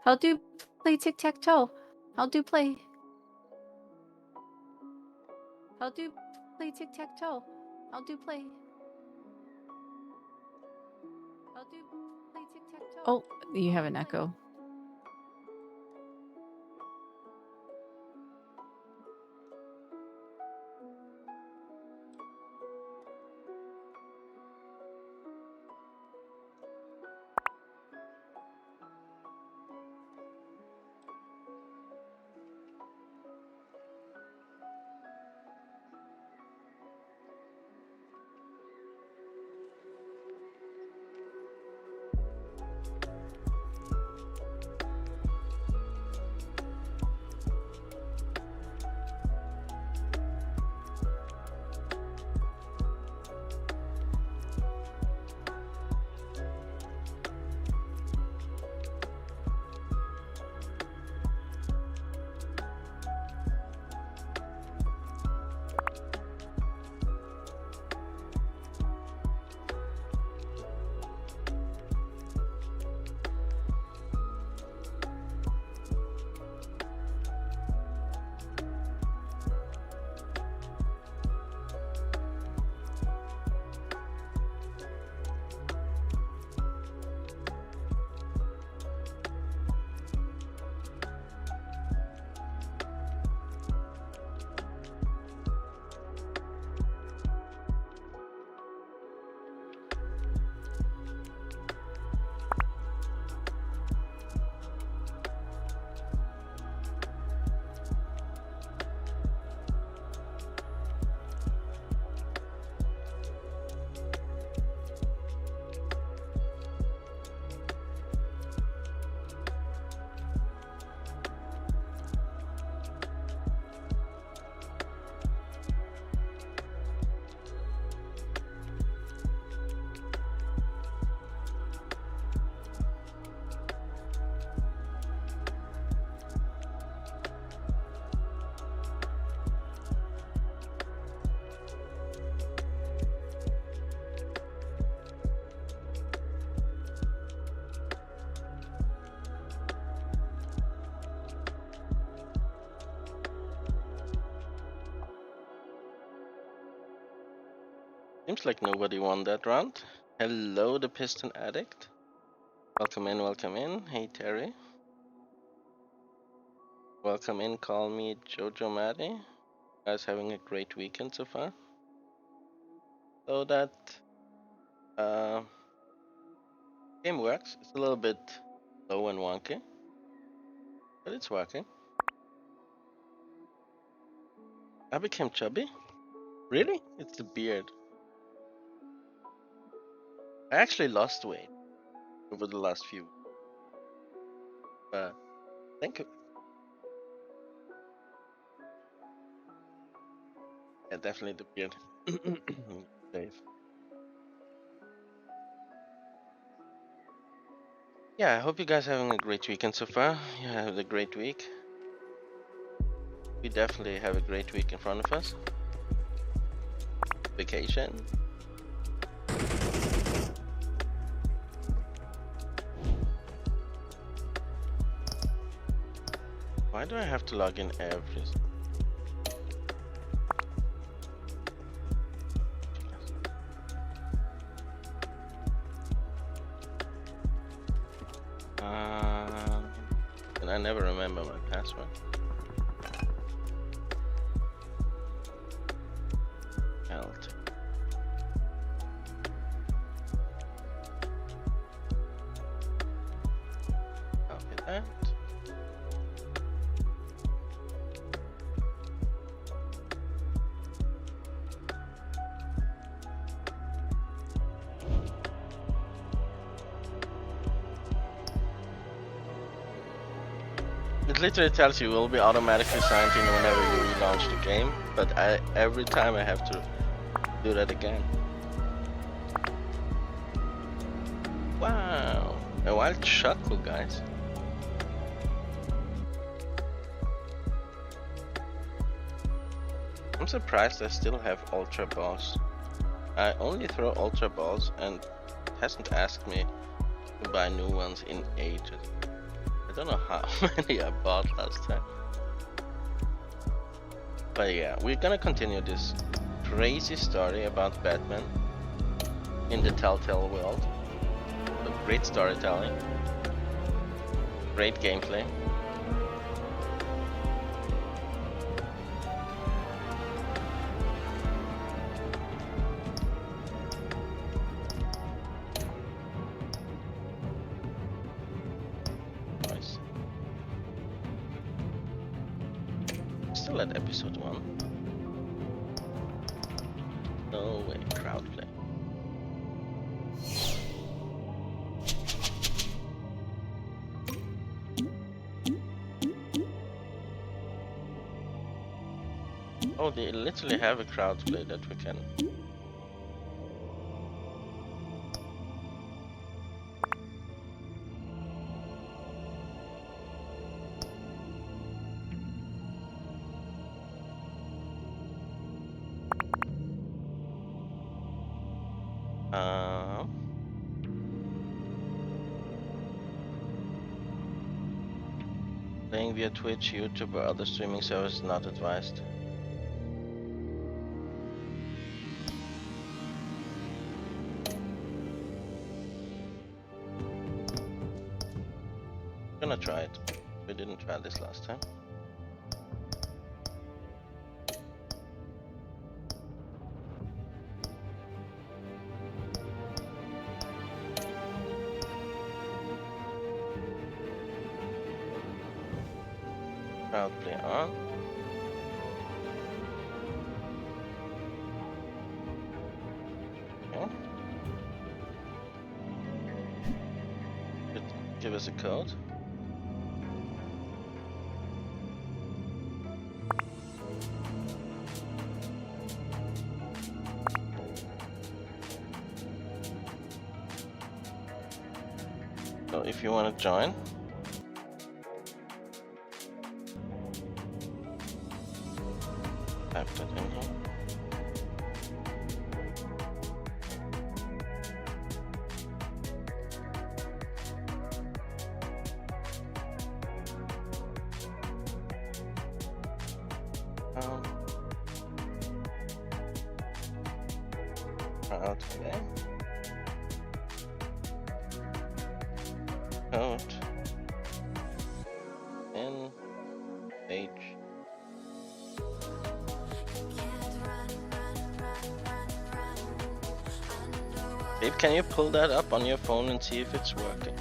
How do you play tic-tac-toe? How do you play? How do you play tic-tac-toe? How do you play? How do you play tic-tac-toe? Oh, you have an echo. Seems like nobody won that round. Hello, the Piston Addict. Welcome in, welcome in. Hey, Terry. Welcome in, call me Jojo Maddie. Guys having a great weekend so far. So that game works. It's a little bit slow and wonky, but it's working. I became chubby? Really? It's the beard. I actually lost weight over the last few weeks. But thank you. Yeah, definitely the beard. Dave. Yeah, I hope you guys are having a great weekend so far. You have a great week. We definitely have a great week in front of us. Vacation. Why do I have to log in every? and I never remember my password. Telltale. Copy that. It literally tells you will be automatically signed in whenever you relaunch the game, but every time I have to do that again. Wow, a wild chuckle, guys. I'm surprised I still have Ultra Balls. I only throw Ultra Balls and it hasn't asked me to buy new ones in ages. I don't know how many I bought last time. But yeah, we're gonna continue this crazy story about Batman in the Telltale world. So great storytelling, great gameplay. Nice. Still at episode 1. No way, crowd play. Oh, they literally have a crowd play that we can. Playing via Twitch, YouTube, or other streaming service is not advised. Gonna try it. We didn't try this last time. Crowd play on. Okay. Give us a code. So if you want to join, type that in here. Okay. Code in page. Babe, can you pull that up on your phone and see if it's working?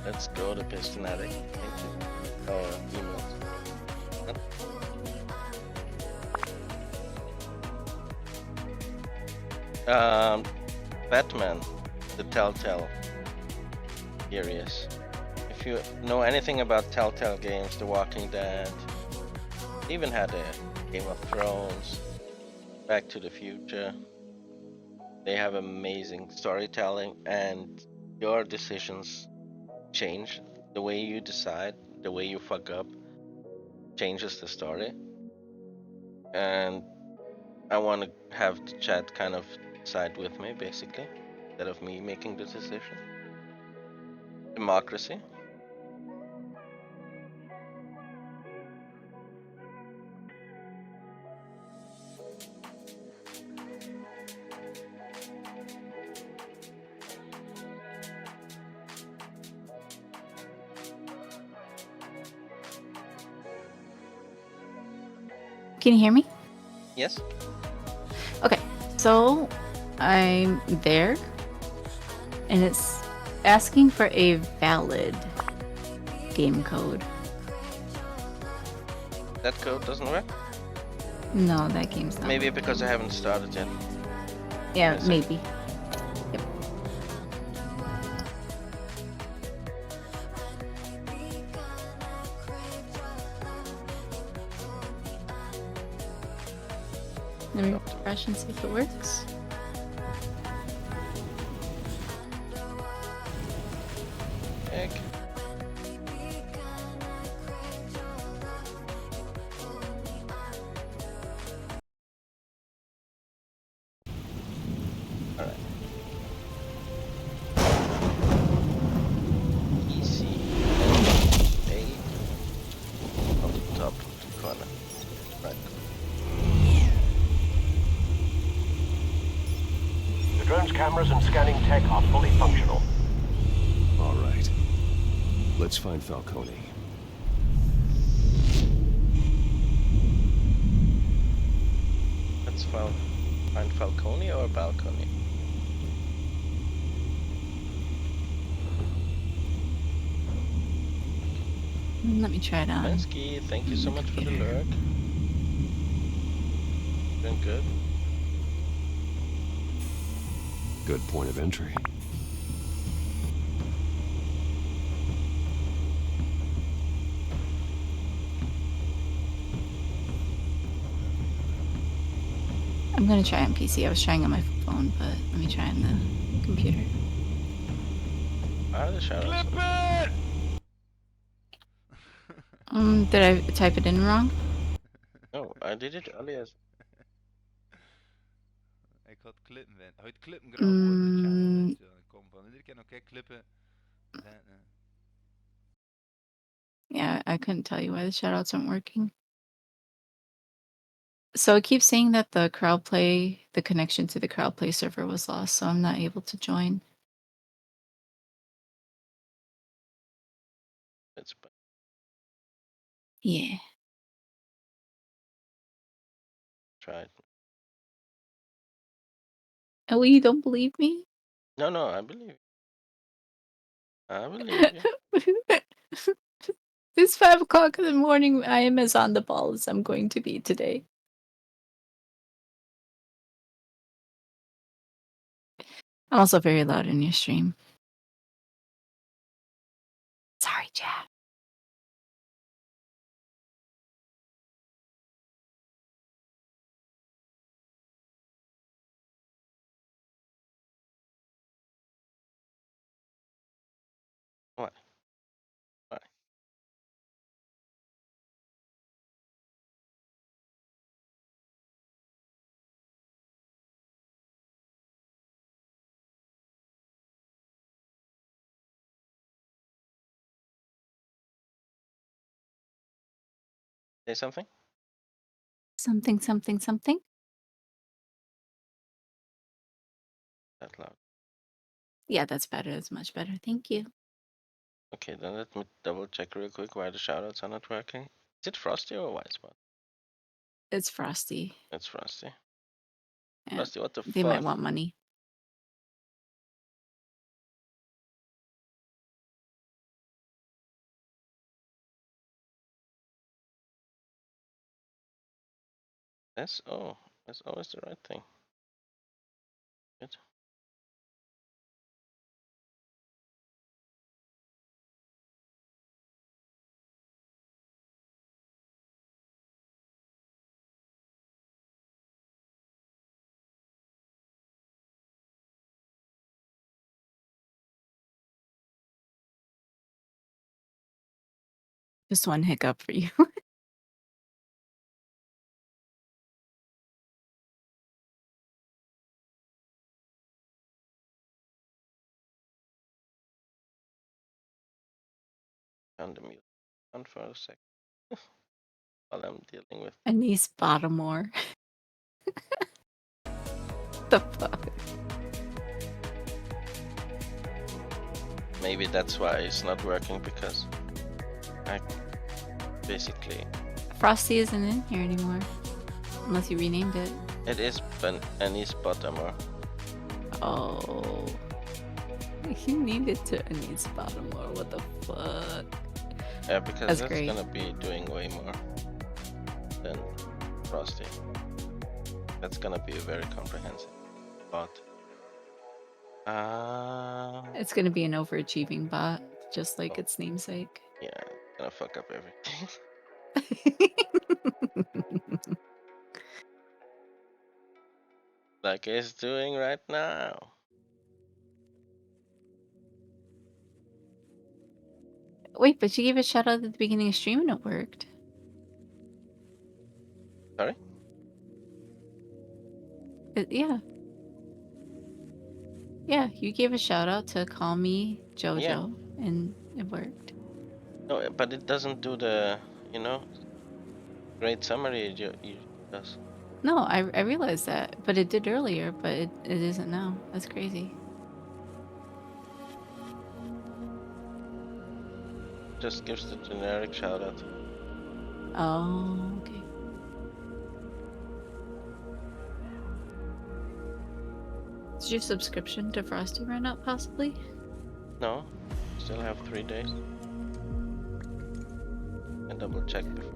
Let's go to Pistonatic. Thank you. Emails. Batman, the Telltale series. If you know anything about Telltale games, The Walking Dead, even had a Game of Thrones, Back to the Future. They have amazing storytelling, and your decisions change. The way you decide, the way you fuck up, changes the story, and I want to have the chat kind of side with me, basically, instead of me making the decision. Democracy. Can you hear me? Yes. Okay, so I'm there, and it's asking for a valid game code. That code doesn't work. No, that game's not. Maybe working. because I haven't started yet. Yeah, Wait a second. maybe. Yep. Let me refresh and see if it works. Egg. Alright. Easy. A on the top of the corner. Right. The drone's cameras and scanning tech are fully functional. All right. Let's find Falcone. Let's find Falcone or balcony. Let me try it on. Bensky, thank you so much for the lurk. Doing good. Good point of entry. I'm gonna try on PC. I was trying on my phone, but let me try on the computer. Are the shadows? Clip it! Did I type it in wrong? No, I did it earlier. Ik had klippen wend. Had klippen graag in de channel dit. Ja, ik kom van iedere keer nog klippen. Yeah, I couldn't tell you why the shoutouts aren't working. So it keeps saying that the connection to the crowdplay server was lost, so I'm not able to join. It's Yeah. tried. Oh, you don't believe me? No, I believe you. I believe you. It's 5 o'clock in the morning. I am as on the ball as I'm going to be today. I'm also very loud in your stream. Sorry, chat. What? Why? Say something? Something. That loud. Yeah, that's better. That's much better. Thank you. Okay, then let me double check real quick why the shoutouts are not working. Is it Frosty or Whitespot? It's Frosty. It's Frosty. Yeah, Frosty, what the they fuck? might want money. SO. SO is the right thing. Good. Just one hiccup for you. Turn the mute on for a sec while I'm dealing with. Anise Bottomore. The fuck? Maybe that's why it's not working, because I basically Frosty isn't in here anymore. Unless you renamed it. it is Anise Bottomer. Oh. You named it to Anise Bottomore. What the fuck? Yeah, because That's that's great. gonna be doing way more than Frosty. That's gonna be a very comprehensive bot. It's gonna be an overachieving bot, just like Oh. its namesake. Yeah, it's gonna fuck up everything. Like it's doing right now. Wait, but you gave a shout out at the beginning of stream and it worked. Sorry? Yeah. Yeah, you gave a shout out to Call Me Jojo Yeah. and it worked. No, but it doesn't do the, great summary it does. No, I realized that, but it did earlier, but it isn't now. That's crazy. Just gives the generic shout out. Oh, okay. Did your subscription to Frosty run out possibly? No, still have 3 days. And double check before.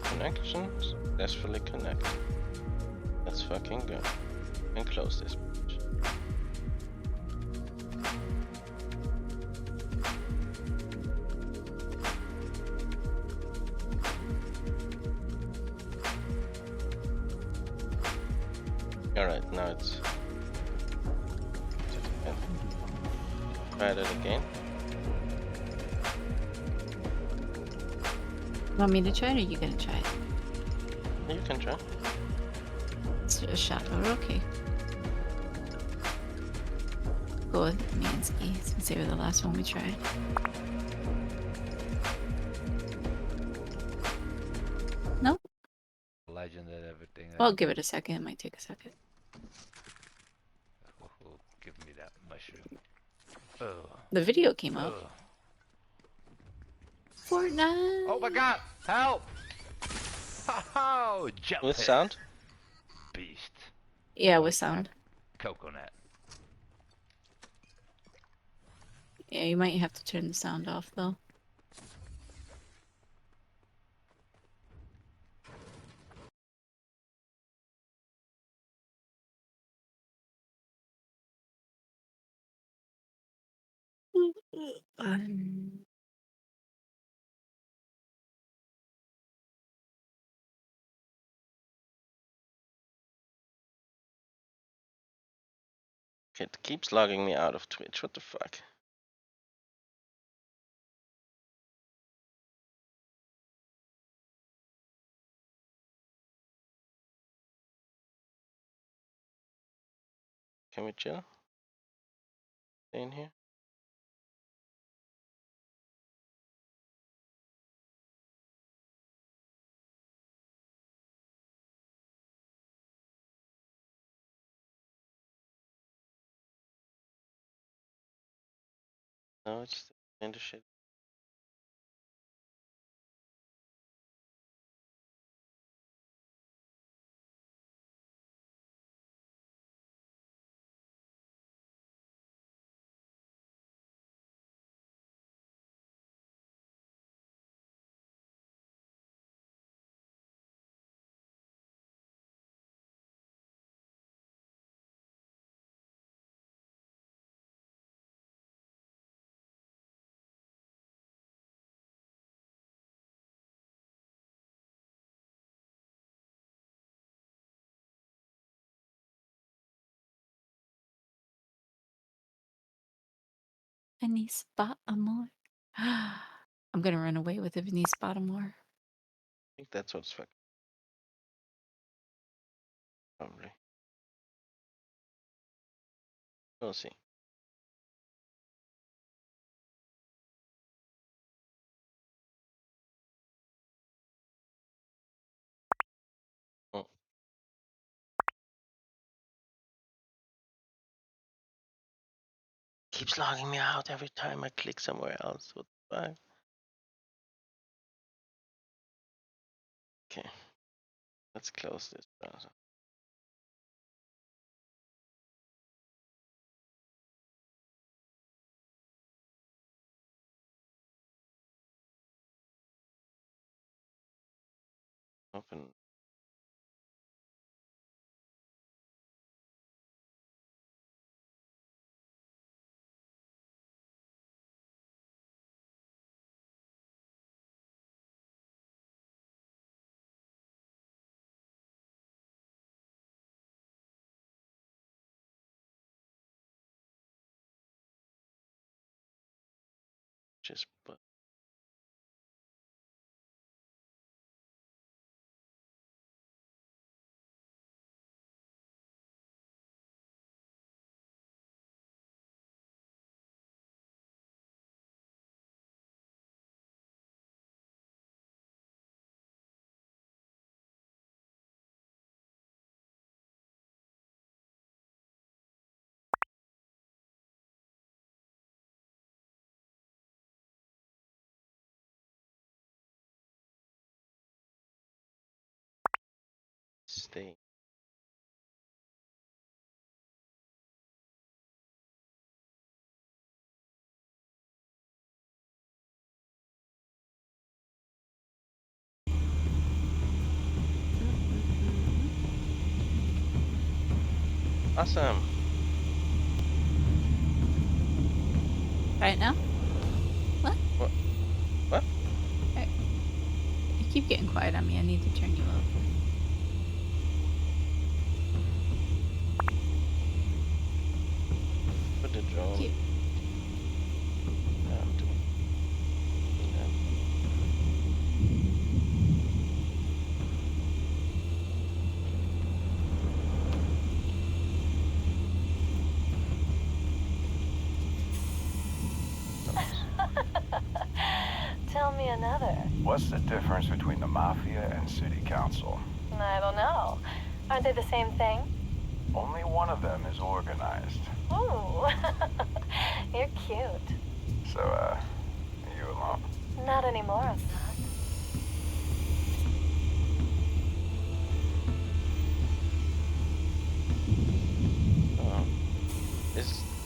Connection successfully connected. That's fucking good. And close this page. Alright, now it's try that again. Want me to try it or you gonna try it? You can try. It's a shout out, okay. Go with Mansky since they were the last one we tried. Nope. Legend and everything. Well, give it a second. It might take a second. Oh, give me that mushroom. Oh. The video came up. Oh. Fortnite. Oh my god! Help! Oh, jump With it. sound? Beast. Yeah, with sound. Coconut. Yeah, you might have to turn the sound off though. It keeps logging me out of Twitch. What the fuck? Can we chill? Stay in here? No, it's in the shit. Venice Baltimore. I'm gonna run away with a Venice Baltimore. I think that's what's fucking. Probably. We'll see. Oh. Keeps logging me out every time I click somewhere else. What the fuck? Okay. Let's close this browser. Open. Just put. Stay. Awesome. Right now? What? What? You keep getting quiet on me. I need to turn you over. Put the drone. Cute. And Tell me another. What's the difference between the Mafia and City Council? I don't know. Aren't they the same thing? Only one of them is organized. Ooh, you're cute. So, you alone? Not anymore, I'm not.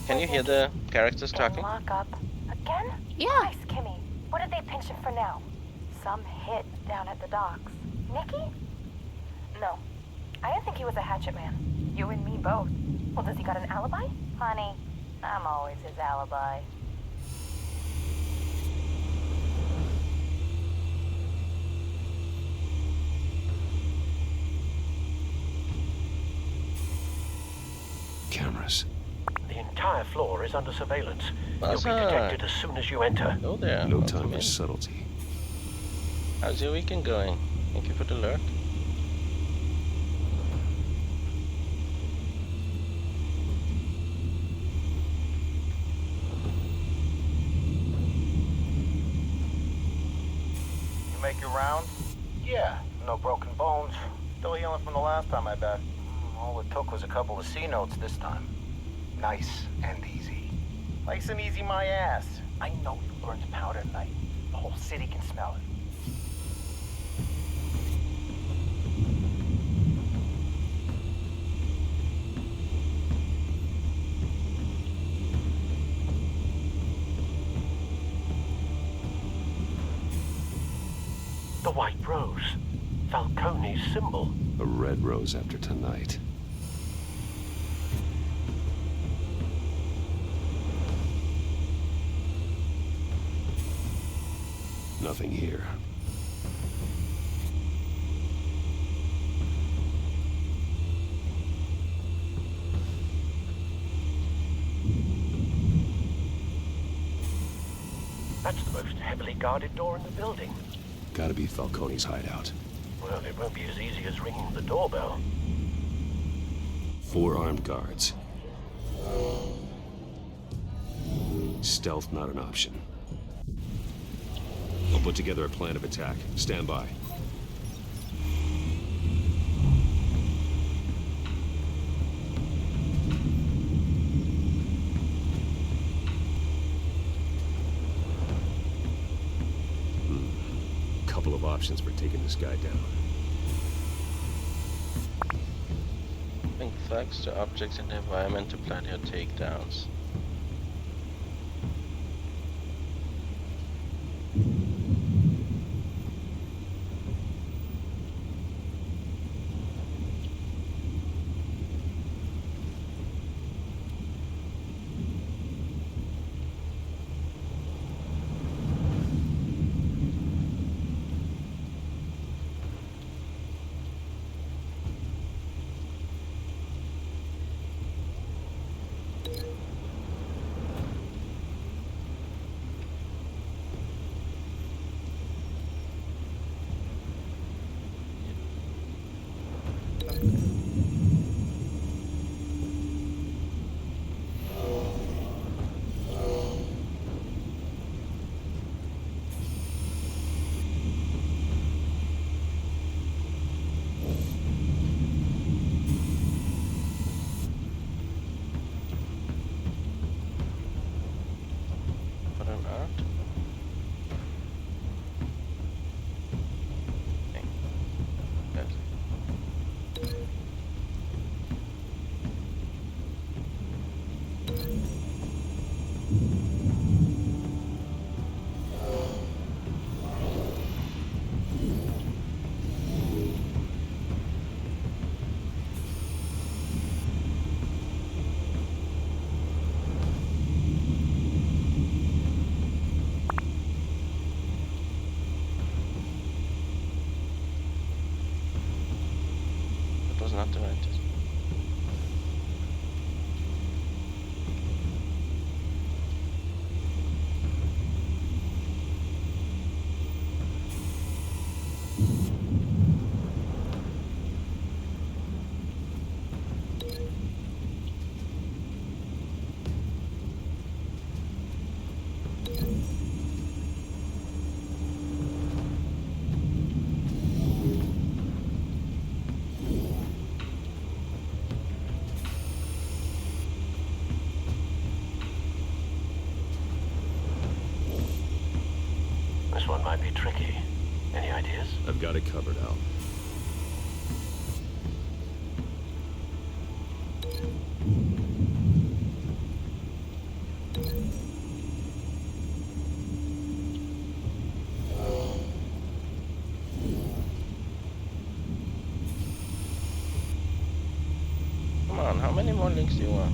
can you hear the characters talking? Lock up again? Yeah. Nice, Kimmy. What did they pinch him for now? Some hit down at the docks. Nikki? No. I didn't think he was a hatchet man. You and me both. Well, does he got an alibi? Honey, I'm always his alibi. Cameras. The entire floor is under surveillance. You'll be Awesome. detected as soon as you enter. Go there. No Welcome time for in. subtlety. How's your weekend going? Thank you for the lurk. You make your rounds? Yeah, no broken bones. Still healing from the last time I bet. All it took was a couple of C notes this time. Nice and easy. Nice and easy my ass. I know you burned powder tonight. The whole city can smell it. The White Rose. Falcone's symbol. A red rose after tonight. Nothing here. heavily guarded door in the building. Gotta be Falcone's hideout. Well, it won't be as easy as ringing the doorbell. 4 armed guards. Stealth not an option. I'll put together a plan of attack. Stand by. Couple of options for taking this guy down. Link flags to objects in the environment to plan your takedowns. What on earth? Okay. Yes. That was not the right decision. This one might be tricky. Any ideas? I've got it covered, Al. Come on, how many more links do you want?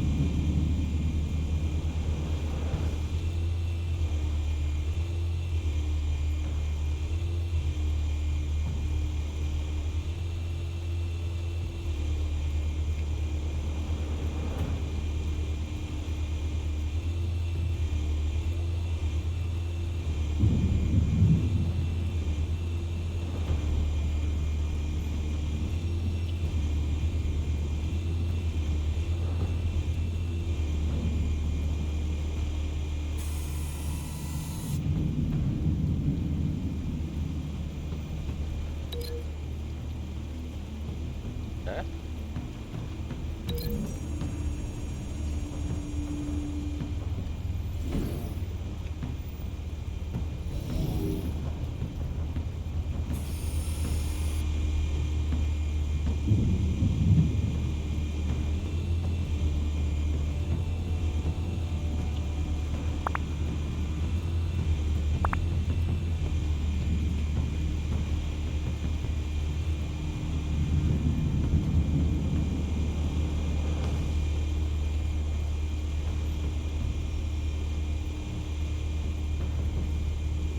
That?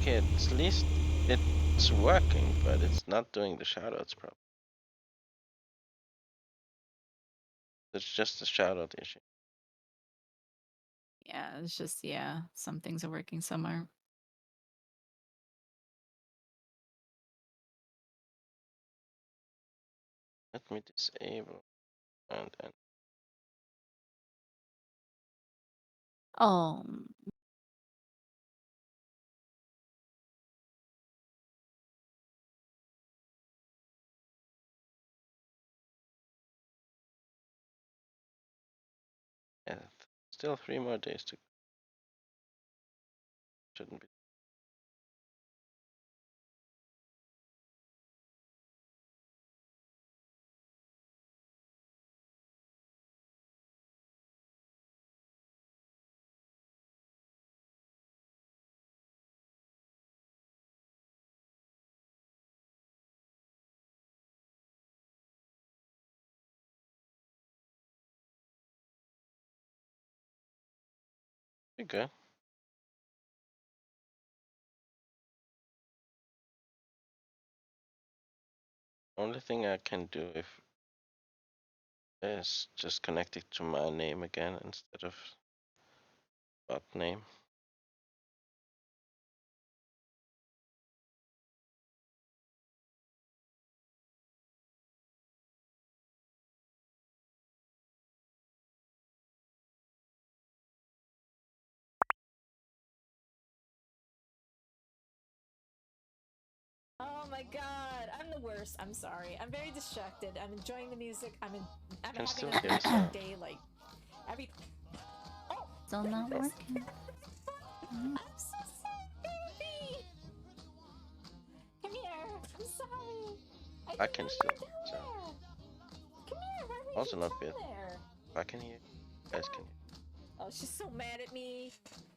Okay, at least it's working, but it's not doing the shoutouts properly. It's just a shoutout issue. Yeah, it's just, yeah, some things are working somewhere. Let me disable and Um, yeah, still 3 more days to shouldn't be. Be good. Only thing I can do if is just connect it to my name again instead of bot name. Oh my god, I'm the worst. I'm sorry. I'm very distracted. I'm enjoying the music. I'm Can having still a hear good day. Like every. Oh, still not there's working. I'm so sorry, baby. Come here. I'm sorry. I I didn't can know you still were down so there. Come here. Why were also you not down bad. there? I can hear. You guys can hear. Oh, she's so mad at me.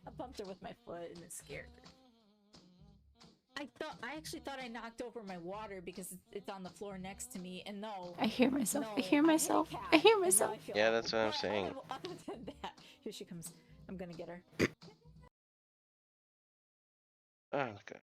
I bumped her with my foot and it scared her. I actually thought I knocked over my water because it's on the floor next to me, and no, I hear myself. no, I hear hit a myself. cat, I hear and now myself. I feel Yeah, awful. that's what I'm But saying. other than that, here she comes. I'm gonna get her. Oh, okay.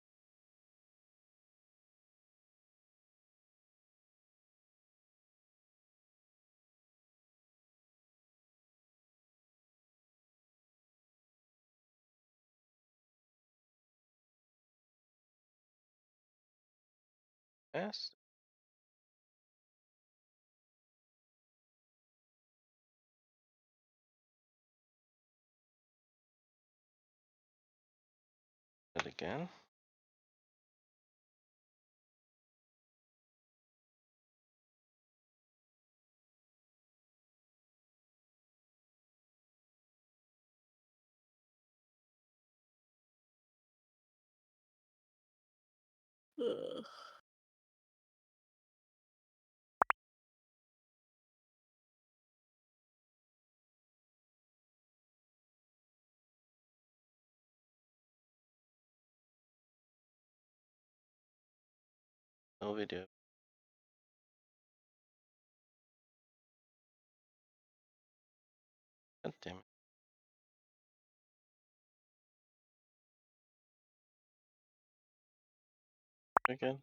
Yes. But again. Ugh. No video. God damn it. Again.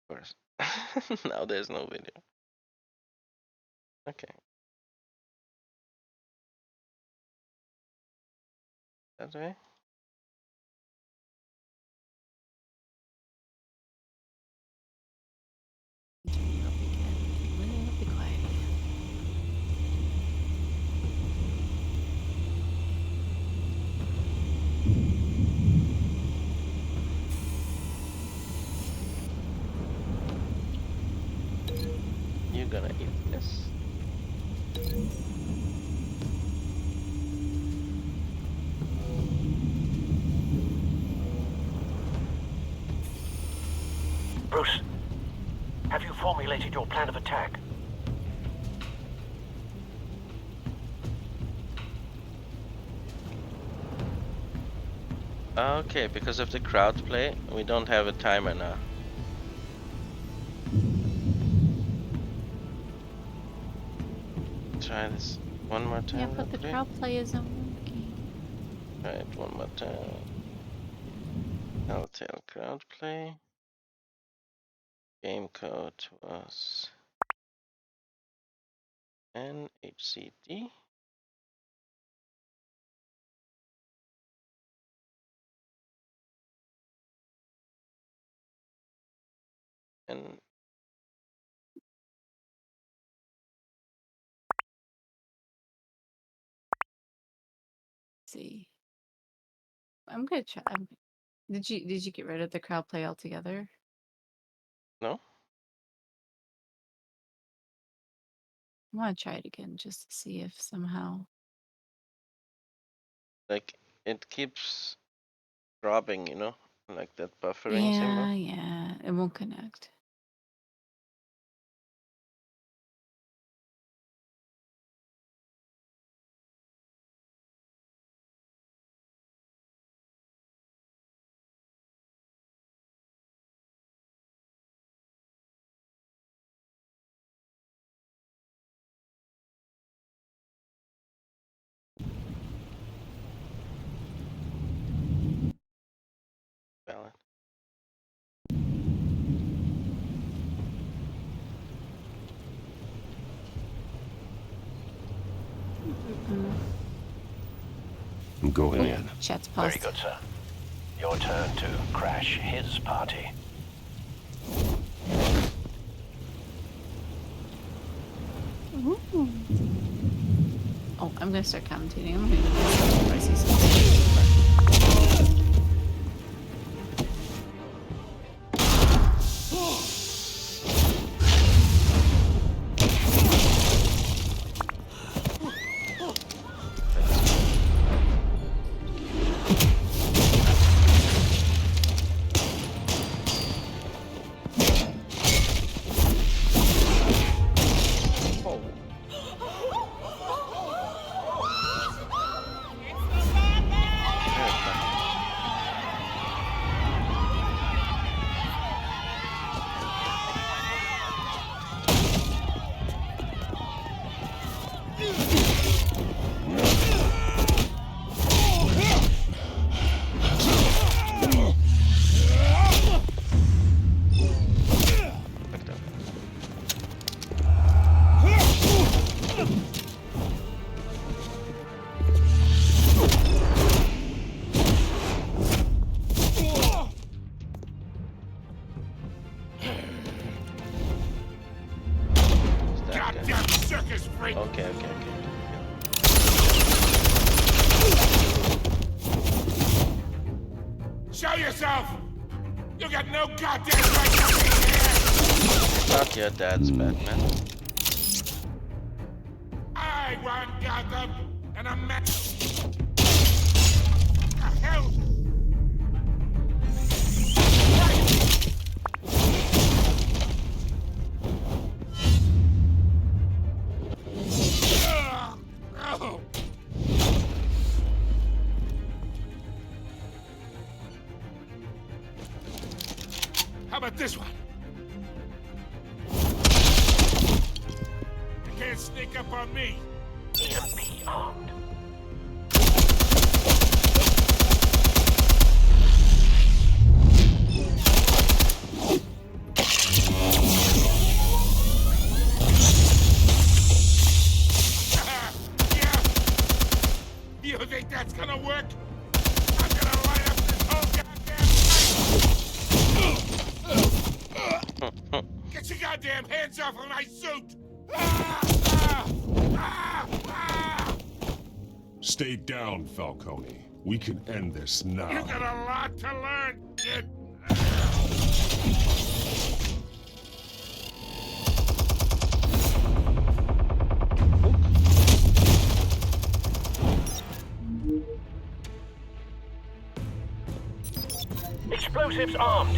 Of course. Now there's no video. Okay. That way. Turning up again. Will be quiet again. You gonna eat this? Bruce, have you formulated your plan of attack? Okay, because of the crowd play, we don't have a timer now. Try this one more time. Yeah, but the hopefully. crowd play isn't working. Try it one more time. Telltale crowd play. Game code was NHCT. And see. I'm gonna try. Did you get rid of the crowd play altogether? no, I want to try it again just to see if somehow. like it keeps dropping, you know, like that buffering Yeah, symbol. yeah, it won't connect. Valid. I'm going in. Chat's Very paused. good, sir. Your turn to crash his party. Ooh. Oh, I'm gonna start commentating. I'm gonna do this before I see something. Like that. Is that guy? circus freak! Okay, okay, okay. Show yourself! You got no goddamn right to be here! Not your dad's Batman. I run Gotham, and I'm mad. The hell? Oh. How about this one? You can't sneak up on me. EMP armed. Yeah. You think that's gonna work? I'm gonna light up this whole goddamn place! Get your goddamn hands off of my suit! Stay down, Falcone. We can end this now. You got a lot to learn, kid. Explosives armed.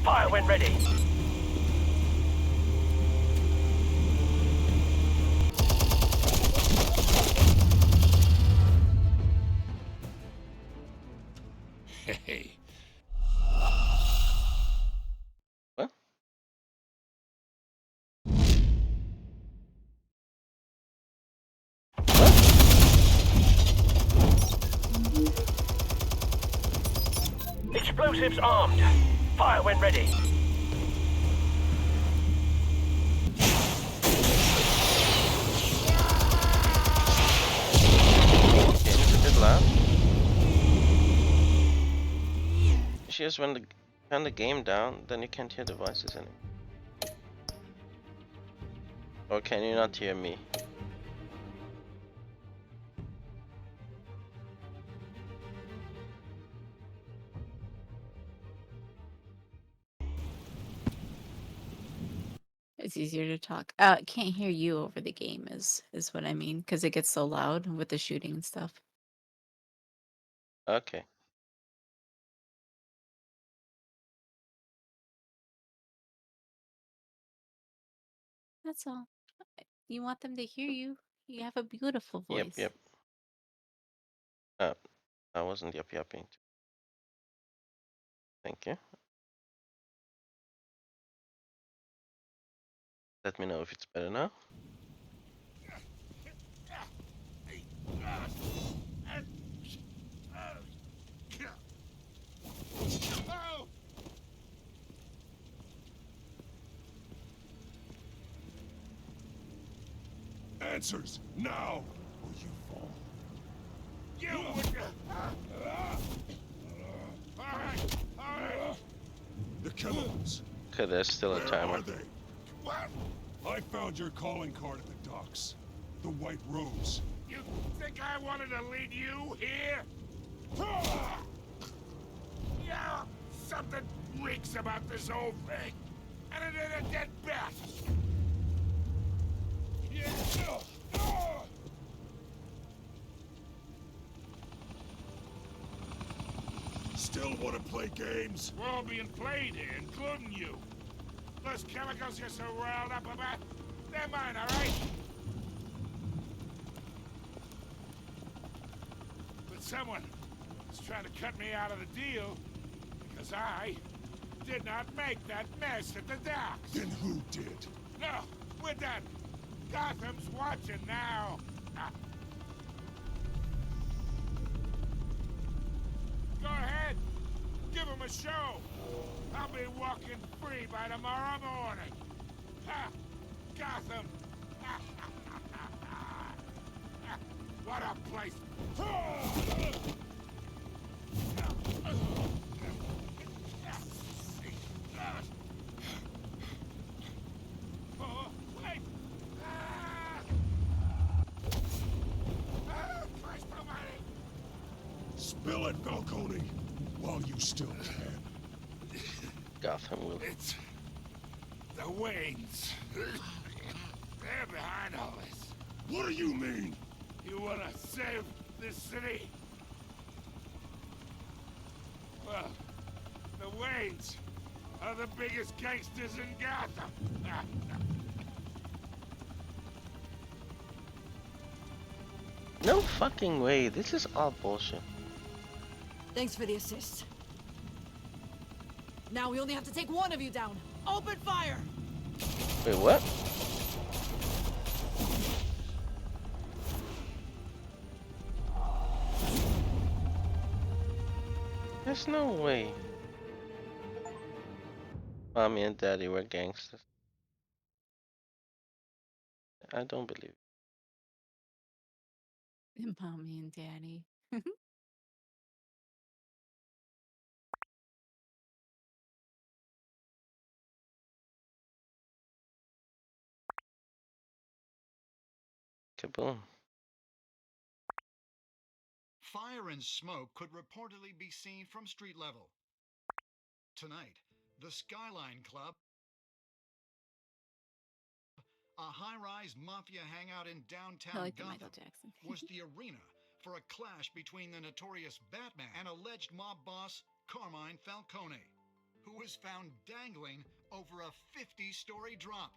Fire when ready. Hey. What? Explosives armed. Fire when ready. Because when the turn the game down, then you can't hear the voices anymore. Or can you not hear me? It's easier to talk. Can't hear you over the game is what I mean, because it gets so loud with the shooting and stuff. Okay. That's all. You want them to hear you. You have a beautiful voice. Yep. I wasn't yapping. Thank you. Let me know if it's better now. Answers now, or you fall. You would. All right. The chemicals. Okay, there's still a Where timer. are they? What? I found your calling card at the docks. The White Rose. You think I wanted to lead you here? Yeah, something reeks about this whole thing. And it ain't a dead bat. Yeah. Still want to play games? We're all being played here, including you. Those chemicals you're so riled up about, they're mine, all right? But someone is trying to cut me out of the deal because I did not make that mess at the docks. Then who did? No, we're done. Gotham's watching now. Go ahead. Give him a show. I'll be walking free by tomorrow morning. Ha! Gotham. What a place. Oh, wait. Christ almighty. Spill it, Falcone, while you still can. Gotham will. It's the Waynes. They're behind all this. What do you mean? You wanna save this city? Well, the Waynes are the biggest gangsters in Gotham. No fucking way. This is all bullshit. Thanks for the assist. Now we only have to take one of you down. Open fire! Wait, what? There's no way. Mommy and Daddy were gangsters. I don't believe it. Mommy and Daddy. Kaboom. Fire and smoke could reportedly be seen from street level. Tonight, the Skyline Club, a high-rise mafia hangout in downtown I like the Gotham, Michael Jackson. was the arena for a clash between the notorious Batman and alleged mob boss Carmine Falcone, who was found dangling over a 50-story drop.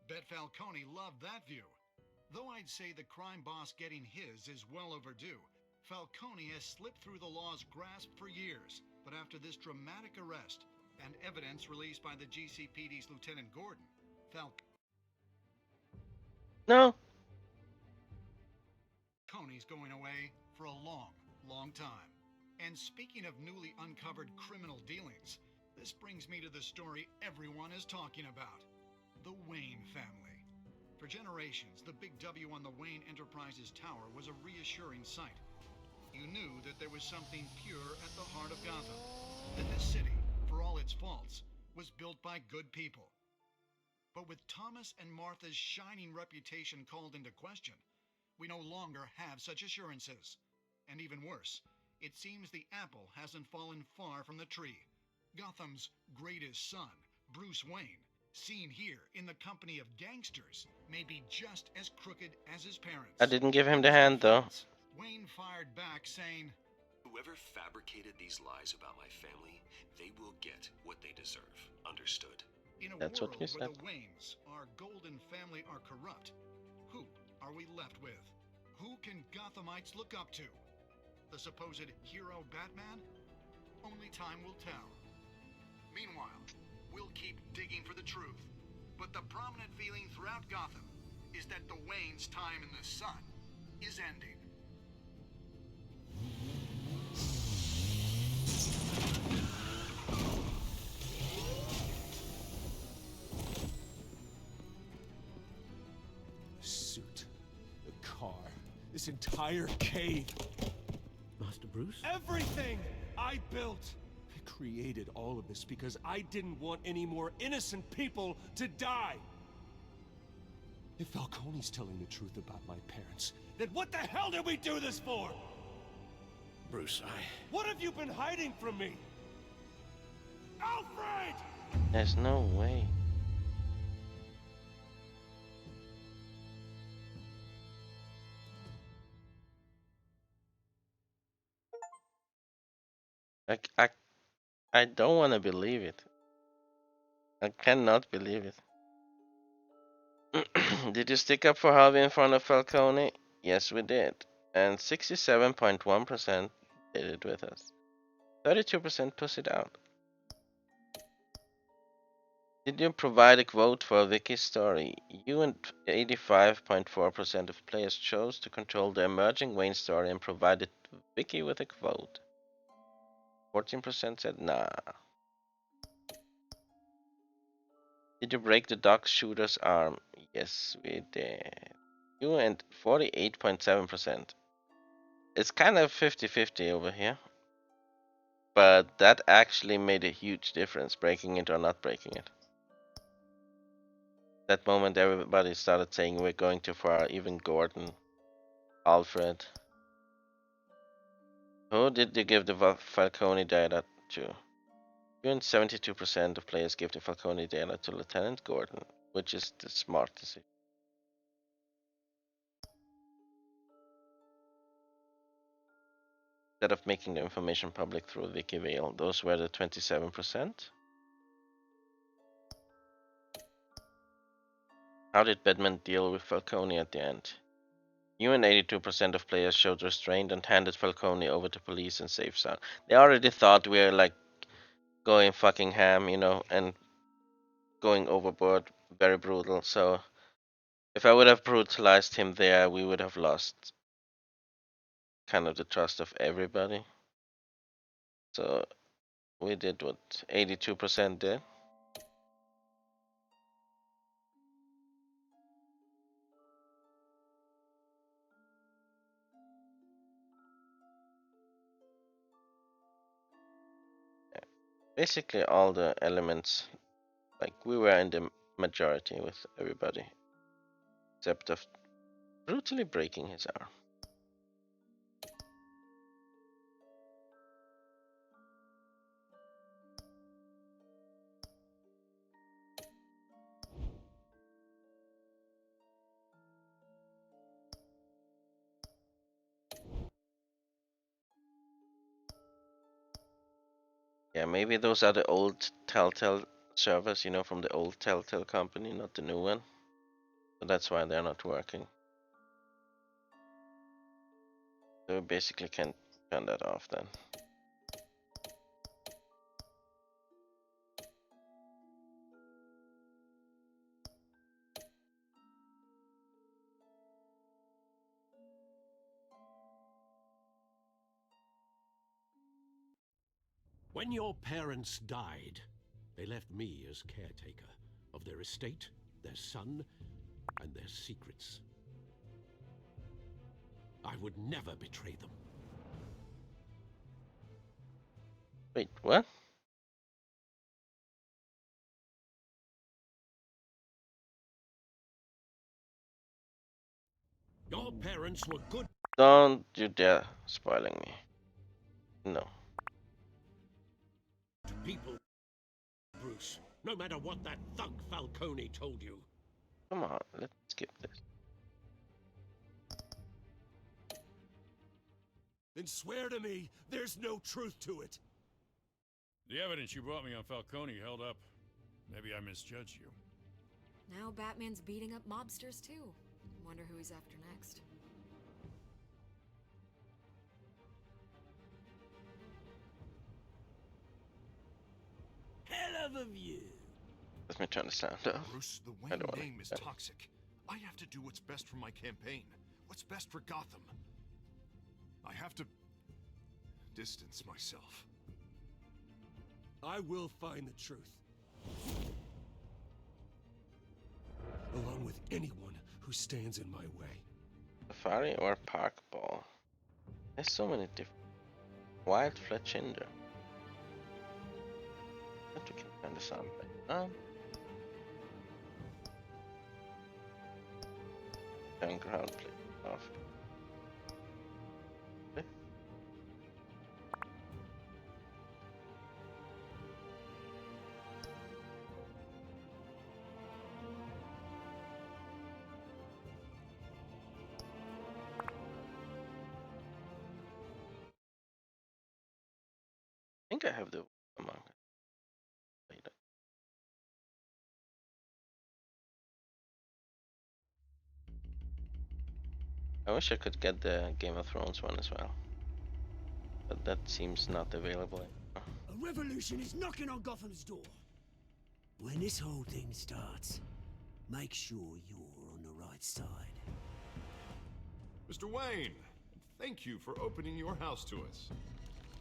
Bet Falcone loved that view. Though I'd say the crime boss getting his is well overdue, Falcone has slipped through the law's grasp for years. But after this dramatic arrest and evidence released by the GCPD's Lieutenant Gordon, No. Falcone's going away for a long, long time. And speaking of newly uncovered criminal dealings, this brings me to the story everyone is talking about: the Wayne family. For generations, the big W on the Wayne Enterprises Tower was a reassuring sight. You knew that there was something pure at the heart of Gotham, that this city all its faults, was built by good people. But with Thomas and Martha's shining reputation called into question, we no longer have such assurances. And even worse, it seems the apple hasn't fallen far from the tree. Gotham's greatest son, Bruce Wayne, seen here in the company of gangsters, may be just as crooked as his parents. I didn't give him the hand though. Wayne fired back saying, "Whoever fabricated these lies about my family, they will get what they deserve. Understood?" In a That's world what we where said. the Waynes, our golden family, are corrupt, who are we left with? Who can Gothamites look up to? The supposed hero Batman? Only time will tell. Meanwhile, we'll keep digging for the truth. But the prominent feeling throughout Gotham is that the Waynes' time in the sun is ending. The suit, the car, this entire cave. Master Bruce? Everything I built. I created all of this because I didn't want any more innocent people to die. If Falcone's telling the truth about my parents, then what the hell did we do this for? Bruce, What have you been hiding from me? Alfred! There's no way. I don't want to believe it. I cannot believe it. Did you stick up for Harvey in front of Falcone? Yes, we did. And 67.1% did it with us. 32% pussied out. Did you provide a quote for Vicky's story? You and 85.4% of players chose to control the emerging Wayne story and provided Vicky with a quote. 14% said nah. Did you break the dog shooter's arm? Yes, we did. You and 48.7%. It's kind of 50-50 over here. But that actually made a huge difference, breaking it or not breaking it. That moment everybody started saying we're going too far, even Gordon, Alfred. Who did you give the Falcone data to? You and 72% of players gave the Falcone data to Lieutenant Gordon, which is the smart decision. Instead of making the information public through Wikivale, those were the 27%. How did Batman deal with Falcone at the end? You and 82% of players showed restraint and handed Falcone over to police and safe zone. They already thought we were like going fucking ham, you know, and going overboard, very brutal. So if I would have brutalized him there, we would have lost kind of the trust of everybody. So we did what 82% did. Basically all the elements, like we were in the majority with everybody, except of brutally breaking his arm. Yeah, maybe those are the old Telltale servers, you know, from the old Telltale company, not the new one. So that's why they're not working. So we basically can turn that off then. When your parents died, they left me as caretaker of their estate, their son, and their secrets. I would never betray them. Wait, what? Your parents were good Don't you dare spoiling me. No. people, Bruce. No matter what that thug Falcone told you. Come on, let's skip this. Then swear to me there's no truth to it. The evidence you brought me on Falcone held up. Maybe I misjudged you. Now Batman's beating up mobsters too. Wonder who he's after next. Hell of a view. Let me turn the sound down. Bruce, the I Wayne don't wanna name is hear that. toxic. I have to do what's best for my campaign. What's best for Gotham. I have to distance myself. I will find the truth. Along with anyone who stands in my way. Safari or Park Ball? There's so many different. Wild Fletchinder. But we can turn the sound back on. Turn ground plate off. Okay. I think I have the Among Us later. I wish I could get the Game of Thrones one as well, but that seems not available anymore. A revolution is knocking on Gotham's door. When this whole thing starts, make sure you're on the right side. Mr. Wayne, thank you for opening your house to us.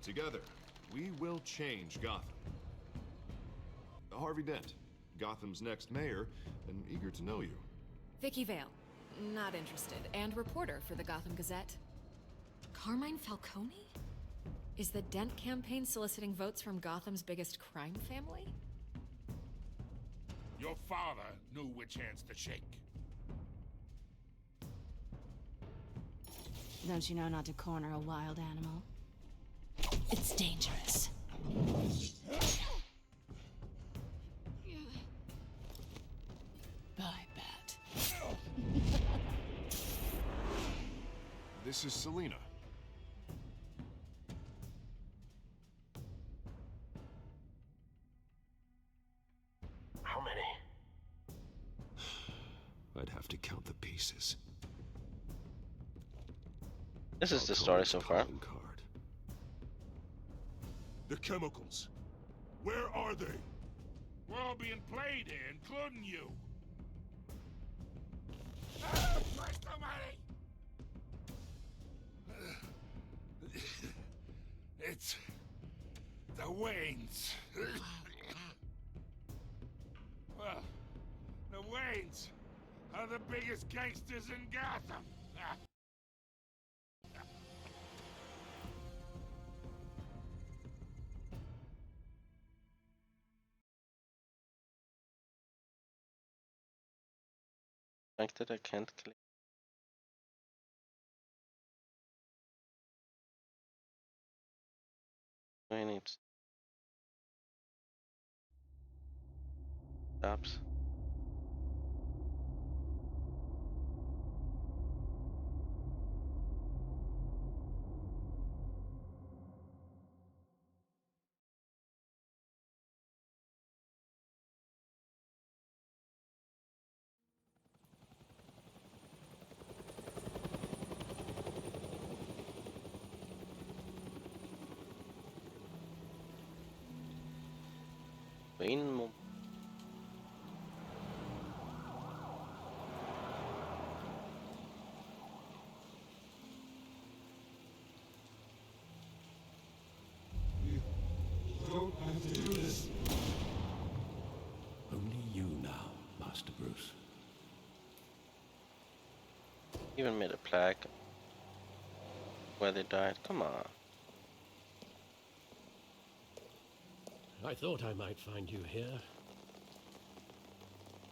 Together, we will change Gotham. Harvey Dent, Gotham's next mayor, and eager to know you. Vicky Vale, not interested, and reporter for the Gotham Gazette. Carmine Falcone? Is the Dent campaign soliciting votes from Gotham's biggest crime family? Your father knew which hands to shake. Don't you know not to corner a wild animal? It's dangerous. Bye, Bat. This is Selina. How many? I'd have to count the pieces. This is the story so far. The chemicals. Where are they? We're all being played here, including you. Where's the money? It's the Waynes. Well, the Waynes are the biggest gangsters in Gotham. Like that I can't click. I need stops. Wayne Mo- Don't have to do this. Only you now, Master Bruce. even made a plaque where they died. Come on. I thought I might find you here.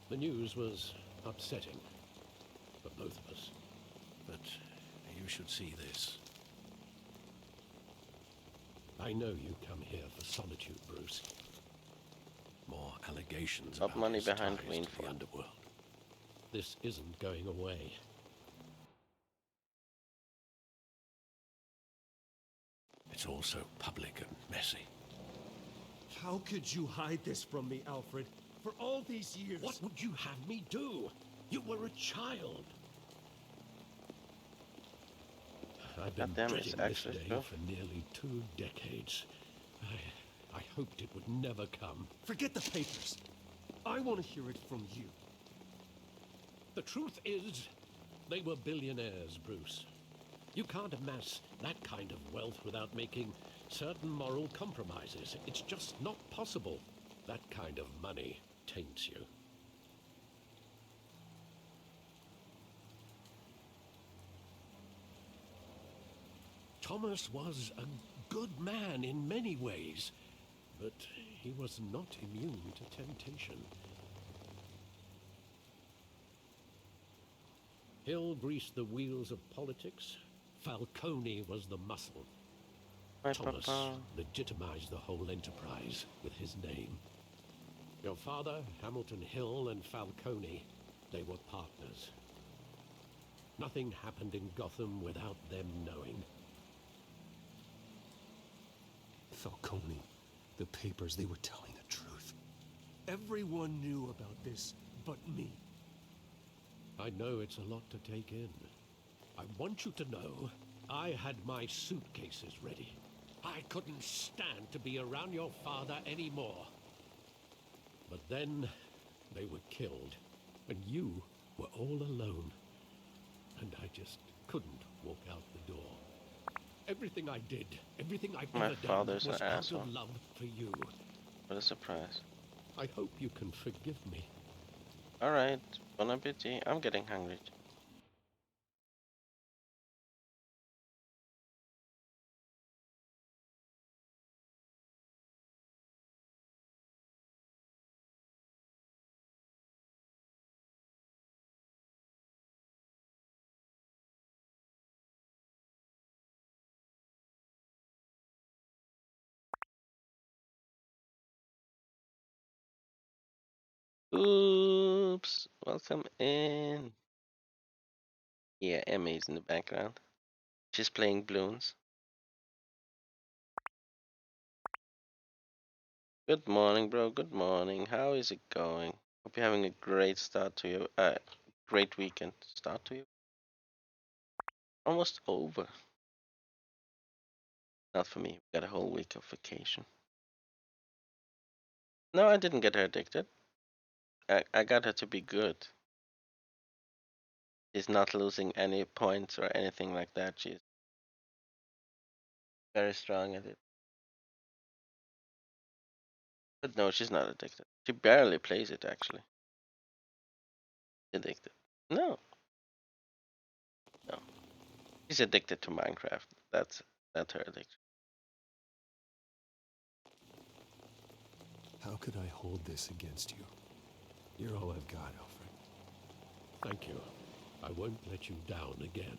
The news was upsetting for both of us. should see this. I know you come here for solitude, Bruce. More allegations Up about money his behind ties green to the for. underworld. This isn't going away. It's all so public and messy. How could you hide this from me, Alfred? For all these years... What would you have me do? You were a child. I've been Goddamn, dreading it's this actually day true. for nearly 2 decades. I hoped it would never come. Forget the papers. I want to hear it from you. The truth is, they were billionaires, Bruce. You can't amass that kind of wealth without making certain moral compromises. It's just not possible. That kind of money taints you. Thomas was a good man in many ways, but he was not immune to temptation. Hill greased the wheels of politics. Falcone was the muscle. Thomas legitimized the whole enterprise with his name. Your father, Hamilton Hill, and Falcone, they were partners. Nothing happened in Gotham without them knowing. Falcone, the papers, they were telling the truth. Everyone knew about this but me. I know it's a lot to take in. I want you to know I had my suitcases ready. I couldn't stand to be around your father anymore. But then they were killed, and you were all alone. And I just couldn't walk out the door. Everything I did, everything I've My ever done father's was an out asshole. of love for you. What a surprise. I hope you can forgive me. Alright, bon appetit. I'm getting hungry. Oops, welcome in. Yeah, Emmy's in the background. She's playing balloons. Good morning, bro. Good morning. How is it going? Hope you're having a great start to your great weekend. Start to you. Almost over. Not for me. We got a whole week of vacation. No, I didn't get her addicted. I got her to be good. She's not losing any points or anything like that. She's very strong at it. But no, she's not addicted. She barely plays it actually. Addicted. No. No. She's addicted to Minecraft. That's her addiction. How could I hold this against you? You're all I've got, Alfred. Thank you. I won't let you down again.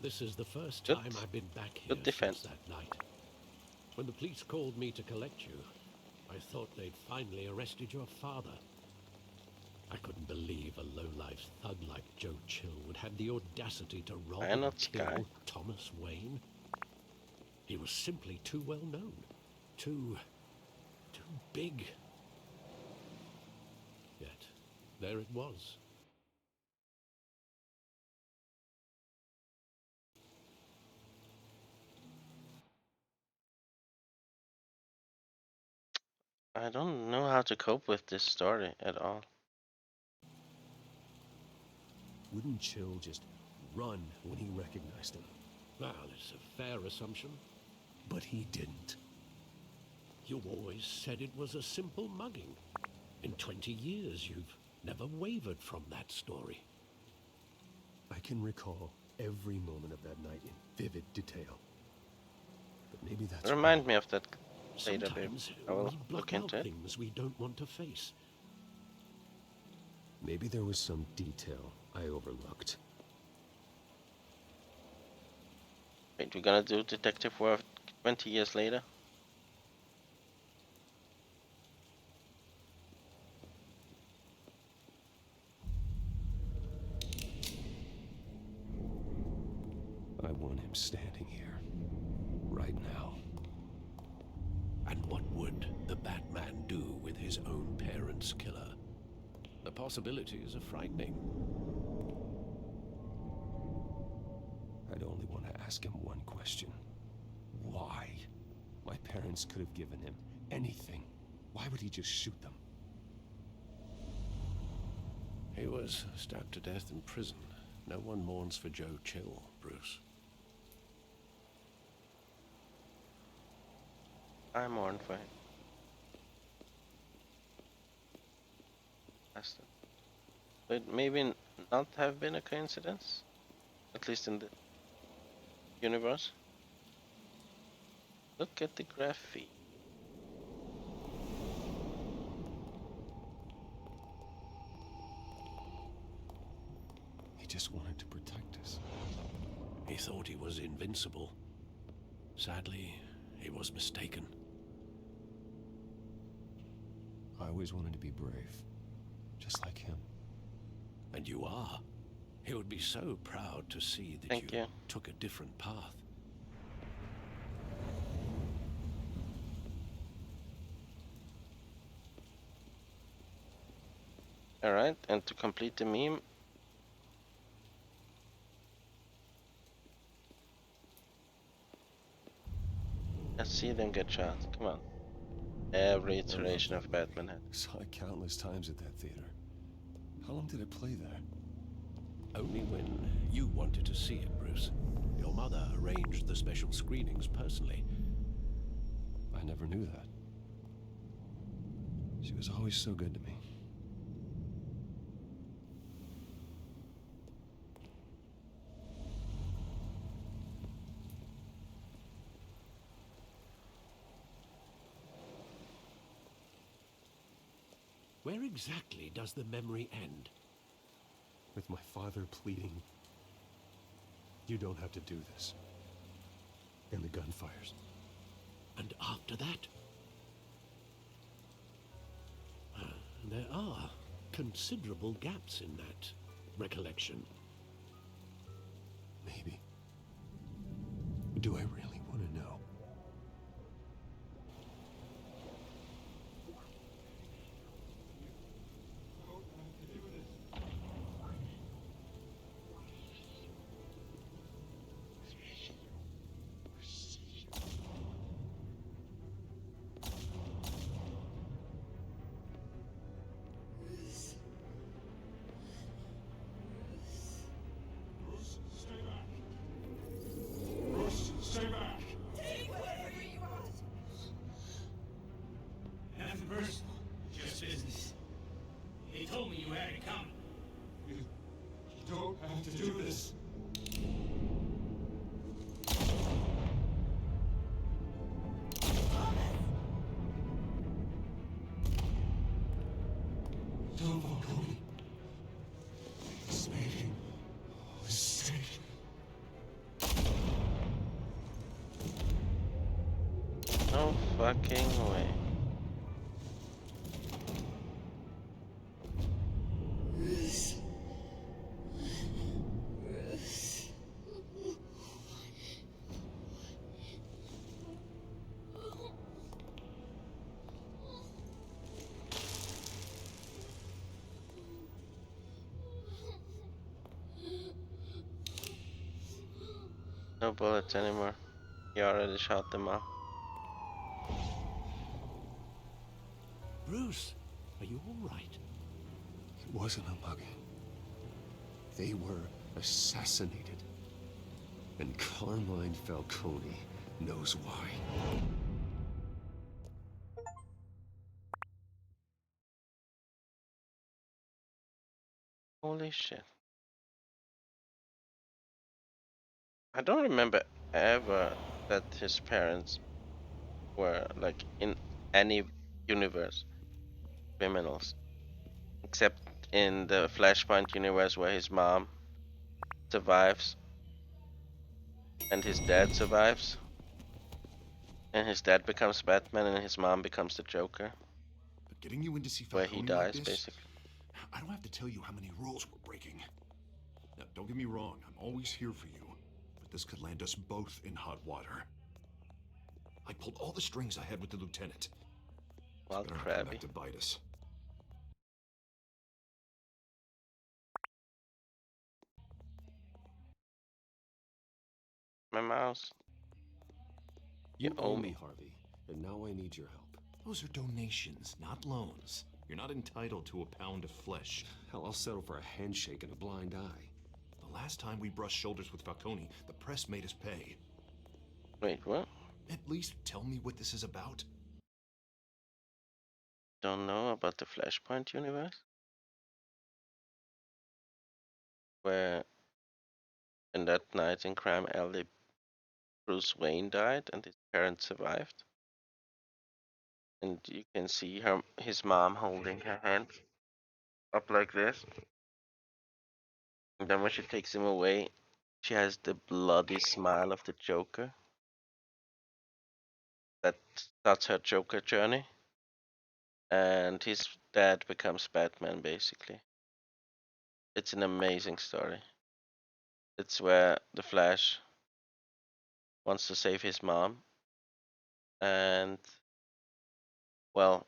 This is the first time I've been back here since that night. When the police called me to collect you, I thought they'd finally arrested your father. I couldn't believe a low-life thug like Joe Chill would have the audacity to rob and kill Thomas Wayne. He was simply too well known, too big. Yet, there it was. I don't know how to cope with this story at all. Wouldn't Chill just run when he recognized him? Well, it's a fair assumption. But he didn't. You always said it was a simple mugging. In 20 years, you've never wavered from that story. I can recall every moment of that night in vivid detail. But maybe that's Remind me of that Sometimes I will we block look out into it. things we don't want to face. Maybe there was some detail I overlooked. Wait, we're gonna do detective work 20 years later? I want him standing here, right now. And what would the Batman do with his own parents' killer? The possibilities are frightening. I'd only want to ask him one question. Why? My parents could have given him anything. Why would he just shoot them? He was stabbed to death in prison. No one mourns for Joe Chill, Bruce. I'm on for him. But maybe not have been a coincidence? At least in the universe? Look at the graphene. He just wanted to protect us. He thought he was invincible. Sadly, he was mistaken. I always wanted to be brave, just like him. And you are. He would be so proud to see that Thank you. took a different path. Alright, and to complete the meme, let's see them get shot. Come on. Every iteration of Batman had. Saw it countless times at that theater. How long did it play there? Only when you wanted to see it, Bruce. Your mother arranged the special screenings personally. I never knew that. She was always so good to me. Where exactly does the memory end? With my father pleading, "You don't have to do this." And the gunfires. And after that? There are considerable gaps in that recollection. Maybe. Do I really want to know? Stay back. Take whatever you want. Nothing personal, just business. He told me you had it coming. You don't have to do this. Don't vote on me. He's making a mistake. No fucking way. No bullets anymore. He already shot them off. Bruce, are you all right? It wasn't a mugging. They were assassinated. And Carmine Falcone knows why. Holy shit. I don't remember ever that his parents were, like, in any universe, criminals. Except in the Flashpoint universe where his mom survives and his dad survives, and his dad becomes Batman and his mom becomes the Joker. But getting you in to see Where he Falcone like dies, this, basically. I don't have to tell you how many rules we're breaking. Now, don't get me wrong, I'm always here for you, but this could land us both in hot water. I pulled all the strings I had with the lieutenant. Wild Better not come back Krabby. to bite us. My mouse. You owe me, Harvey, and now I need your help. Those are donations, not loans. You're not entitled to a pound of flesh. Hell, I'll settle for a handshake and a blind eye. The last time we brushed shoulders with Falcone, the press made us pay. Wait, what? At least tell me what this is about. Don't know about the Flashpoint universe? Where in that night in Crime Alley, Bruce Wayne died and his parents survived. And you can see his mom holding her hand up like this. And then when she takes him away, she has the bloody smile of the Joker. That starts her Joker journey. And his dad becomes Batman, basically. It's an amazing story. It's where the Flash wants to save his mom. And, well,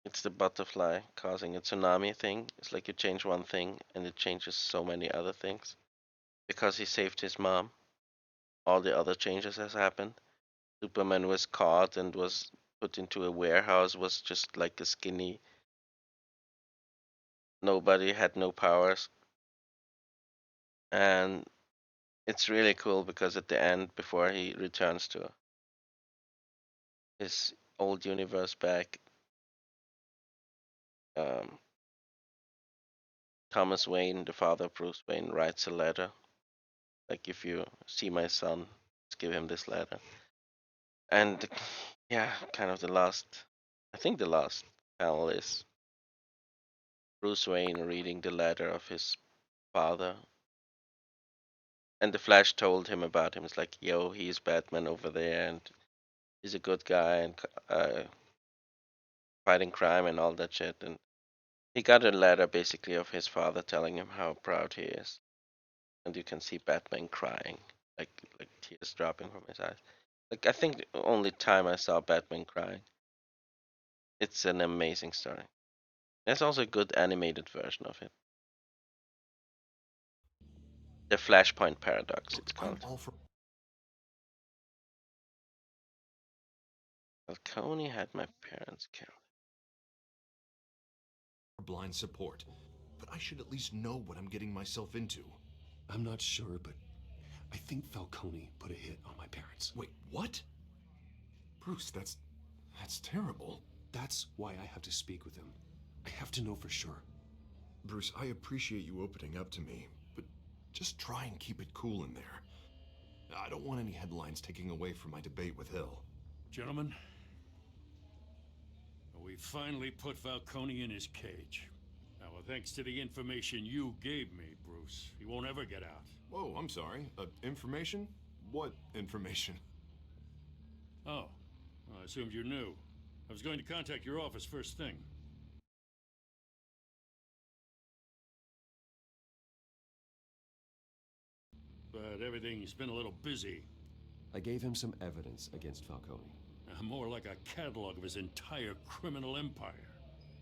it's the butterfly causing a tsunami thing. It's like you change one thing and it changes so many other things. Because he saved his mom, all the other changes has happened. Superman was caught and was put into a warehouse, was just like a skinny nobody, had no powers. And it's really cool because at the end, before he returns to his old universe back, um, Thomas Wayne, the father of Bruce Wayne, writes a letter. Like, if you see my son, just give him this letter. And yeah, kind of I think the last panel is Bruce Wayne reading the letter of his father. And the Flash told him about him. It's like, yo, he's Batman over there, and he's a good guy, and fighting crime and all that shit. And he got a letter basically of his father telling him how proud he is. And you can see Batman crying, like tears dropping from his eyes. Like, I think the only time I saw Batman crying. It's an amazing story. There's also a good animated version of it. The Flashpoint Paradox, it's called. I'm all for Falcone had my parents killed. blind support, but I should at least know what I'm getting myself into. I'm not sure, but I think Falcone put a hit on my parents. Wait, what? Bruce, that's terrible. That's why I have to speak with him. I have to know for sure. Bruce, I appreciate you opening up to me, but just try and keep it cool in there. I don't want any headlines taking away from my debate with Hill. Gentlemen, we finally put Falcone in his cage. Now, thanks to the information you gave me, Bruce, he won't ever get out. Whoa, I'm sorry. Information? What information? Oh, well, I assumed you knew. I was going to contact your office first thing. But everything's been a little busy. I gave him some evidence against Falcone. More like a catalog of his entire criminal empire.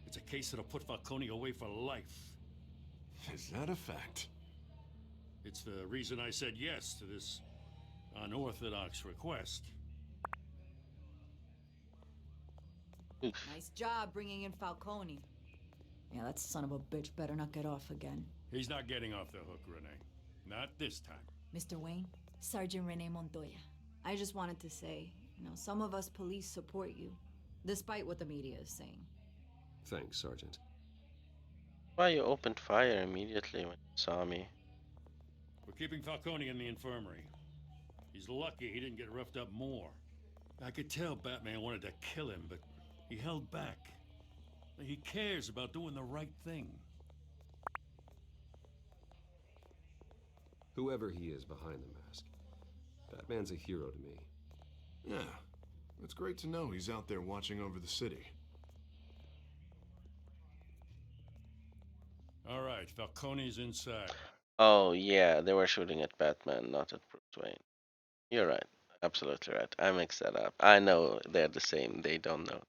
It's a case that'll put Falcone away for life. Is that a fact? It's the reason I said yes to this unorthodox request. Nice job bringing in Falcone. Yeah, that son of a bitch better not get off again. He's not getting off the hook, Renee. Not this time. Mr. Wayne, Sergeant Renee Montoya. I just wanted to say, some of us police support you, despite what the media is saying. Thanks, Sergeant. Why you opened fire immediately when you saw me? We're keeping Falcone in the infirmary. He's lucky he didn't get roughed up more. I could tell Batman wanted to kill him, but he held back. He cares about doing the right thing. Whoever he is behind the mask, Batman's a hero to me. Yeah, it's great to know he's out there watching over the city. All right, Falcone's inside. Oh yeah, they were shooting at Batman, not at Bruce Wayne. You're right. Absolutely right. I mixed that up. I know they're the same. They don't know.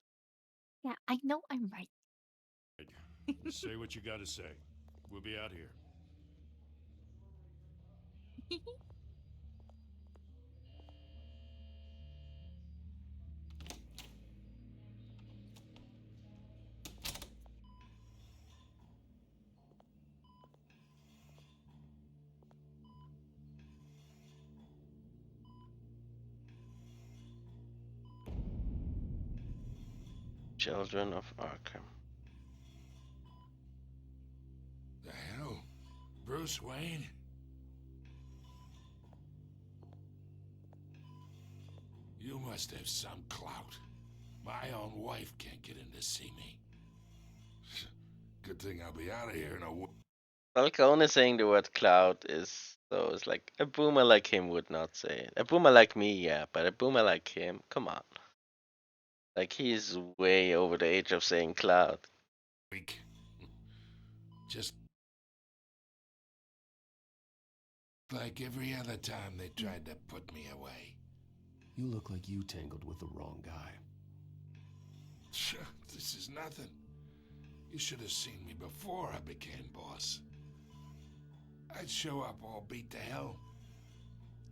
Yeah, I know I'm right. Just say what you gotta say. We'll be out here. Children of Arkham. The hell? Bruce Wayne? You must have some clout. My own wife can't get in to see me. Good thing I'll be out of here in a Falcone saying the word cloud is so it's like a boomer like him would not say it. A boomer like me, yeah, but a boomer like him, come on. Like he's way over the age of saying cloud. week. Just like every other time they tried to put me away. You look like you tangled with the wrong guy. This is nothing. You should have seen me before I became boss. I'd show up all beat to hell.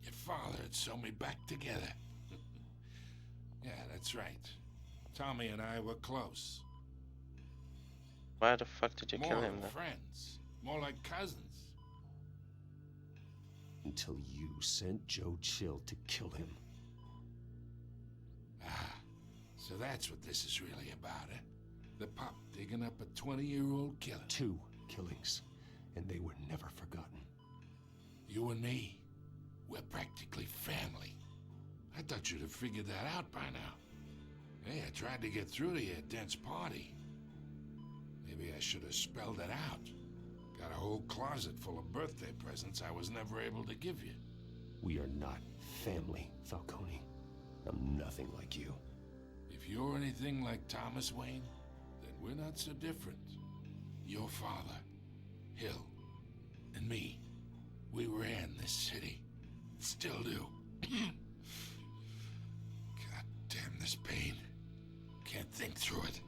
Your father had sew me back together. Yeah, that's right. Tommy and I were close. Why the fuck did you More kill than him then? friends. More like cousins. Until you sent Joe Chill to kill him. Ah, so that's what this is really about, eh? The pup digging up a 20-year-old killer. 2 killings, and they were never forgotten. You and me, we're practically family. I thought you'd have figured that out by now. Hey, I tried to get through to you at Dent's party. Maybe I should have spelled it out. Got a whole closet full of birthday presents I was never able to give you. We are not family, Falcone. I'm nothing like you. If you're anything like Thomas Wayne, then we're not so different. Your father, Hill, and me, we ran this city. Still do. God damn this pain. Can't think through it.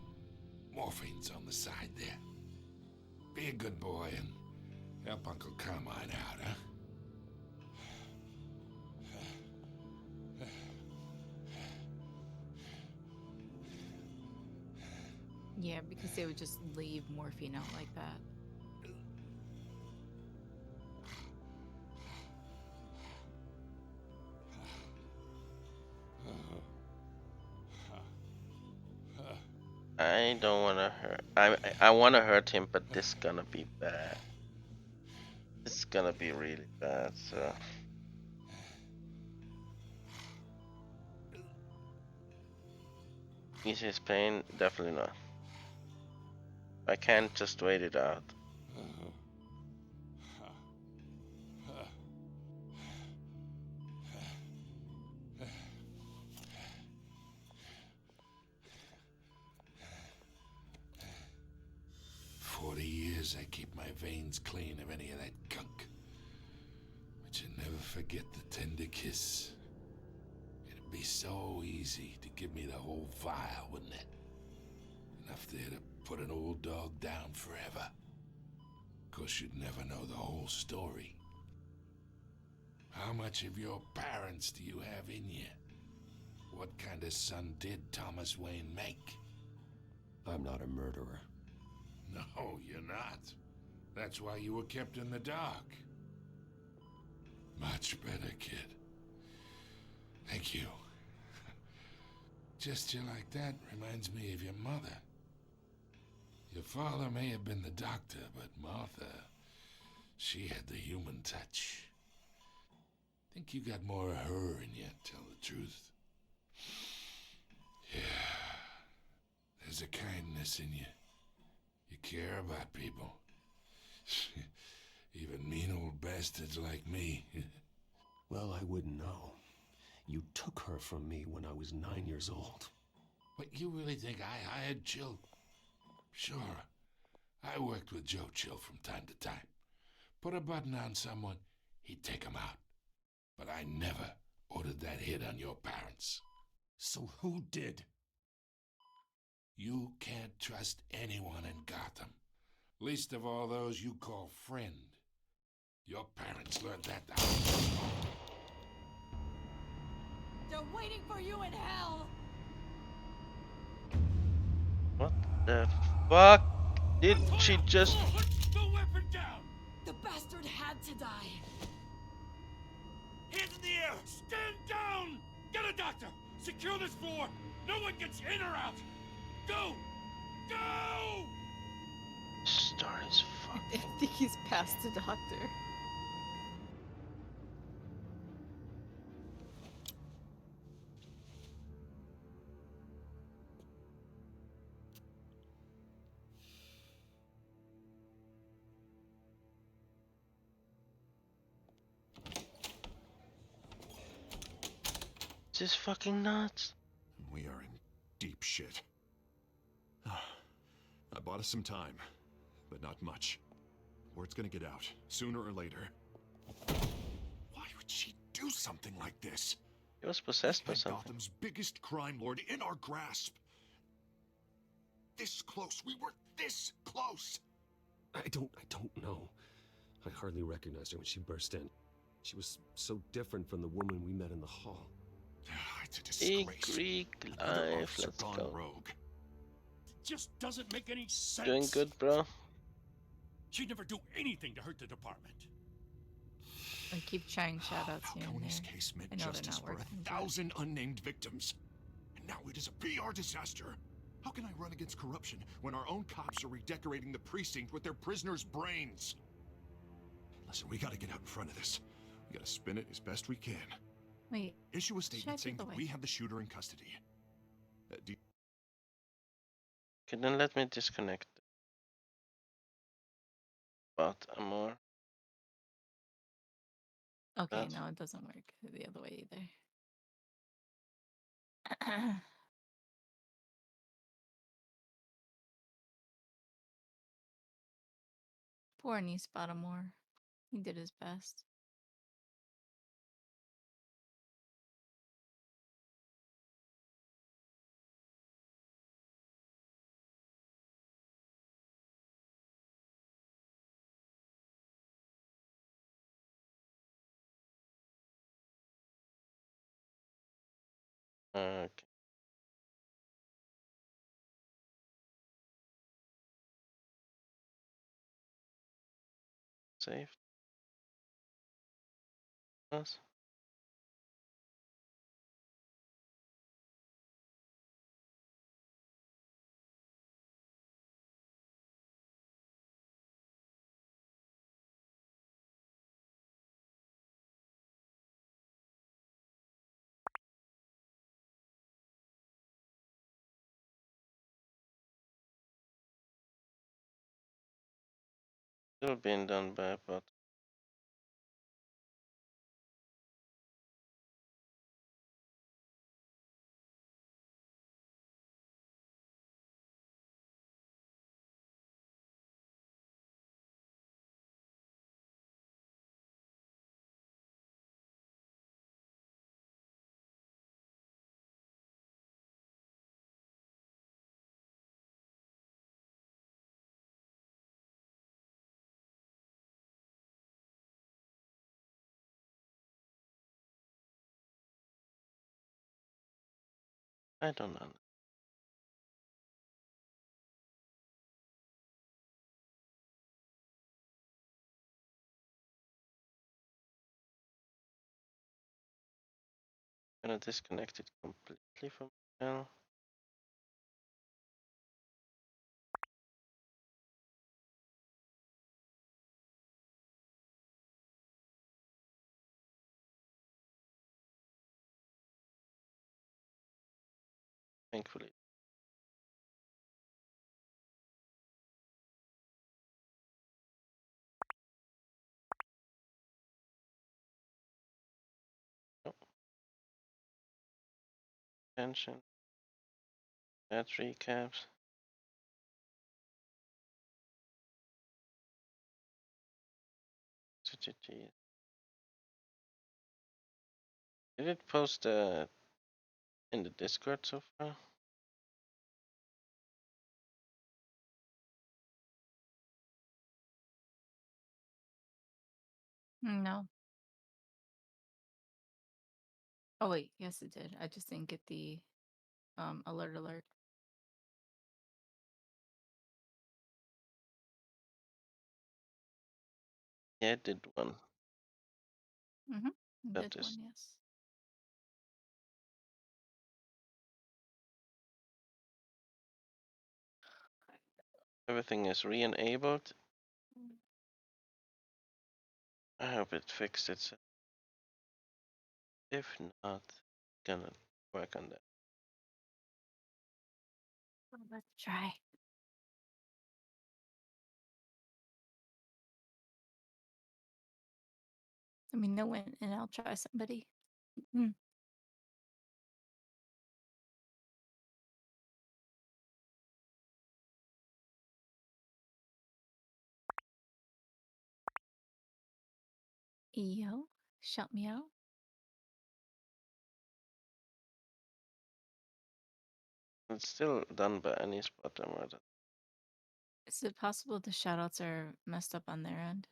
Morphine's on the side there. Be a good boy and help Uncle Carmine out, huh? Yeah, because they would just leave morphine out like that. I don't wanna hurt. I wanna hurt him, but this gonna be bad. It's gonna be really bad. So. Ease his pain? Definitely not. I can't just wait it out. I keep my veins clean of any of that gunk. But you never forget the tender kiss. It'd be so easy to give me the whole vial, wouldn't it? Enough there to put an old dog down forever. Of course, you'd never know the whole story. How much of your parents do you have in you? What kind of son did Thomas Wayne make? I'm not a murderer. No, you're not. That's why you were kept in the dark. Much better, kid. Thank you. Gesture like that reminds me of your mother. Your father may have been the doctor, but Martha, she had the human touch. Think you got more of her in you, tell the truth. Yeah. There's a kindness in you You care about people. Even mean old bastards like me. Well, I wouldn't know. You took her from me when I was 9 years old. But you really think I hired Chill? Sure. I worked with Joe Chill from time to time. Put a button on someone, he'd take 'em out. But I never ordered that hit on your parents. So who did? You can't trust anyone in Gotham. Least of all those you call friend. Your parents learned that the hard way. They're waiting for you in hell! What the fuck did she just... Put the weapon down! The bastard had to die. Hands in the air! Stand down! Get a doctor! Secure this floor! No one gets in or out! Go! Go! Story's fuck. I think he's past the doctor. This is fucking nuts. We are in deep shit. I bought us some time, but not much. Word's gonna get out, sooner or later. Why would she do something like this? He was possessed by something. Gotham's biggest crime lord in our grasp. This close. We were this close. I don't know. I hardly recognized her when she burst in. She was so different from the woman we met in the hall. It's a disgrace. Greek Another life, officer let's gone go. rogue. It just doesn't make any sense. Doing good, bro. She'd never do anything to hurt the department. I keep trying shoutouts here and Tony's there. case meant I know they're justice not for working, 1,000 unnamed victims. And now it is a PR disaster. How can I run against corruption when our own cops are redecorating the precinct with their prisoners' brains? Listen, we gotta get out in front of this. We gotta spin it as best we can. Wait. Issue a should I statement saying take that away? we have the shooter in custody. Okay, then let me disconnect. But more. Okay, That. no, it doesn't work the other way either. Poor niece Baltimore. He did his best. Okay. Saved. Yes. Still being done by, but I don't know. Gonna disconnect it completely from the channel. Thankfully. pension. That recaps. Did it post in the Discord so far? No. Oh wait, yes it did. I just didn't get the alert. Yeah, it did one. Mm-hmm. That Did is one, yes. everything is re-enabled. I hope it fixed it. If not, gonna work on that. Well, let's try. Let me know when, and I'll try somebody. Mm. Yo, shout me out. It's still done by any spotter mode. Is it possible the shoutouts are messed up on their end?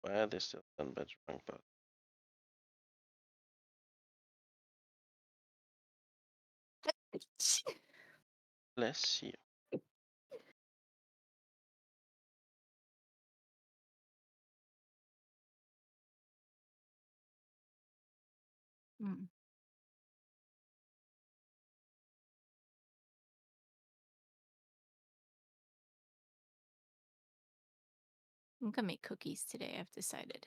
Why are they still done by the wrong bot? Bless you. Mm. I'm gonna make cookies today, I've decided.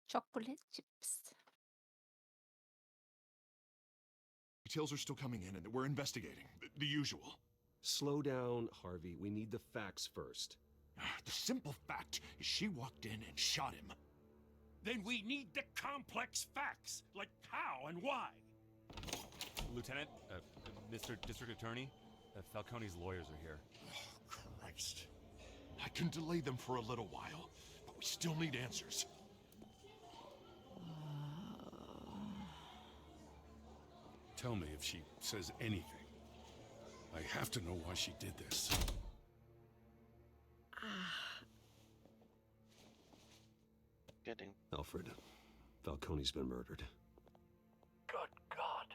Chocolate chips. Details are still coming in, and we're investigating. The usual. Slow down, Harvey. We need the facts first. The simple fact is she walked in and shot him. Then we need the complex facts, like how and why. Lieutenant, Mr. District Attorney, Falcone's lawyers are here. Oh, Christ. I can delay them for a little while, but we still need answers. Tell me if she says anything. I have to know why she did this. Getting Alfred, Falcone's been murdered. Good God.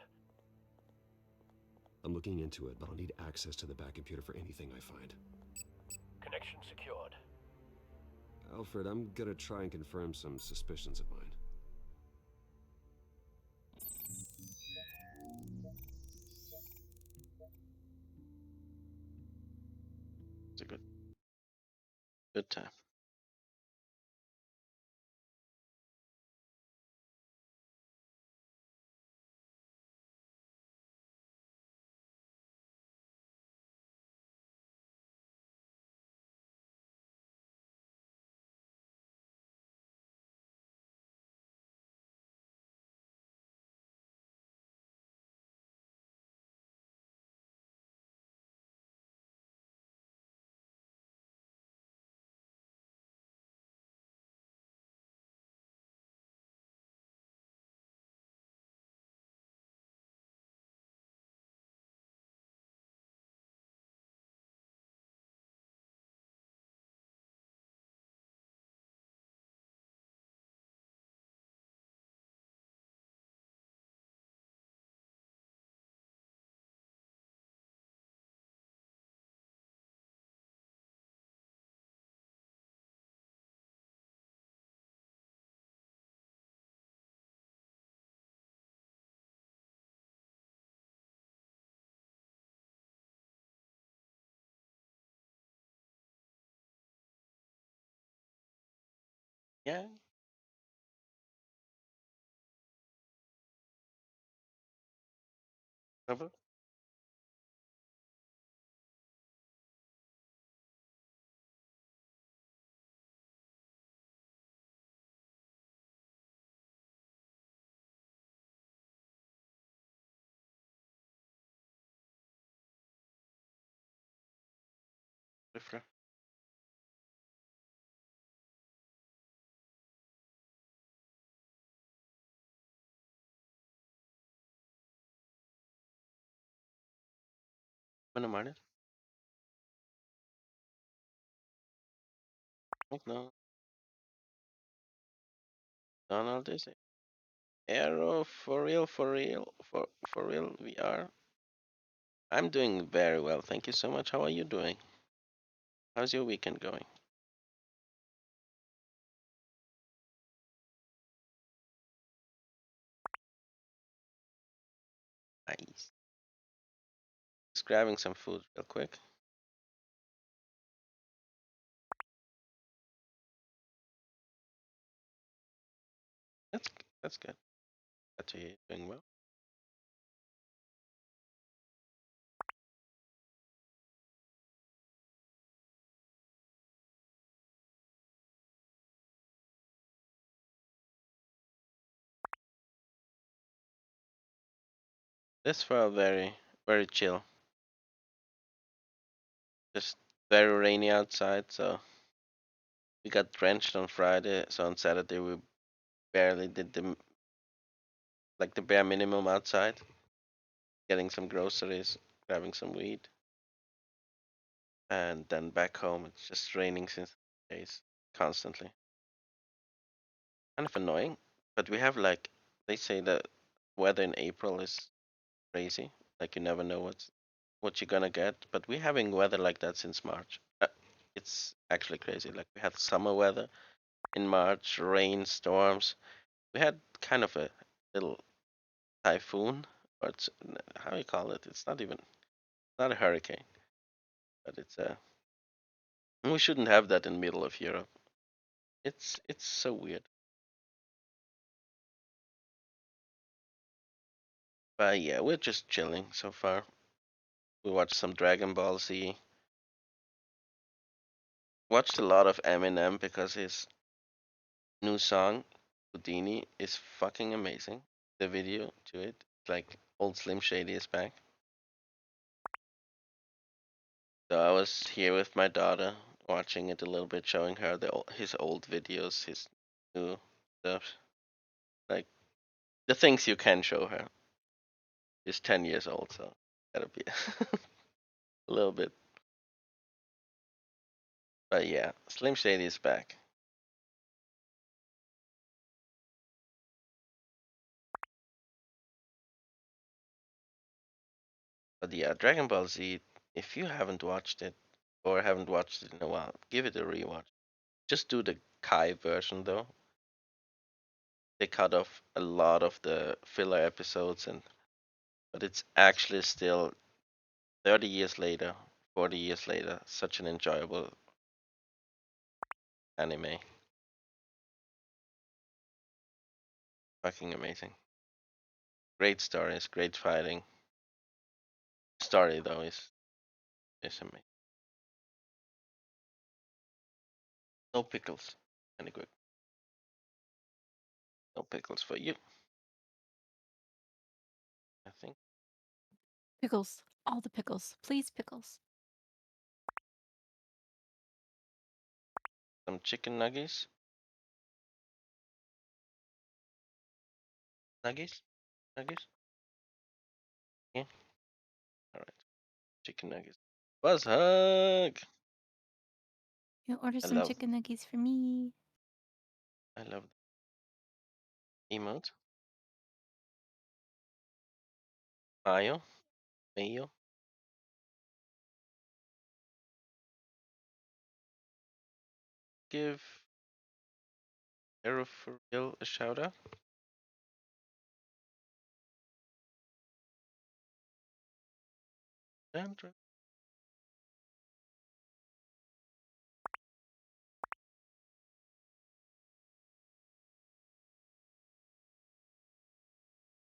I'm looking into it, but I'll need access to the back computer for anything I find. Connection secured. Alfred, I'm gonna try and confirm some suspicions of mine. it's a good time. Yeah. Rubber? Bueno, Martin. No. Donald is it. Arrow, for real, for real, we are. I'm doing very well, thank you so much. How are you doing? How's your weekend going? Nice. Just grabbing some food real quick. That's good. Glad to hear you doing well. This felt very chill. Just very rainy outside, so we got drenched on Friday. So on Saturday we barely did the bare minimum outside, getting some groceries, grabbing some weed, and then back home it's just raining since days constantly. Kind of annoying, but we have like they say that weather in April is crazy. Like you never know what you're gonna get. But we're having weather like that since March. It's actually crazy. Like we had summer weather in March, rain, storms. We had kind of a little typhoon, or it's, how you call it? It's not a hurricane, but it's a. We shouldn't have that in the middle of Europe. It's so weird. But yeah, we're just chilling so far. We watched some Dragon Ball Z. Watched a lot of Eminem because his new song Houdini is fucking amazing. The video to it, like old Slim Shady is back. So I was here with my daughter, watching it a little bit, showing her his old videos, his new stuff, like the things you can show her. He's 10 years old, so gotta be a little bit. But yeah, Slim Shady is back. But yeah, Dragon Ball Z. If you haven't watched it or haven't watched it in a while, give it a rewatch. Just do the Kai version though. They cut off a lot of the filler episodes, and but it's actually still 30 years later, 40 years later, such an enjoyable anime. Fucking amazing. Great stories, great fighting. Story though is amazing. No pickles. Any good? No pickles for you. I think Pickles. All the pickles. Please, pickles. some chicken nuggets. Nuggets? Nuggets? Yeah. All right. Chicken nuggets. Buzz hug. You order I some love. chicken nuggets for me. I love emote. Mayo. Mayo. Give Arrow for real a shout out. Sandra.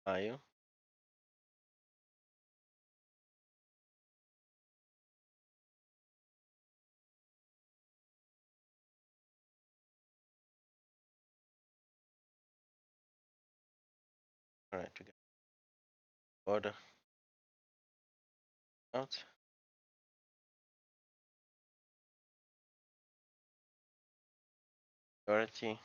Mayo. All right, we got order out. Priority.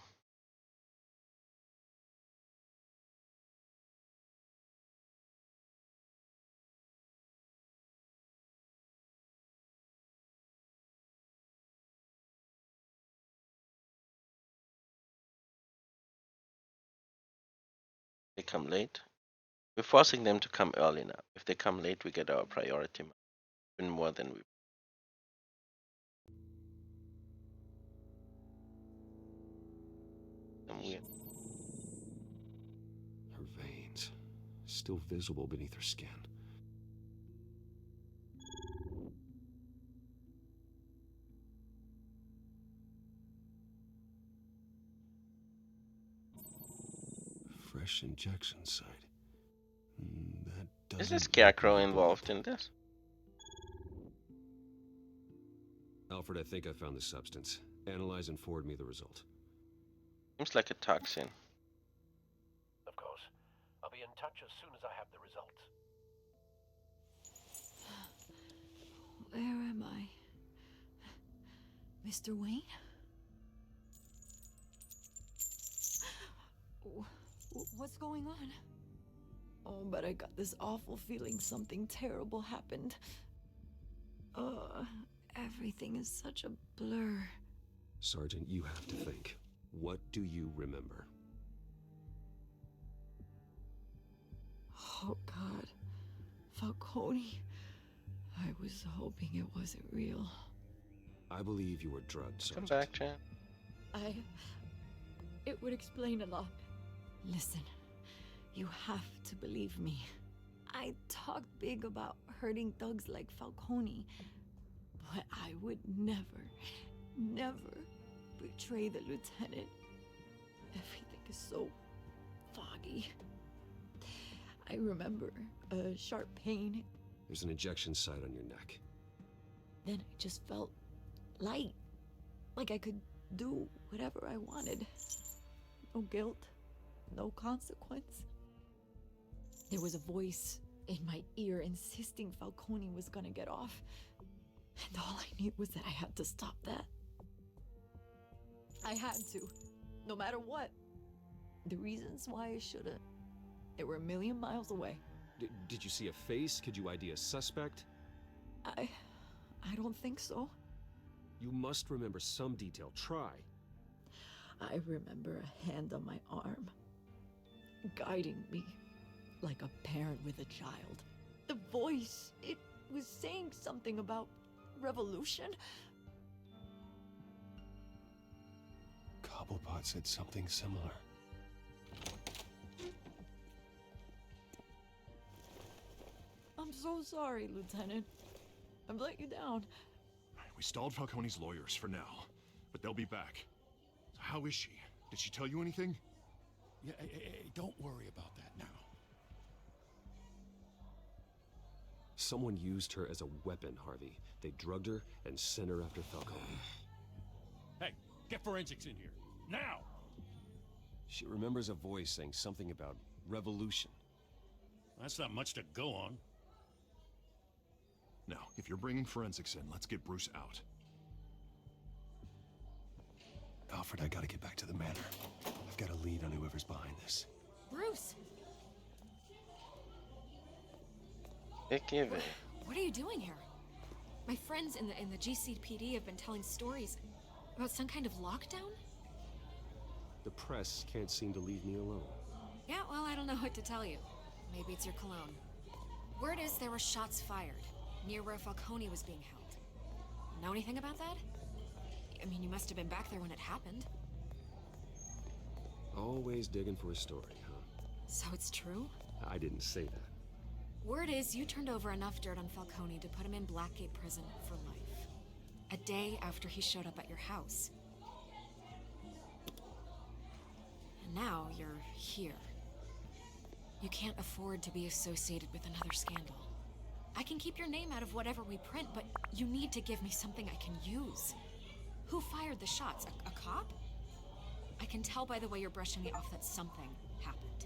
They come late. We're forcing them to come early now. If they come late, we get our priority even more than we. Weird. Her veins, still visible beneath her skin. Fresh injection site. That doesn't. Is the Scarecrow involved in this? Alfred, I think I found the substance. Analyze and forward me the result. Seems like a toxin. Of course. I'll be in touch as soon as I have the results. Where am I? Mr. Wayne? What's going on? Oh, but I got this awful feeling something terrible happened. Everything is such a blur. Sergeant, you have to think. What do you remember? Oh, God. Falcone. I was hoping it wasn't real. I believe you were drugged, Sergeant. Come back, Jan. It would explain a lot. Listen, you have to believe me. I talked big about hurting thugs like Falcone, but I would never betray the lieutenant. Everything is so foggy. I remember a sharp pain. There's an injection site on your neck. Then I just felt light, like I could do whatever I wanted. No guilt, no consequence. There was a voice in my ear insisting Falcone was gonna get off. And all I knew was that I had to stop that. I had to, no matter what. The reasons why I shouldn't, they were a million miles away. Did you see a face? Could you ID a suspect? I don't think so. You must remember some detail. Try. I remember a hand on my arm, guiding me like a parent with a child. The voice, it was saying something about revolution. Cobblepot said something similar. I'm so sorry, Lieutenant. I've let you down. We stalled Falcone's lawyers for now, but they'll be back. So how is she? Did she tell you anything? Yeah, hey, don't worry about that now. Someone used her as a weapon, Harvey. They drugged her and sent her after Falcone. Hey, get forensics in here. Now! She remembers a voice saying something about revolution. That's not much to go on. Now, if you're bringing forensics in, let's get Bruce out. Alfred, I gotta get back to the manor. I've got a lead on whoever's behind this. Bruce! Vicky. What are you doing here? My friends in the GCPD have been telling stories about some kind of lockdown? The press can't seem to leave me alone. Yeah, well, I don't know what to tell you. Maybe it's your cologne. Word is there were shots fired near where Falcone was being held. Know anything about that? I mean, you must have been back there when it happened. Always digging for a story, huh? So it's true? I didn't say that. Word is you turned over enough dirt on Falcone to put him in Blackgate Prison for life. A day after he showed up at your house. And now you're here. You can't afford to be associated with another scandal. I can keep your name out of whatever we print, but you need to give me something I can use. Who fired the shots? A cop? I can tell by the way you're brushing me off that something happened.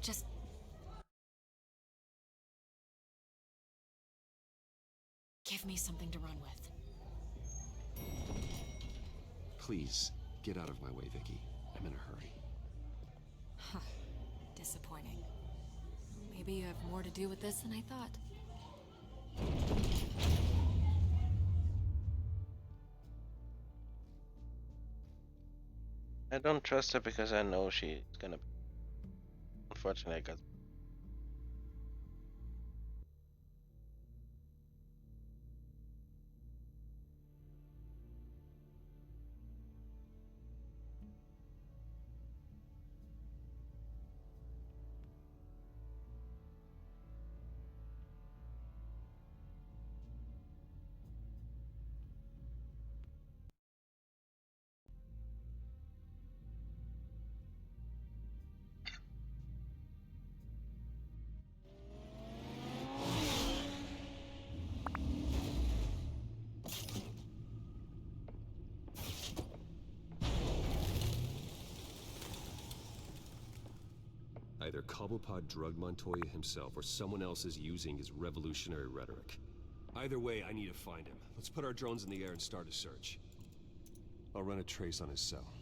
Just... give me something to run with. Please, get out of my way, Vicky. I'm in a hurry. Huh. Disappointing. Maybe you have more to do with this than I thought. I don't trust her because I know she's gonna unfortunately, I got. Either Cobblepot drugged Montoya himself, or someone else is using his revolutionary rhetoric. Either way, I need to find him. Let's put our drones in the air and start a search. I'll run a trace on his cell.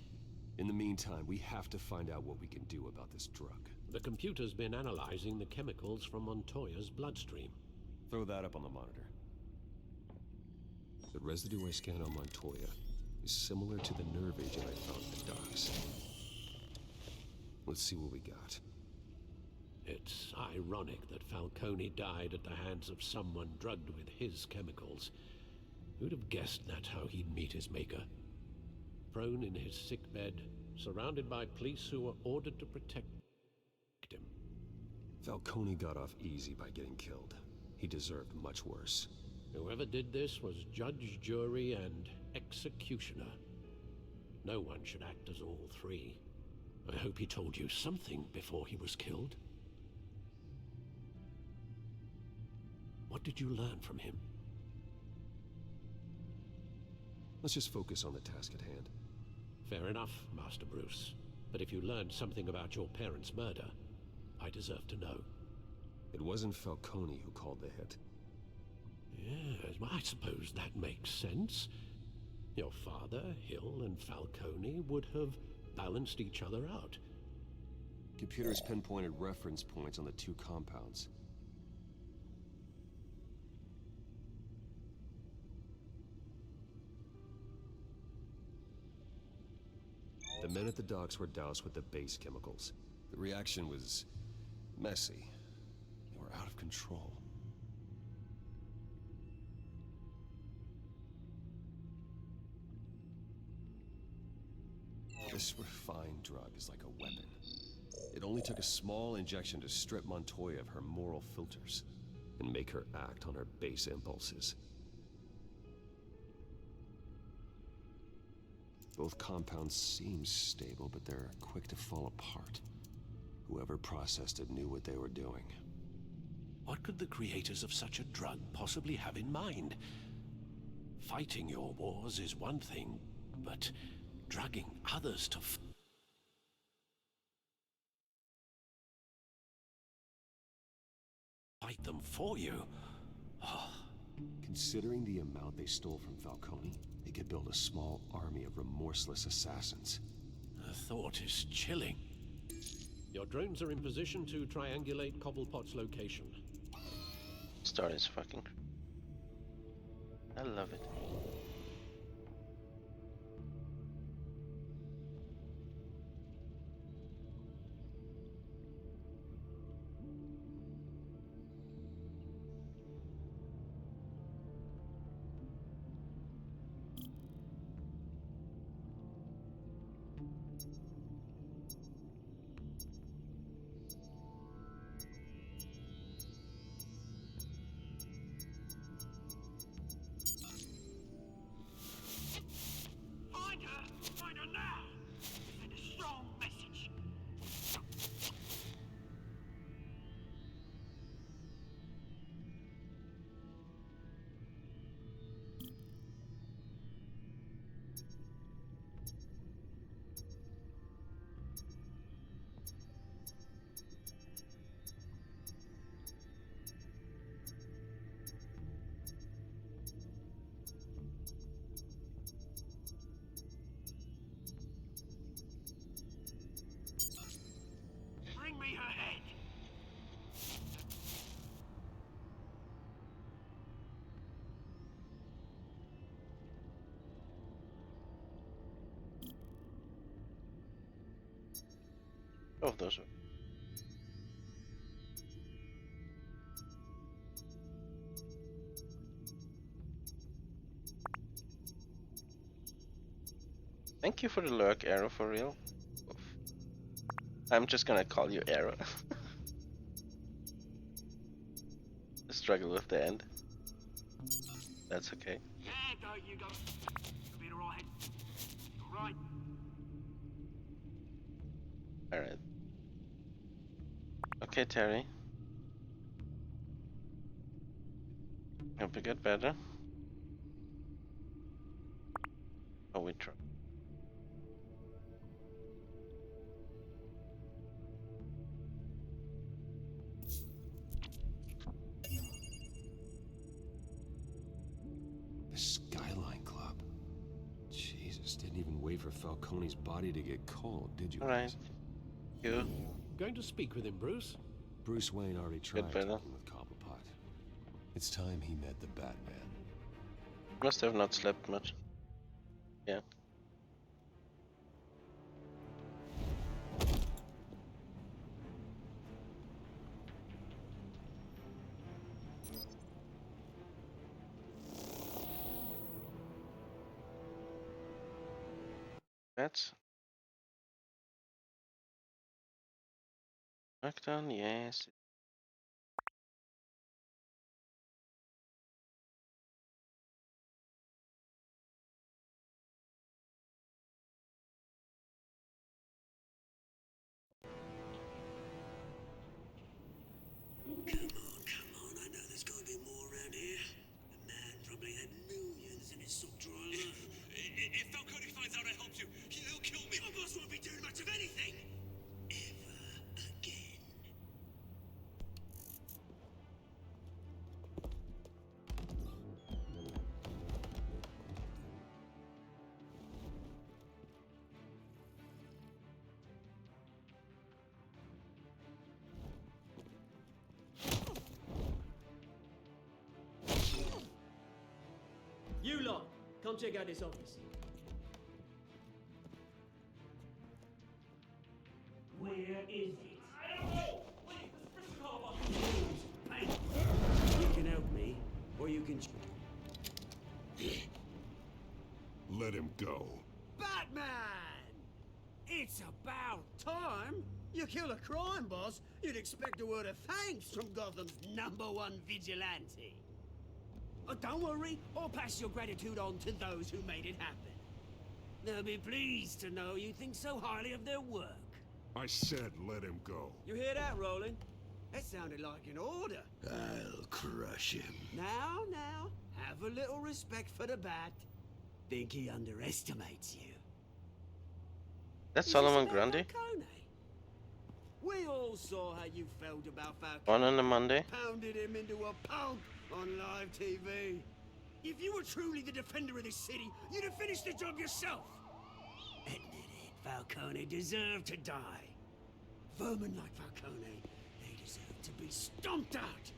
In the meantime, we have to find out what we can do about this drug. The computer's been analyzing the chemicals from Montoya's bloodstream. Throw that up on the monitor. The residue I scanned on Montoya is similar to the nerve agent I found at the docks. Let's see what we got. It's ironic that Falcone died at the hands of someone drugged with his chemicals. Who'd have guessed that's how he'd meet his maker? Prone in his sickbed, surrounded by police who were ordered to protect him. Falcone got off easy by getting killed. He deserved much worse. Whoever did this was judge, jury, and executioner. No one should act as all three. I hope he told you something before he was killed. What did you learn from him? Let's just focus on the task at hand. Fair enough, Master Bruce. But if you learned something about your parents' murder, I deserve to know. It wasn't Falcone who called the hit. Yes, well, I suppose that makes sense. Your father, Hill, and Falcone would have balanced each other out. Computers pinpointed reference points on the two compounds. The men at the docks were doused with the base chemicals. The reaction was messy. They were out of control. This refined drug is like a weapon. It only took a small injection to strip Montoya of her moral filters and make her act on her base impulses. Both compounds seem stable, but they're quick to fall apart. Whoever processed it knew what they were doing. What could the creators of such a drug possibly have in mind? Fighting your wars is one thing, but drugging others to fight them for you? Oh. Considering the amount they stole from Falcone, they could build a small army of remorseless assassins. The thought is chilling. Your drones are in position to triangulate Cobblepot's location. Start is fucking. I love it. Find her now! Send a strong message! Bring me her head! Oh, those are. Thank you for the lurk, Arrow, for real. I'm just gonna call you Arrow. Struggle with the end. That's okay. Yeah, don't you go. You'll be alright. Alright. Alright. Okay, Terry. Hope you get better. Oh, we try. The Skyline Club. Jesus, didn't even wait for Falcone's body to get cold, did you? Alright. You. Going to speak with him, Bruce? Bruce Wayne already tried better. talking with Cobblepot. It's time he met the Batman. Must have not slept much. Yeah. That's Knockdown, yes. Come on, I know there's gotta be more around here. The man probably had millions in his sock drawer alone. If Falcone finds out I helped you, he'll kill me. My boss won't be doing much of anything. Ever again. You lot, come check out this office. Where is it? I don't know! Please, Mr. Cobblepot! Hey, you can help me, or you can... Let him go. Batman! It's about time. You kill a crime boss, you'd expect a word of thanks from Gotham's #1 vigilante. Oh, don't worry, I'll pass your gratitude on to those who made it happen. They'll be pleased to know you think so highly of their work. I said let him go. You hear that, Roland? That sounded like an order. I'll crush him. Now, have a little respect for the Bat. Think he underestimates you. That's Is this Solomon about Grundy. Falcone? We all saw how you felt about Falcone. One on the Monday. Pounded him into a pulp on live TV. If you were truly the defender of this city, you'd have finished the job yourself. Admit it, Falcone deserved to die. Vermin like Falcone, they deserve to be stomped out.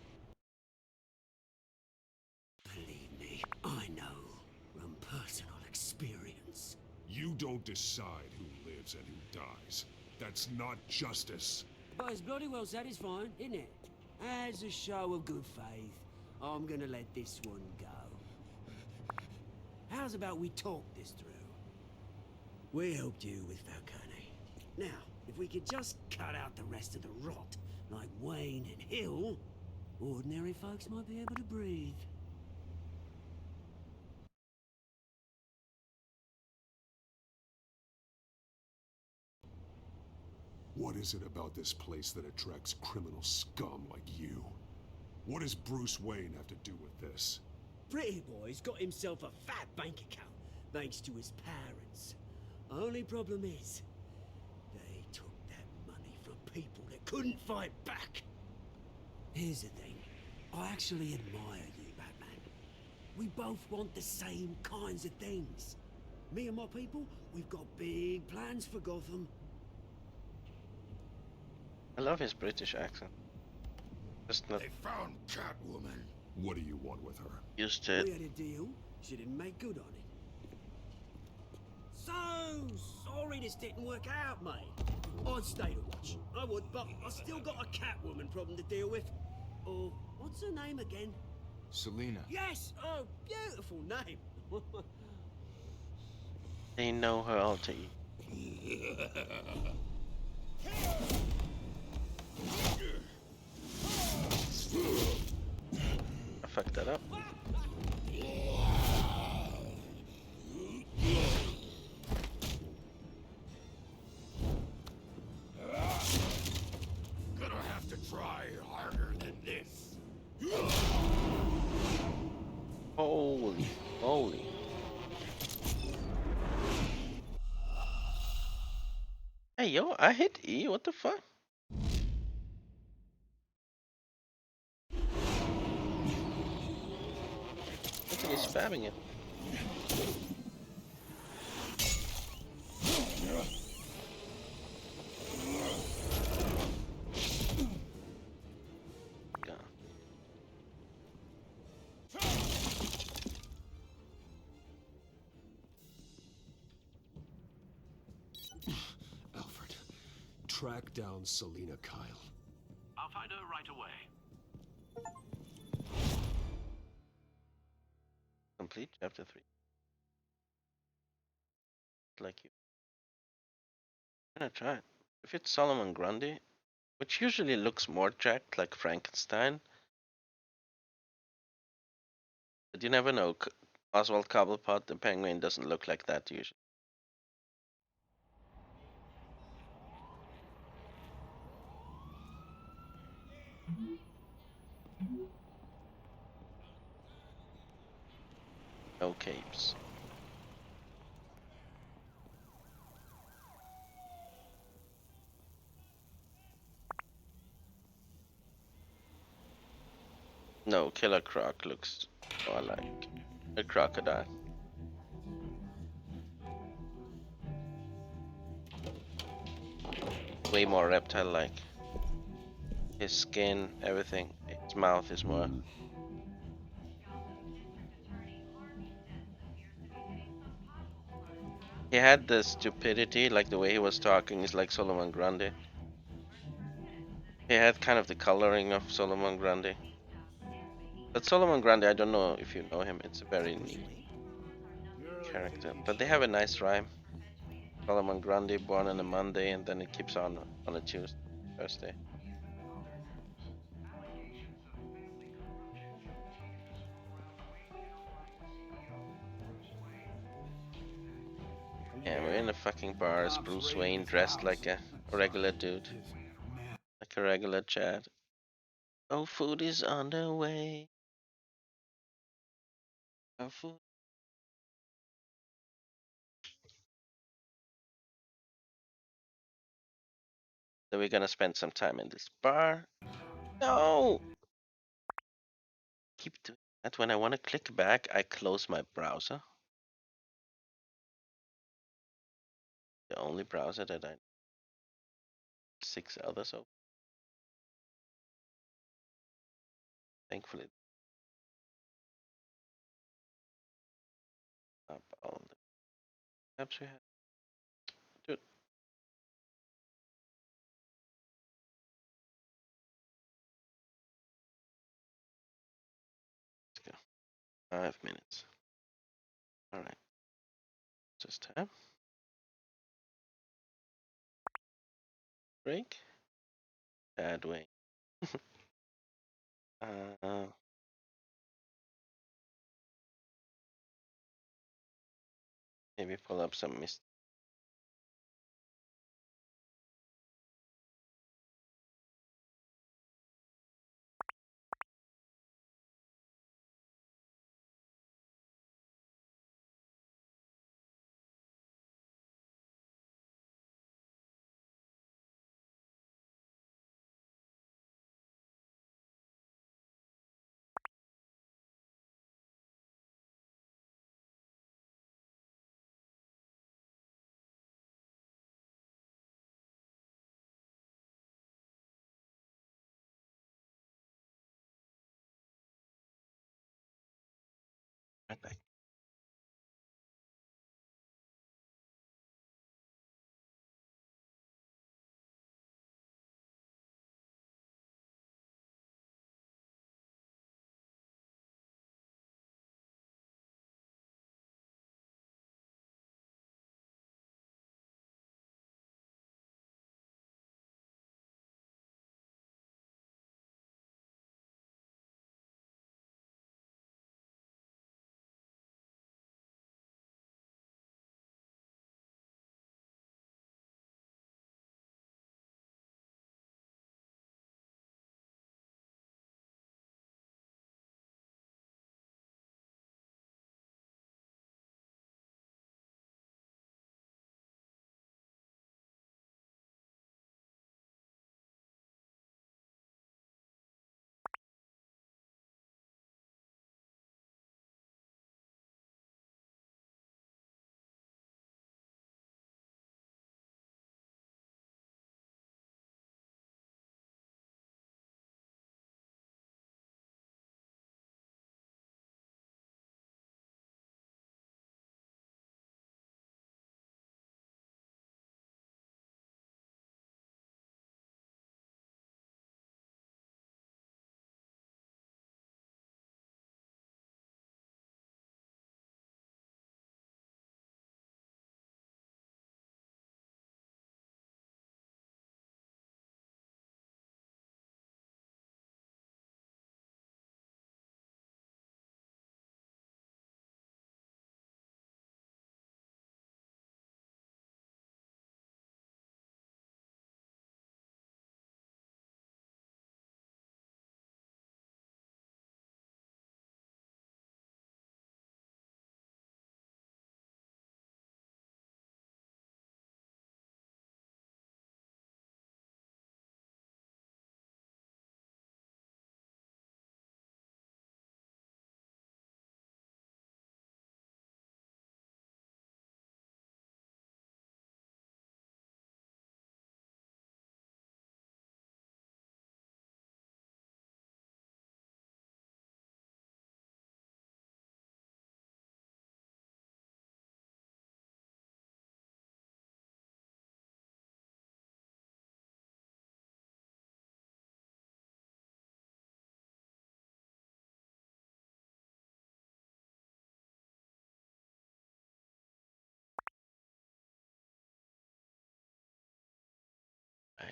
Believe me, I know from personal experience. You don't decide who lives and who dies. That's not justice. But it's bloody well satisfying, isn't it? As a show of good faith, I'm gonna let this one go. How's about we talk this through? We helped you with Falcone. Now, if we could just cut out the rest of the rot, like Wayne and Hill, ordinary folks might be able to breathe. What is it about this place that attracts criminal scum like you? What does Bruce Wayne have to do with this? Pretty Boy's got himself a fat bank account, thanks to his parents. Only problem is, they took that money from people that couldn't fight back. Here's the thing, I actually admire you, Batman. We both want the same kinds of things. Me and my people, we've got big plans for Gotham. I love his British accent. Just not They found Catwoman. What do you want with her? used to We it. had a deal. She didn't make good on it. So sorry this didn't work out, mate. I'd stay to watch. I would, but I still got a Catwoman problem to deal with. Oh, what's her name again? Selena. Yes! Oh, beautiful name. They know her alter ego. I fucked that up. Gonna have to try harder than this. Holy moly. Hey yo, I hit E, what the fuck? Look at me spamming it. God. Alfred, track down Selina Kyle. I'll find her right away. Complete chapter 3. Like you. I'm gonna try it. If it's Solomon Grundy, which usually looks more jacked like Frankenstein, but you never know. Oswald Cobblepot, the penguin, doesn't look like that usually. No capes. No, Killer Croc looks more like a crocodile. Way more reptile-like. His skin, everything. His mouth is more. He had the stupidity, like the way he was talking is like Solomon Grundy. He had kind of the coloring of Solomon Grundy. But Solomon Grundy, I don't know if you know him, it's a very neat character. But they have a nice rhyme. Solomon Grundy, born on a Monday, and then it keeps on a Tuesday, Thursday. Yeah, we're in a fucking bar as Bruce Wayne dressed like a regular dude. Like a regular Chad. Oh, food is on the way. Oh, food. So we're gonna spend some time in this bar. No! Keep doing that. When I want to click back, I close my browser. The only browser that I 6 others open. Thankfully. Up all the tabs we have. Dude. Let's go. 5 minutes. Alright. Just tab. Break. Bad way. uh, maybe pull up some mist. Right back.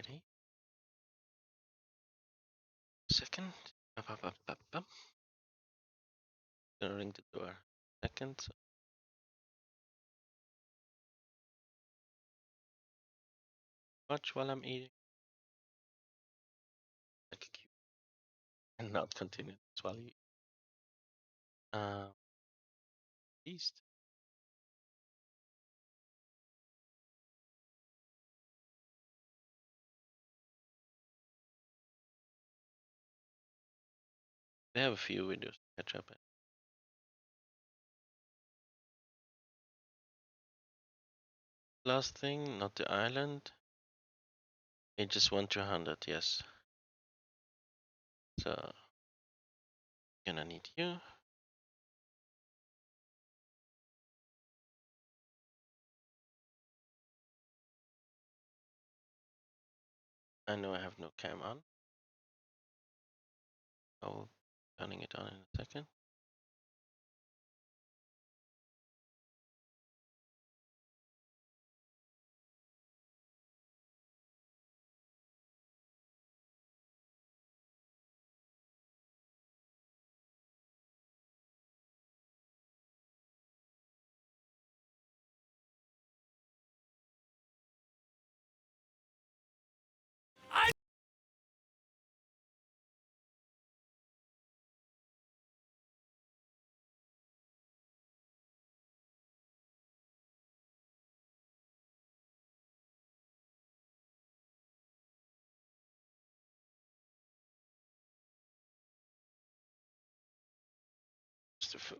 ready. Second. Up, up, up, up, up. Gonna ring the door. Second. Watch while I'm eating. Like a cute. And not continue this while you eat. East. They have a few videos to catch up in. Last thing, not the island. Ages 1 to 100, yes. So, gonna need you. I know I have no cam on. I'll turning it on in a second. Just the food.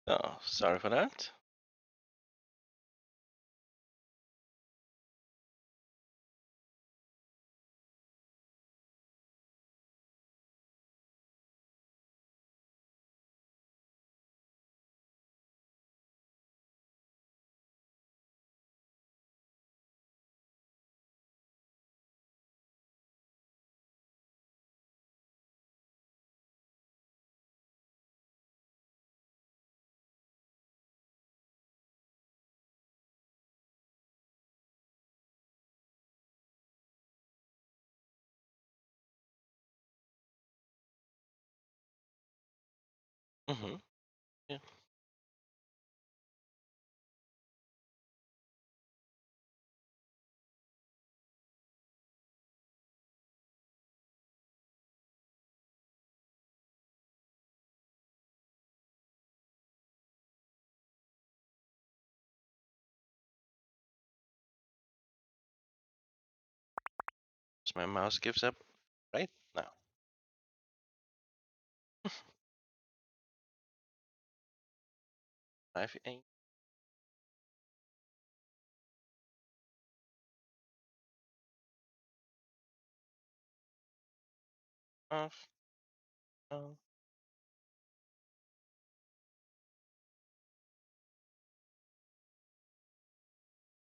Oh, sorry for that. Mm-hmm. Yeah. So my mouse gives up right now. 5-8. Off. On.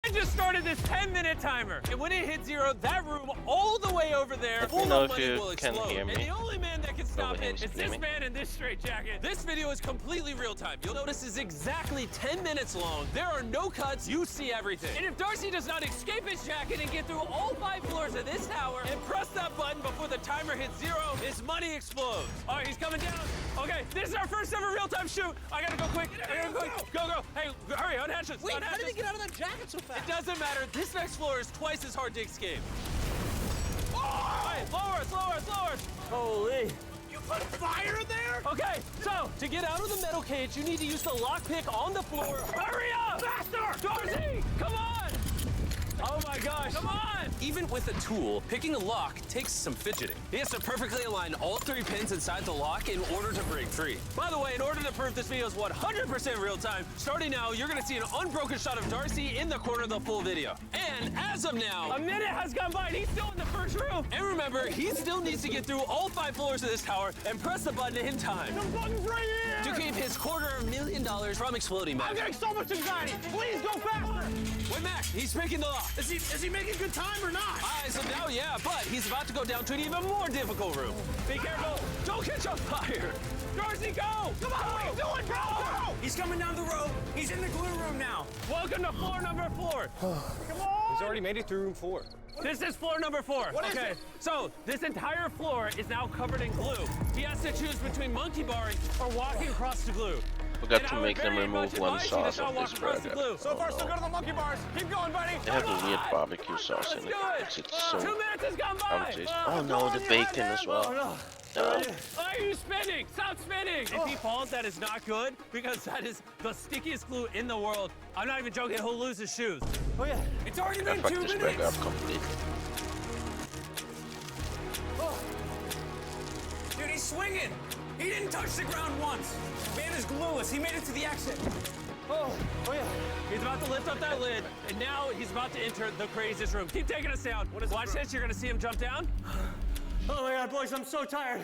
I just started this 10-minute timer, and when it hits 0, that room all the way over there, Let me full know of if money you will can explode. hear me. And the only man that can stop Over it him is this screaming. man in this straitjacket. This video is completely real time. You'll notice it's exactly 10 minutes long. There are no cuts. You see everything. And if Darcy does not escape his jacket and get through all 5 floors of this tower and press that button before the timer hits 0, his money explodes. All right, he's coming down. Okay, this is our first ever real-time shoot. I gotta go quick. Go. Hey, hurry, unhatch this. Wait, unhatch how did he this. get out of that jacket so fast? It doesn't matter. This next floor is twice as hard to escape. Hey, lower. Holy. You put fire there? Okay, so to get out of the metal cage, you need to use the lockpick on the floor. Hurry up! Faster! Darcy, come on! Oh my gosh, come on! Even with a tool, picking a lock takes some fidgeting. He has to perfectly align all 3 pins inside the lock in order to break free. By the way, in order to prove this video is 100% real time, starting now, you're gonna see an unbroken shot of Darcy in the corner of the full video. And as of now, a minute has gone by and he's still in the first room. And remember, he still needs to get through all 5 floors of this tower and press the button in time. The button's right here! To keep his $250,000 from exploding, Mac. I'm getting so much anxiety. Please go faster. Wait, Mac, he's picking the lock. Is he making good time or not? So now, yeah, but he's about to go down to an even more difficult room. Be careful. Don't catch on fire. Darcy, go! Come on, what are you doing, bro? Go! He's coming down the road. He's in the glue room now. Welcome to floor number 4. Come on! He's already made it through room 4. This is floor number 4. What is okay, it? so this entire floor is now covered in glue. He has to choose between monkey barring or walking across the glue. Forgot to make them remove one sauce of this burger. So far, still go to the monkey bars. Keep going, buddy. They have a weird barbecue sauce in it. It's so 2 minutes has gone by. untasty. Oh no, the bacon as well. No. Why are you spinning? Stop spinning! If he falls, that is not good because that is the stickiest glue in the world. I'm not even joking. He'll lose his shoes. Oh yeah, it's already I been fucked 2 this minutes. burger up completely. Dude, he's swinging. He didn't touch the ground once. Man is glueless. He made it to the exit. Oh yeah. He's about to lift up that lid, and now he's about to enter the craziest room. Keep taking us down. Watch this. You're gonna see him jump down. Oh my God, boys, I'm so tired.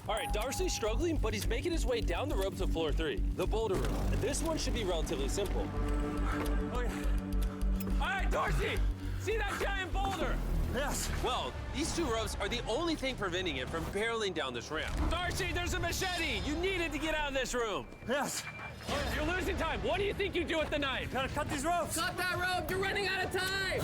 All right, Darcy's struggling, but he's making his way down the rope to floor 3, the boulder room. And this one should be relatively simple. Oh yeah. All right, Darcy, see that giant boulder? Yes. Well, these 2 ropes are the only thing preventing him from barreling down this ramp. Darcy, there's a machete. You needed to get out of this room. Yes. You're losing time. What do you think you do with the knife? Gotta cut these ropes. Cut that rope. You're running out of time.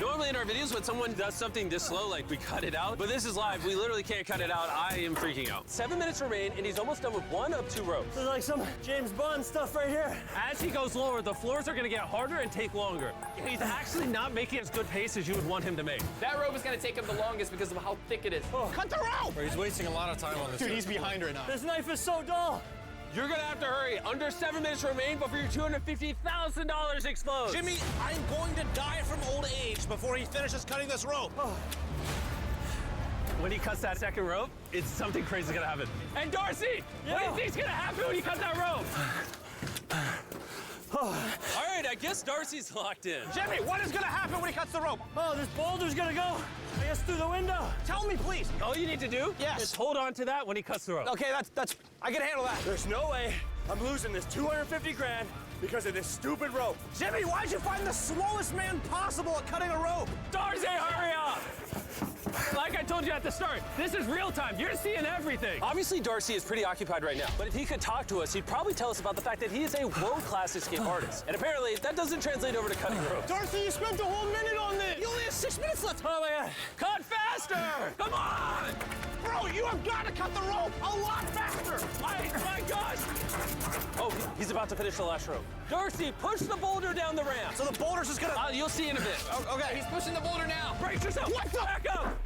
Normally in our videos, when someone does something this slow, like we cut it out, but this is live. We literally can't cut it out. I am freaking out. 7 minutes remain, and he's almost done with 1 of 2 ropes. There's like some James Bond stuff right here. As he goes lower, the floors are going to get harder and take longer. He's actually not making as good pace as you would want him to make. That rope is going to take him the longest because of how thick it is. Cut the rope! He's wasting a lot of time on this. Dude, he's behind right now. This knife is so dull. You're gonna have to hurry. Under 7 minutes remain before your $250,000 explodes. Jimmy, I'm going to die from old age before he finishes cutting this rope. When he cuts that second rope, it's something crazy gonna happen. And Darcy, what do you think's gonna happen when you cut that rope? All right, I guess Darcy's locked in. Jimmy, what is gonna happen when he cuts the rope? Oh, this boulder's gonna go, I guess, through the window. Tell me, please. All you need to do is hold on to that when he cuts the rope. Okay, that's, I can handle that. There's no way I'm losing this 250 grand because of this stupid rope. Jimmy, why'd you find the slowest man possible at cutting a rope? Darcy, hurry up! Like I told you at the start, this is real time. You're seeing everything. Obviously, Darcy is pretty occupied right now, but if he could talk to us, he'd probably tell us about the fact that he is a world-class escape artist. And apparently, that doesn't translate over to cutting ropes. Darcy, you spent a whole minute on this. You only have 6 minutes left. Oh my God. Cut faster! Come on! Bro, you have got to cut the rope a lot faster! My gosh! Oh, he's about to finish the last rope. Darcy, push the boulder down the ramp. So the boulder's just gonna... You'll see in a bit. Okay. He's pushing the boulder now. Brace yourself. What the... Back up!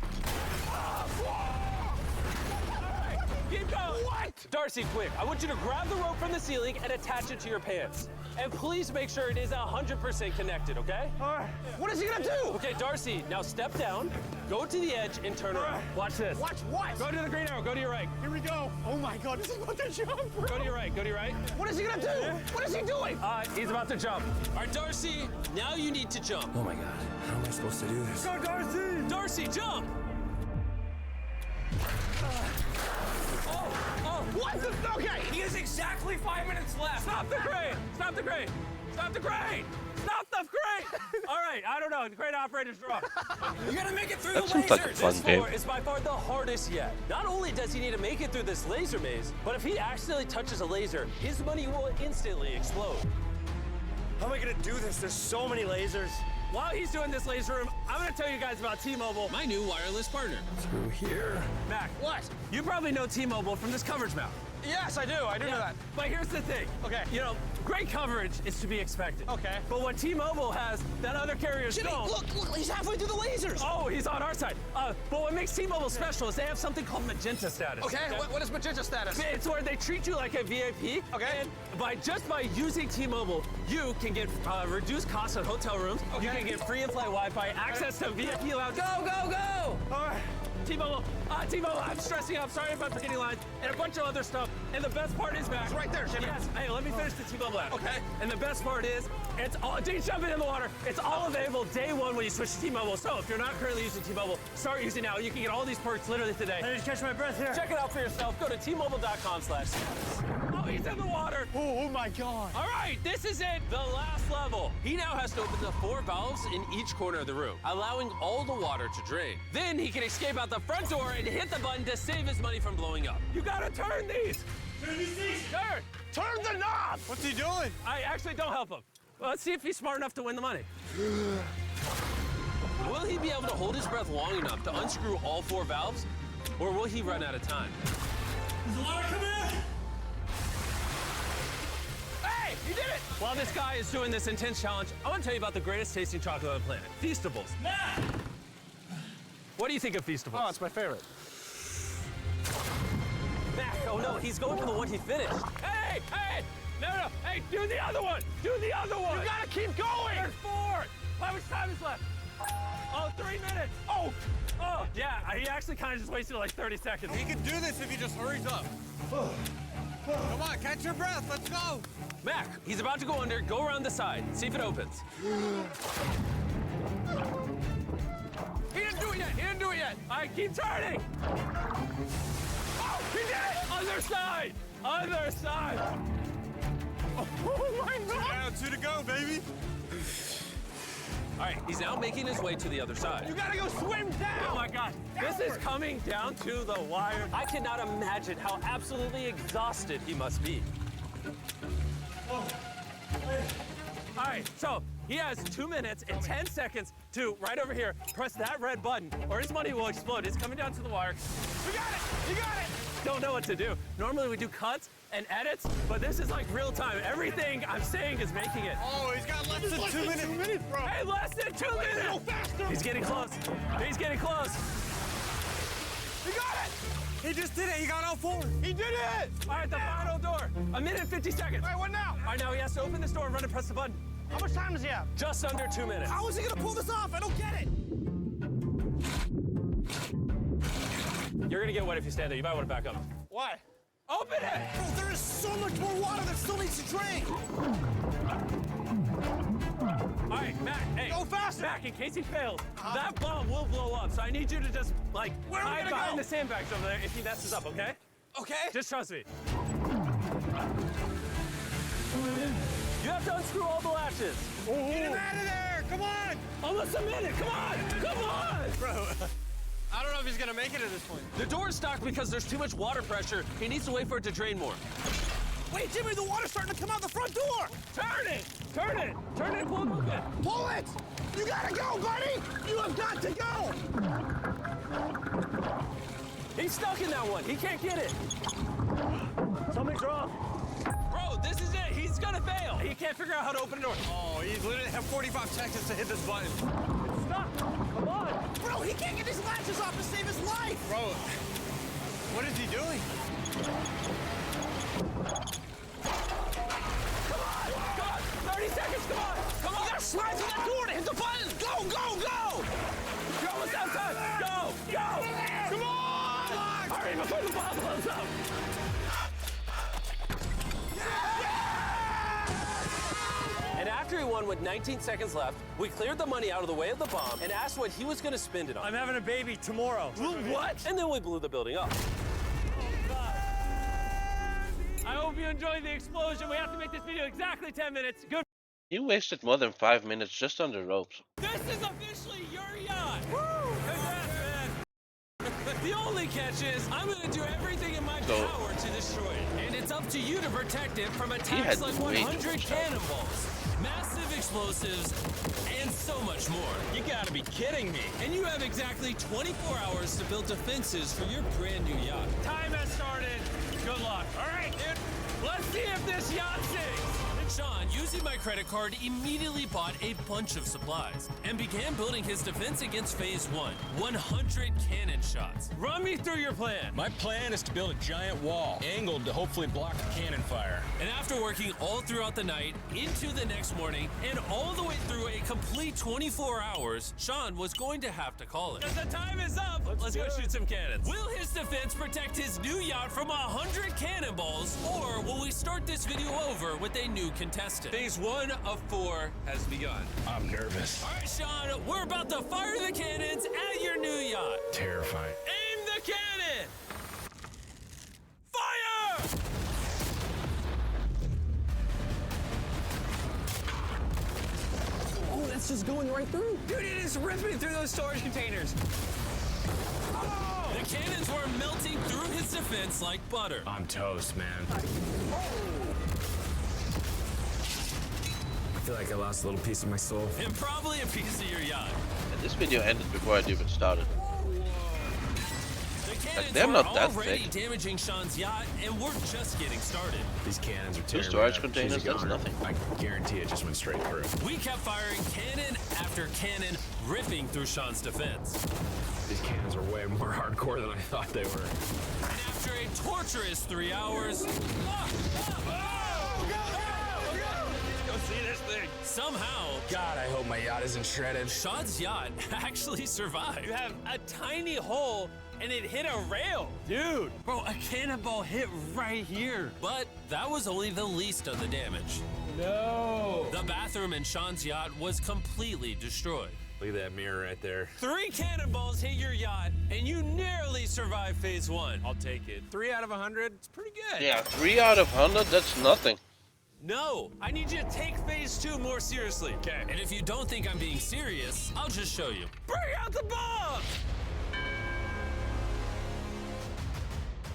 Keep going. What? Darcy, quick. I want you to grab the rope from the ceiling and attach it to your pants. And please make sure it is 100% connected, okay? All right. What is he gonna do? Okay, Darcy, now step down, go to the edge, and turn around. Watch this. Watch what? Go to the green arrow, go to your right. Here we go. Oh my God, this is about to jump, bro. Go to your right, go to your right. What is he gonna do? What is he doing? He's about to jump. All right, Darcy, now you need to jump. Oh my God, how am I supposed to do this? Go, Darcy! Darcy, jump! What the... Okay. He has exactly 5 minutes left. Stop the crane! Stop the crane! Stop the crane! Stop the crane! All right, I don't know. The crane operator's wrong. You gotta make it through That the seems lasers. like a fun This game. floor is by far the hardest yet. Not only does he need to make it through this laser maze, but if he accidentally touches a laser, his money will instantly explode. How am I gonna do this? There's so many lasers. While he's doing this laser room, I'm gonna tell you guys about T-Mobile, my new wireless partner. Through here. Mac, What? you probably know T-Mobile from this coverage map. Yes, I do. I do know that. But here's the thing. Okay. You know, great coverage is to be expected. Okay. But what T-Mobile has that other carriers Jimmy, don't. look, he's halfway through the lasers. Oh, he's on our side. But what makes T-Mobile special is they have something called magenta status. Okay, what is magenta status? It's where they treat you like a VIP. Okay. And by using T-Mobile, you can get reduced costs on hotel rooms. Okay. You can get free in-flight Wi-Fi, access to VIP lounge. Go, go, go! All right. T-Mobile, I'm stressing out. Sorry if I'm forgetting lines and a bunch of other stuff. And the best part is, Mac. It's right there, Jimmy. Yes. Hey, let me finish the T-Mobile app. Okay. And the best part is, it's all. Don't jump in the water. It's all available day one when you switch to T-Mobile. So if you're not currently using T-Mobile, start using now. You can get all these perks literally today. I just catch my breath here. Check it out for yourself. Go to T-Mobile.com/. Oh, he's in the water. Oh my God. All right, this is it. The last level. He now has to open the 4 valves in each corner of the room, allowing all the water to drain. Then he can escape out the front door and hit the button to save his money from blowing up. You gotta turn these. Turn these things. Turn the knob. What's he doing? I actually don't help him. Well, let's see if he's smart enough to win the money. Will he be able to hold his breath long enough to unscrew all 4 valves, or will he run out of time? There's a water coming in. Hey, you did it! While this guy is doing this intense challenge, I want to tell you about the greatest tasting chocolate on the planet, Feastables. Matt! What do you think of Feastables? Oh, it's my favorite. Mac, oh no, he's going for the one he finished. Hey! No, hey, do the other one! Do the other one! You gotta keep going! There's 4! How much time is left? Oh, 3 minutes! Oh, yeah, he actually kind of just wasted like 30 seconds. He can do this if he just hurries up. Come on, catch your breath. Let's go. Mac, he's about to go under. Go around the side. See if it opens. He didn't do it yet. All right, keep turning. Oh, he did it! Other side. Oh my God! Down, 2 to go, baby. All right, he's now making his way to the other side. You gotta go swim down! Oh my God, this is coming down to the wire. I cannot imagine how absolutely exhausted he must be. All right, so he has 2 minutes and 10 seconds to, right over here, press that red button or his money will explode. It's coming down to the wire. You got it! Don't know what to do. Normally we do cuts and edits, but this is like real time. Everything I'm saying is making it. Oh, he's got less than 2 minutes. 2 minutes, bro. Hey, less than 2 minutes! Go faster! He's getting close. He's getting close. He got it! He just did it. He got all 4. He did it! All right, the final door. 1 minute and 50 seconds. All right, what now? All right, now he has to open this door and run and press the button. How much time does he have? Just under 2 minutes. How is he gonna pull this off? I don't get it! You're gonna get wet if you stand there. You might want to back up. Why? Open it! Bro, there is so much more water that still needs to drain! All right, Mac, hey. Go faster! Mac, in case he fails, that bomb will blow up, so I need you to just, like, Where are we hide gonna behind go? the sandbags over there if he messes up, okay? Okay. Just trust me. You have to unscrew all the latches. Get him out of there. Come on. Almost a minute. Come on. Bro, I don't know if he's going to make it at this point. The door is stuck because there's too much water pressure. He needs to wait for it to drain more. Wait, Jimmy, the water's starting to come out the front door! Turn it! Turn it! Turn it, pull it open! Pull it! You gotta go, buddy! You have got to go! He's stuck in that one. He can't get it. Something's wrong. Bro, this is it. He's gonna fail. He can't figure out how to open the door. Oh, he literally have 45 seconds to hit this button. It's stuck. Come on. Bro, he can't get these latches off to save his life! Bro, what is he doing? Come on! 30 seconds, come on! Come on! You gotta slide through that door to hit the button! Go, go, go! You're almost outside! Go! Go! Come on! Hurry before the bomb blows up! And after he won with 19 seconds left, we cleared the money out of the way of the bomb and asked what he was going to spend it on. I'm having a baby tomorrow. What? And then we blew the building up. I hope you enjoyed the explosion. We have to make this video exactly 10 minutes. Good. You wasted more than 5 minutes just on the ropes. This is officially your yacht! Woo! Congrats, man! The only catch is, I'm gonna do everything in my power to destroy it. And it's up to you to protect it from attacks like 100 cannonballs, massive explosives, and so much more. You gotta be kidding me. And you have exactly 24 hours to build defenses for your brand new yacht. Time has started. Good luck. All right, dude. Let's see if this yacht sinks! Sean, using my credit card, immediately bought a bunch of supplies and began building his defense against Phase 1. 100 cannon shots. Run me through your plan. My plan is to build a giant wall, angled to hopefully block the cannon fire. And after working all throughout the night, into the next morning, and all the way through a complete 24 hours, Sean was going to have to call it. Because the time is up. Let's go shoot some cannons. Will his defense protect his new yacht from 100 cannonballs, or will we start this video over with a new contestant? Phase 1 of 4 has begun. I'm nervous. All right, Sean, we're about to fire the cannons at your new yacht. Terrifying. Aim the cannon! Fire! Oh, that's just going right through. Dude, it is ripping through those storage containers. The cannons were melting through his defense like butter. I'm toast, man. I feel like I lost a little piece of my soul. And probably a piece of your yacht. And this video ended before I'd even started. The cannons they're were not that already thick. damaging Sean's yacht, and we're just getting started. These cannons are Two tearing storage me up. containers, She's a that's goner. nothing. I guarantee it just went straight through. We kept firing cannon after cannon, ripping through Sean's defense. These cannons are way more hardcore than I thought they were. And after a torturous 3 hours, Go see this thing. somehow, God, I hope my yacht isn't shredded. Sean's yacht actually survived. You have a tiny hole and it hit a rail. Dude. Bro, a cannonball hit right here. But that was only the least of the damage. No. The bathroom in Sean's yacht was completely destroyed. Look at that mirror right there. 3 cannonballs hit your yacht, and you narrowly survived Phase 1. I'll take it. 3 out of 100. It's pretty good. Yeah, 3 out of 100, that's nothing. No, I need you to take Phase 2 more seriously. Okay. And if you don't think I'm being serious, I'll just show you. Bring out the bomb!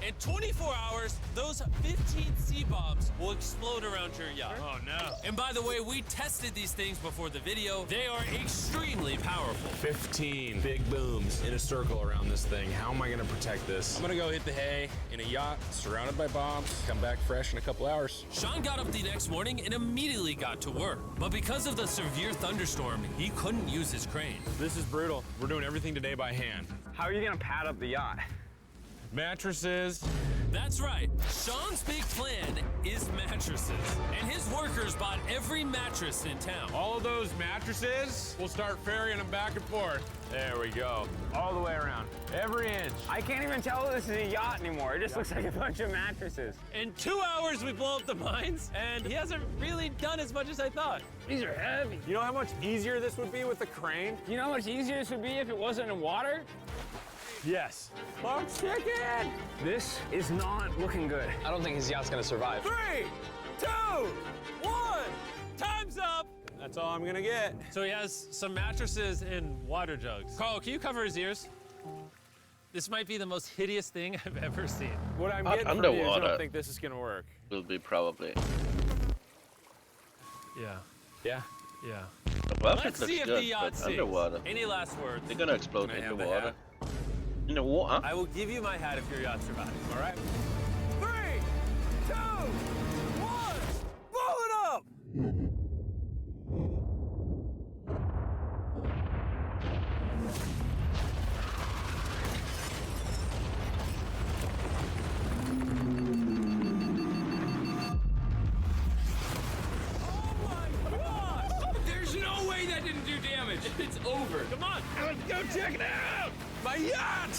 In 24 hours, those 15 C-bombs will explode around your yacht. Oh, no. And by the way, we tested these things before the video. They are extremely powerful. 15 big booms in a circle around this thing. How am I gonna protect this? I'm gonna go hit the hay in a yacht, surrounded by bombs, come back fresh in a couple hours. Sean got up the next morning and immediately got to work. But because of the severe thunderstorm, he couldn't use his crane. This is brutal. We're doing everything today by hand. How are you gonna pad up the yacht? Mattresses. That's right. Sean's big plan is mattresses. And his workers bought every mattress in town. All of those mattresses, we'll start ferrying them back and forth. There we go. All the way around. Every inch. I can't even tell this is a yacht anymore. It just looks like a bunch of mattresses. In 2 hours, we blow up the mines, and he hasn't really done as much as I thought. These are heavy. You know how much easier this would be with a crane? You know how much easier this would be if it wasn't in water? Yes. Clock's ticking! This is not looking good. I don't think his yacht's gonna survive. 3, 2, 1, time's up. That's all I'm gonna get. So he has some mattresses and water jugs. Carl, can you cover his ears? This might be the most hideous thing I've ever seen. What I'm Not getting from you is I underwater. don't think this is gonna work. Will be probably. Yeah. Yeah. Yeah. Above Let's it see looks if good, the yacht but sinks. underwater. Any last words? They're gonna explode Can I in have the the water. hat? In the water? I will give you my hat if your yacht survives. All right. 3, 2, 1, blow it up! There's no way that didn't do damage. It's over. Come on, let's go check it out! My yacht!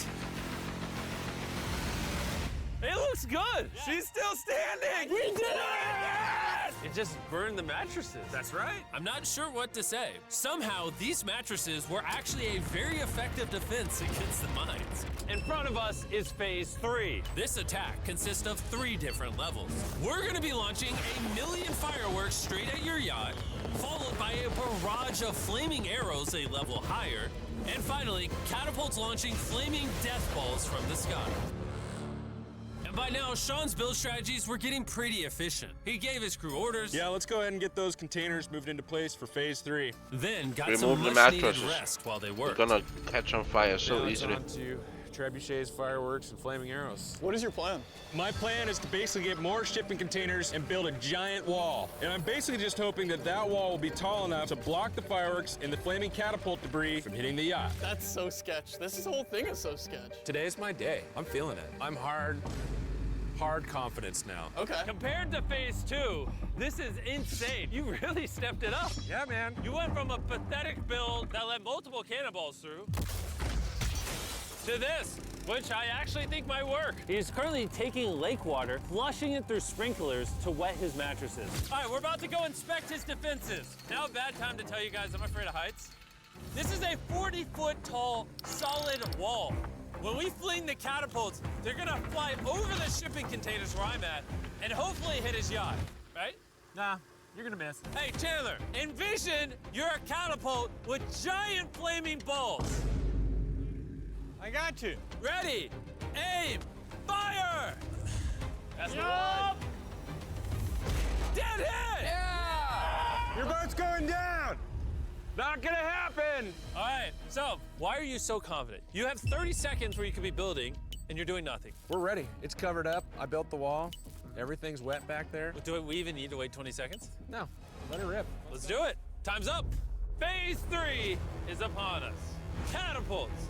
It looks good. She's still standing. We did it! It just burned the mattresses. That's right. I'm not sure what to say. Somehow, these mattresses were actually a very effective defense against the mines. In front of us is phase 3. This attack consists of 3 different levels. We're gonna be launching 1,000,000 fireworks straight at your yacht, followed by a barrage of flaming arrows a level higher, and finally, catapults launching flaming death balls from the sky. And by now, Sean's build strategies were getting pretty efficient. He gave his crew orders. Yeah, let's go ahead and get those containers moved into place for phase 3. Then got Remove some the much-needed mattresses. rest while they They're worked. gonna catch on fire so now it's easily. on to trebuchets, fireworks, and flaming arrows. What is your plan? My plan is to basically get more shipping containers and build a giant wall. And I'm basically just hoping that that wall will be tall enough to block the fireworks and the flaming catapult debris from hitting the yacht. That's so sketch. This whole thing is so sketch. Today's my day. I'm feeling it. I'm hard confidence now. Okay. Compared to phase 2, this is insane. You really stepped it up. Yeah, man. You went from a pathetic build that let multiple cannonballs through to this, which I actually think might work. He's currently taking lake water, flushing it through sprinklers to wet his mattresses. All right, we're about to go inspect his defenses. Now a bad time to tell you guys I'm afraid of heights. This is a 40-foot tall, solid wall. When we fling the catapults, they're gonna fly over the shipping containers where I'm at and hopefully hit his yacht, right? Nah, you're gonna miss. Hey, Chandler, envision you're a catapult with giant flaming balls. I got you. Ready, aim, fire! That's the Yup. one. Dead hit! Yeah! Your boat's going down! Not gonna happen! All right, so why are you so confident? You have 30 seconds where you could be building, and you're doing nothing. We're ready. It's covered up. I built the wall. Everything's wet back there. Do we even need to wait 20 seconds? No, let it rip. Let's do it. Time's up. Phase 3 is upon us. Catapults,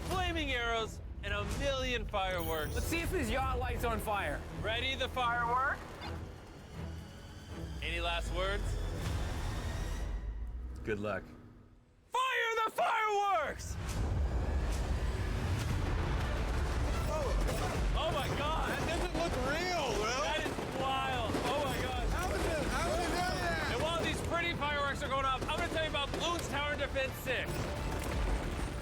flaming arrows, and 1,000,000 fireworks. Let's see if his yacht light's on fire. Ready the firework? Any last words? Good luck. Fire the fireworks! Oh my God! That doesn't look real, Will. That is wild. Oh my God. How would they do that? And while these pretty fireworks are going off, I'm gonna tell you about Bloons Tower Defense 6.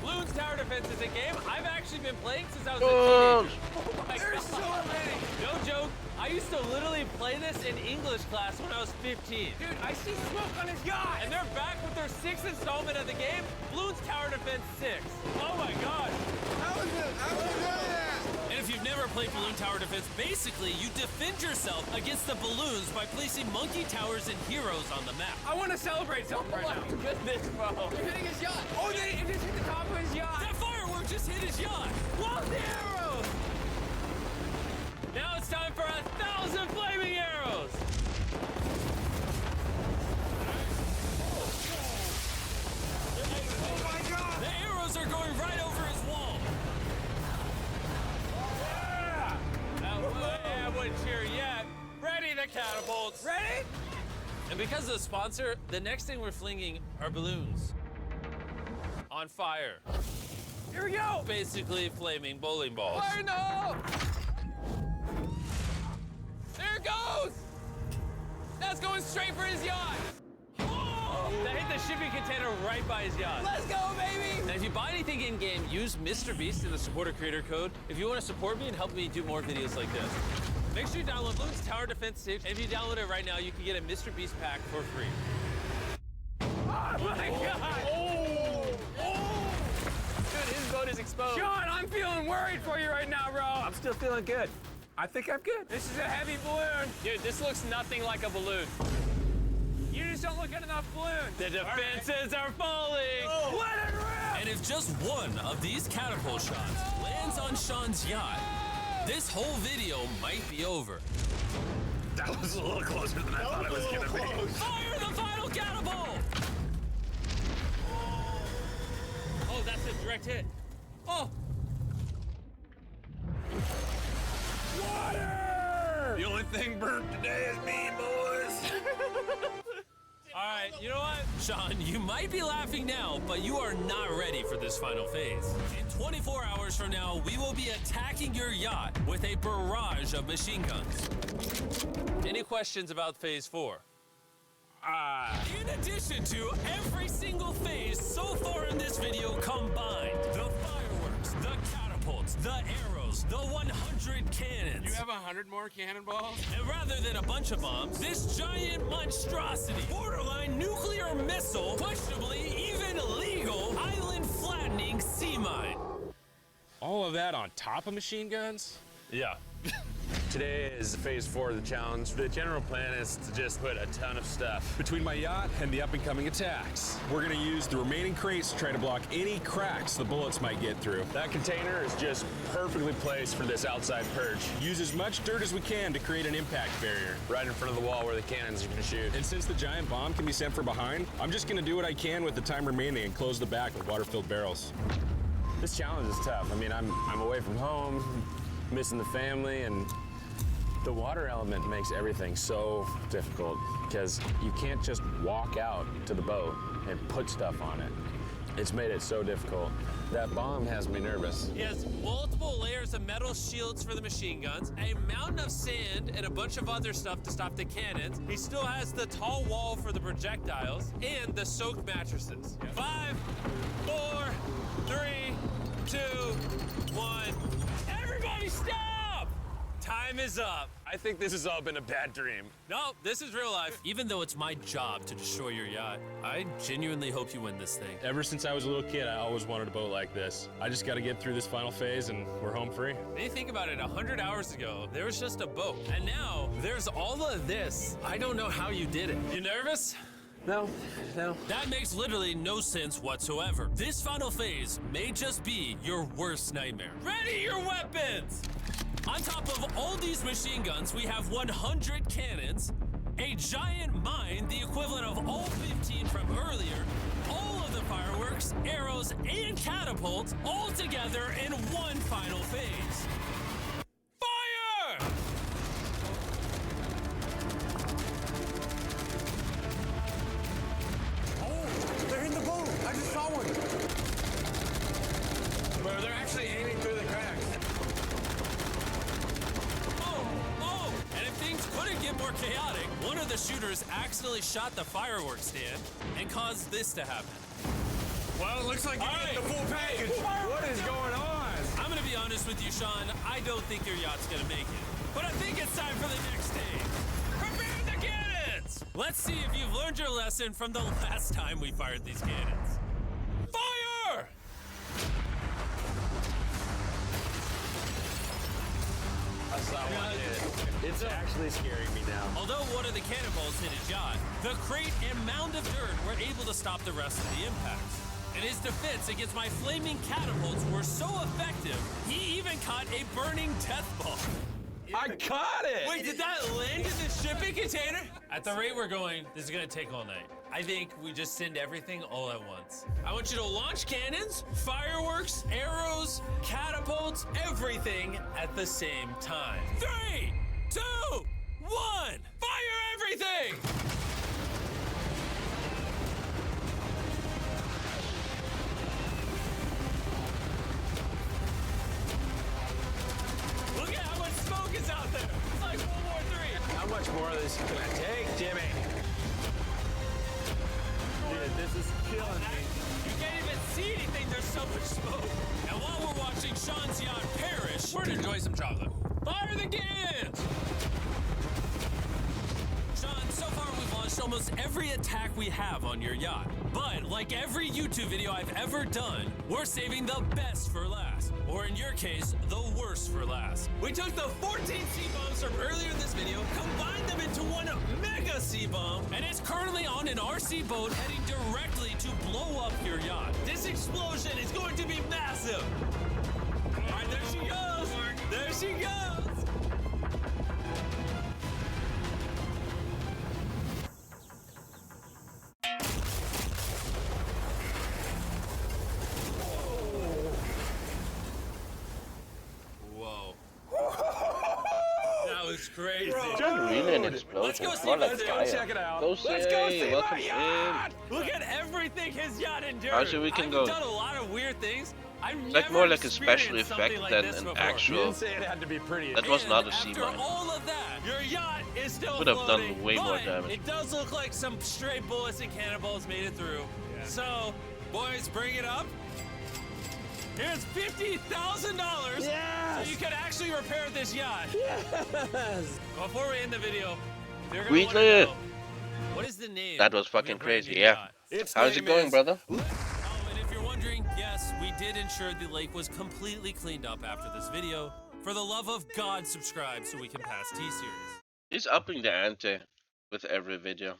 Bloons Tower Defense is a game I've actually been playing since I was a teenager. Oh my There's God. so many. No joke. I used to literally play this in English class when I was 15. Dude, I see smoke on his yacht. And they're back with their 6th installment of the game, Bloons Tower Defense 6. Oh my God. How would they do that? And if you've never played Balloon Tower Defense, basically you defend yourself against the balloons by placing monkey towers and heroes on the map. I want to celebrate something right now. Goodness, bro. You're hitting his yacht. Oh, it just hit the top of his yacht. That firework just hit his yacht. Lost the arrows. Now it's time for 1,000 flaming arrows. Oh my God. The arrows are going right over his wall. I wouldn't cheer yet. Ready the catapults. Ready? And because of the sponsor, the next thing we're flinging are balloons. On fire. Here we go. Basically flaming bowling balls. Fire no! There it goes! That's going straight for his yacht. Oh! That hit the shipping container right by his yacht. Let's go, baby! And if you buy anything in-game, use Mr. Beast in the supporter creator code if you want to support me and help me do more videos like this. Make sure you download Bloons Tower Defense 6, and if you download it right now, you can get a Mr. Beast pack for free. Oh my God! Oh! Dude, his boat is exposed. Sean, I'm feeling worried for you right now, bro. I'm still feeling good. I think I'm good. This is a heavy balloon. Dude, this looks nothing like a balloon. You just don't look at enough balloons. The defenses are falling. Let it rip! And if just one of these catapult shots lands on Sean's yacht, this whole video might be over. That was a little closer than I thought it was gonna be. Fire the final catapult! Oh, that's a direct hit. Oh! Water! The only thing burnt today is me, boys. All right, you know what? Sean, you might be laughing now, but you are not ready for this final phase. In 24 hours from now, we will be attacking your yacht with a barrage of machine guns. Any questions about phase 4? In addition to every single phase so far in this video combined, the fireworks, the catapults, the arrows, the 100 cannons. You have 100 more cannonballs? And rather than a bunch of bombs, this giant monstrosity, borderline nuclear missile, questionably even illegal, island-flattening sea mine. All of that on top of machine guns? Yeah. Today is phase 4 of the challenge. The general plan is to just put a ton of stuff Between my yacht and the up-and-coming attacks, we're gonna use the remaining crates to try to block any cracks the bullets might get through. That container is just perfectly placed for this outside perch. Use as much dirt as we can to create an impact barrier. Right in front of the wall where the cannons are gonna shoot. And since the giant bomb can be sent from behind, I'm just gonna do what I can with the time remaining and close the back with water-filled barrels. This challenge is tough. I mean, I'm away from home, missing the family, and the water element makes everything so difficult because you can't just walk out to the boat and put stuff on it. It's made it so difficult. That bomb has me nervous. He has multiple layers of metal shields for the machine guns, a mountain of sand, and a bunch of other stuff to stop the cannons. He still has the tall wall for the projectiles and the soaked mattresses. 5, 4, 3, 2, 1. Everybody stop! Time is up. I think this has all been a bad dream. No, this is real life. Even though it's my job to destroy your yacht, I genuinely hope you win this thing. Ever since I was a little kid, I always wanted a boat like this. I just gotta get through this final phase and we're home free. When you think about it, 100 hours ago, there was just a boat. And now, there's all of this. I don't know how you did it. You nervous? No. That makes literally no sense whatsoever. This final phase may just be your worst nightmare. Ready your weapons! On top of all these machine guns, we have 100 cannons, a giant mine, the equivalent of all 15 from earlier, all of the fireworks, arrows, and catapults, all together in one final phase. Fire! Oh, they're in the boat. I just saw one. Well, they're actually aiming through the cracks. And if things couldn't get more chaotic, one of the shooters accidentally shot the fireworks stand and caused this to happen. Well, it looks like you need the full package. What is going on? I'm gonna be honest with you, Sean. I don't think your yacht's gonna make it. But I think it's time for the next stage. Prepare the cannons! Let's see if you've learned your lesson from the last time we fired these cannons. Fire! I saw one hit. It's actually scaring me now. Although one of the cannonballs hit his yacht, the crate and mound of dirt were able to stop the rest of the impacts. And his defense against my flaming catapults were so effective, he even caught a burning death ball. I caught it! Wait, did that land in the shipping container? At the rate we're going, this is gonna take all night. I think we just send everything all at once. I want you to launch cannons, fireworks, arrows, catapults, everything at the same time. 3, 2, 1, fire everything! Look at how much smoke is out there. It's like World War III. How much more of this can I take, Jimmy? Dude, this is killing me. You can't even see anything. There's so much smoke. And while we're watching Sean's yacht perish, we're gonna enjoy some chocolate. Fire the cannons! Sean, so far we've launched almost every every attack we have on your yacht. But like every YouTube video I've ever done, we're saving the best for last. Or in your case, the worst for last. We took the 14 C-bombs from earlier in this video, combined them into one mega C-bomb, and it's currently on an RC boat heading directly to blow up your yacht. This explosion is going to be massive. All right, there she goes. There she goes. Whoa. That was crazy. Just really an explosion. Let's go see More like Let's fire. go check it out. Go Let's go say, see welcome my yacht. in. Look at everything his yacht endured. Actually, we can I've go. done a lot of weird things. I've It's like never more like a special experienced effect something like than this an before. actual. You didn't say it had to be pretty. That was not a After C-bomb. all of that, your yacht is still Would have done floating, way more but damage. It does look like some stray bullets and cannonballs made it through. Yeah. So, boys, bring it up. Here's $50,000. Yes! So you can actually repair this yacht. Yes! Before we end the video, you're gonna Weekly. want to know, what is the name? That was of your fucking brand crazy, new yeah. yacht? How's it going, brother? Oh, and if you're wondering, yes, we did ensure the lake was completely cleaned up after this video. For the love of God, subscribe so we can pass T-Series. He's upping the ante with every video.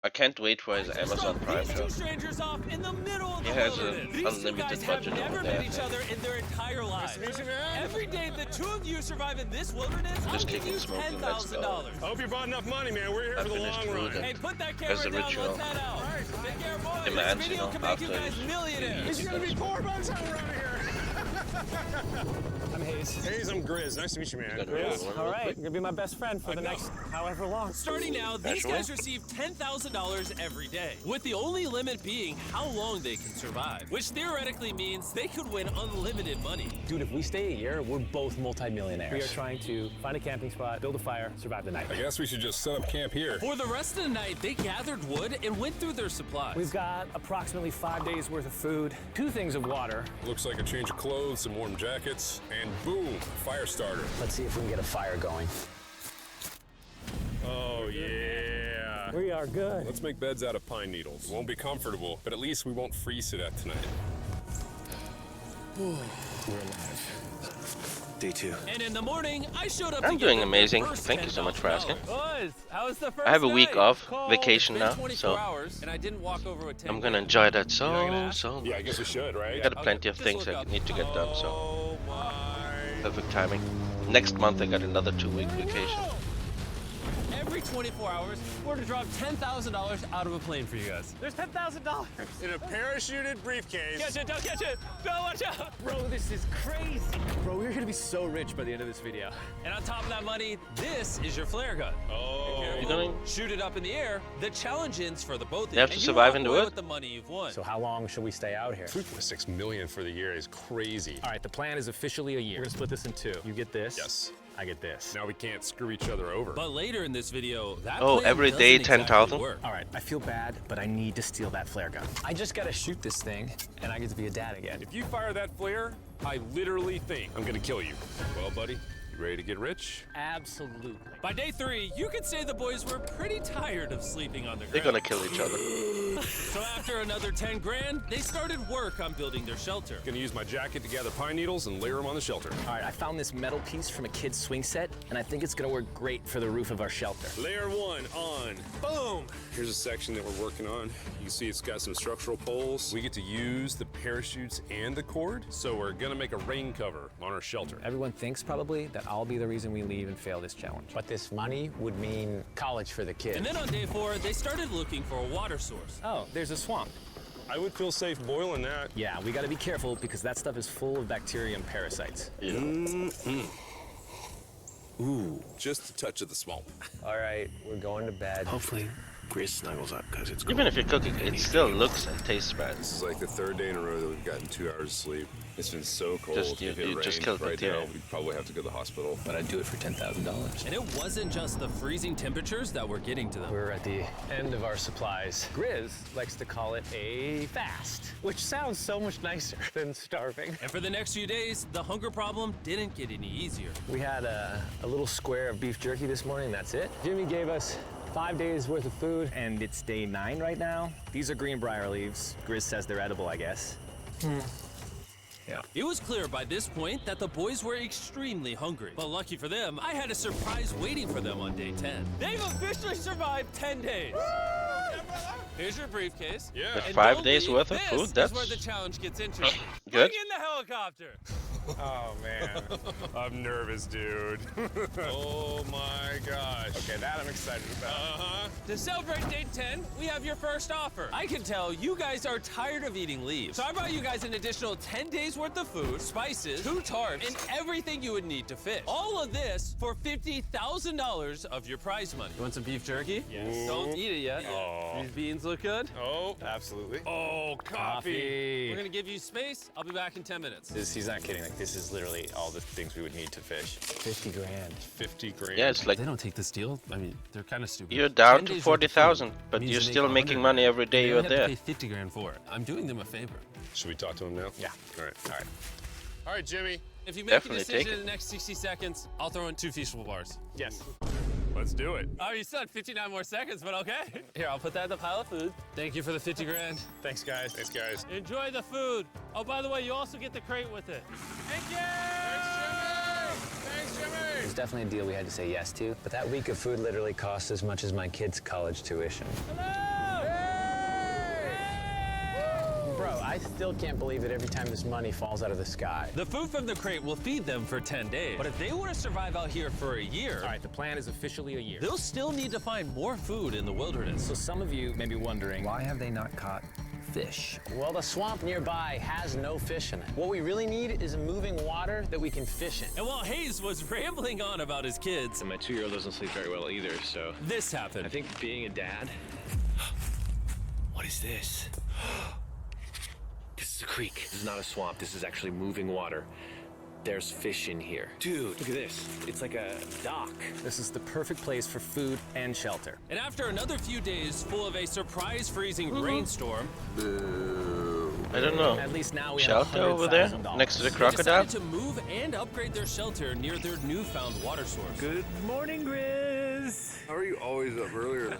I can't wait for his Amazon Prime These show. two strangers off in the middle of He the has an wilderness. These two unlimited guys budget have never over there. met each other in their entire lives. Every day the two of you survive in this wilderness, I'll Just give kicking, you smoking, let's go. $10,000. I hope you brought enough money, man. We're here for the Unfinished long run. food Hey, and put that as camera a down, ritual. let's head out. Take care, boys. Demands, This you video know, can make you after guys he millionaires. eats. He's gonna be poor by the time we're out of here. I'm Hayes. Hayes, I'm Grizz. Nice to meet you, man. Gotta roll Grizz, one all real right. quick. You're gonna be my best friend for the next however long. Starting now, these Casual. guys receive $10,000 every day, with the only limit being how long they can survive, which theoretically means they could win unlimited money. Dude, if we stay a year, we're both multimillionaires. We are trying to find a camping spot, build a fire, survive the night. I guess we should just set up camp here. For the rest of the night, they gathered wood and went through their supplies. We've got approximately 5 days worth of food, 2 things of water. Looks like a change of clothes, some warm jackets, and boom, fire starter. Let's see if we can get a fire going. Oh yeah. We are good. Let's make beds out of pine needles. Won't be comfortable, but at least we won't freeze to death tonight. We're alive. Day 2. And in the morning, I showed up. I'm to give doing them amazing. their first Thank you so much for asking. Boys, how was the first I have a week night? off, Cold. vacation It's been now, 24 so hours, and I didn't walk over with 10 I'm gonna enjoy that so much. Yeah, I guess we should, right? I got plenty of just things look I up. need to get done, so Oh my. perfect timing. Next month I got another 2-week vacation. Every 24 hours, we're to drop $10,000 out of a plane for you guys. There's $10,000. In a parachuted briefcase. Catch it, don't catch it. Don't watch out. Bro, this is crazy. Bro, we're gonna be so rich by the end of this video. And on top of that money, this is your flare gun. Oh. You gonna Shoot it up in the air. The challenge ends for the both of You have to and survive walk and do away it? with the money you've won. So how long should we stay out here? $3.6 million for the year is crazy. All right, the plan is officially a year. We're gonna split this in 2. You get this. Yes. I get this. Now we can't screw each other over. But later in this video, that Oh, plan every doesn't day exactly 10,000? work. All right, I feel bad, but I need to steal that flare gun. I just gotta shoot this thing, and I get to be a dad again. If you fire that flare, I literally think I'm gonna kill you. Well, buddy, you ready to get rich? Absolutely. By day 3, you could say the boys were pretty tired of sleeping on the ground. They're gonna kill each other. So after another 10 grand, they started work on building their shelter. Gonna use my jacket to gather pine needles and layer them on the shelter. All right, I found this metal piece from a kid's swing set, and I think it's gonna work great for the roof of our shelter. Layer 1 on. Boom! Here's a section that we're working on. You can see it's got some structural poles. We get to use the parachutes and the cord, so we're gonna make a rain cover on our shelter. Everyone thinks probably that I'll be the reason we leave and fail this challenge. But this money would mean college for the kids. And then on day 4, they started looking for a water source. Oh, there's a swamp. I would feel safe boiling that. Yeah, we gotta be careful because that stuff is full of bacteria and parasites. Ooh, just a touch of the swamp. All right, we're going to bed. Hopefully, Grizz snuggles up because it's Even if you're cooking, it still looks and tastes bad. This is like the 3rd day in a row that we've gotten 2 hours of sleep. It's been so cold. Just- you- If it you just rained killed right bacteria. now, we'd probably have to go to the hospital. But I'd do it for $10,000. And it wasn't just the freezing temperatures that were getting to them. We're at the end of our supplies. Grizz likes to call it a fast, which sounds so much nicer than starving. And for the next few days, the hunger problem didn't get any easier. We had a little square of beef jerky this morning, that's it. Jimmy gave us 5 days worth of food, and it's day 9 right now. These are greenbrier leaves. Grizz says they're edible, I guess. Yeah. It was clear by this point that the boys were extremely hungry. But lucky for them, I had a surprise waiting for them on day 10. They've officially survived 10 days. Here's your briefcase. With And 5 don't days leave. worth of This food? is That's where the challenge gets interesting. good. Bring in the helicopter. Oh man, I'm nervous, dude. Oh my gosh. Okay, that I'm excited about. To celebrate day 10, we have your first offer. I can tell you guys are tired of eating leaves. So I brought you guys an additional 10 days worth of food, spices, 2 tarps, and everything you would need to fish. All of this for $50,000 of your prize money. You want some beef jerky? Yes. Don't eat it yet. Oh. These beans look good? Oh, absolutely. Oh, coffee. We're gonna give you space. I'll be back in 10 minutes. He's not kidding. Like, this is literally all the things we would need to fish. 50 grand. 50 grand. Yeah, it's like They don't take this deal. I mean, they're kind of stupid. you're down 10 to days worth of 40,000, food but means you're they make still making 100 money grand. every day They you're only have there. to pay 50 grand for it. I'm doing them a favor. Should we talk to him now? Yeah. All right. All right. All right, Jimmy. If you make Definitely a decision take in the next 60 seconds, I'll throw in 2 feastable bars. Yes. Let's do it. Oh, you still had 59 more seconds, but okay. Here, I'll put that in the pile of food. Thank you for the 50 grand. Thanks, guys. Thanks, guys. Enjoy the food. Oh, by the way, you also get the crate with it. Thank you! Thanks, Jimmy. It was definitely a deal we had to say yes to, but that week of food literally cost as much as my kid's college tuition. Bro, I still can't believe it every time this money falls out of the sky. The food from the crate will feed them for 10 days. But if they want to survive out here for a year, All right, the plan is officially a year. they'll still need to find more food in the wilderness. So some of you may be wondering, why have they not caught fish? Well, the swamp nearby has no fish in it. What we really need is a moving water that we can fish in. And while Hayes was rambling on about his kids, And my 2-year-old doesn't sleep very well either, so this happened. I think being a dad. What is this? This is a creek. This is not a swamp. This is actually moving water. There's fish in here. Dude, look at this. It's like a dock. This is the perfect place for food and shelter. And after another few days full of a surprise freezing rainstorm, I don't know. At least now we have Shelter over there, $100,000. next to the they crocodile. decided to move and upgrade their shelter near their newfound water source. Good morning, Grizz. How are you always up earlier?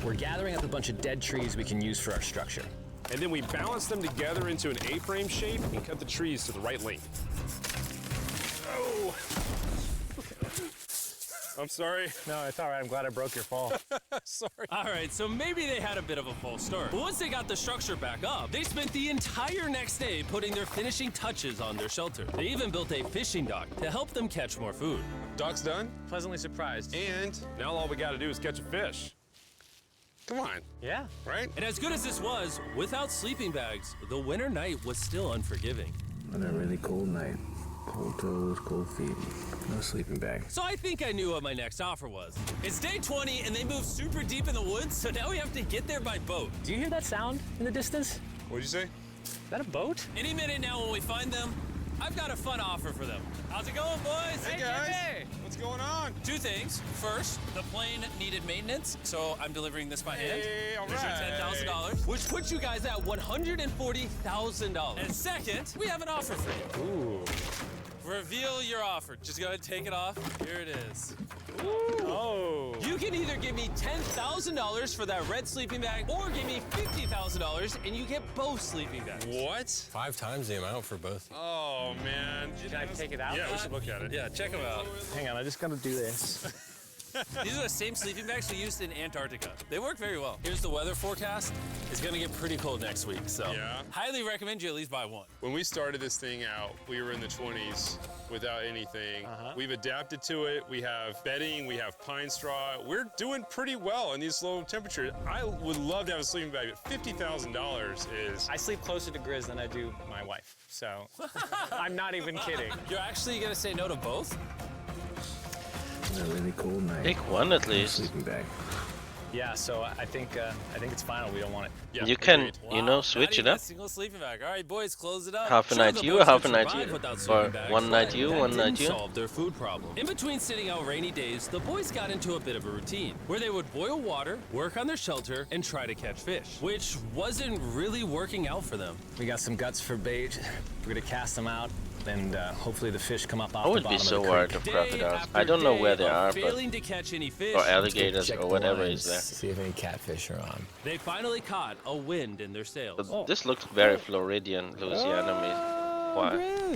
We're gathering up a bunch of dead trees we can use for our structure. And then we balance them together into an A-frame shape and cut the trees to the right length. Oh! I'm sorry. No, it's all right. I'm glad I broke your fall. Sorry. All right, so maybe they had a bit of a false start. But once they got the structure back up, they spent the entire next day putting their finishing touches on their shelter. They even built a fishing dock to help them catch more food. Dock's done, Pleasantly surprised. and now all we gotta do is catch a fish. Come on, Yeah. right? And as good as this was, without sleeping bags, the winter night was still unforgiving. On a really cold night. Cold toes, cold feet. No sleeping bag. So I think I knew what my next offer was. It's day 20 and they moved super deep in the woods, so now we have to get there by boat. Do you hear that sound in the distance? What'd you say? Is that a boat? Any minute now when we find them, I've got a fun offer for them. How's it going, boys? Hey, guys. What's going on? 2 things. First, the plane needed maintenance, so I'm delivering this by hand. Hey, all There's your right. $10,000, which puts you guys at $140,000. And second, we have an offer for you. Ooh. Reveal your offer. Just go ahead and take it off. Here it is. Oh. You can either give me $10,000 for that red sleeping bag, or give me $50,000 and you get both sleeping bags. What? 5 times the amount for both. Oh, man. Can I take it out? Yeah, we should look at it. Yeah, check them out. Hang on, I just gotta do this. These are the same sleeping bags we used in Antarctica. They work very well. Here's the weather forecast. It's gonna get pretty cold next week, so Yeah. highly recommend you at least buy one. When we started this thing out, we were in the 20s without anything. We've adapted to it. We have bedding, we have pine straw. We're doing pretty well in these low temperatures. I would love to have a sleeping bag, but $50,000 is... I sleep closer to Grizz than I do my wife, so I'm not even kidding. You're actually gonna say no to both? On a really cold night. Pick one at No least. sleeping bag. Yeah, so I think it's final. We don't want it. Yeah, You can, agreed. you know, switch Not it even up. a single sleeping bag. All right, boys, close it up. Half a Sure, night the you, boys half could a night survive you. without Or sleeping bags, 1 night but you, that 1 night didn't you. solve their food problem. In between sitting out rainy days, the boys got into a bit of a routine where they would boil water, work on their shelter, and try to catch fish, which wasn't really working out for them. We got some guts for bait. We're gonna cast them out. and hopefully the fish come up off I the would bottom be so of the worried creek. of crocodiles. I don't know where they are, but Failing to catch any fish. or alligators Check or the whatever lines, is there. See if any catfish are on. They finally caught a wind in their sails. But this looks very Floridian, Louisiana-y. Why?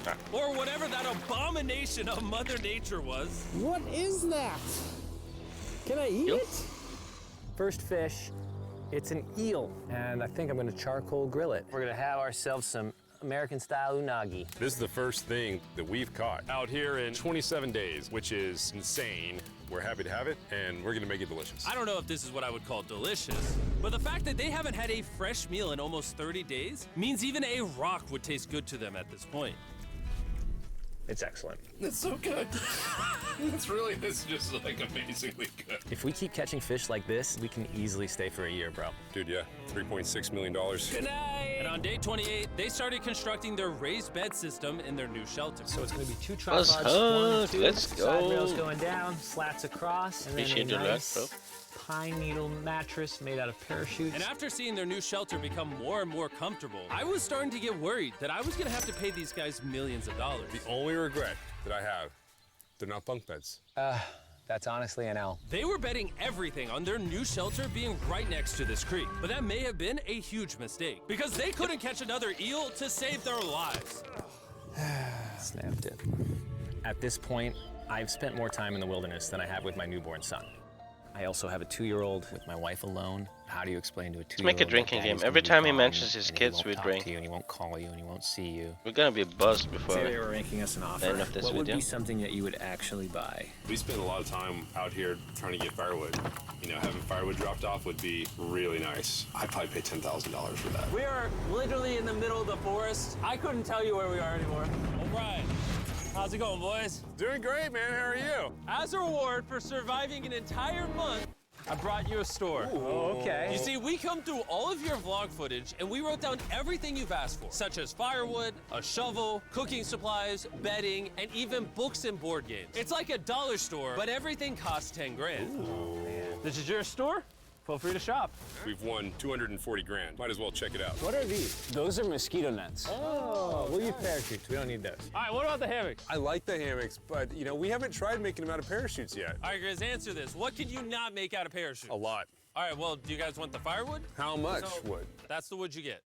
Ah. Or whatever that abomination of Mother Nature was. What is that? Can I eat it? First fish, it's an eel, and I think I'm gonna charcoal grill it. We're gonna have ourselves some American-style unagi. This is the first thing that we've caught out here in 27 days, which is insane. We're happy to have it, and we're gonna make it delicious. I don't know if this is what I would call delicious, but the fact that they haven't had a fresh meal in almost 30 days means even a rock would taste good to them at this point. It's excellent. It's so good. It's just like amazingly good. If we keep catching fish like this, we can easily stay for a year, bro. Dude, yeah, $3.6 million. Good night! And on day 28, they started constructing their raised bed system in their new shelter. So it's going to be 2 Let's tripods, 1 and 2, let's side rails go. going down, slats across, and then Appreciate a your luck, nice bro. pine needle mattress made out of parachutes. And after seeing their new shelter become more and more comfortable, I was starting to get worried that I was going to have to pay these guys millions of dollars. The only regret that I have, they're not bunk beds. That's honestly an L. They were betting everything on their new shelter being right next to this creek. But that may have been a huge mistake because they couldn't catch another eel to save their lives. Snapped it. At this point, I've spent more time in the wilderness than I have with my newborn son. I also have a 2-year-old with my wife alone. How do you explain to a 2-year-old? Let's make a drinking game. Every time he mentions his kids, we drink. And he won't call you, and he won't see you. We're gonna be buzzed before Say they were making us an offer. the end of this what video. would be something that you would actually buy? We spend a lot of time out here trying to get firewood. You know, having firewood dropped off would be really nice. I'd probably pay $10,000 for that. We are literally in the middle of the forest. I couldn't tell you where we are anymore. All right. How's it going, boys? Doing great, man. How are you? As a reward for surviving an entire month, I brought you a store. Oh, okay. You see, we come through all of your vlog footage and we wrote down everything you've asked for, such as firewood, a shovel, cooking supplies, bedding, and even books and board games. It's like a dollar store, but everything costs 10 grand. Ooh, man. This is your store? Feel free to shop. We've won 240 grand. Might as well check it out. What are these? Those are mosquito nets. Oh, we'll use parachutes. We don't need those. All right, what about the hammocks? I like the hammocks, but you know, we haven't tried making them out of parachutes yet. All right, guys, answer this. What can you not make out of parachutes? A lot. All right, well, do you guys want the firewood? How much So, wood? That's the wood you get.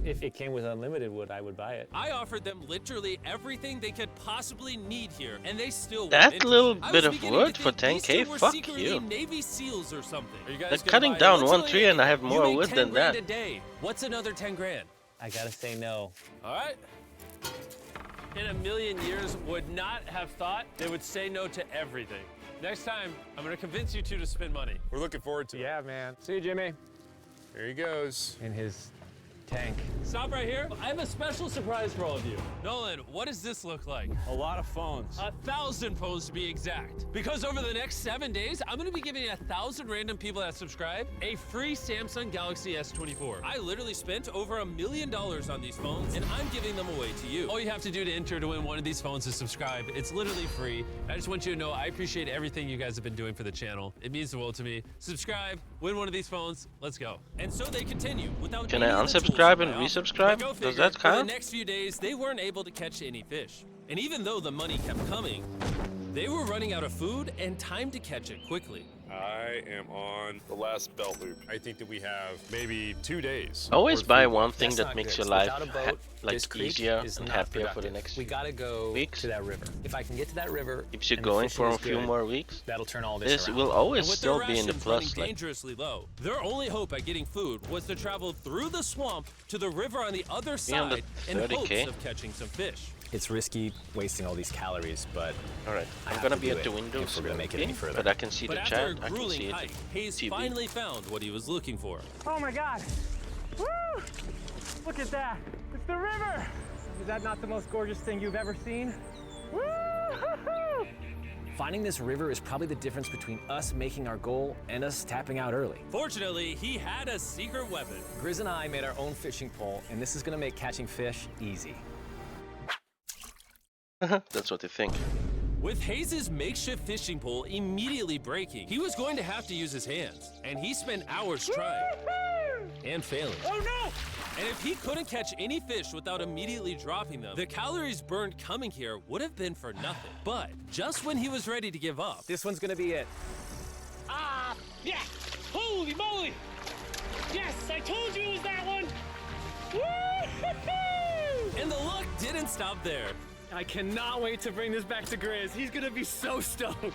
If it came with unlimited wood, I would buy it. I offered them literally everything they could possibly need here, and they still weren't That interested. little I bit was of beginning wood to for think these 10K? two were Fuck secretly you. Navy SEAls or something. Are you guys They're gonna cutting buy it? down Literally 1 tree and I have you more make wood 10 than grand that. a day. What's another 10 grand? I gotta say no. All right. In a million years, would not have thought they would say no to everything. Next time, I'm gonna convince you two to spend money. We're looking forward to it. Yeah, man. See you, Jimmy. Here he goes. In his tank. Stop right here. I have a special surprise for all of you. Nolan, what does this look like? A lot of phones. 1,000 phones to be exact. Because over the next 7 days, I'm gonna be giving 1,000 random people that subscribe a free Samsung Galaxy S24. I literally spent over $1 million on these phones, and I'm giving them away to you. All you have to do to enter to win one of these phones is subscribe. It's literally free. I just want you to know I appreciate everything you guys have been doing for the channel. It means the world to me. Subscribe, win one of these phones, let's go. And so they continue without Can any I of the tools unsubscribe in and my offer. resubscribe? But go Does figure, that For count? the next few days, they weren't able to catch any fish. And even though the money kept coming, they were running out of food and time to catch it quickly. I am on the last belt loop. I think that we have maybe 2 days. Always worth of buy food one left. thing That's that not makes good. your life Without a boat, like this creek easier is and not happier for the productive. next We gotta go weeks. to that river. If I can get to that river, Keeps you and the going fishing for a is few good, more weeks. that'll turn all this This around. will always And with still their be in the rations plus. running Like, dangerously low, their only hope at getting food was to travel through the swamp to the river on the other Be on the side in hopes 30K. of catching some fish. It's risky wasting all these calories, but alright, I I'm have gonna to be do at the it window if we're gonna make it any further. but I can see But the after chat. a I can grueling see it. hike, Hayes TV. finally found what he was looking for. Oh my God. Woo! Look at that. It's the river. Is that not the most gorgeous thing you've ever seen? Woo! Finding this river is probably the difference between us making our goal and us tapping out early. Fortunately, he had a secret weapon. Grizz and I made our own fishing pole, and this is gonna make catching fish easy. That's what they think. With Hayes' makeshift fishing pole immediately breaking, he was going to have to use his hands, and he spent hours trying and failing. Oh no! And if he couldn't catch any fish without immediately dropping them, the calories burned coming here would have been for nothing. But just when he was ready to give up, This one's gonna be it. Ah, yeah! Holy moly! Yes, I told you it was that one! Woo-hoo-hoo! and the luck didn't stop there. I cannot wait to bring this back to Grizz. He's gonna be so stoked.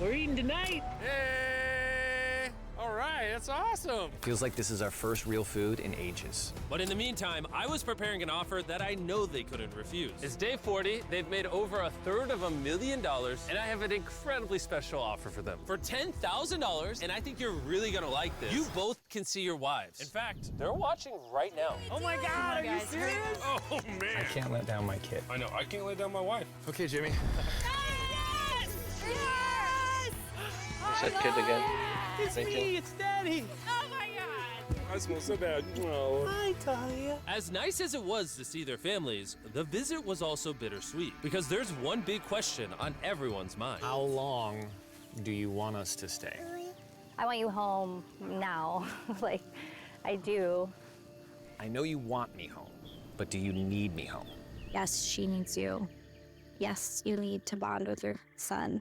We're eating tonight. Hey! All right, that's awesome. Feels like this is our first real food in ages. But in the meantime, I was preparing an offer that I know they couldn't refuse. It's day 40, they've made over $250,000, and I have an incredibly special offer for them. For $10,000, and I think you're really gonna like this, you both can see your wives. In fact, they're watching right now. Oh my God, are you serious? Oh, man. I can't let down my kid. I know, I can't let down my wife. Okay, Jimmy. Is that kid again? It's me, it's Daddy. Oh my God! I smell so bad. Oh. Hi, Talia. As nice as it was to see their families, the visit was also bittersweet because there's one big question on everyone's mind. How long do you want us to stay? I want you home now. Like, I do. I know you want me home, but do you need me home? Yes, she needs you. Yes, you need to bond with your son.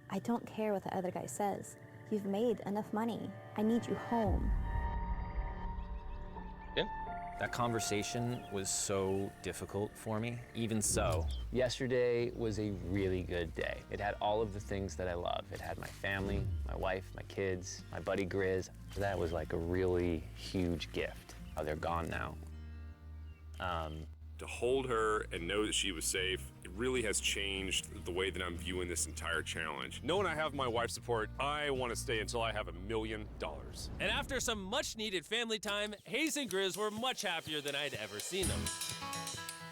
I don't care what the other guy says. You've made enough money. I need you home. Yeah. That conversation was so difficult for me. Even so, yesterday was a really good day. It had all of the things that I love. It had my family, my wife, my kids, my buddy Grizz. That was like a really huge gift. Oh, they're gone now. To hold her and know that she was safe, it really has changed the way that I'm viewing this entire challenge. Knowing I have my wife's support, I want to stay until I have $1 million. And after some much needed family time, Hayes and Grizz were much happier than I'd ever seen them.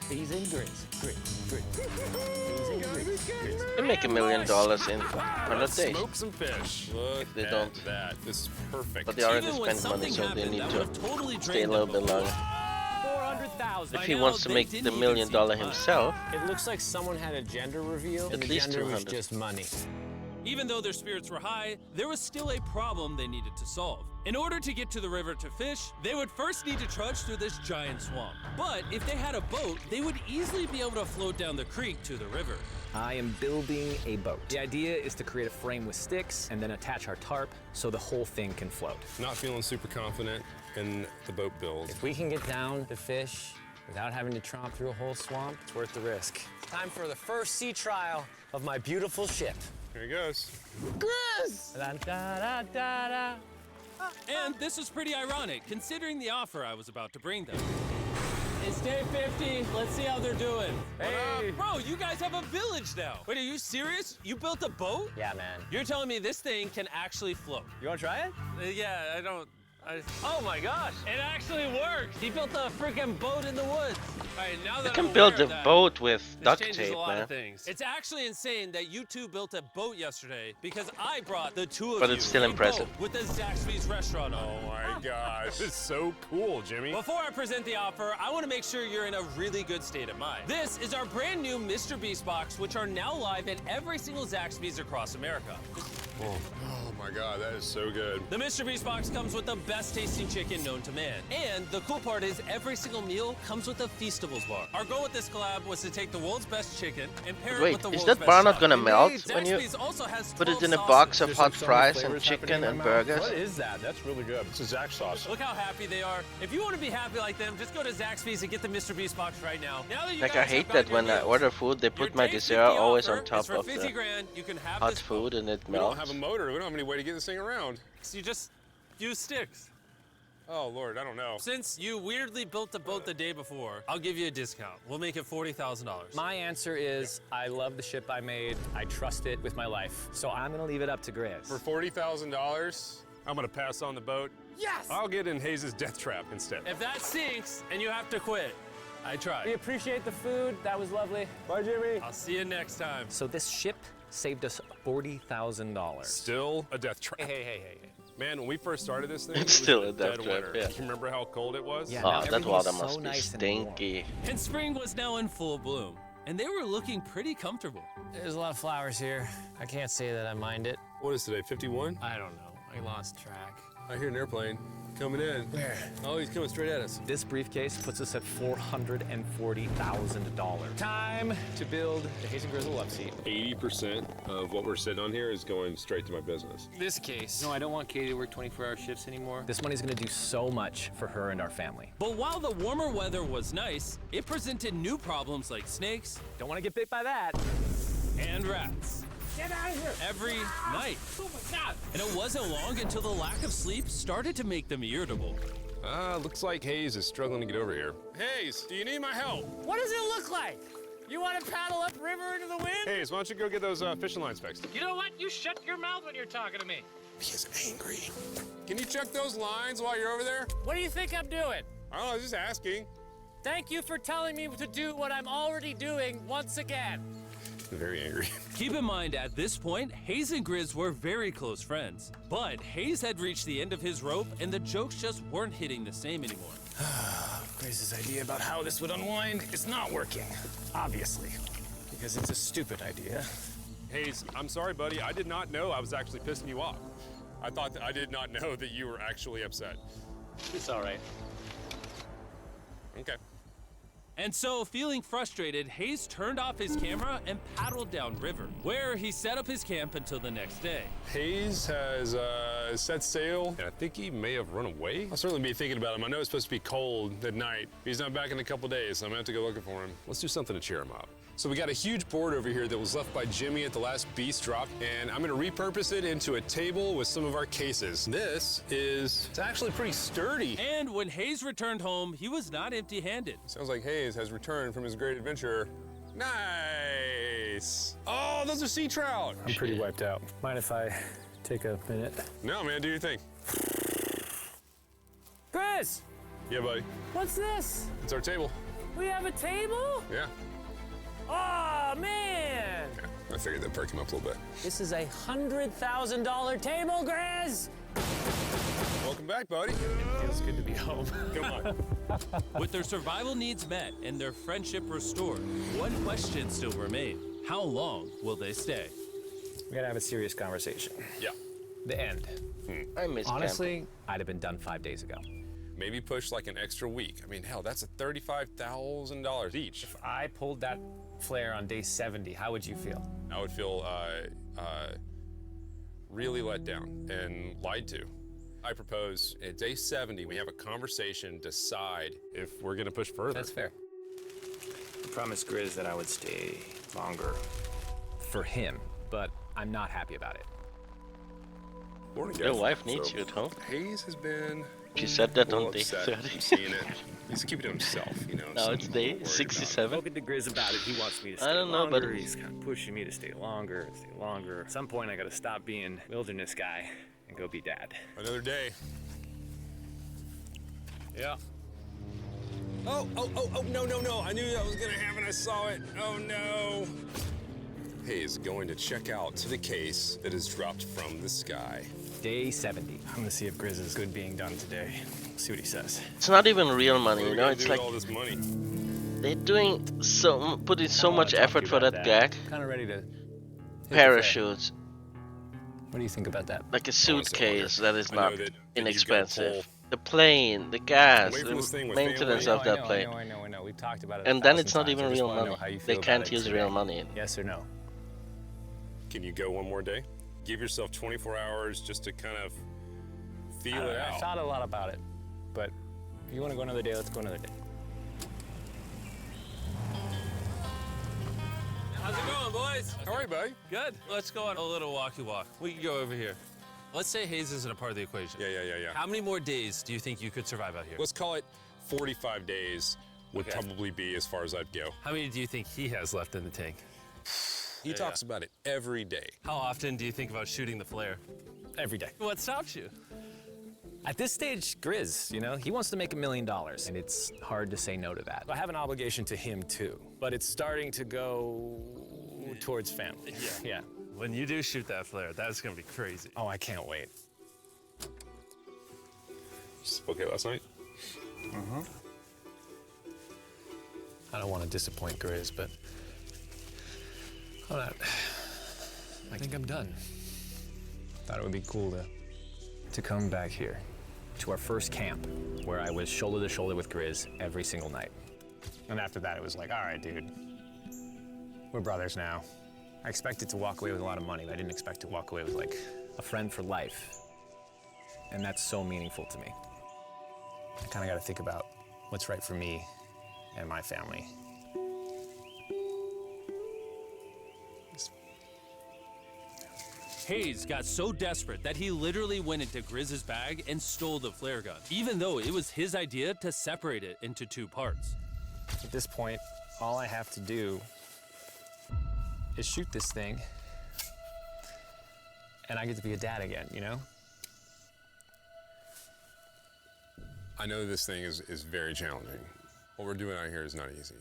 Hayes and Grizz, Hayes and Grizz. They make $1 million in 100 days. Smoke some fish. Look They at don't. that. This is perfect. But they already Even when spent money, something so they happened need that to would've totally stay a drained little them bit longer. 400,000. If he wants to make the $1 million himself, It looks like someone had a gender reveal, At and the least gender was 200. just money. Even though their spirits were high, there was still a problem they needed to solve. In order to get to the river to fish, they would first need to trudge through this giant swamp. But if they had a boat, they would easily be able to float down the creek to the river. I am building a boat. The idea is to create a frame with sticks and then attach our tarp so the whole thing can float. Not feeling super confident in the boat build. If we can get down to fish without having to tromp through a whole swamp, it's worth the risk. Time for the first sea trial of my beautiful ship. Here he goes. Grizz! Da-da-da-da-da. And this was pretty ironic, considering the offer I was about to bring them. It's day 50. Let's see how they're doing. Hey. Bro, you guys have a village now. Wait, are you serious? You built a boat? Yeah, man. You're telling me this thing can actually float? You wanna try it? Yeah, I don't. Oh my gosh, it actually works. He built a freaking boat in the woods. All right, now that you can I'm build aware a of that, boat with this duct changes tape, a lot man. of things. It's actually insane that you two built a boat yesterday because I brought the two of But you it's still a impressive. boat with the Zaxby's restaurant on. Oh my gosh, this is so cool, Jimmy. Before I present the offer, I want to make sure you're in a really good state of mind. This is our brand new Mr. Beast box, which are now live at every single Zaxby's across America. Oh my god, that is so good. The Mr. Beast box comes with the best tasting chicken known to man. And the cool part is every single meal comes with a Feastables bar. Our goal with this collab was to take the world's best chicken and pair it Wait, with the is world's that best bar not shop. gonna melt Indeed, when you Zaxby's also has put it 12 in a sauces. box of There's hot some fries flavors and chicken happening in and my mouth. burgers? What is that? That's really good. It's a Zax sauce. Look how happy they are. If you want to be happy like them, just go to Zaxby's and get the Mr. Beast box right now. Now that you Like, I guys hate have that got when your I meals, order food, they put my day 50 dessert always offer on top is for of 50 the grand. You can have hot this food and it We don't melts. have a motor. We don't have any way to get this thing around. So you just use sticks. Oh Lord, I don't know. Since you weirdly built the boat the day before, I'll give you a discount. We'll make it $40,000. My answer is I love the ship I made. I trust it with my life. So I'm gonna leave it up to Grizz. For $40,000, I'm gonna pass on the boat. Yes! I'll get in Hayes' death trap instead. If that sinks and you have to quit, I We tried. appreciate the food. That was lovely. Bye, Jimmy. I'll see you next time. So this ship saved us $40,000. Still a death trap. Hey. Man, when we first started this thing, It's it was still in a the death dead trap, winter. yeah. You remember how cold it was? Yeah, Oh, now that everything water is so must be nice and warm. stinky. And spring was now in full bloom, and they were looking pretty comfortable. There's a lot of flowers here. I can't say that I mind it. What is today, 51? I don't know. I lost track. I hear an airplane coming in. Where? Oh, he's coming straight at us. This briefcase puts us at $440,000. Time to build the Hazen Grizzle love seat. 80% of what we're sitting on here is going straight to my business. This case. No, I don't want Katie to work 24-hour shifts anymore. This money's gonna do so much for her and our family. But while the warmer weather was nice, it presented new problems like snakes. Don't want to get bit by that. And rats. Get out of here! Every night. Oh my God! And it wasn't long until the lack of sleep started to make them irritable. Looks like Hayes is struggling to get over here. Hayes, do you need my help? What does it look like? You want to paddle upriver into the wind? Hayes, why don't you go get those fishing lines fixed? You know what? You shut your mouth when you're talking to me. He is angry. Can you check those lines while you're over there? What do you think I'm doing? I don't know, I was just asking. Thank you for telling me to do what I'm already doing once again. Very angry. Keep in mind, at this point, Hayes and Grizz were very close friends. But Hayes had reached the end of his rope, and the jokes just weren't hitting the same anymore. Grizz's idea about how this would unwind is not working, obviously, because it's a stupid idea. Hayes, I'm sorry, buddy. I did not know I was actually pissing you off. I did not know that you were actually upset. It's all right. Okay. And so, feeling frustrated, Hayes turned off his camera and paddled downriver, where he set up his camp until the next day. Hayes has set sail, and I think he may have run away. I'll certainly be thinking about him. I know it's supposed to be cold at night. He's not back in a couple days, so I'm gonna have to go looking for him. Let's do something to cheer him up. So we got a huge board over here that was left by Jimmy at the last beast drop, and I'm gonna repurpose it into a table with some of our cases. It's actually pretty sturdy. And when Hayes returned home, he was not empty-handed. Sounds like Hayes has returned from his great adventure. Nice. Oh, those are sea trout. I'm pretty wiped out. Mind if I take a minute? No, man, do your thing. Chris! Yeah, buddy. What's this? It's our table. We have a table? Yeah. Oh, man! I figured that'd perk him up a little bit. This is a $100,000 table, Grizz! Welcome back, buddy. It feels good to be home. Come on. With their survival needs met and their friendship restored, one question still remained. How long will they stay? We gotta have a serious conversation. Yeah. The end. I miss Honestly, I'd have been done 5 days ago. Maybe push like an extra week. I mean, hell, that's $35,000 each. If I pulled that flare on day 70, how would you feel? I would feel really let down and lied to. I propose at day 70, we have a conversation, decide if we're gonna push further. That's fair. I promised Grizz that I would stay longer for him, but I'm not happy about it. Your wife needs you at home. Hayes has been. She said that on day upset. 30. I'm seeing it. He needs to keep it to himself, you know. Now it's day 67. Spoken to Grizz about it. He wants me to stay I don't know, but longer. He's kind of pushing me to stay longer. At some point, I gotta stop being wilderness guy and go be dad. Another day. Yeah. Oh, no. I knew that was gonna happen. I saw it. Oh, no. Hayes going to check out to the case that is dropped from the sky. Day 70. I'm gonna see if Grizz is good being done today. See what he says. It's not even real money, What are you we know. gonna It's do like with all this money. they're putting so much effort for that gag. Kind of ready to. Parachutes, What do you think about that? like a suitcase that is I know not that you gotta inexpensive. pull- The plane, the gas, Away from this thing the with maintenance family. of that plane. I know. We've talked about it. And then it's not even real Know money. how you They feel can't about it use today. real money. Yes or no? Can you go one more day? Give yourself 24 hours just to kind of feel it I out. thought a lot about it, but if you want to go another day, let's go another day. How's it going, boys? All right, buddy. Good. Let's go on a little walkie walk. We can go over here. Let's say Hayes isn't a part of the equation. Yeah. How many more days do you think you could survive out here? Let's call it 45 days would probably be as far as I'd go. How many do you think he has left in the tank? He talks about it every day. How often do you think about shooting the flare? Every day. What stops you? At this stage, Grizz, he wants to make $1 million, and it's hard to say no to that. I have an obligation to him too, but it's starting to go towards family. Yeah. When you do shoot that flare, that's gonna be crazy. Oh, I can't wait. Okay, last night? I don't want to disappoint Grizz, but I think I'm done. Thought it would be cool to to come back here to our first camp where I was shoulder to shoulder with Grizz every single night. And after that, it was like, all right, dude, we're brothers now. I expected to walk away with a lot of money, but I didn't expect to walk away with like a friend for life. And that's so meaningful to me. I kind of got to think about what's right for me and my family. Hayes got so desperate that he literally went into Grizz's bag and stole the flare gun, even though it was his idea to separate it into 2 parts. At this point, all I have to do is shoot this thing, and I get to be a dad again, you know? I know this thing is very challenging. What we're doing out here is not easy.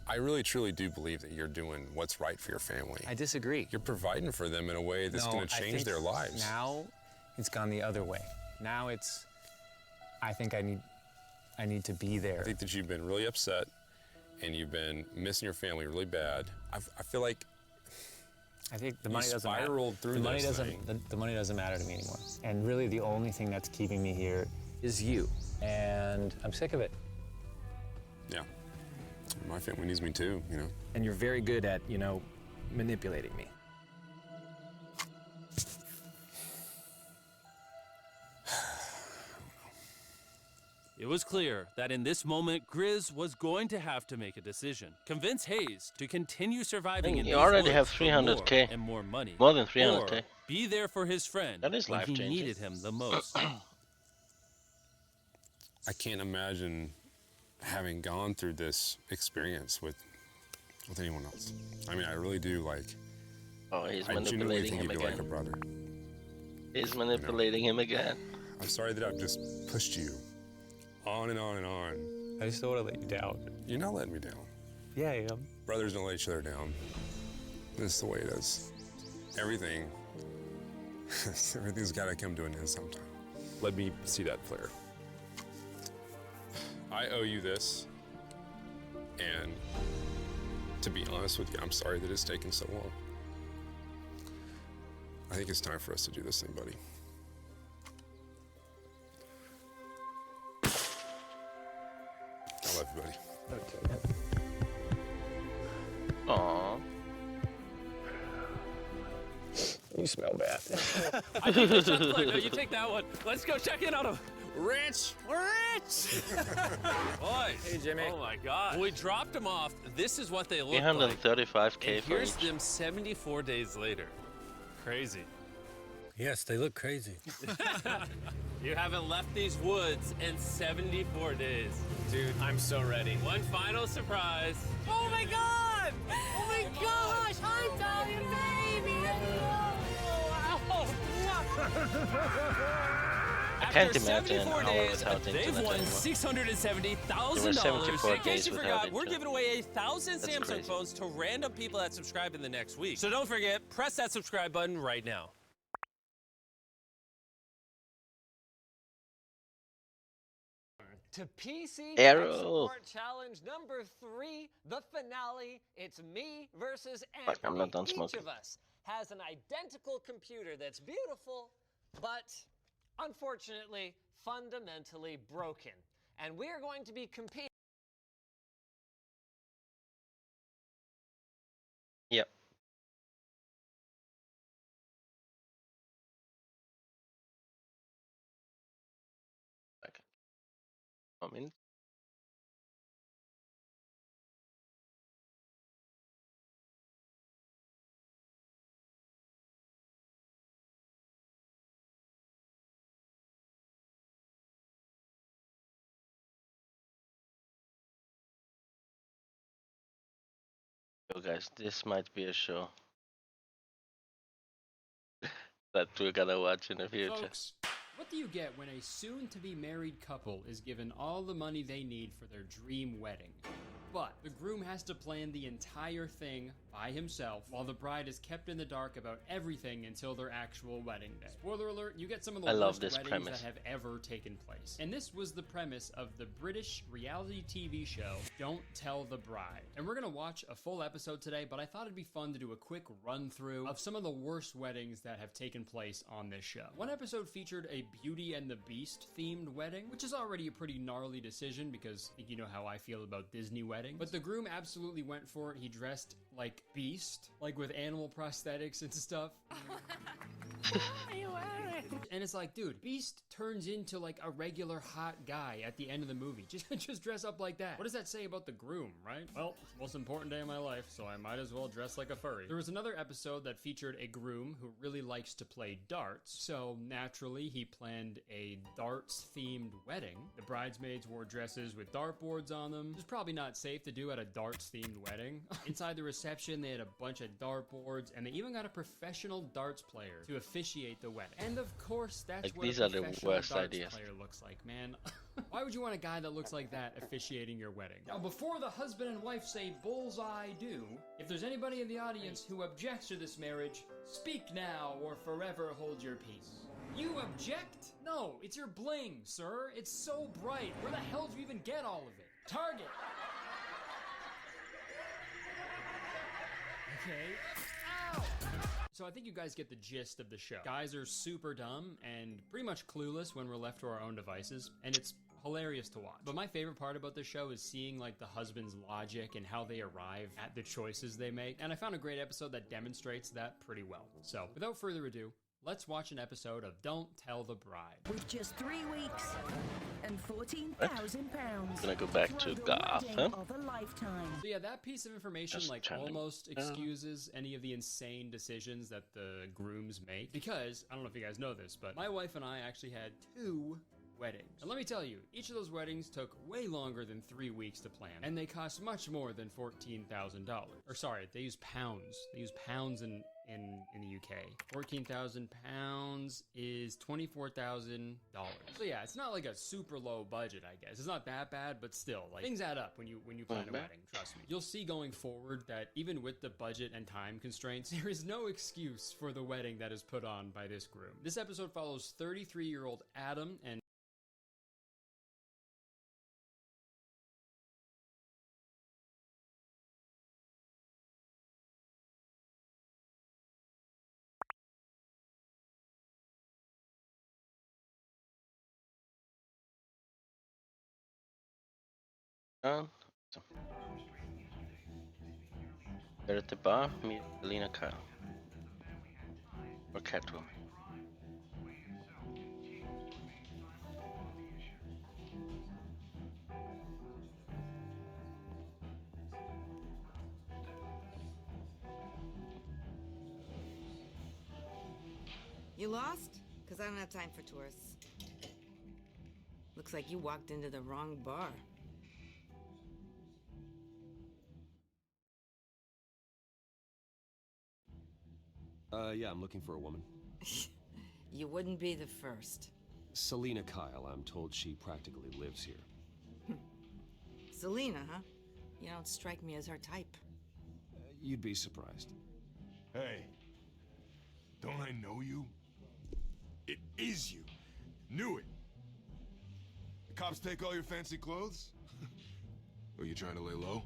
I really, truly do believe that you're doing what's right for your family. I disagree. You're providing for them in a way that's going to change their lives. Now, it's gone the other way. Now it's, I think I need to be there. I think that you've been really upset, and you've been missing your family really bad. I feel like I think the money doesn't matter. spiraled through the money this doesn't. thing. The money doesn't matter to me anymore. And really, the only thing that's keeping me here is you. And I'm sick of it. Yeah. My family needs me too, you know. And you're very good at, you know, manipulating me. It was clear that in this moment, Grizz was going to have to make a decision. Convince Hayes to continue surviving in You these already woods have for 300K. more and more money. More than 300K. Or be there for his friend That is when he life-changing. needed him the most. I can't imagine having gone through this experience with anyone else. I mean, I really do, like, Oh, he's I genuinely manipulating think him you'd be like a again. brother. He's manipulating him again. I'm sorry that I've just pushed you on and on and on. I just don't want to let you down. You're not letting me down. Yeah, I am. Brothers don't let each other down. This is the way it is. Everything, everything's got to come to an end sometime. Let me see that flare. I owe you this, and to be honest with you, I'm sorry that it's taken so long. I think it's time for us to do this thing, buddy. I love you, buddy. Okay. Aww. You smell bad. I think the shot's playing. No, you take that one. Let's go check in on him. Rich! Rich! Boys. Hey, Jimmy. Oh, my God. When we dropped them off, this is what they look like. 335K And for here's each. them 74 days later. Crazy. Yes, they look crazy. You haven't left these woods in 74 days. Dude, I'm so ready. One final surprise. Oh my god! Oh my gosh! I'm Italian baby! I can't After imagine 74 how days, without they've internet won anymore. $670,000. 74 In case days you without forgot, we're internet. giving away 1,000 That's Samsung crazy. phones to random people that subscribe in the next week. So don't forget, press that subscribe button right now. To PC Arrow. Export Challenge number 3, the finale. It's me versus Fuck, Anthony. I'm not done Each smoking. of us has an identical computer that's beautiful, but unfortunately, fundamentally broken. And we're going to be competing. Yep. Okay. 1 minute. Yo guys, this might be a show that we're gonna watch in the future. Folks, what do you get when a soon-to-be married couple is given all the money they need for their dream wedding? But the groom has to plan the entire thing by himself, while the bride is kept in the dark about everything until their actual wedding day. Spoiler alert, you get some of the worst weddings that have ever taken place. And this was the premise of the British reality TV show, Don't Tell the Bride. And we're gonna watch a full episode today, but I thought it'd be fun to do a quick run through of some of the worst weddings that have taken place on this show. One episode featured a Beauty and the Beast themed wedding, which is already a pretty gnarly decision because I think you know how I feel about Disney weddings. But the groom absolutely went for it. He dressed like Beast, like with animal prosthetics and stuff. And it's like, dude, Beast turns into like a regular hot guy at the end of the movie. Just dress up like that. What does that say about the groom, right? Well, it's the most important day of my life, so I might as well dress like a furry. There was another episode that featured a groom who really likes to play darts, so naturally he planned a darts-themed wedding. The bridesmaids wore dresses with dartboards on them. It's probably not safe to do at a darts-themed wedding. Inside the reception, they had a bunch of dartboards, and they even got a professional darts player to officiate the wedding. And of course, that's Like, what these a are the professional worst darts ideas. player looks like, man. Why would you want a guy that looks like that officiating your wedding? Now, before the husband and wife say bullseye do, if there's anybody in the audience who objects to this marriage, speak now or forever hold your peace. You object? No, it's your bling, sir. It's so bright. Where the hell do you even get all of it? Target. Okay. Ow! So I think you guys get the gist of the show. Guys are super dumb and pretty much clueless when we're left to our own devices, and it's hilarious to watch. But my favorite part about this show is seeing like the husband's logic and how they arrive at the choices they make. And I found a great episode that demonstrates that pretty well. So without further ado, let's watch an episode of Don't Tell the Bride. With just 3 weeks and £14,000. Gonna go back to Gotham. Of a lifetime. So yeah, that piece of information Just like trying to- almost excuses any of the insane decisions that the grooms make. Because, I don't know if you guys know this, but my wife and I actually had 2 weddings. And let me tell you, each of those weddings took way longer than 3 weeks to plan. And they cost much more than $14,000. Or sorry, they use pounds. They use pounds in the UK. 14,000 pounds is $24,000. So yeah, it's not like a super low budget, I guess. It's not that bad, but still, like, things add up when you plan a wedding, trust me. You'll see going forward that even with the budget and time constraints, there is no excuse for the wedding that is put on by this groom. This episode follows 33-year-old Adam and They're at the bar, meet Lena Kyle. Or Catwoman. You lost? Because I don't have time for tourists. Looks like you walked into the wrong bar. Yeah, I'm looking for a woman. You wouldn't be the first. Selena Kyle, I'm told she practically lives here. Selena, huh? You don't strike me as her type. You'd be surprised. Hey, don't I know you? It is you. Knew it. The cops take all your fancy clothes? Are you trying to lay low?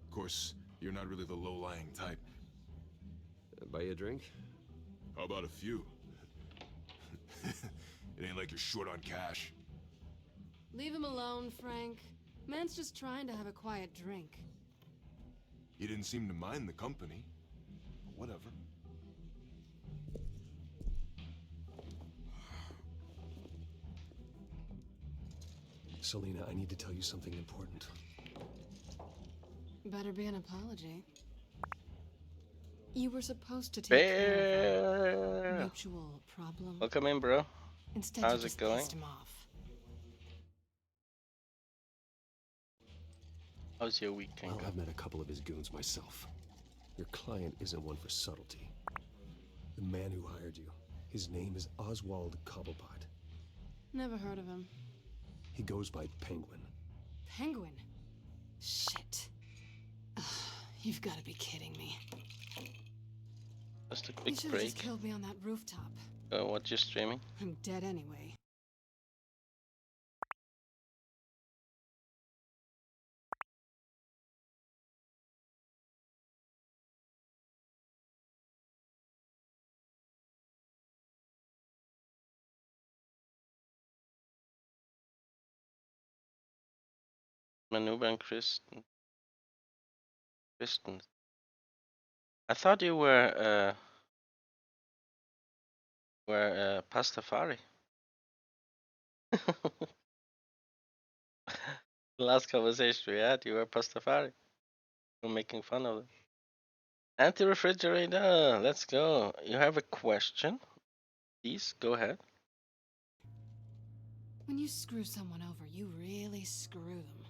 Of course, you're not really the low-lying type. Buy you a drink? How about a few? It ain't like you're short on cash. Leave him alone, Frank. Man's just trying to have a quiet drink. You didn't seem to mind the company. Whatever. Selena, I need to tell you something important. Better be an apology. You were supposed to take care of a mutual problem. Welcome in, bro. Instead, How's you it just going? pissed him off. How's your weekend? Well, I've met a couple of his goons myself. Your client isn't one for subtlety. The man who hired you, his name is Oswald Cobblepot. Never heard of him. He goes by Penguin. Penguin? Shit. Ugh, you've got to be kidding me. Just a You quick should have just break. killed me on that rooftop. What you streaming? I'm dead anyway. Manuba and Kristen. I thought you were Pastafari. The last conversation we had, you were Pastafari. We're making fun of it. Anti-refrigerator, let's go. You have a question? Please, go ahead. When you screw someone over, you really screw them.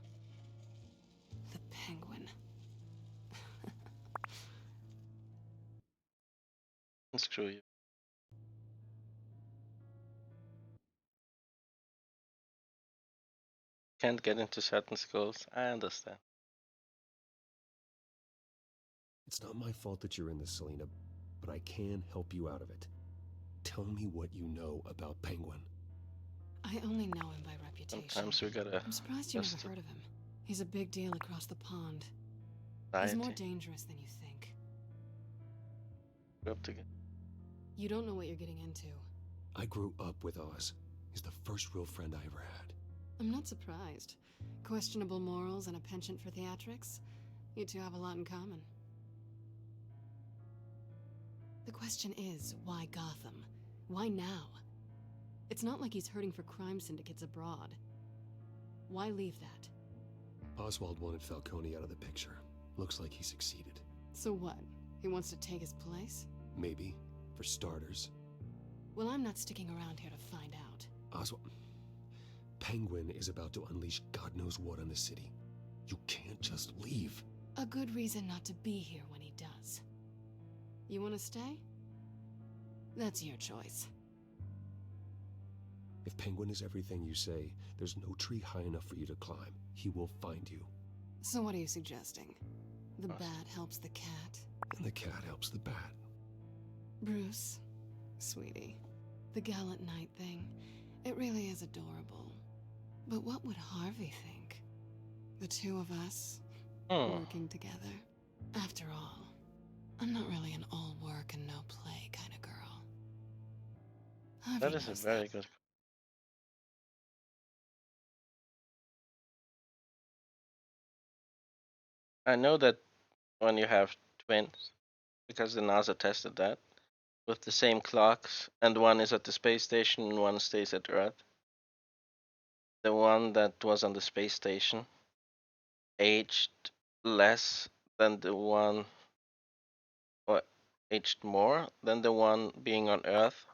The penguin. Screw you. Can't get into certain schools. I understand. It's not my fault that you're in this, Selena, but I can help you out of it. Tell me what you know about Penguin. I only know him by reputation. Sometimes we gotta. I'm surprised you never heard of him. He's a big deal across the pond. He's more dangerous than you think. Grew up together. You don't know what you're getting into. I grew up with Oz. He's the first real friend I ever had. I'm not surprised. Questionable morals and a penchant for theatrics. You two have a lot in common. The question is, why Gotham? Why now? It's not like he's hurting for crime syndicates abroad. Why leave that? Oswald wanted Falcone out of the picture. Looks like he succeeded. So what? He wants to take his place? Maybe, for starters. Well, I'm not sticking around here to find out. Oswald... Penguin is about to unleash God knows what on the city. You can't just leave. A good reason not to be here when he does. You want to stay? That's your choice. If Penguin is everything you say, there's no tree high enough for you to climb. He will find you. So what are you suggesting? The bat helps the cat? And the cat helps the bat. Bruce, sweetie, the gallant knight thing, it really is adorable. But what would Harvey think? The two of us, working together? After all, I'm not really an all work and no play kind of girl. Harvey That is a knows very good. I know that when you have twins, because the NASA tested that, with the same clocks, and one is at the space station and one stays at Earth. The one that was on the space station aged less than the one, or aged more than the one being on Earth.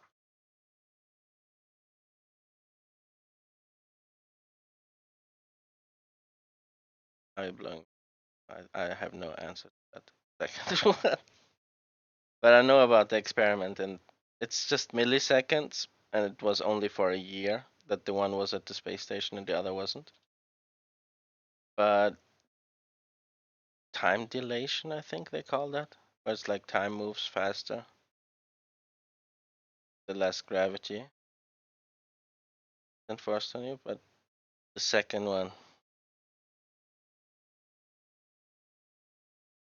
I blowing. I have no answer to that second one. But I know about the experiment, and it's just milliseconds, and it was only for a year that the one was at the space station and the other wasn't. But time dilation, I think they call that, where it's like time moves faster, the less gravity enforced on you. But the second one,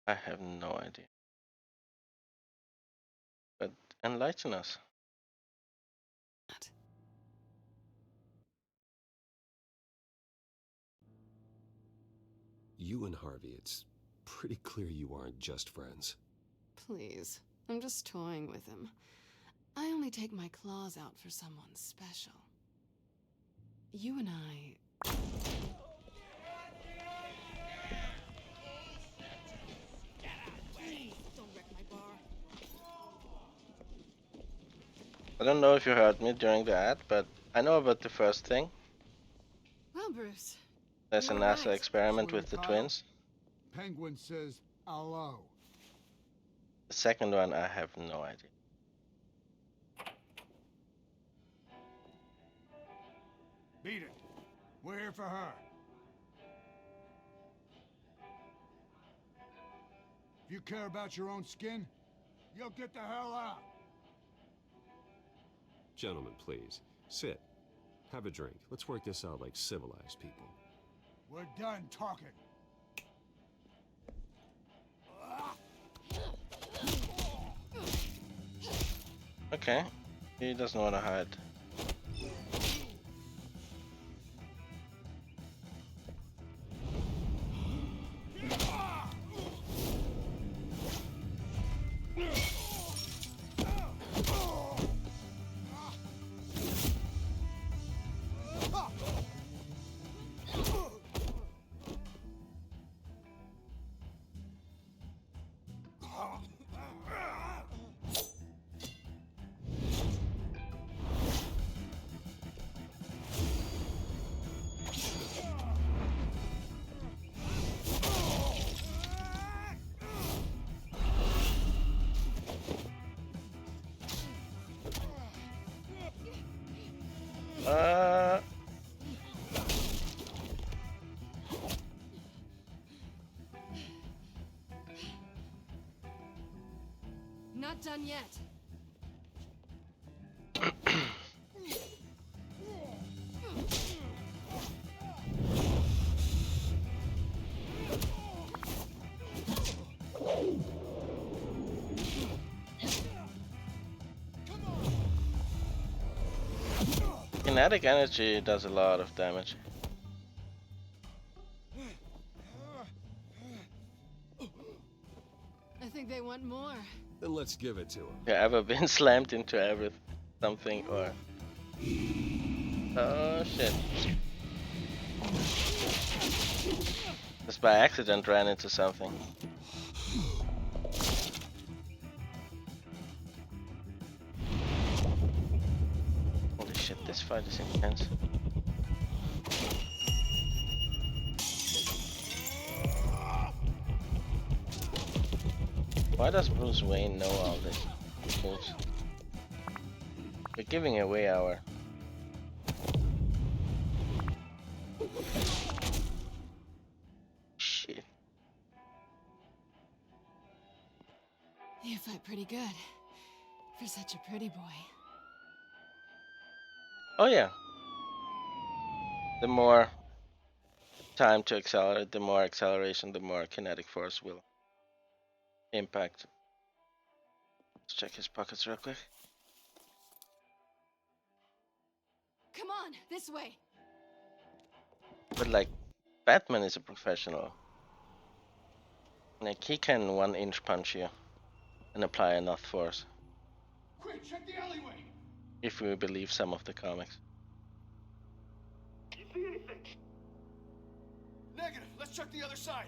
I have no idea. But enlighten us. You and Harvey, it's pretty clear you aren't just friends. Please, I'm just toying with him. I only take my claws out for someone special. You and I... Please, don't wreck my bar. I don't know if you heard me during the ad, but I know about the first thing. Well, Bruce. There's a you're NASA right. experiment with the twins. Penguin says hello. The second one, I have no idea. Beat it. We're here for her. If you care about your own skin, you'll get the hell out. Gentlemen, please. Sit. Have a drink. Let's work this out like civilized people. We're done talking. Okay. He doesn't want to hide. Not done yet. Kinetic energy does a lot of damage. I think they want more. Then let's give it to him. You ever been slammed into something or... Oh shit. Just by accident ran into something. Holy shit, this fight is intense. Why does Bruce Wayne know all this moves? We're giving away our... Shit. You fight pretty good. For such a pretty boy. Oh yeah. The more time to accelerate, the more acceleration, the more kinetic force will impact. Let's check his pockets real quick. Come on, this way. But like, Batman is a professional. Like, he can 1-inch punch you and apply enough force. Quick, check the alleyway. If we believe some of the comics. You see anything? Negative. Let's check the other side.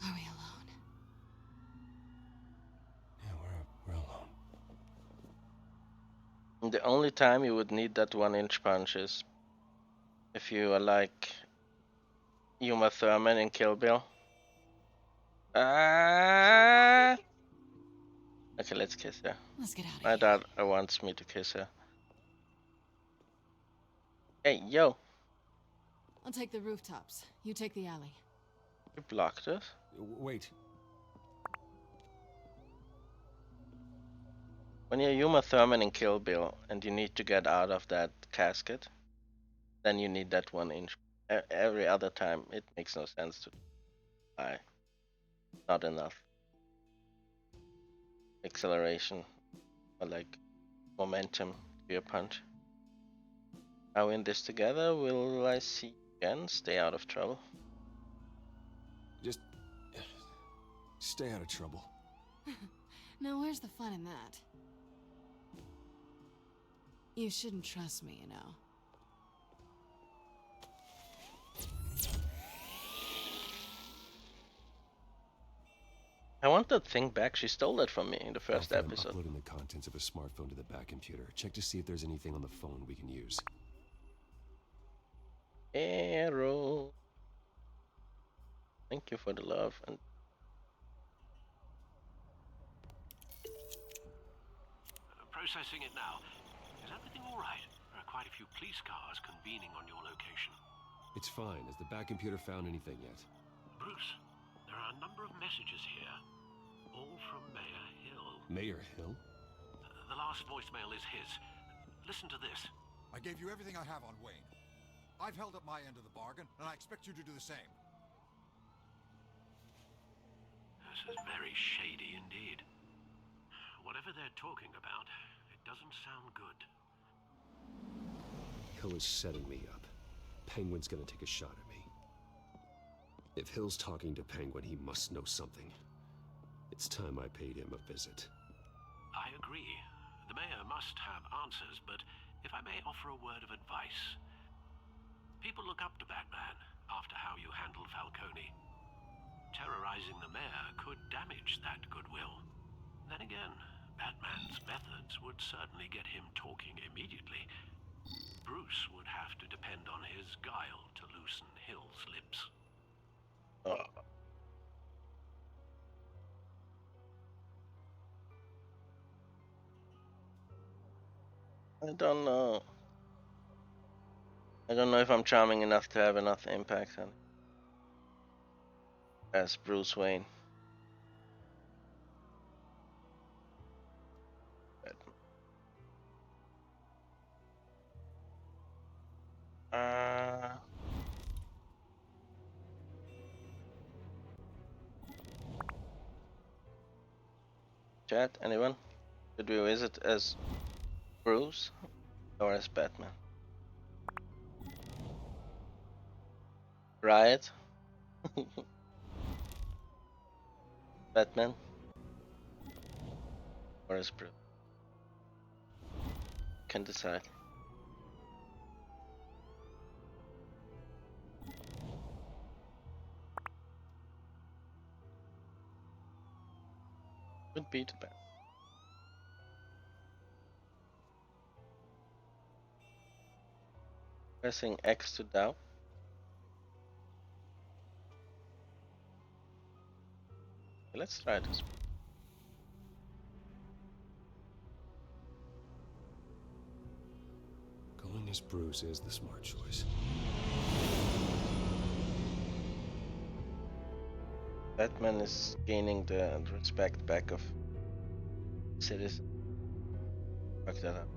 Are we alone? Yeah, we're alone. The only time you would need that 1-inch punch is if you are like Uma Thurman in Kill Bill. Okay, let's kiss her. Let's get out of My here. dad wants me to kiss her. Hey, yo! I'll take the rooftops. You take the alley. You blocked us? Wait. When you're Uma Thurman in Kill Bill and you need to get out of that casket, then you need that 1-inch. Every other time, it makes no sense to fly. Not enough acceleration or like momentum to your punch. Are we in this together? Will I see you again? Stay out of trouble. Just stay out of trouble. Now, where's the fun in that? You shouldn't trust me, you know. I want that thing back. She stole it from me in the first Alfred, I'm episode. uploading the contents of a smartphone to the back computer. Check to see if there's anything on the phone we can use. Arrow. Thank you for the love and Processing it now. Is everything all right? There are quite a few police cars convening on your location. It's fine. Has the back computer found anything yet? Bruce, there are a number of messages here, all from Mayor Hill. Mayor Hill? The last voicemail is his. Listen to this. I gave you everything I have on Wayne. I've held up my end of the bargain, and I expect you to do the same. This is very shady indeed. Whatever they're talking about, it doesn't sound good. Hill is setting me up. Penguin's gonna take a shot at me. If Hill's talking to Penguin, he must know something. It's time I paid him a visit. I agree. The mayor must have answers, but if I may offer a word of advice. People look up to Batman after how you handled Falcone. Terrorizing the mayor could damage that goodwill. Then again, Batman's methods would certainly get him talking immediately. Bruce would have to depend on his guile to loosen Hill's lips. I don't know. I don't know if I'm charming enough to have enough impact on as Bruce Wayne. Chat, anyone? Should we visit as Bruce or as Batman? Riot? Batman? Or as Bruce? Can decide. Would be the Batman. Pressing X to doubt. Let's try this. Going as Bruce is the smart choice. Batman is gaining the respect back of citizens. Fuck that up.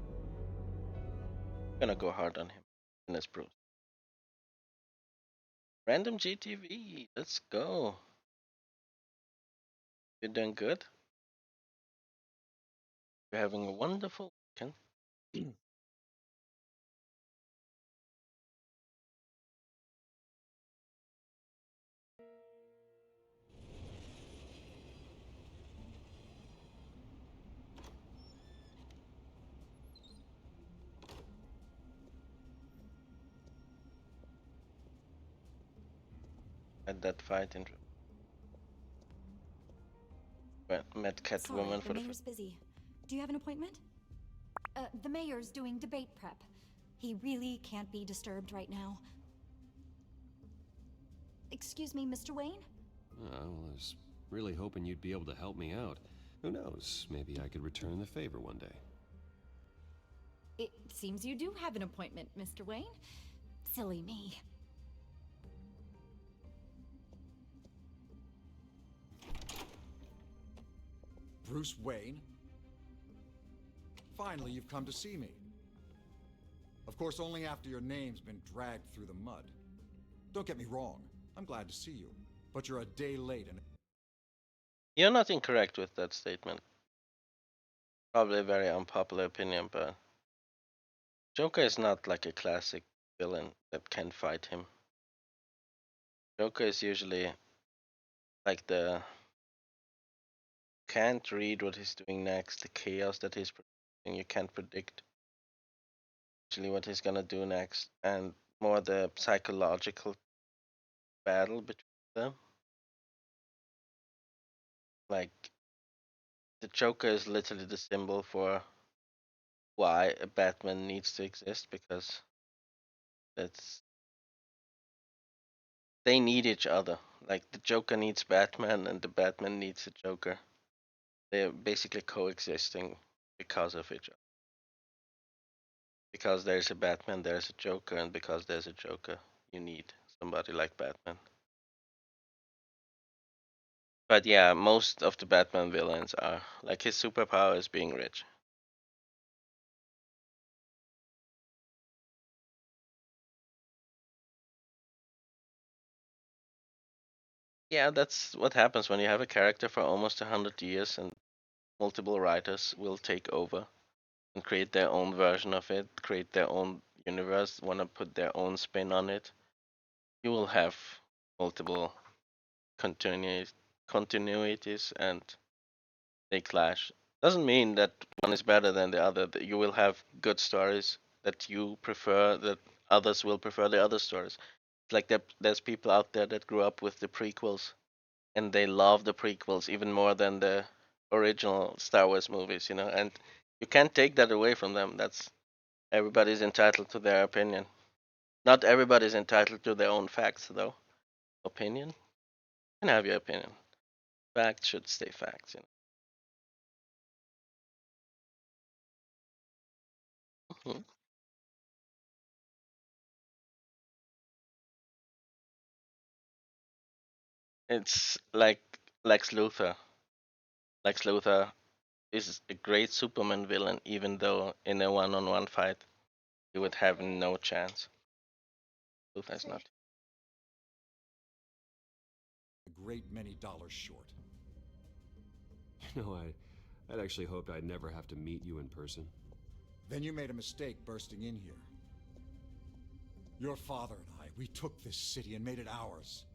Gonna go hard on him and as Bruce. Random GTV, let's go. You're doing good? You're having a wonderful weekend. Had that fight in met Catwoman for the the mayor's busy. Do you have an appointment? The mayor's doing debate prep. He really can't be disturbed right now. Excuse me, Mr. Wayne? Oh, well, I was really hoping you'd be able to help me out. Who knows? Maybe I could return the favor one day. It seems you do have an appointment, Mr. Wayne. Silly me. Bruce Wayne? Finally, you've come to see me. Of course, only after your name's been dragged through the mud. Don't get me wrong, I'm glad to see you, but you're a day late and... You're not incorrect with that statement. Probably a very unpopular opinion, but Joker is not like a classic villain that can fight him. Joker is usually like the can't read what he's doing next, the chaos that he's producing, you can't predict actually what he's gonna do next, and more the psychological battle between them. Like the Joker is literally the symbol for why a Batman needs to exist, because that's they need each other. Like the Joker needs Batman and the Batman needs the Joker. They're basically coexisting because of each other. Because there's a Batman, there's a Joker, and because there's a Joker, you need somebody like Batman. But yeah, most of the Batman villains are like his superpower is being rich. Yeah, that's what happens when you have a character for almost 100 years and multiple writers will take over and create their own version of it, create their own universe, want to put their own spin on it. You will have multiple continuities and they clash. Doesn't mean that one is better than the other. That you will have good stories that you prefer, that others will prefer the other stories. It's like there's people out there that grew up with the prequels and they love the prequels even more than the original Star Wars movies, and you can't take that away from them. That's everybody's entitled to their opinion. Not everybody's entitled to their own facts, though. Opinion? You can have your opinion. Facts should stay facts. Mhm. It's like Lex Luthor. Lex Luthor is a great Superman villain, even though in a one-on-one fight he would have no chance. Luthor is not. A great many dollars short. You know, I'd actually hoped I'd never have to meet you in person. Then you made a mistake bursting in here. Your father and I, we took this city and made it ours.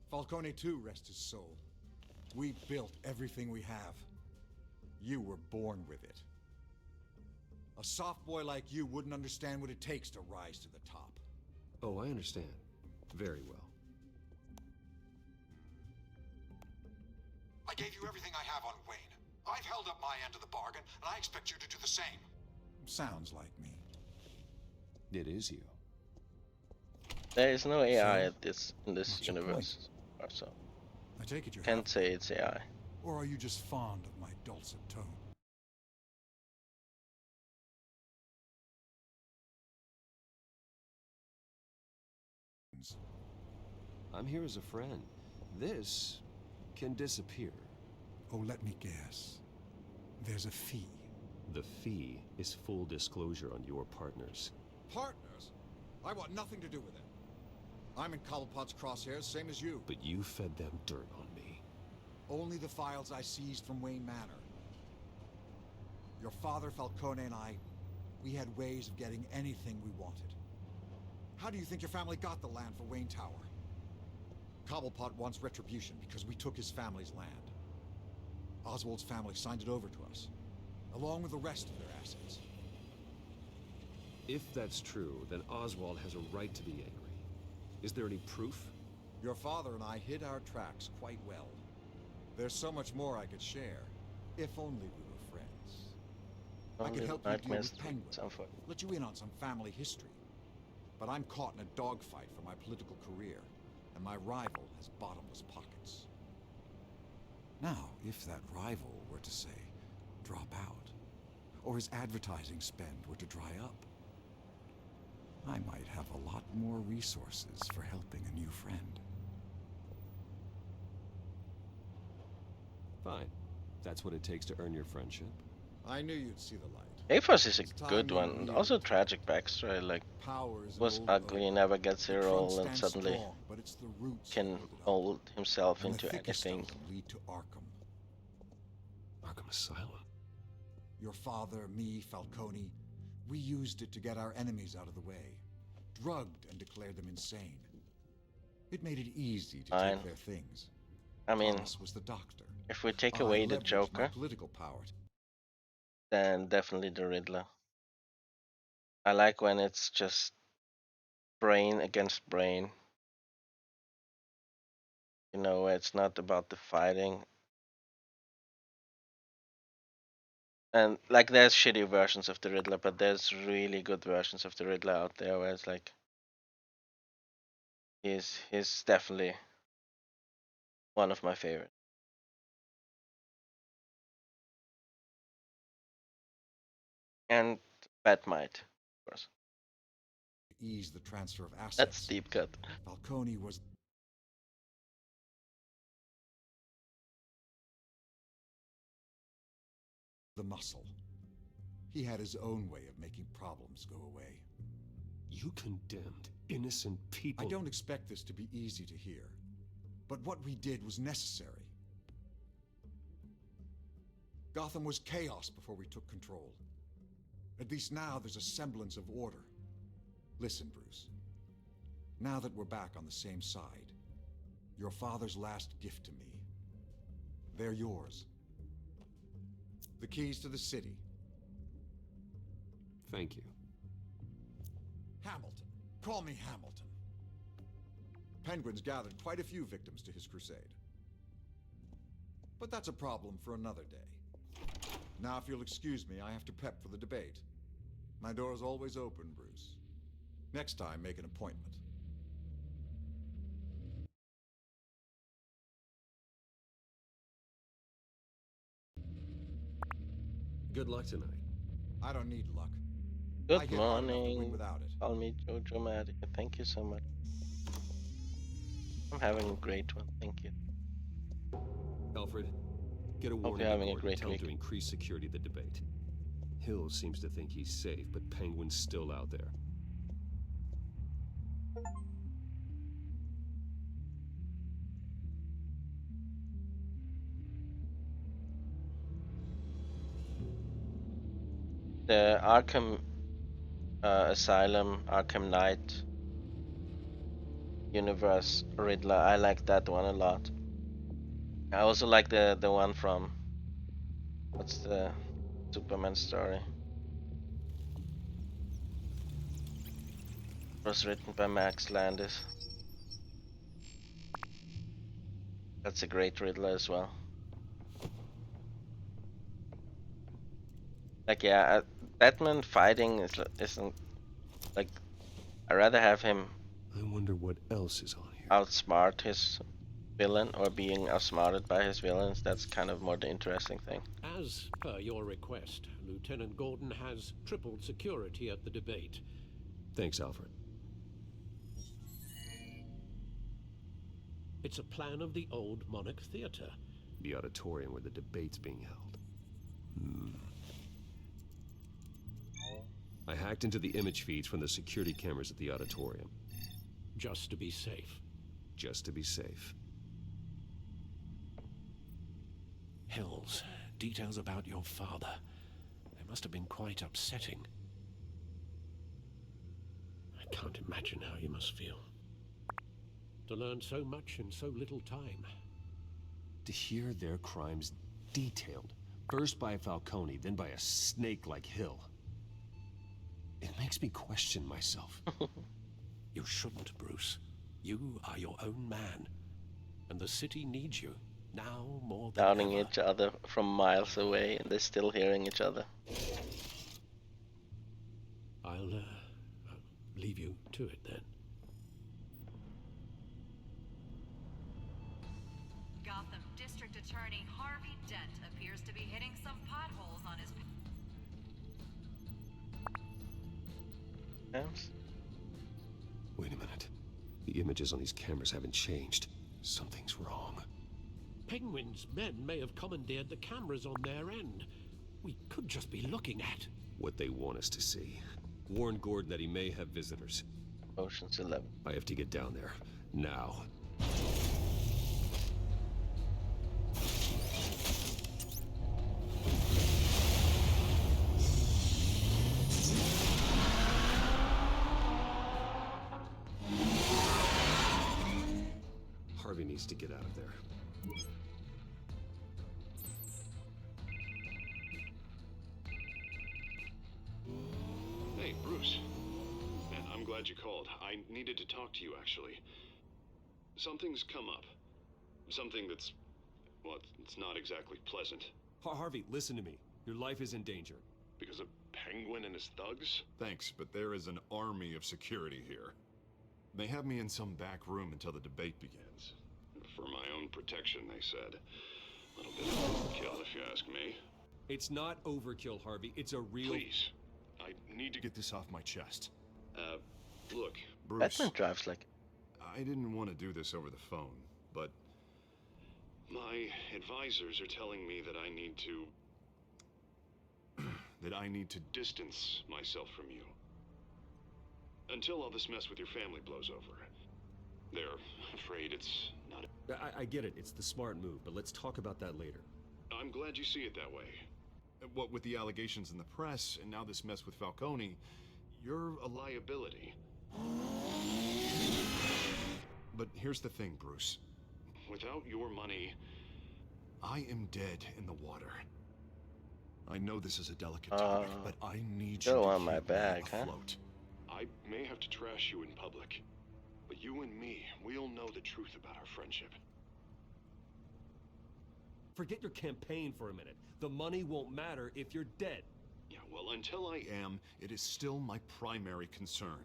Falcone too, rest his soul. We built everything we have. You were born with it. A soft boy like you wouldn't understand what it takes to rise to the top. Oh, I understand. Very well. I gave you everything I have on Wayne. I've held up my end of the bargain, and I expect you to do the same. Sounds like me. It is you. There is no AI So, at in this what's your universe, or so. I take it you Can't have, say it's AI. or are you just fond of my dulcet tone? I'm here as a friend. This can disappear. Oh, let me guess. There's a fee. The fee is full disclosure on your partners. Partners? I want nothing to do with it. I'm in Cobblepot's crosshairs, same as you. But you fed them dirt on me. Only the files I seized from Wayne Manor. Your father, Falcone, and I, we had ways of getting anything we wanted. How do you think your family got the land for Wayne Tower? Cobblepot wants retribution because we took his family's land. Oswald's family signed it over to us, along with the rest of their assets. If that's true, then Oswald has a right to be angry. Is there any proof? Your father and I hid our tracks quite well. There's so much more I could share, if only we were friends. I could help you deal with Penguin, let you in on some family history. But I'm caught in a dogfight for my political career, and my rival has bottomless pockets. Now, if that rival were to say, drop out, or his advertising spend were to dry up, I might have a lot more resources for helping a new friend. Fine. That's what it takes to earn your friendship. I knew you'd see the light. A-Force is a good one. Also tragic backstory, like was ugly, never gets a role, and suddenly can mold himself into anything. Lead to Arkham. Arkham Asylum. Your father, me, Falcone, we used it to get our enemies out of the way. Drugged and declared them insane. It made it easy to take their things. I mean, Thomas was the doctor. if we take away the leveraged Joker, my political power. then definitely the Riddler. I like when it's just brain against brain. It's not about the fighting. And like there's shitty versions of the Riddler, but there's really good versions of the Riddler out there where it's like he's definitely one of my favorites. And Batmite, of course. ease the transfer of assets. That's deep cut. Falcone was the muscle. He had his own way of making problems go away. You condemned innocent people. I don't expect this to be easy to hear, but what we did was necessary. Gotham was chaos before we took control. At least now there's a semblance of order. Listen, Bruce. Now that we're back on the same side, your father's last gift to me, they're yours. The keys to the city. Thank you. Hamilton. Call me Hamilton. Penguin's gathered quite a few victims to his crusade. But that's a problem for another day. Now, if you'll excuse me, I have to prep for the debate. My door is always open, Bruce. Next time, make an appointment. Good luck tonight. I don't need luck. Good morning. Call me Jojo Maddie. Thank you so much. I'm having a great one. Thank you. Alfred, get a Hope warning you're having a report great and tell him week. to increase security of the debate. Hill seems to think he's safe, but Penguin's still out there. The Arkham Asylum, Arkham Knight universe Riddler. I like that one a lot. I also like the one from what's the Superman story? It was written by Max Landis. That's a great Riddler as well. Like yeah, Batman fighting isn't like I'd rather have him I wonder what else is on here. outsmart his villain or being outsmarted by his villains. That's kind of more the interesting thing. As per your request, Lieutenant Gordon has tripled security at the debate. Thanks, Alfred. It's a plan of the old Monarch Theater. The auditorium where the debate's being held. I hacked into the image feeds from the security cameras at the auditorium. Just to be safe. Just to be safe. Hills, details about your father. They must have been quite upsetting. I can't imagine how you must feel. To learn so much in so little time. To hear their crimes detailed, first by Falcone, then by a snake like Hill. It makes me question myself. You shouldn't, Bruce. You are your own man. And the city needs you, now more than Downing ever. each other from miles away and they're still hearing each other. I'll leave you to it then. Gotham District Attorney Harvey Dent appears to be hitting some potholes on his... Wait a minute. The images on these cameras haven't changed. Something's wrong. Penguin's men may have commandeered the cameras on their end. We could just be looking at What they want us to see. Warn Gordon that he may have visitors. Ocean's 11. I have to get down there. Now. Harvey needs to get out of there. Hey, Bruce. Man, I'm glad you called. I needed to talk to you, actually. Something's come up. Something that's... well, it's not exactly pleasant. Harvey, listen to me. Your life is in danger. Because of Penguin and his thugs? Thanks, but there is an army of security here. They have me in some back room until the debate begins. For my own protection, they said. A little bit of overkill, if you ask me. It's not overkill, Harvey. It's a real... Please. I need to Get this off my chest. Look, Bruce. Batman drives like. I didn't want to do this over the phone, but my advisors are telling me that I need to distance myself from you. Until all this mess with your family blows over. They're afraid it's not... I get it, it's the smart move, but let's talk about that later. I'm glad you see it that way. What with the allegations in the press, and now this mess with Falcone, you're a liability. But here's the thing, Bruce. Without your money, I am dead in the water. I know this is a delicate topic, but I need you to on my keep bag, me afloat. I may have to trash you in public, but you and me, we'll know the truth about our friendship. Forget your campaign for a minute. The money won't matter if you're dead. Yeah, well, until I am, it is still my primary concern.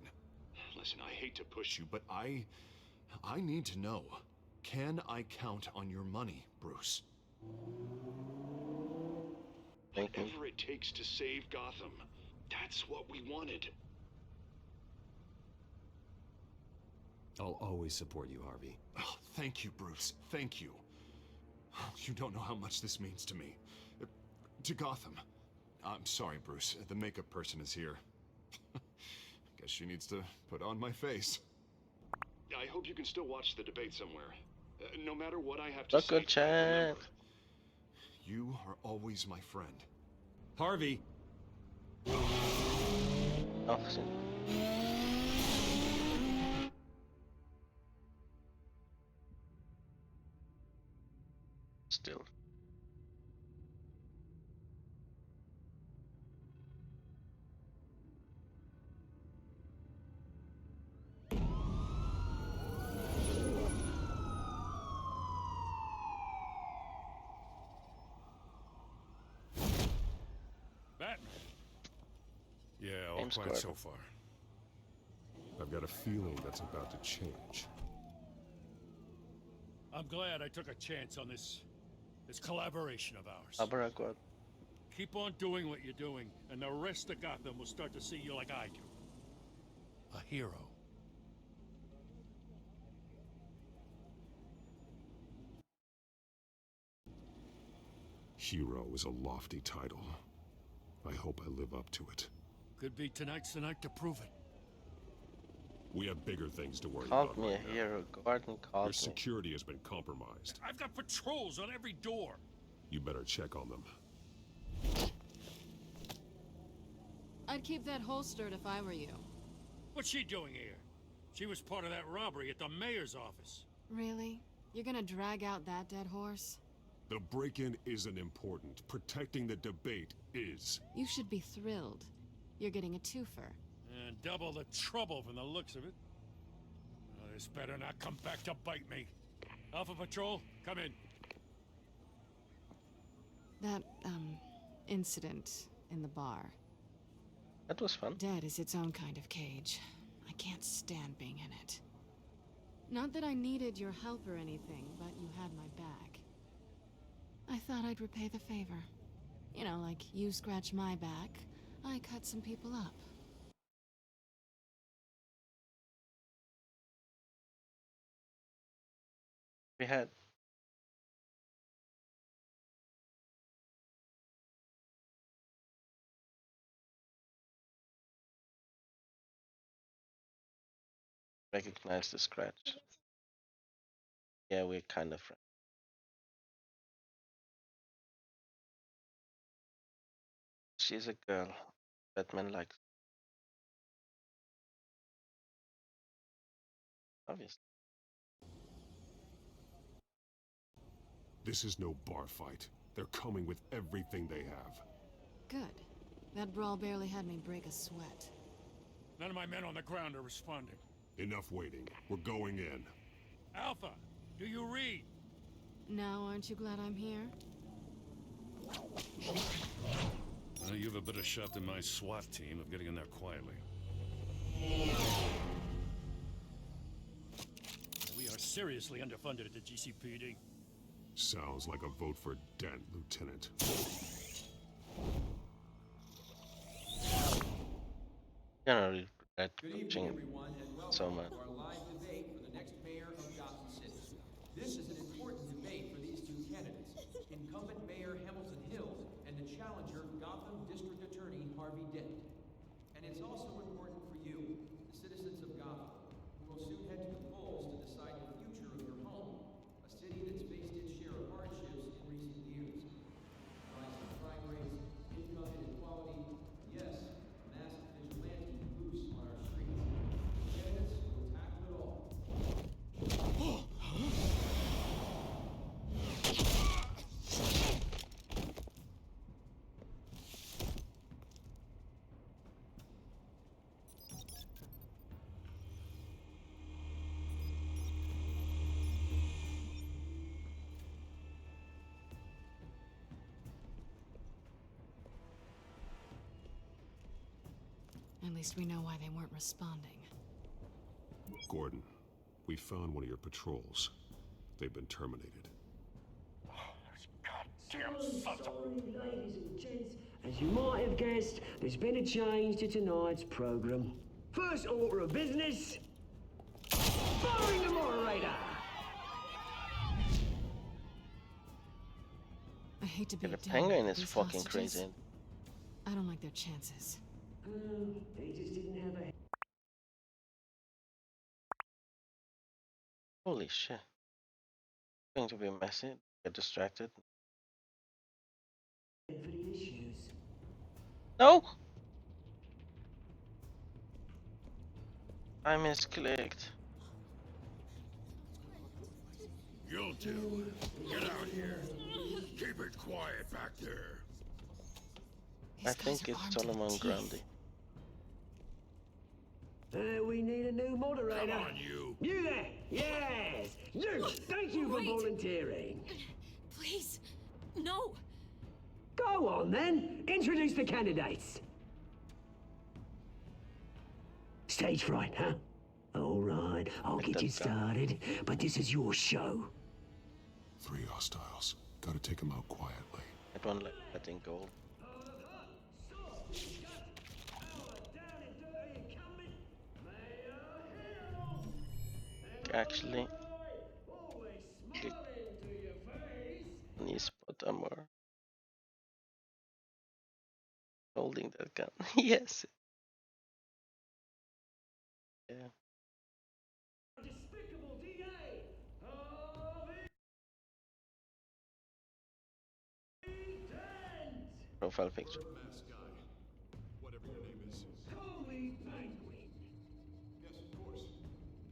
Listen, I hate to push you, but I need to know. Can I count on your money, Bruce? Whatever it takes to save Gotham. That's what we wanted. I'll always support you, Harvey. Oh, thank you, Bruce. Thank you. You don't know how much this means to me. To Gotham. I'm sorry, Bruce. The makeup person is here. Guess she needs to put on my face. I hope you can still watch the debate somewhere. No matter what I have to say, remember, you are always my friend. Harvey! Officer. Still. Batman. Yeah, all Game's quiet good. so far. I've got a feeling that's about to change. I'm glad I took a chance on this collaboration of ours. Abracad. Keep on doing what you're doing, and the rest of Gotham will start to see you like I do. A hero. Hero is a lofty title. I hope I live up to it. Could be tonight's the night to prove it. We have bigger things to worry Called about me right a now. hero. Gordon called Your me. security has been compromised. I've got patrols on every door. You better check on them. I'd keep that holstered if I were you. What's she doing here? She was part of that robbery at the mayor's office. Really? You're gonna drag out that dead horse? The break-in isn't important. Protecting the debate is. You should be thrilled. You're getting a twofer. And double the trouble from the looks of it. This better not come back to bite me. Alpha Patrol, come in. That, incident in the bar. That was fun. Dead is its own kind of cage. I can't stand being in it. Not that I needed your help or anything, but you had my back. I thought I'd repay the favor. You know, like you scratch my back, I cut some people up. We had recognize the scratch. Yeah, we're kind of friends. She's a girl. Batman likes. Obviously. This is no bar fight. They're coming with everything they have. Good. That brawl barely had me break a sweat. None of my men on the ground are responding. Enough waiting. We're going in. Alpha, do you read? Now aren't you glad I'm here? Well, you have a better shot than my SWAT team of getting in there quietly. We are seriously underfunded at the GCPD. Sounds like a vote for Dent, Lieutenant. Generally Red Good evening, coaching everyone, and so welcome much. to our live debate for the next mayor of Gotham City. This is an important debate for these two candidates, incumbent Mayor Hamilton Hill and the challenger Gotham District Attorney Harvey Dent. And it's also important for you, the citizens of Gotham, who will soon head to the polls to decide the future of your home, a city that's faced its share of hardships in recent years. Rising crime rates, income inequality, and yes, a massive vigilante loose on our streets. Candidates will tackle it all. At least we know why they weren't responding. Gordon, we found one of your patrols. They've been terminated. Ladies and gents, as you might have guessed, there's been a change to tonight's program. First order of business, firing the moderator. I hate to be The a penguin is these fucking hostages. crazy. I don't like their chances. They just didn't have a Holy shit. Going to be messy. Get distracted. head for the issues. No! I misclicked. You two, get out here. Keep it quiet back there. I think it's Solomon Grundy. We need a new moderator. Come on, you. You there? Yes. You. Thank you for volunteering. Please, no. Go on then. Introduce the candidates. Stage fright, huh? All right, I'll get you started, but this is your show. 3 hostiles. Gotta take them out quietly. I don't like letting go. Actually, click knee spot more. Holding that gun. Yes. Yeah. Profile picture. Mask guy, whatever your name is. Call me Penguin. Yes, of course.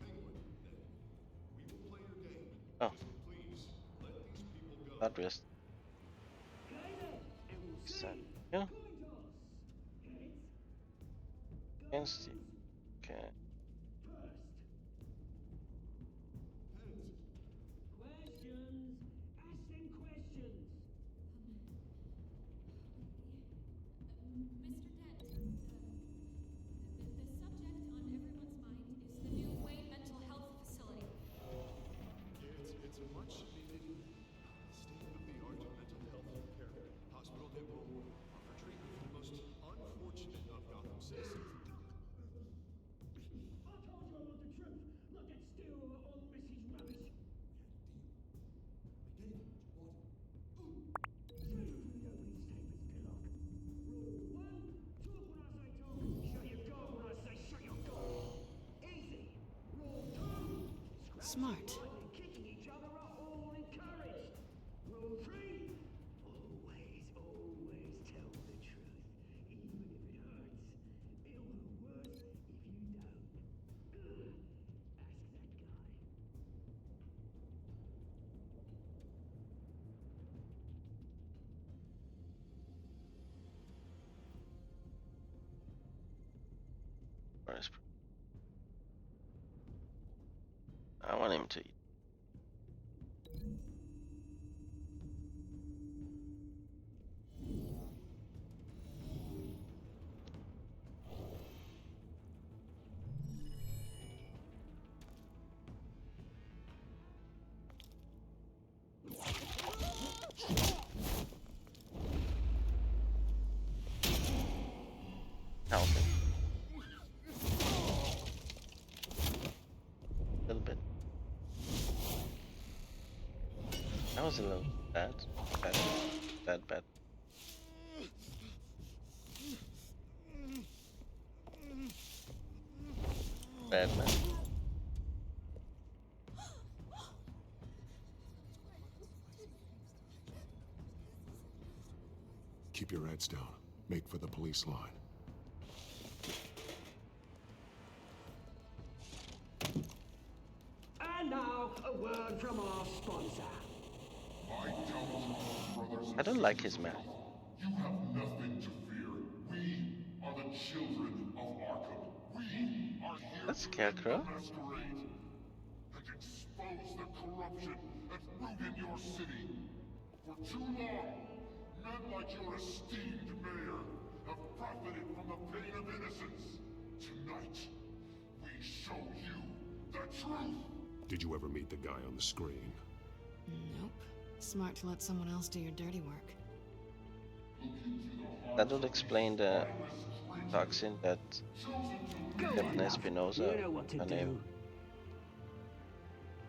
Penguin, then. We will play your game. Oh. Just please, let these people go. Address. Yeah. Can see. Okay. Questions. Ask them questions. Mr. Dent, the subject on everyone's mind is the new Wayne Mental Health Facility. It's a much needed state-of-the-art mental health care hospital that will offer treatment for the most unfortunate of Gotham citizens. I told you about the truth. Not that steal all Mrs. Rubbish. Smart. Kicking each other are all encouraged. Rule 3. Always tell the truth. Even if it hurts. It'll hurt worse if you don't. Ask that guy. Where's I want him to eat. Help him. was a little bad. Bad. Batman. Keep your heads down. Make for the police line. And now, a word from our sponsor. I don't like his mask. You have nothing to fear. We are the children of Arkham. We are here That's to Scarecrow. end the masquerade and expose the corruption at root in your city. For too long, men like your esteemed mayor have profited from the pain of innocence. Tonight, we show you the truth. Did you ever meet the guy on the screen? Nope. Smart to let someone else do your dirty work. That would explain the toxin that kept Espinosa her name.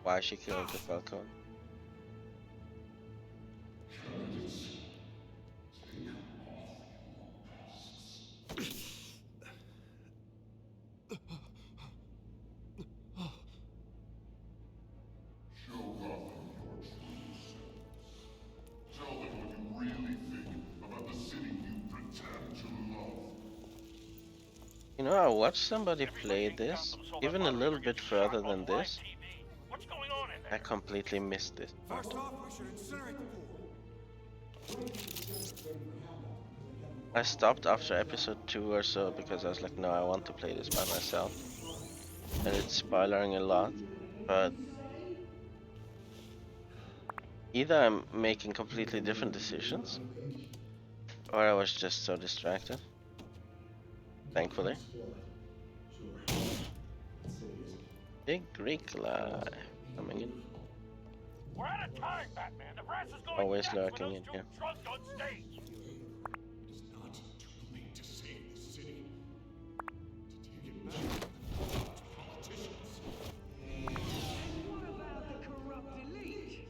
Why she killed the Falcon. You know, I watched somebody play this, even a little bit further than this. I completely missed this. First off, we should incinerate the pool. I stopped after episode 2 or so because I was like, no, I want to play this by myself. And it's spoiling a lot, but either I'm making completely different decisions, or I was just so distracted. Thankfully. Big Greek lie coming in. We're out of time, Batman. The brass is going Always nuts lurking with in those here. two drunks on stage. It is not too late to save the city. To take it back. Politicians. And what about the corrupt elite?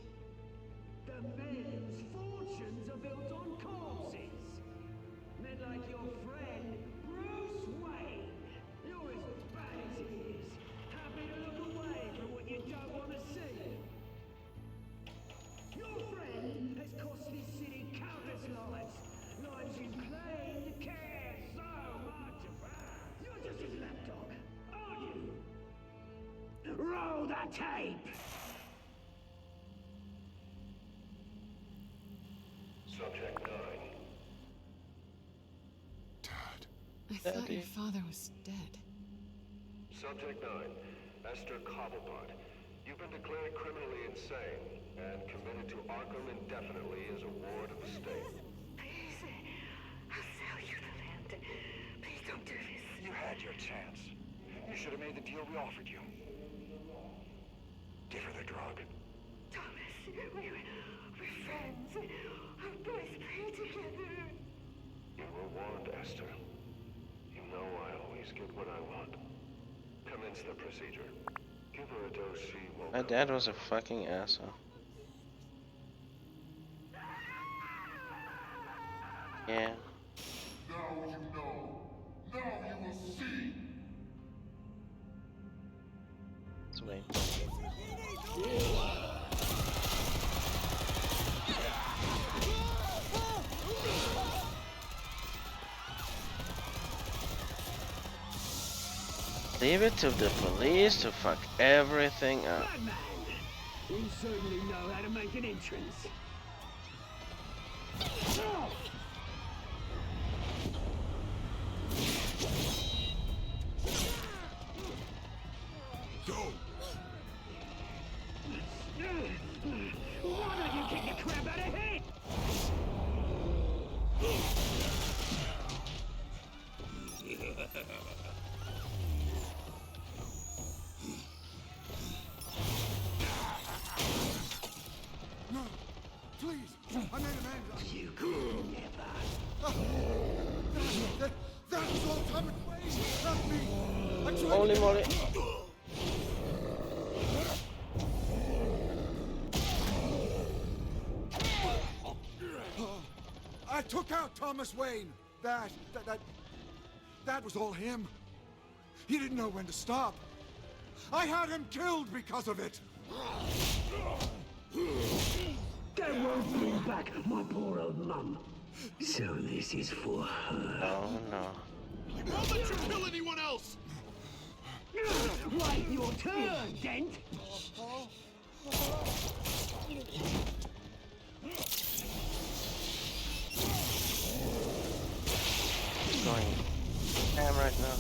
The men whose fortunes are built on corpses. Men like your friend, Bruce Wayne. You're as bad as he is. Happy to look away from what you don't want to see. Your friend has cost this city countless lives. Lives you claim to care so much about. You're just his lapdog, aren't you? Roll the tape! Subject 9. I thought your father was dead. Subject 9. Esther Cobblepot. You've been declared criminally insane and committed to Arkham indefinitely as a ward of the state. Please, I'll sell you the land. Please don't do this. You had your chance. You should have made the deal we offered you. Give her the drug. Thomas, we're friends. Our boys play together. You were warned, Esther. You know I always get what I want. Commence the procedure. Give her a dose she won't. My dad was a fucking asshole. Yeah. Now you know. Now you will see. Let's wait. Leave it to the police to fuck everything up. Batman! You certainly know how to make an entrance. Go! Why don't you kick the crap out of him? No, please. I made a man. You could never. That was all Thomas Wayne, not me. I tried Holy to moly. I took out Thomas Wayne. That was all him. He didn't know when to stop. I had him killed because of it. That won't bring back my poor old mum. So this is for her. Oh no. I won't let you kill anyone else! Wait your turn, Dent! It's going ham right now.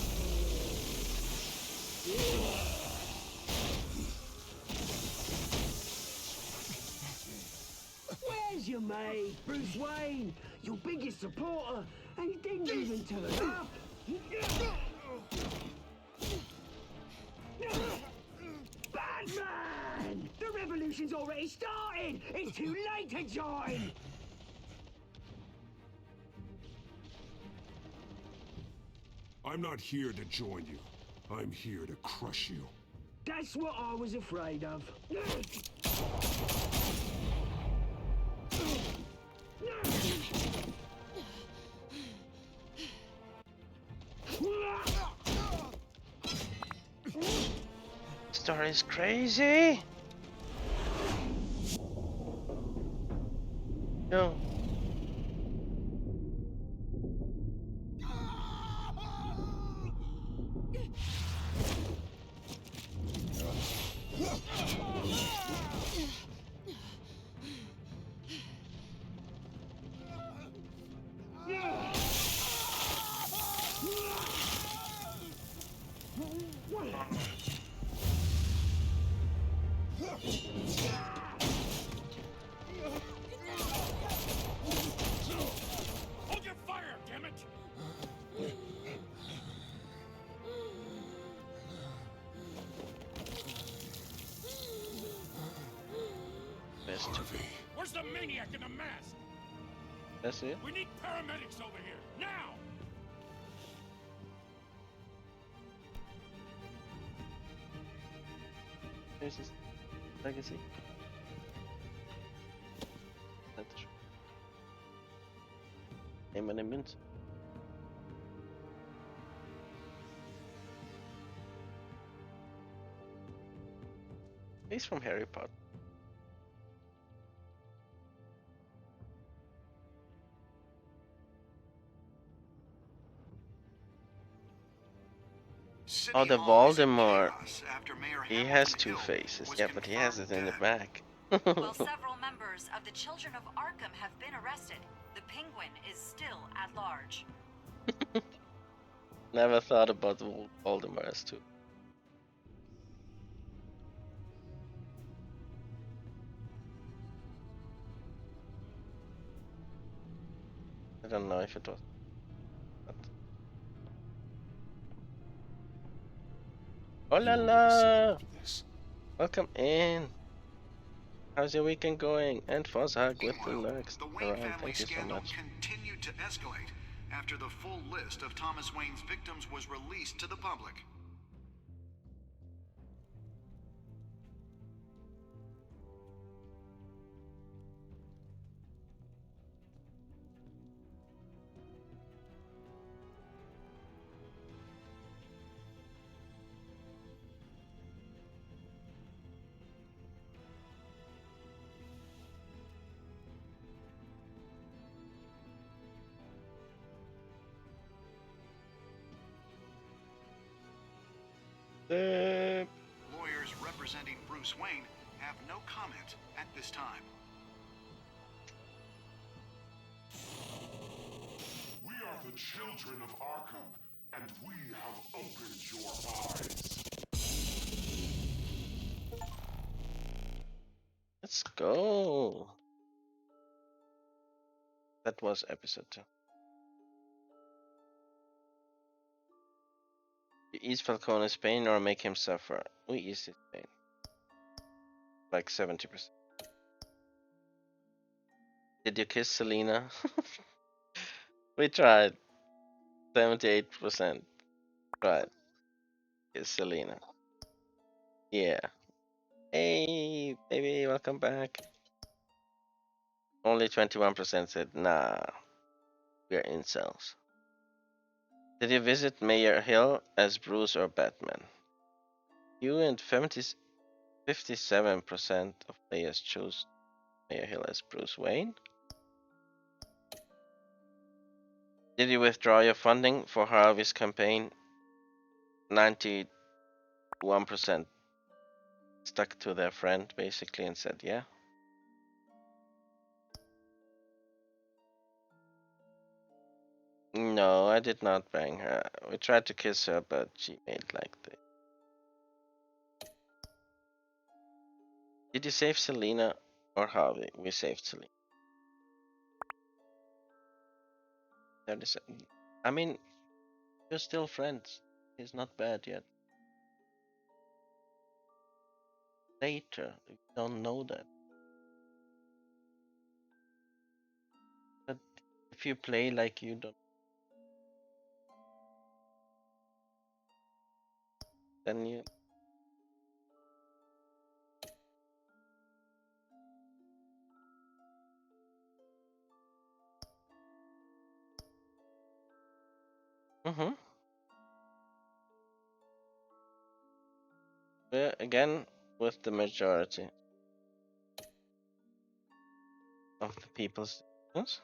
Where's your mate, Bruce Wayne? Your biggest supporter, and he didn't even turn up. Batman! The revolution's already started! It's too late to join! I'm not here to join you. I'm here to crush you. That's what I was afraid of. Story's crazy. No. Hold your fire, damn it! Harvey. Where's the maniac in the mask? That's it? We need paramedics over here, now! This is legacy. Eminent. He's from Harry Potter. Oh, the Voldemort. He has two faces. Yeah, but he has it in the back. While several members of the Children of Arkham have been arrested, the Penguin is still at large. Never thought about Voldemort as two. I don't know if it was. But... Oh la la! Welcome in. How's your weekend going? And Fozzhag with the next round. Thank you so much. Continued to escalate after the full list of Thomas Wayne's victims was released to the public. Lawyers representing Bruce Wayne have no comment at this time. We are the children of Arkham, and we have opened your eyes. Let's go. That was episode 2. You ease Falcone's pain or make him suffer? We ease his pain. Like 70%. Did you kiss Selena? We tried. 78%. Right. Kiss Selena. Yeah. Hey, baby, welcome back. Only 21% said nah. We're incels. Did you visit Mayor Hill as Bruce or Batman? You and 57% of players chose Mayor Hill as Bruce Wayne. Did you withdraw your funding for Harvey's campaign? 91% stuck to their friend basically and said yeah. No, I did not bang her. We tried to kiss her, but she made like this. Did you save Selena or Harvey? We saved Selena. I mean, you're still friends. He's not bad yet. Later, you don't know that. But if you play like you don't, then you. We're again with the majority of the people's decisions.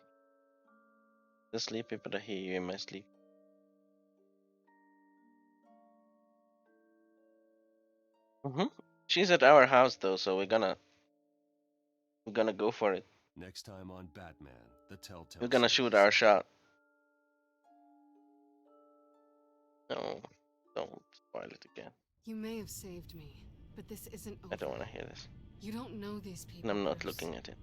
The sleepy, but I hear you in my sleep. She's at our house though, so we're gonna go for it. Next time on Batman, the Telltale. We're gonna shoot our shot. No, don't spoil it again. You may have saved me, but this isn't over. I don't want to hear this. You don't know these people. And I'm not Bruce. looking at it.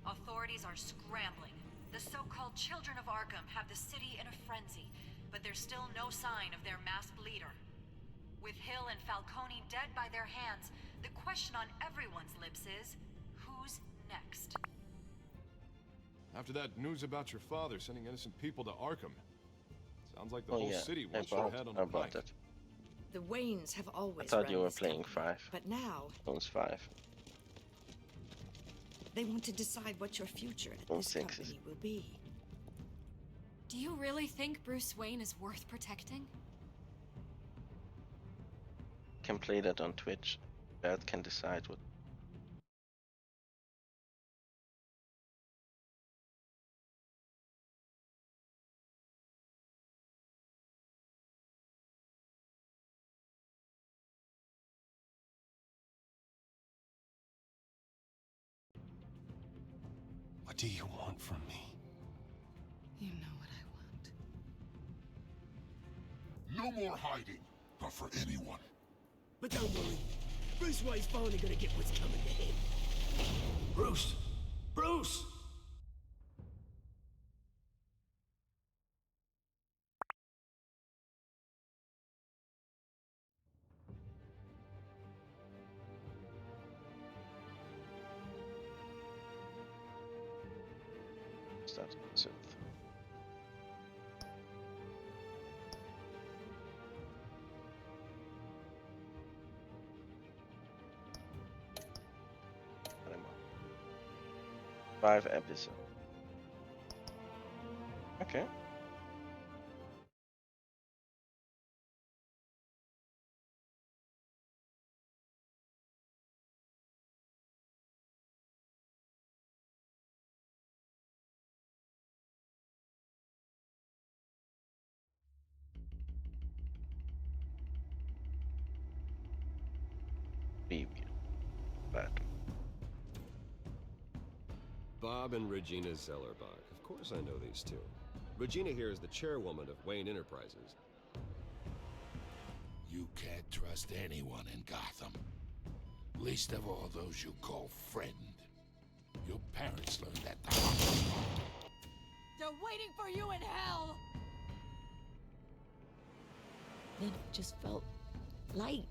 Authorities are scrambling. The so-called Children of Arkham have the city in a frenzy, but there's still no sign of their masked leader. With Hill and Falcone dead by their hands, the question on everyone's lips is, who's next? After that news about your father sending innocent people to Arkham, sounds like the whole yeah, city wants your head on I the bought pike. it. The Waynes have always I thought run you were this playing company, 5. but now Owns 5. they want to decide what your future at this company will be. Do you really think Bruce Wayne is worth protecting? Can play that on Twitch. Bad can decide what. What do you want from me? You know what I want. No more hiding, not for anyone. But don't worry, Bruce Wayne's finally gonna get what's coming to him. Bruce! Bruce! Start with. I don't know. 5 episodes. Okay. Preview. Bad. Bob and Regina Zellerbach. Of course I know these two. Regina here is the chairwoman of Wayne Enterprises. You can't trust anyone in Gotham. Least of all those you call friend. Your parents learned that the hard way. They're waiting for you in hell! Then it just felt light.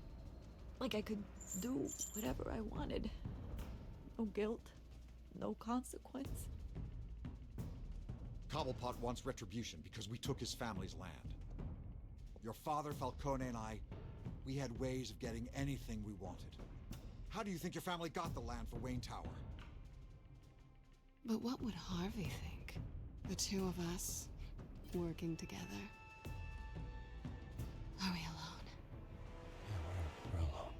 Like I could do whatever I wanted. No guilt, no consequence. Cobblepot wants retribution because we took his family's land. Your father, Falcone, and I, we had ways of getting anything we wanted. How do you think your family got the land for Wayne Tower? But what would Harvey think? The two of us, working together. Are we alone? Yeah, we're alone.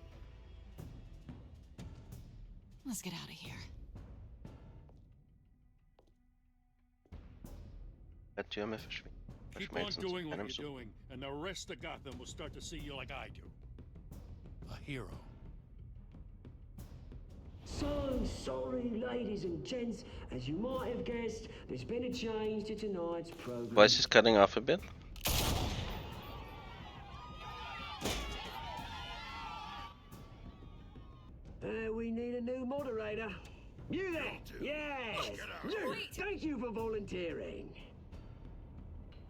Let's get out of here. Keep on doing what you're doing, and the rest of Gotham will start to see you like I do. A hero. So sorry, ladies and gents. As you might have guessed, there's been a change to tonight's program. Voice is cutting off a bit. We need a new moderator. You there? Yes. Thank you for volunteering.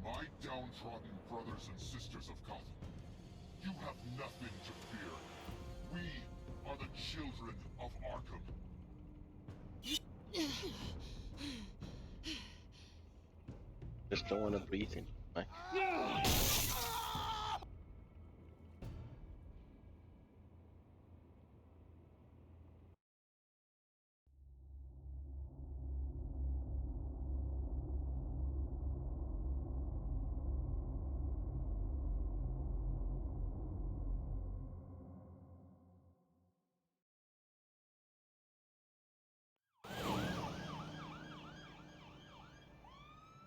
My downtrodden brothers and sisters of Gotham, you have nothing to fear. We are the children of Arkham. Just don't want to breathe in. Right?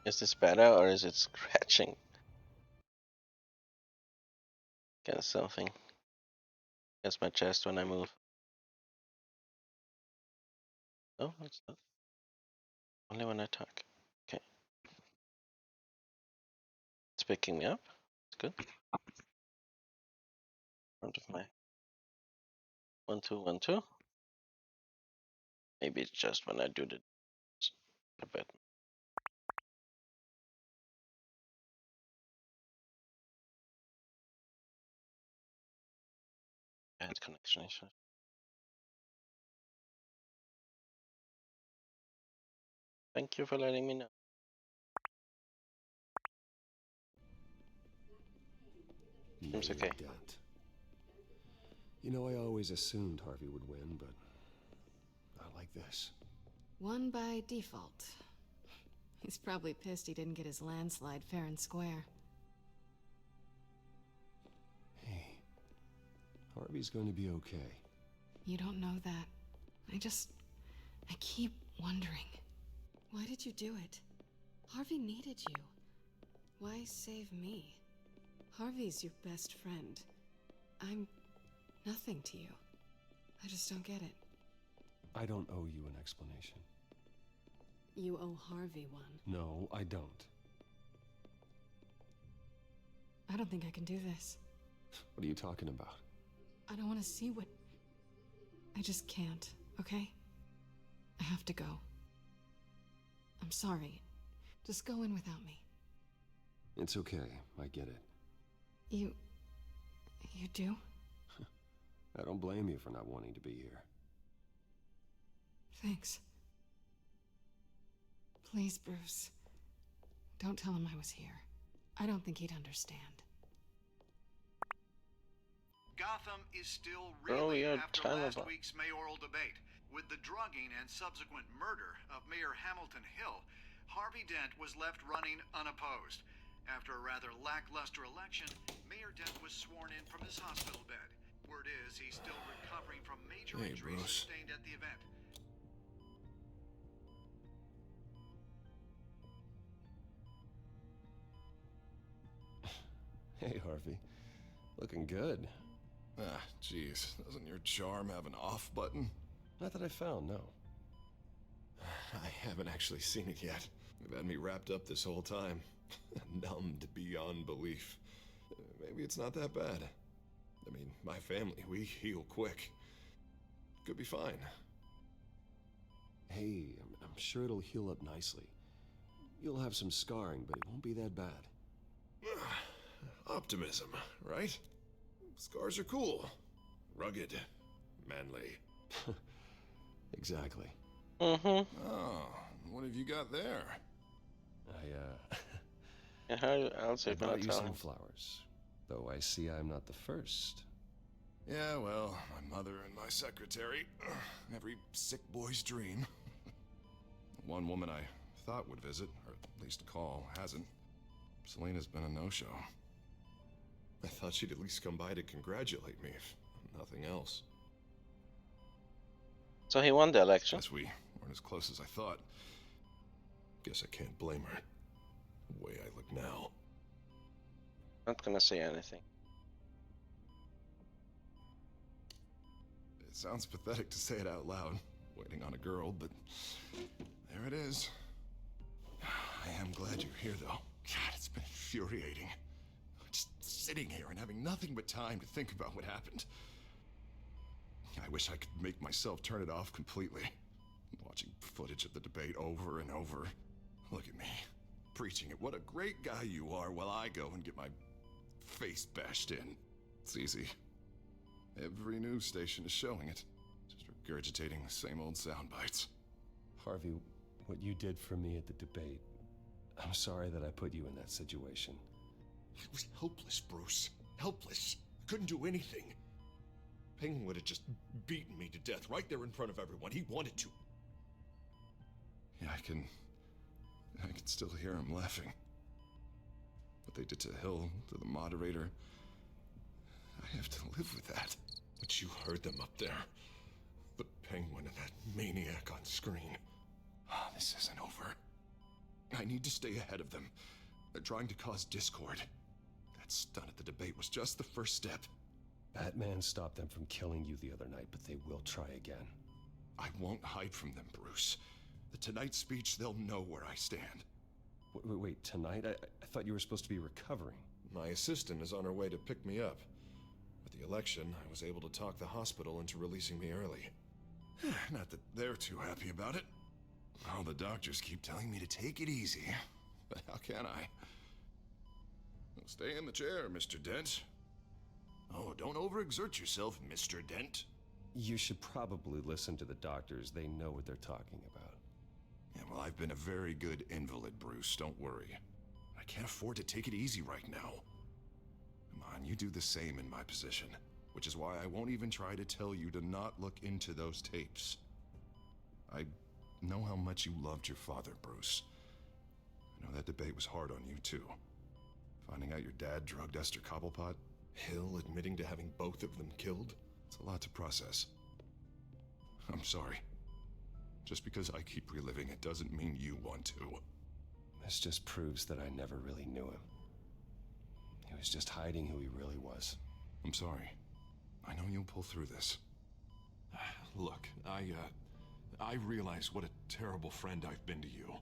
Is this better or is it scratching against something? Against my chest when I move. No, it's not. Only when I talk. Okay. It's picking me up. It's good. Front of my 1 2 1 2. Maybe it's just when I do the a bit. Bad connection issue. Thank you for letting me know. Seems okay. Dent. You know, I always assumed Harvey would win, but not like this. Won by default. He's probably pissed he didn't get his landslide fair and square. Hey, Harvey's going to be okay. You don't know that. I keep wondering. Why did you do it? Harvey needed you. Why save me? Harvey's your best friend. I'm nothing to you. I just don't get it. I don't owe you an explanation. You owe Harvey one. No, I don't. I don't think I can do this. What are you talking about? I don't want to see what... I just can't, okay? I have to go. I'm sorry. Just go in without me. It's okay, I get it. You do? I don't blame you for not wanting to be here. Thanks. Please, Bruce. Don't tell him I was here. I don't think he'd understand. Gotham is still reeling after last week's mayoral debate. With the drugging and subsequent murder of Mayor Hamilton Hill, Harvey Dent was left running unopposed. After a rather lackluster election, Mayor Dent was sworn in from his hospital bed. Word is he's still recovering from major injuries sustained at the event. Hey, Harvey. Looking good. Ah, jeez. Doesn't your charm have an off button? Not that I found, no. I haven't actually seen it yet. They've had me wrapped up this whole time. Numbed beyond belief. Maybe it's not that bad. I mean, my family, we heal quick. Could be fine. Hey, I'm sure it'll heal up nicely. You'll have some scarring, but it won't be that bad. Optimism, right? Scars are cool. Rugged. Manly. Exactly. Oh, what have you got there? I brought you some flowers. Though I see I'm not the first. Yeah, well, my mother and my secretary. Every sick boy's dream. One woman I thought would visit, or at least call, hasn't. Selena's been a no-show. I thought she'd at least come by to congratulate me, if nothing else. So he won the election? Guess we weren't as close as I thought. Guess I can't blame her. The way I look now. Not gonna say anything. It sounds pathetic to say it out loud, waiting on a girl, but there it is. I am glad you're here, though. God, it's been infuriating. Just sitting here and having nothing but time to think about what happened. I wish I could make myself turn it off completely. Watching footage of the debate over and over. Look at me, preaching it. What a great guy you are, while I go and get my face bashed in. It's easy. Every news station is showing it. Just regurgitating the same old sound bites. Harvey, what you did for me at the debate, I'm sorry that I put you in that situation. I was helpless, Bruce. Helpless. Couldn't do anything. Penguin would have just beaten me to death right there in front of everyone. He wanted to. Yeah, I can still hear him laughing. What they did to Hill, to the moderator, I have to live with that. But you heard them up there. The Penguin and that maniac on screen. This isn't over. I need to stay ahead of them. They're trying to cause discord. That stunt at the debate was just the first step. Batman stopped them from killing you the other night, but they will try again. I won't hide from them, Bruce. The Tonight speech, they'll know where I stand. Wait, tonight? I thought you were supposed to be recovering. My assistant is on her way to pick me up. With the election, I was able to talk the hospital into releasing me early. Not that they're too happy about it. All the doctors keep telling me to take it easy. But how can I? Well, stay in the chair, Mr. Dent. Oh, don't overexert yourself, Mr. Dent. You should probably listen to the doctors. They know what they're talking about. Yeah, well, I've been a very good invalid, Bruce. Don't worry. I can't afford to take it easy right now. Come on, you do the same in my position. Which is why I won't even try to tell you to not look into those tapes. I know how much you loved your father, Bruce. I know that debate was hard on you, too. Finding out your dad drugged Esther Cobblepot, Hill admitting to having both of them killed. It's a lot to process. I'm sorry. Just because I keep reliving it doesn't mean you want to. This just proves that I never really knew him. He was just hiding who he really was. I'm sorry. I know you'll pull through this. Look, I realize what a terrible friend I've been to you.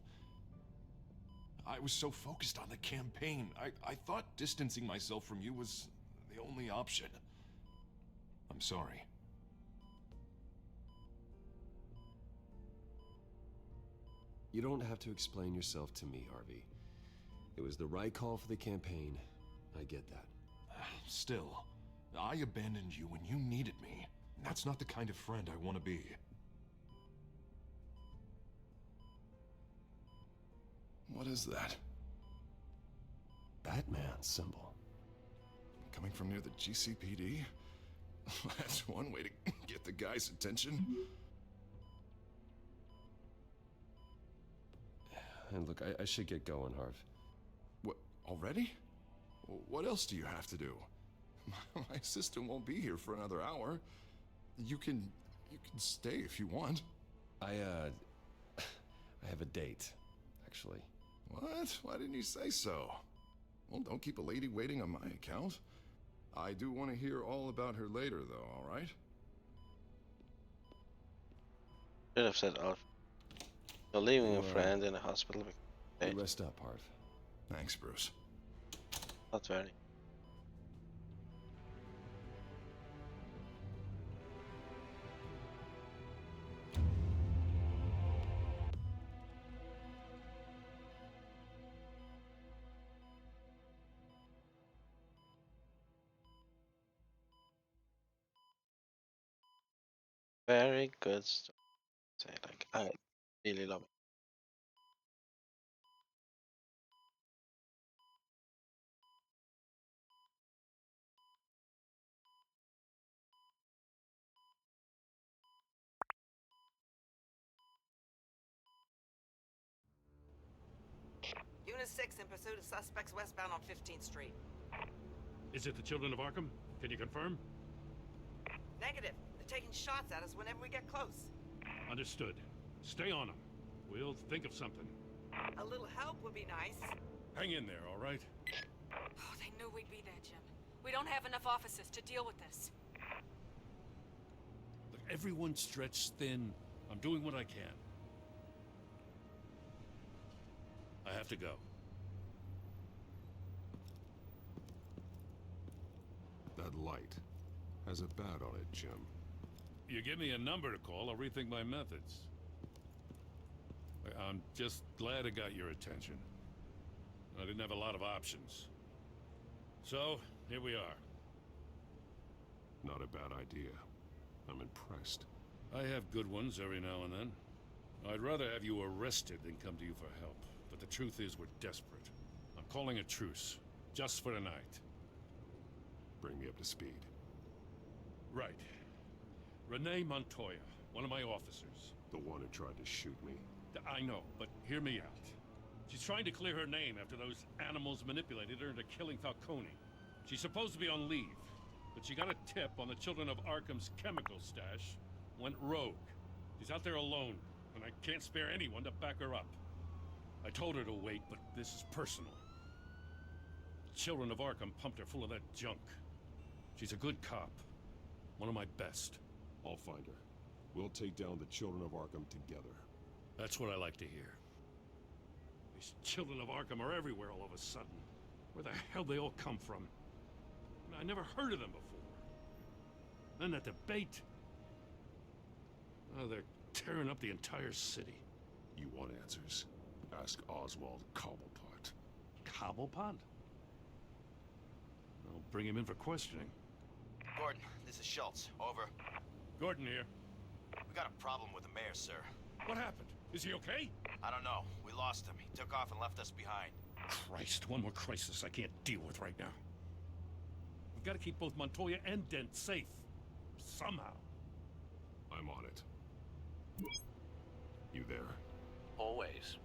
I was so focused on the campaign. I thought distancing myself from you was the only option. I'm sorry. You don't have to explain yourself to me, Harvey. It was the right call for the campaign. I get that. Still, I abandoned you when you needed me. That's not the kind of friend I want to be. What is that? Batman symbol. Coming from near the GCPD? That's one way to get the guy's attention. And look, I should get going, Harv. What, already? What else do you have to do? My assistant won't be here for another hour. You can stay if you want. I have a date, actually. What? Why didn't you say so? Well, don't keep a lady waiting on my account. I do want to hear all about her later, though, all right? Should have said Alf. You're leaving a friend in the hospital. Rest up, Harv. Thanks, Bruce. Not very. Very good stuff. Say, like, I really love it. 6 in pursuit of suspects westbound on 15th Street. Is it the Children of Arkham? Can you confirm? Negative. They're taking shots at us whenever we get close. Understood. Stay on them. We'll think of something. A little help would be nice. Hang in there, all right? Oh, they knew we'd be there, Jim. We don't have enough officers to deal with this. Look, everyone's stretched thin. I'm doing what I can. I have to go. That light has a bat on it, Jim. You give me a number to call, I'll rethink my methods. I'm just glad it got your attention. I didn't have a lot of options. So, here we are. Not a bad idea. I'm impressed. I have good ones every now and then. I'd rather have you arrested than come to you for help. But the truth is, we're desperate. I'm calling a truce. Just for tonight. Bring me up to speed. Right. Renee Montoya, one of my officers. The one who tried to shoot me. I know, but hear me out. She's trying to clear her name after those animals manipulated her into killing Falcone. She's supposed to be on leave, but she got a tip on the Children of Arkham's chemical stash, went rogue. She's out there alone, and I can't spare anyone to back her up. I told her to wait, but this is personal. The Children of Arkham pumped her full of that junk. She's a good cop. One of my best. I'll find her. We'll take down the Children of Arkham together. That's what I like to hear. These Children of Arkham are everywhere all of a sudden. Where the hell they all come from? I never heard of them before. Then that debate. Oh, they're tearing up the entire city. You want answers? Ask Oswald Cobblepot. Cobblepot? I'll bring him in for questioning. Gordon, this is Schultz. Over. Gordon here. We got a problem with the mayor, sir. What happened? Is he okay? I don't know. We lost him. He took off and left us behind. Christ, one more crisis I can't deal with right now. We've got to keep both Montoya and Dent safe. Somehow. I'm on it. You there? Always.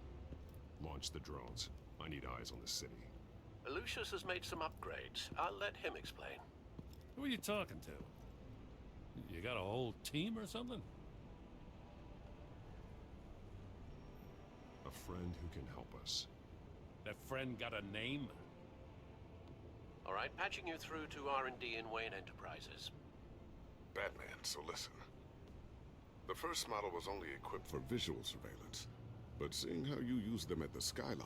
Launch the drones. I need eyes on the city. Lucius has made some upgrades. I'll let him explain. Who are you talking to? You got a whole team or something? A friend who can help us. That friend got a name? All right, patching you through to R&D in Wayne Enterprises. Batman, so listen. The first model was only equipped for visual surveillance, but seeing how you use them at the Skyline,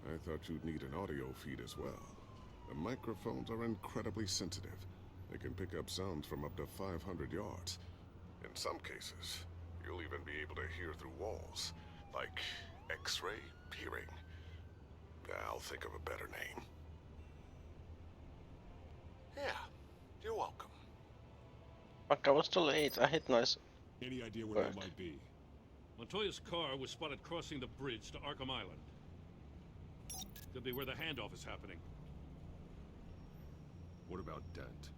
I thought you'd need an audio feed as well. The microphones are incredibly sensitive. They can pick up sounds from up to 500 yards. In some cases, you'll even be able to hear through walls, like X-ray peering. I'll think of a better name. Yeah, you're welcome. Fuck, I was too late. I hit noise. Any idea where they might be? Montoya's car was spotted crossing the bridge to Arkham Island. Could be where the handoff is happening. What about Dent?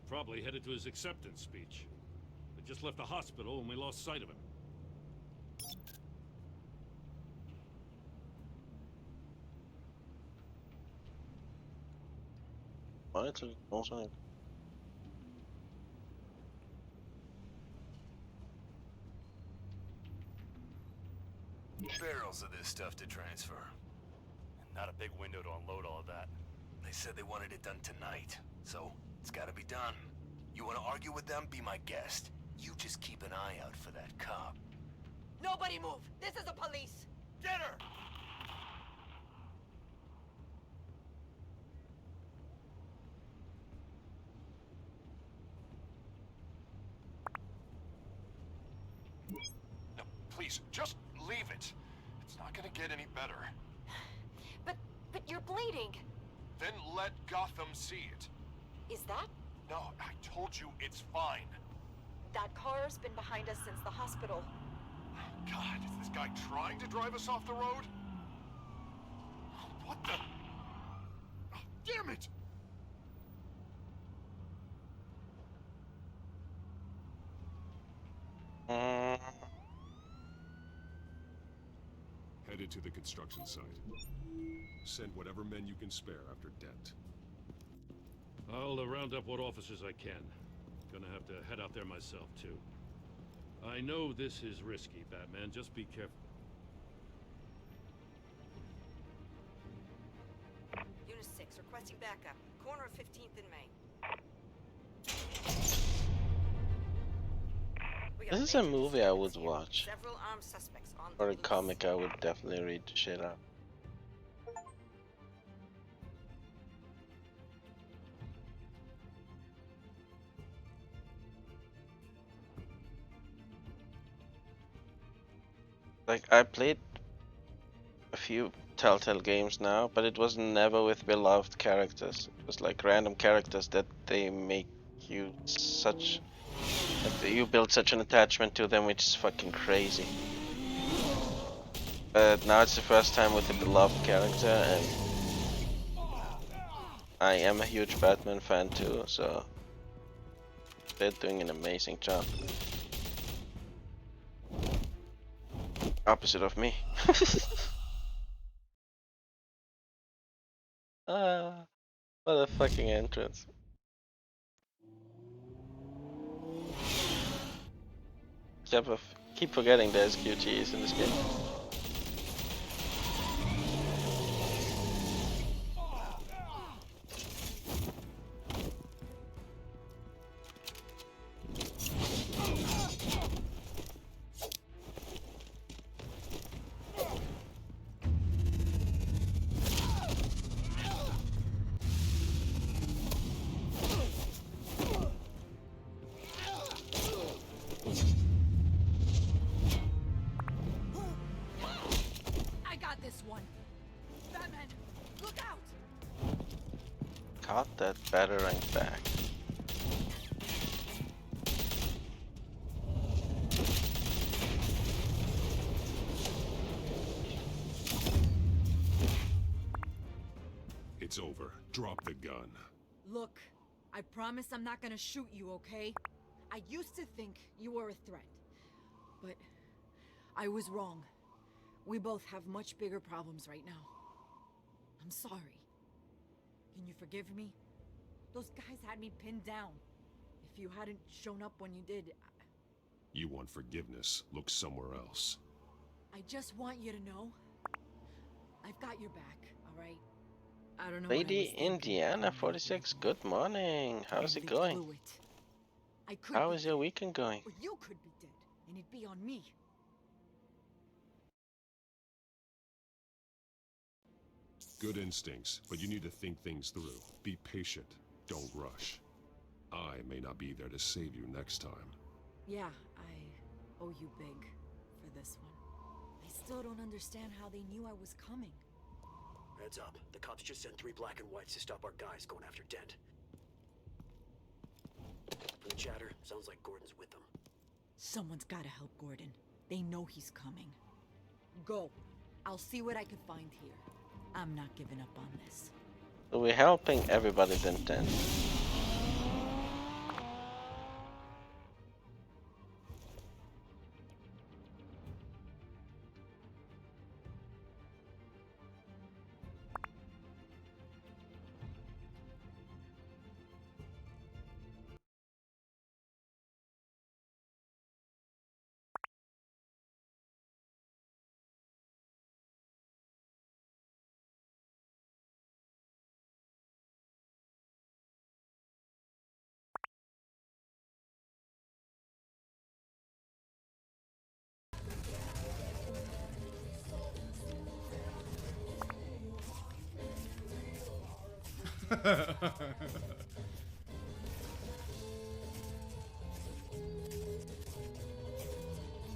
Probably headed to his acceptance speech. They just left the hospital and we lost sight of him. What? Also. Barrels of this stuff to transfer. Not a big window to unload all of that. They said they wanted it done tonight, so it's gotta be done. You wanna argue with them? Be my guest. You just keep an eye out for that cop. Nobody move! This is the police! Get her! No, please, just leave it. It's not gonna get any better. But you're bleeding. Then let Gotham see it. Is that? No, I told you it's fine. That car's been behind us since the hospital. God, is this guy trying to drive us off the road? What the? Oh, damn it! Headed to the construction site. Send whatever men you can spare after Dent. I'll round up what officers I can. Gonna have to head out there myself, too. I know this is risky, Batman. Just be careful. Unit 6, requesting backup. Corner of 15th and Main. This is a movie I would watch. Several armed suspects on Or a comic I would definitely read the shit out. Like, I played a few Telltale games now, but it was never with beloved characters. It was like random characters that they make you such... Like, you build such an attachment to them, which is fucking crazy. But now it's the first time with a beloved character, and I am a huge Batman fan too, so they're doing an amazing job. Opposite of me. What a fucking entrance. Keep forgetting there's QTEs in this game. Got that battering back. It's over. Drop the gun. Look, I promise I'm not gonna shoot you, okay? I used to think you were a threat, but I was wrong. We both have much bigger problems right now. I'm sorry. Can you forgive me? Those guys had me pinned down. If you hadn't shown up when you did... You want forgiveness, look somewhere else. I just want you to know, I've got your back, alright? I don't know Lady Indiana 46, good morning. How's it going? How is your weekend going? Or you could be dead, and it'd be on me. Good instincts, but you need to think things through. Be patient. Don't rush. I may not be there to save you next time. Yeah, I owe you big for this one. I still don't understand how they knew I was coming. Heads up. The cops just sent 3 black and whites to stop our guys going after Dent. From the chatter, sounds like Gordon's with them. Someone's gotta help Gordon. They know he's coming. Go. I'll see what I can find here. I'm not giving up on this. So we're helping everybody then.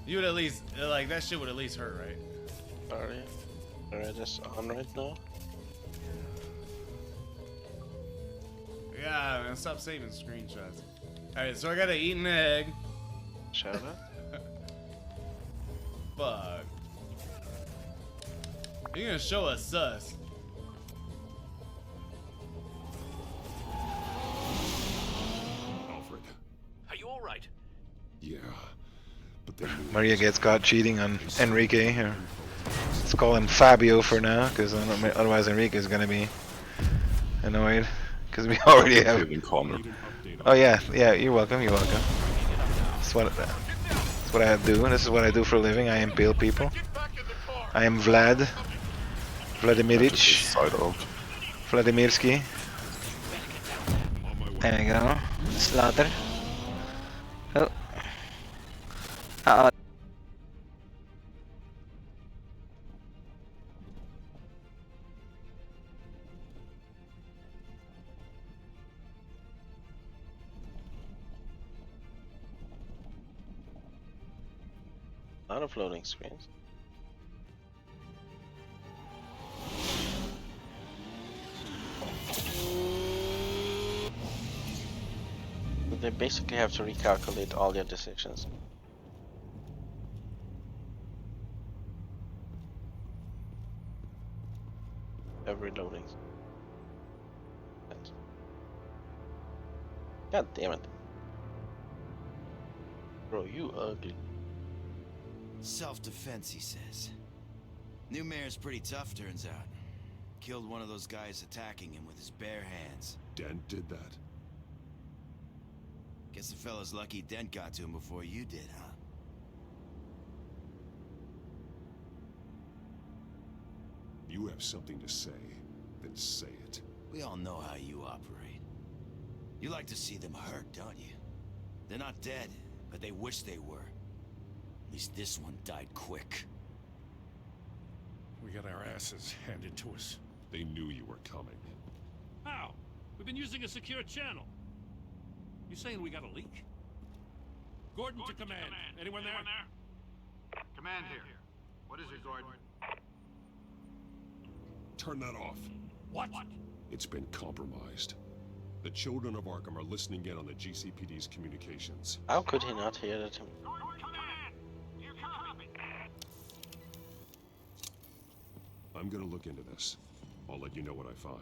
You would at least, like, that shit would at least hurt, right? Sorry. Are just on right now? Yeah, man, stop saving screenshots. Alright, so I gotta eat an egg. Shut up. Fuck. You're gonna show us sus. Alfred. Are you alright? Yeah. But they Maria gets caught cheating on Enrique here. It's Let's call him Fabio for now, because otherwise Enrique is gonna be annoyed, because we already have. Oh yeah, You're welcome. You're welcome. That's what I do. This is what I do for a living. I impale people. I am Vlad. Vladimirich. Vladimirsky. There we go. Slaughter. Oh. Uh-oh. A lot of loading screens. They basically have to recalculate all their decisions. Every loading. God damn it. Bro, you ugly. Self-defense, he says. New mayor's pretty tough, turns out. Killed one of those guys attacking him with his bare hands. Dent did that? Guess the fella's lucky Dent got to him before you did, huh? You have something to say, then say it. We all know how you operate. You like to see them hurt, don't you? They're not dead, but they wish they were. At least this one died quick. We got our asses handed to us. They knew you were coming. How? We've been using a secure channel. You saying we got a leak? Gordon to command. Anyone there? Command here. What is it, Gordon? Turn that off. What? It's been compromised. The children of Arkham are listening in on the GCPD's communications. How could he not hear that? I'm gonna look into this. I'll let you know what I find.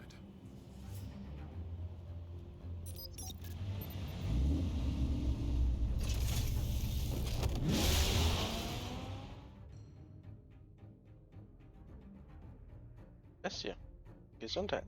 Bless you. Gesundheit.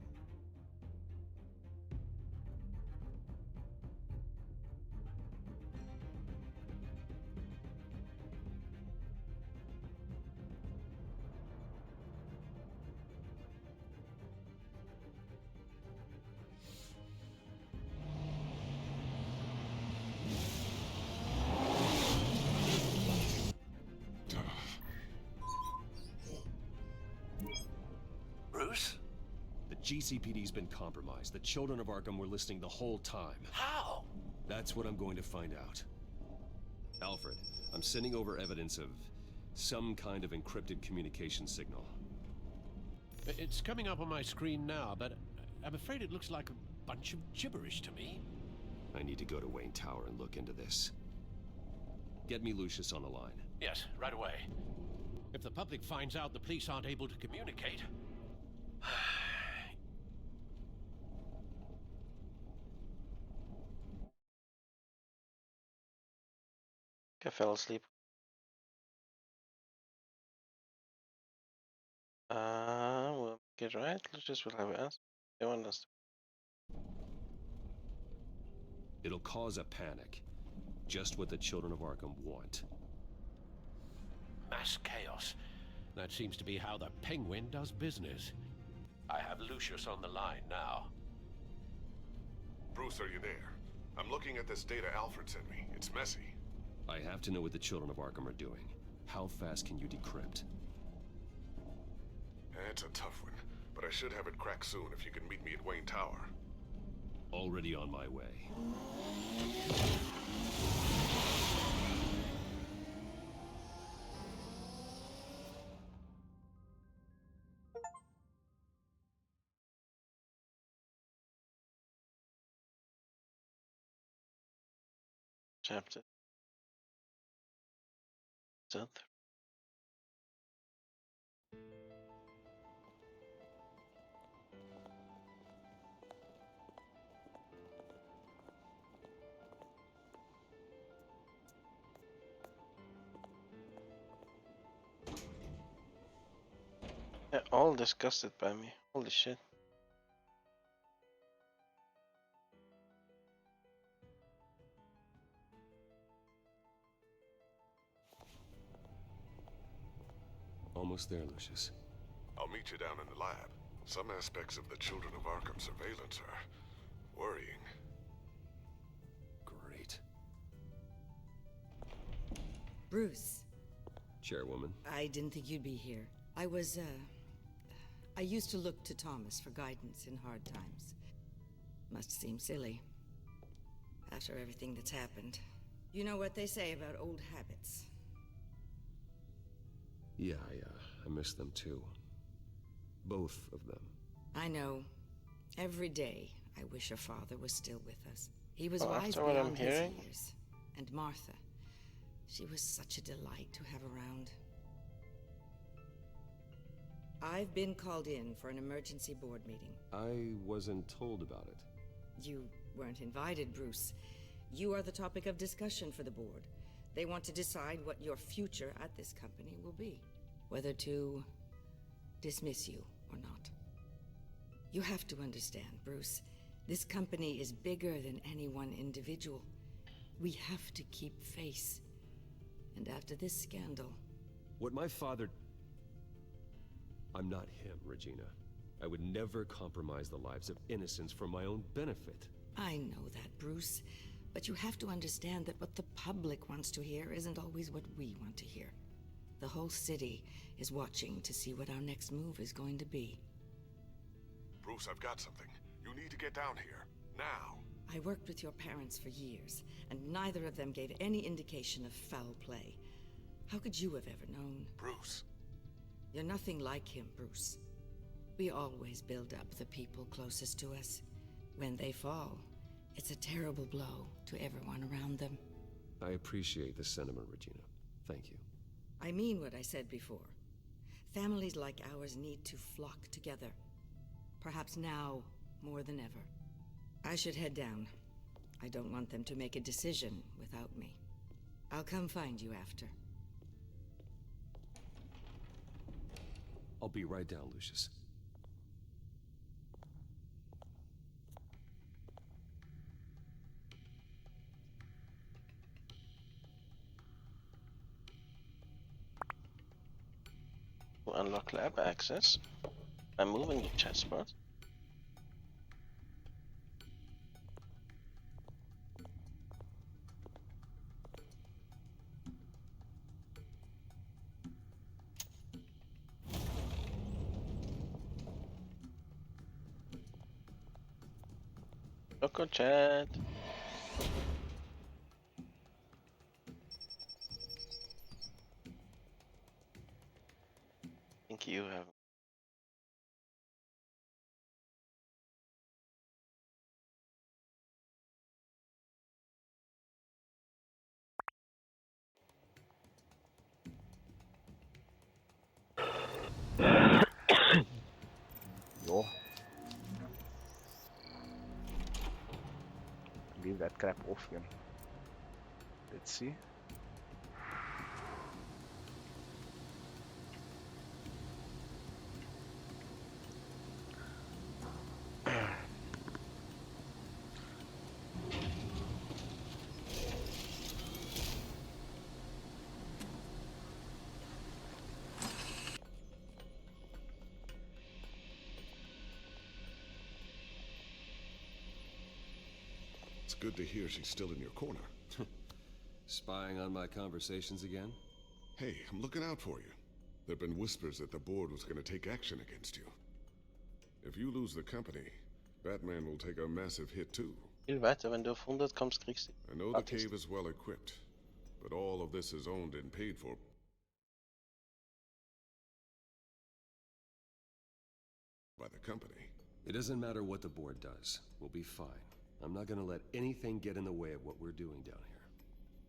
Bruce? The GCPD's been compromised. The children of Arkham were listening the whole time. How? That's what I'm going to find out. Alfred, I'm sending over evidence of some kind of encrypted communication signal. It's coming up on my screen now, but I'm afraid it looks like a bunch of gibberish to me. I need to go to Wayne Tower and look into this. Get me Lucius on the line. Yes, right away. If the public finds out the police aren't able to communicate... I fell asleep. We'll get right. Lucius will have us. They want us. It'll cause a panic. Just what the children of Arkham want. Mass chaos. That seems to be how the Penguin does business. I have Lucius on the line now. Bruce, are you there? I'm looking at this data Alfred sent me. It's messy. I have to know what the children of Arkham are doing. How fast can you decrypt? It's a tough one, but I should have it cracked soon if you can meet me at Wayne Tower. Already on my way. Chapter. That. all disgusted by me. Holy shit. Almost there, Lucius. I'll meet you down in the lab. Some aspects of the Children of Arkham surveillance are worrying. Great. Bruce. Chairwoman. I didn't think you'd be here. I used to look to Thomas for guidance in hard times. Must seem silly. After everything that's happened. You know what they say about old habits. Yeah, I miss them too. Both of them. I know. Every day, I wish your father was still with us. He was Oh, wise after what I'm beyond his hearing? years. And Martha. She was such a delight to have around. I've been called in for an emergency board meeting. I wasn't told about it. You weren't invited, Bruce. You are the topic of discussion for the board. They want to decide what your future at this company will be. Whether to dismiss you or not. You have to understand, Bruce. This company is bigger than any one individual. We have to keep face. And after this scandal... What my father... I'm not him, Regina. I would never compromise the lives of innocents for my own benefit. I know that, Bruce. But you have to understand that what the public wants to hear isn't always what we want to hear. The whole city is watching to see what our next move is going to be. Bruce, I've got something. You need to get down here. Now. I worked with your parents for years, and neither of them gave any indication of foul play. How could you have ever known? Bruce. You're nothing like him, Bruce. We always build up the people closest to us. When they fall, it's a terrible blow to everyone around them. I appreciate the sentiment, Regina. Thank you. I mean what I said before. Families like ours need to flock together. Perhaps now more than ever. I should head down. I don't want them to make a decision without me. I'll come find you after. I'll be right down, Lucius. To unlock lab access, I'm moving the chessboard. Local chat. I think you have. Jó. Leave that crap off him. Let's see. It's good to hear she's still in your corner. Spying on my conversations again? Hey, I'm looking out for you. There've been whispers that the board was going to take action against you. If you lose the company, Batman will take a massive hit too. Viel weiter, wenn du auf 100 kommst, kriegst du. I know the cave is well equipped, but all of this is owned and paid for by the company. It doesn't matter what the board does. We'll be fine. I'm not gonna let anything get in the way of what we're doing down here.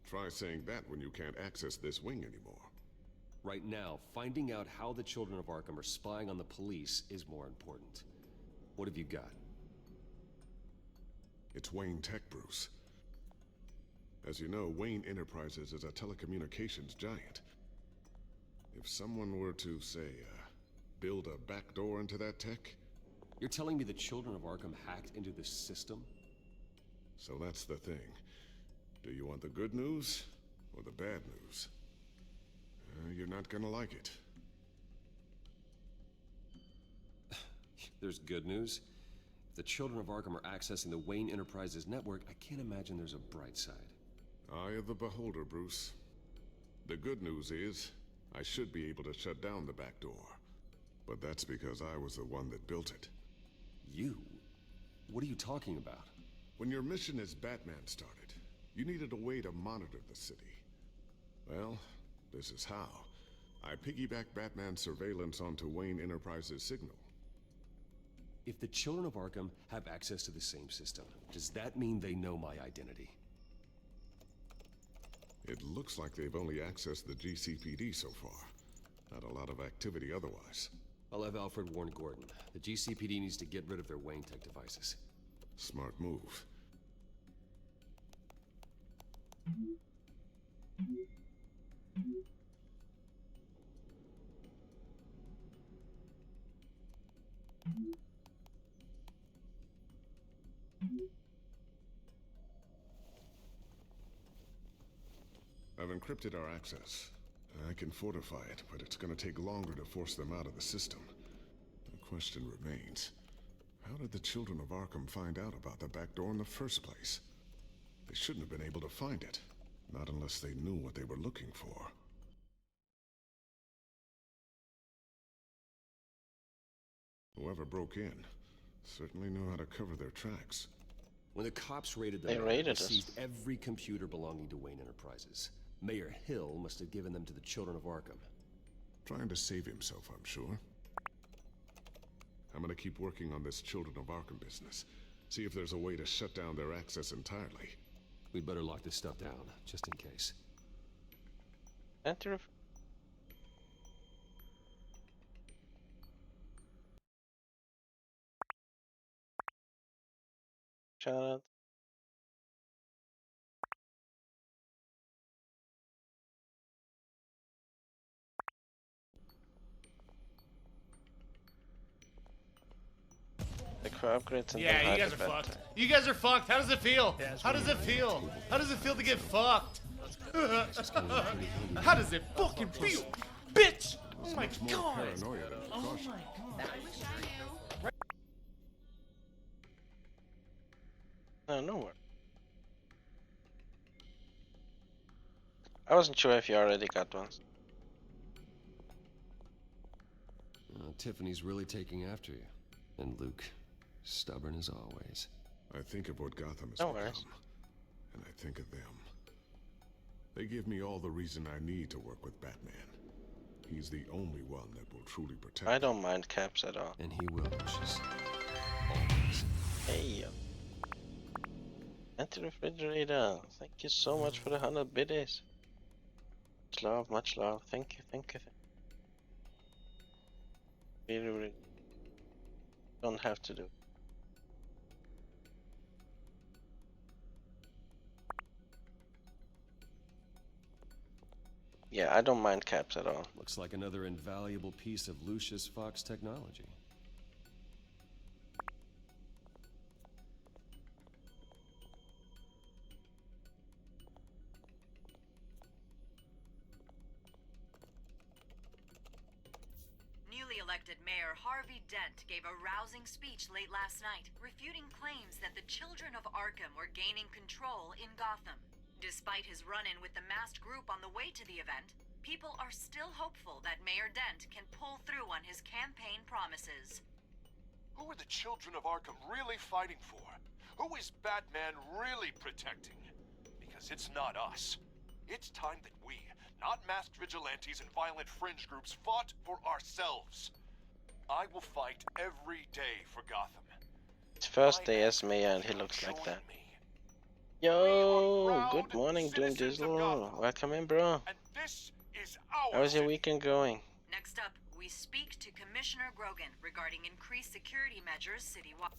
Try saying that when you can't access this wing anymore. Right now, finding out how the Children of Arkham are spying on the police is more important. What have you got? It's Wayne Tech, Bruce. As you know, Wayne Enterprises is a telecommunications giant. If someone were to, say, Build a backdoor into that tech? You're telling me the children of Arkham hacked into this system? So that's the thing. Do you want the good news or the bad news? You're not gonna like it. There's good news. If the children of Arkham are accessing the Wayne Enterprises network, I can't imagine there's a bright side. Eye of the beholder, Bruce. The good news is, I should be able to shut down the back door. But that's because I was the one that built it. You? What are you talking about? When your mission as Batman started, you needed a way to monitor the city. Well, this is how. I piggybacked Batman's surveillance onto Wayne Enterprises' signal. If the children of Arkham have access to the same system, does that mean they know my identity? It looks like they've only accessed the GCPD so far. Not a lot of activity otherwise. I'll have Alfred warn Gordon. The GCPD needs to get rid of their Wayne Tech devices. Smart move. I've encrypted our access. I can fortify it, but it's gonna take longer to force them out of the system. The question remains, how did the children of Arkham find out about the back door in the first place? They shouldn't have been able to find it. Not unless they knew what they were looking for. Whoever broke in certainly knew how to cover their tracks. When the cops raided the They network, raided they us. seized every computer belonging to Wayne Enterprises. Mayor Hill must have given them to the children of Arkham. Trying to save himself, I'm sure. I'm gonna keep working on this Children of Arkham business. See if there's a way to shut down their access entirely. We'd better lock this stuff down, just in case. Enter. Shout out. The core upgrades and Yeah, then you guys are hyper fucked. battle. You guys are fucked. How does it feel? How does it feel? How does it feel to get fucked? How does it fucking feel, bitch? Oh my god. Paranoia than caution. No, nowhere. I wasn't sure if you already got one. Tiffany's really taking after you. And Luke, stubborn as always. I think of what Gotham has No become, worries. and I think of them. They give me all the reason I need to work with Batman. He's the only one that will truly protect I don't mind caps at all. And he will, Lucius. Always. Hey, empty refrigerator. Thank you so much for the 100 biddies. Much love, much love. Thank you, thank you. Really, really don't have to do. Yeah, I don't mind caps at all. Looks like another invaluable piece of Lucius Fox technology. Newly elected Mayor Harvey Dent gave a rousing speech late last night, refuting claims that the children of Arkham were gaining control in Gotham. Despite his run-in with the masked group on the way to the event, people are still hopeful that Mayor Dent can pull through on his campaign promises. Who are the children of Arkham really fighting for? Who is Batman really protecting? Because it's not us. It's time that we, not masked vigilantes and violent fringe groups, fought for ourselves. I will fight every day for Gotham. It's first day as mayor and he looks like that. Yo, good morning, Doom Dizzle. Welcome in, bro. And this is How is your weekend going? Next up, we speak to Commissioner Grogan regarding increased security measures citywide.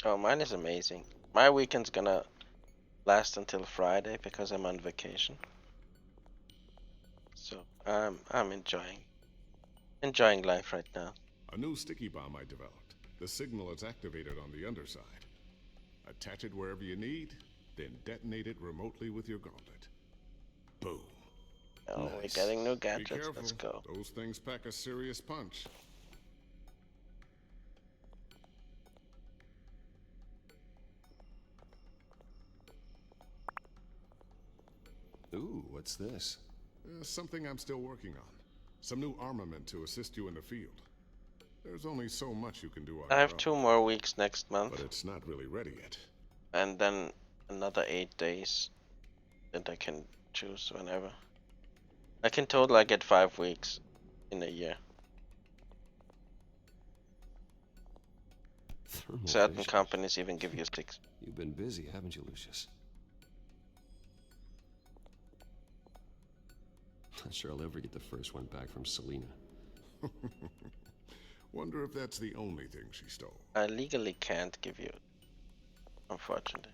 Oh, mine is amazing. My weekend's gonna last until Friday because I'm on vacation. So I'm enjoying life right now. A new sticky bomb I developed. The signal is activated on the underside. Attach it wherever you need, then detonate it remotely with your gauntlet. Boom. Oh, Nice. We're getting new Be gadgets. careful. Let's go. Those things pack a serious punch. Ooh, what's this? Something I'm still working on. Some new armament to assist you in the field. There's only so much you can do on I your have own. 2 more weeks next month. But it's not really ready yet. And then another 8 days that I can choose whenever. I can total I get 5 weeks in a year. Thermal Certain vision. companies even give you 6. You've been busy, haven't you, Lucius? Not sure I'll ever get the first one back from Selena. Wonder if that's the only thing she stole. I legally can't give you, unfortunately.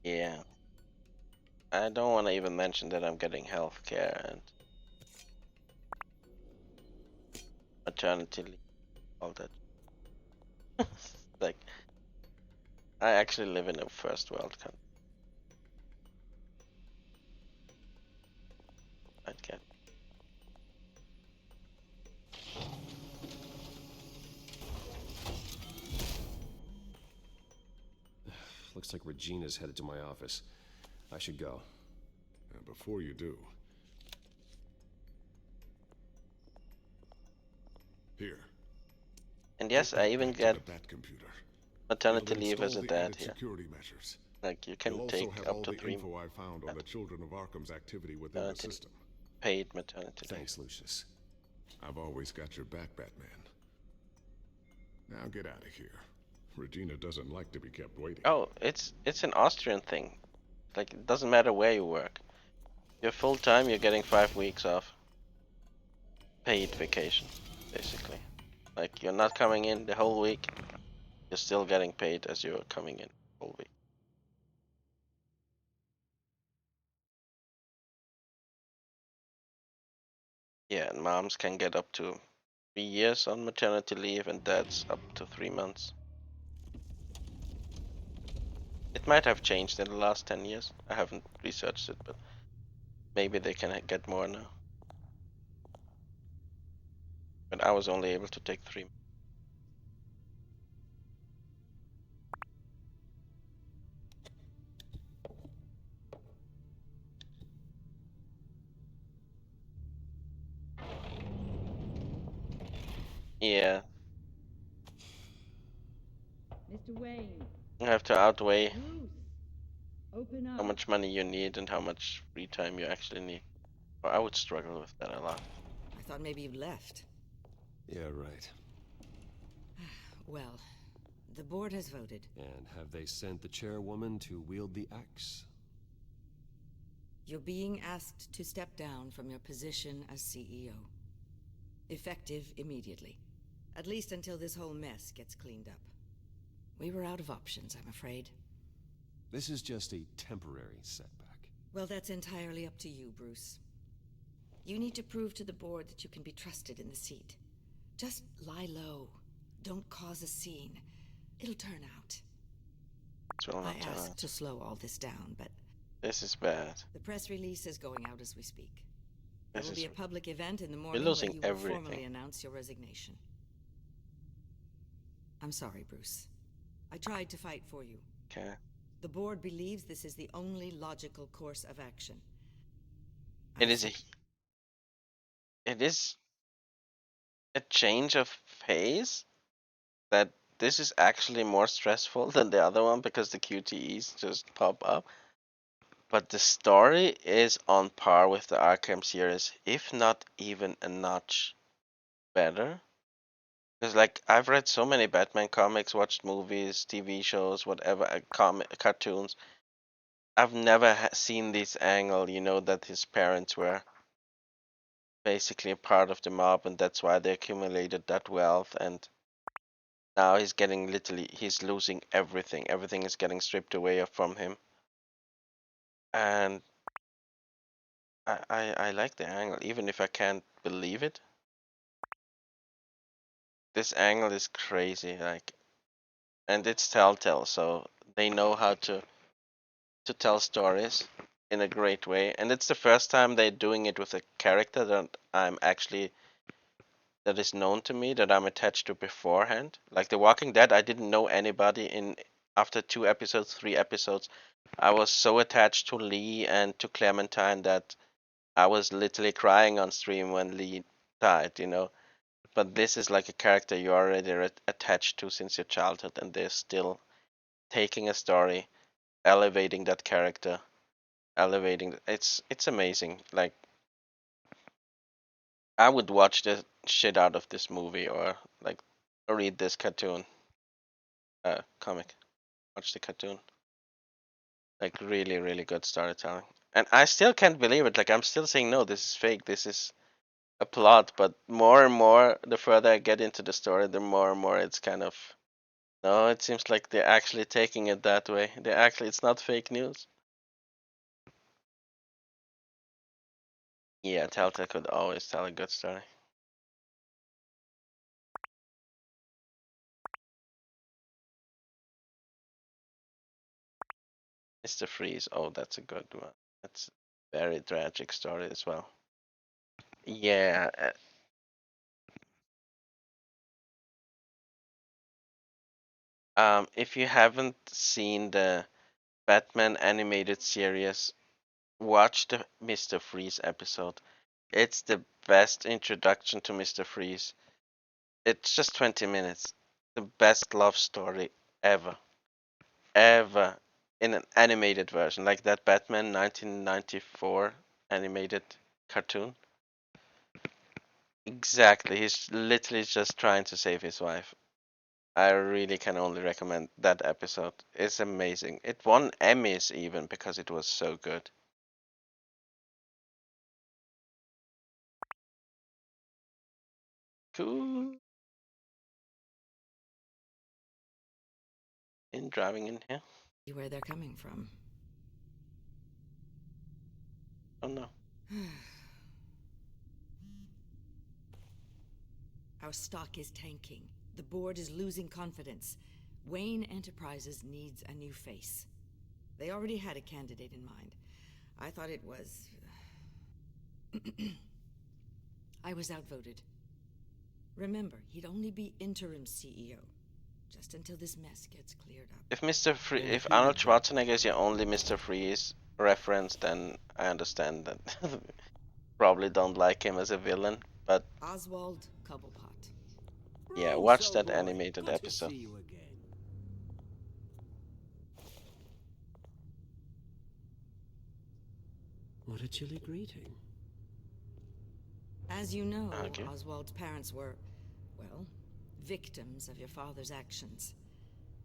Yeah. I don't want to even mention that I'm getting healthcare and maternity leave, all that. Like, I actually live in a first world country. I'd get. Looks like Regina's headed to my office. I should go. And before you do... Here. And yes, I even get maternity It'll leave as a install the dad added here. security measures. Like, you can You'll take also have up all to the 3 info I found on the Children of Arkham's activity within the system. paid maternity leave. Thanks, Lucius. I've always got your back, Batman. Now get out of here. Regina doesn't like to be kept waiting. Oh, it's an Austrian thing. Like, it doesn't matter where you work. You're full time, you're getting 5 weeks off. Paid vacation, basically. Like, you're not coming in the whole week, you're still getting paid as you're coming in the whole week. Yeah, and moms can get up to 3 years on maternity leave, and dads up to 3 months. It might have changed in the last 10 years. I haven't researched it, but maybe they can get more now. But I was only able to take 3. Yeah. Mr. Wayne. You have to outweigh Bruce, open how up. much money you need and how much free time you actually need. Or I would struggle with that a lot. I thought maybe you left. Yeah, right. Well, the board has voted. And have they sent the chairwoman to wield the axe? You're being asked to step down from your position as CEO. Effective immediately. At least until this whole mess gets cleaned up. We were out of options, I'm afraid. This is just a temporary setback. Well, that's entirely up to you, Bruce. You need to prove to the board that you can be trusted in the seat. Just lie low. Don't cause a scene. It'll turn out. I asked to slow all this down, but... This is bad. The press release is going out as we speak. There will be a public event in the You're morning losing where you will everything. formally announce your resignation. I'm sorry, Bruce. I tried to fight for you. Okay. The board believes this is the only logical course of action. It is a change of pace that this is actually more stressful than the other one because the QTEs just pop up. But the story is on par with the Arkham series, if not even a notch better. Because, like, I've read so many Batman comics, watched movies, TV shows, whatever, cartoons. I've never seen this angle, you know, that his parents were basically a part of the mob and that's why they accumulated that wealth. And now he's getting literally, he's losing everything. Everything is getting stripped away from him. And I like the angle, even if I can't believe it. This angle is crazy, like, and it's Telltale, so they know how to tell stories in a great way. And it's the first time they're doing it with a character that I'm actually that is known to me, that I'm attached to beforehand. Like The Walking Dead, I didn't know anybody in after 2 episodes, 3 episodes. I was so attached to Lee and to Clementine that I was literally crying on stream when Lee died, you know. But this is like a character you're already attached to since your childhood, and they're still taking a story, elevating that character, elevating. It's amazing. Like, I would watch the shit out of this movie, or like read this cartoon, comic. Watch the cartoon. Like, really, really good storytelling. And I still can't believe it. Like, I'm still saying no, this is fake. This is a plot. But more and more, the further I get into the story, the more and more it's kind of no. It seems like they're actually taking it that way. They're actually, it's not fake news. Yeah, Telltale could always tell a good story. Mr. Freeze. Oh, that's a good one. That's a very tragic story as well. Yeah. If you haven't seen the Batman animated series, watch the Mr. Freeze episode. It's the best introduction to Mr. Freeze. It's just 20 minutes. The best love story ever. Ever. In an animated version, like that Batman 1994 animated cartoon. Exactly. He's literally just trying to save his wife. I really can only recommend that episode. It's amazing. It won Emmys even because it was so good. Cool. In driving in here. Where they're coming from. Oh no. Our stock is tanking. The board is losing confidence. Wayne Enterprises needs a new face. They already had a candidate in mind. I thought it was... I was outvoted. Remember, he'd only be interim CEO. Just until this mess gets cleared up. If Arnold Schwarzenegger is your only Mr. Freeze reference, then I understand that. Probably don't like him as a villain, but Oswald Cobblepot. yeah, watch that animated episode. What a chilly greeting. As you know, Oswald's parents were, well, victims of your father's actions.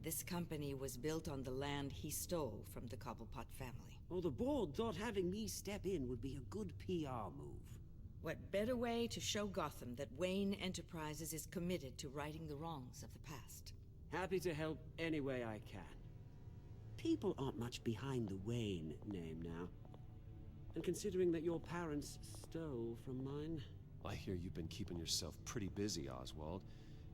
This company was built on the land he stole from the Cobblepot family. Well, the board thought having me step in would be a good PR move. What better way to show Gotham that Wayne Enterprises is committed to righting the wrongs of the past? Happy to help any way I can. People aren't much behind the Wayne name now. And considering that your parents stole from mine... I hear you've been keeping yourself pretty busy, Oswald.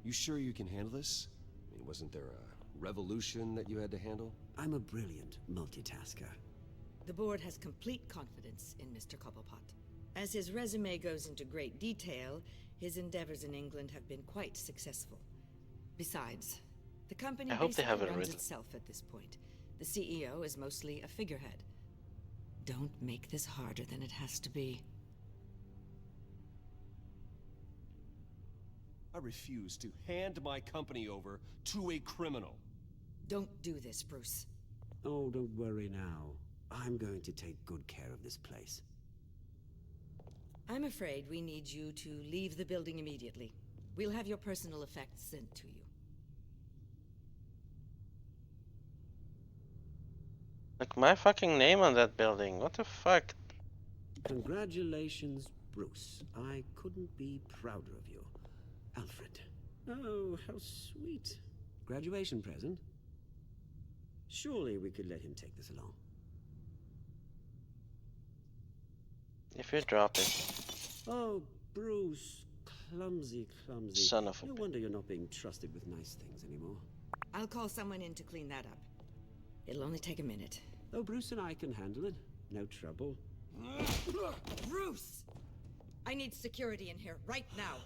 You sure you can handle this? I mean, wasn't there a revolution that you had to handle? I'm a brilliant multitasker. The board has complete confidence in Mr. Cobblepot. As his resume goes into great detail, his endeavors in England have been quite successful. Besides, the company basically runs itself at this point. The CEO is mostly a figurehead. Don't make this harder than it has to be. I refuse to hand my company over to a criminal. Don't do this, Bruce. Oh, don't worry now. I'm going to take good care of this place. I'm afraid we need you to leave the building immediately. We'll have your personal effects sent to you. Like my fucking name on that building. What the fuck? Congratulations, Bruce. I couldn't be prouder of you. Alfred. Oh, how sweet. Graduation present? Surely we could let him take this along. If you drop it. Oh, Bruce. Clumsy. Son of a No wonder you're not being trusted with nice things anymore. I'll call someone in to clean that up. It'll only take a minute. Oh, Bruce and I can handle it. No trouble. Bruce! I need security in here, right now.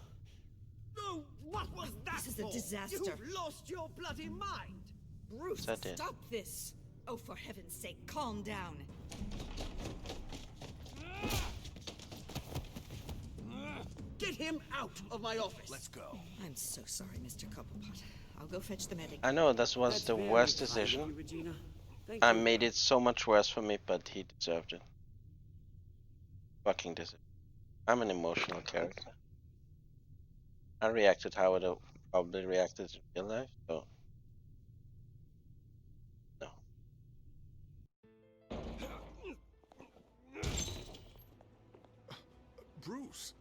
Oh, what was that This is a disaster. You've lost your bloody mind! Bruce, That it? stop this! Oh, for heaven's sake, calm down. Get him out of my office! Let's go. I'm so sorry, Mr. Cobblepot. I'll go fetch the medic. I know this was That's the very worst kind of decision. you, Regina. Thank I you. made it so much worse for me, but he deserved it. Fucking decision. I'm an emotional character. I reacted how I would have probably reacted in real life, so no. Bruce,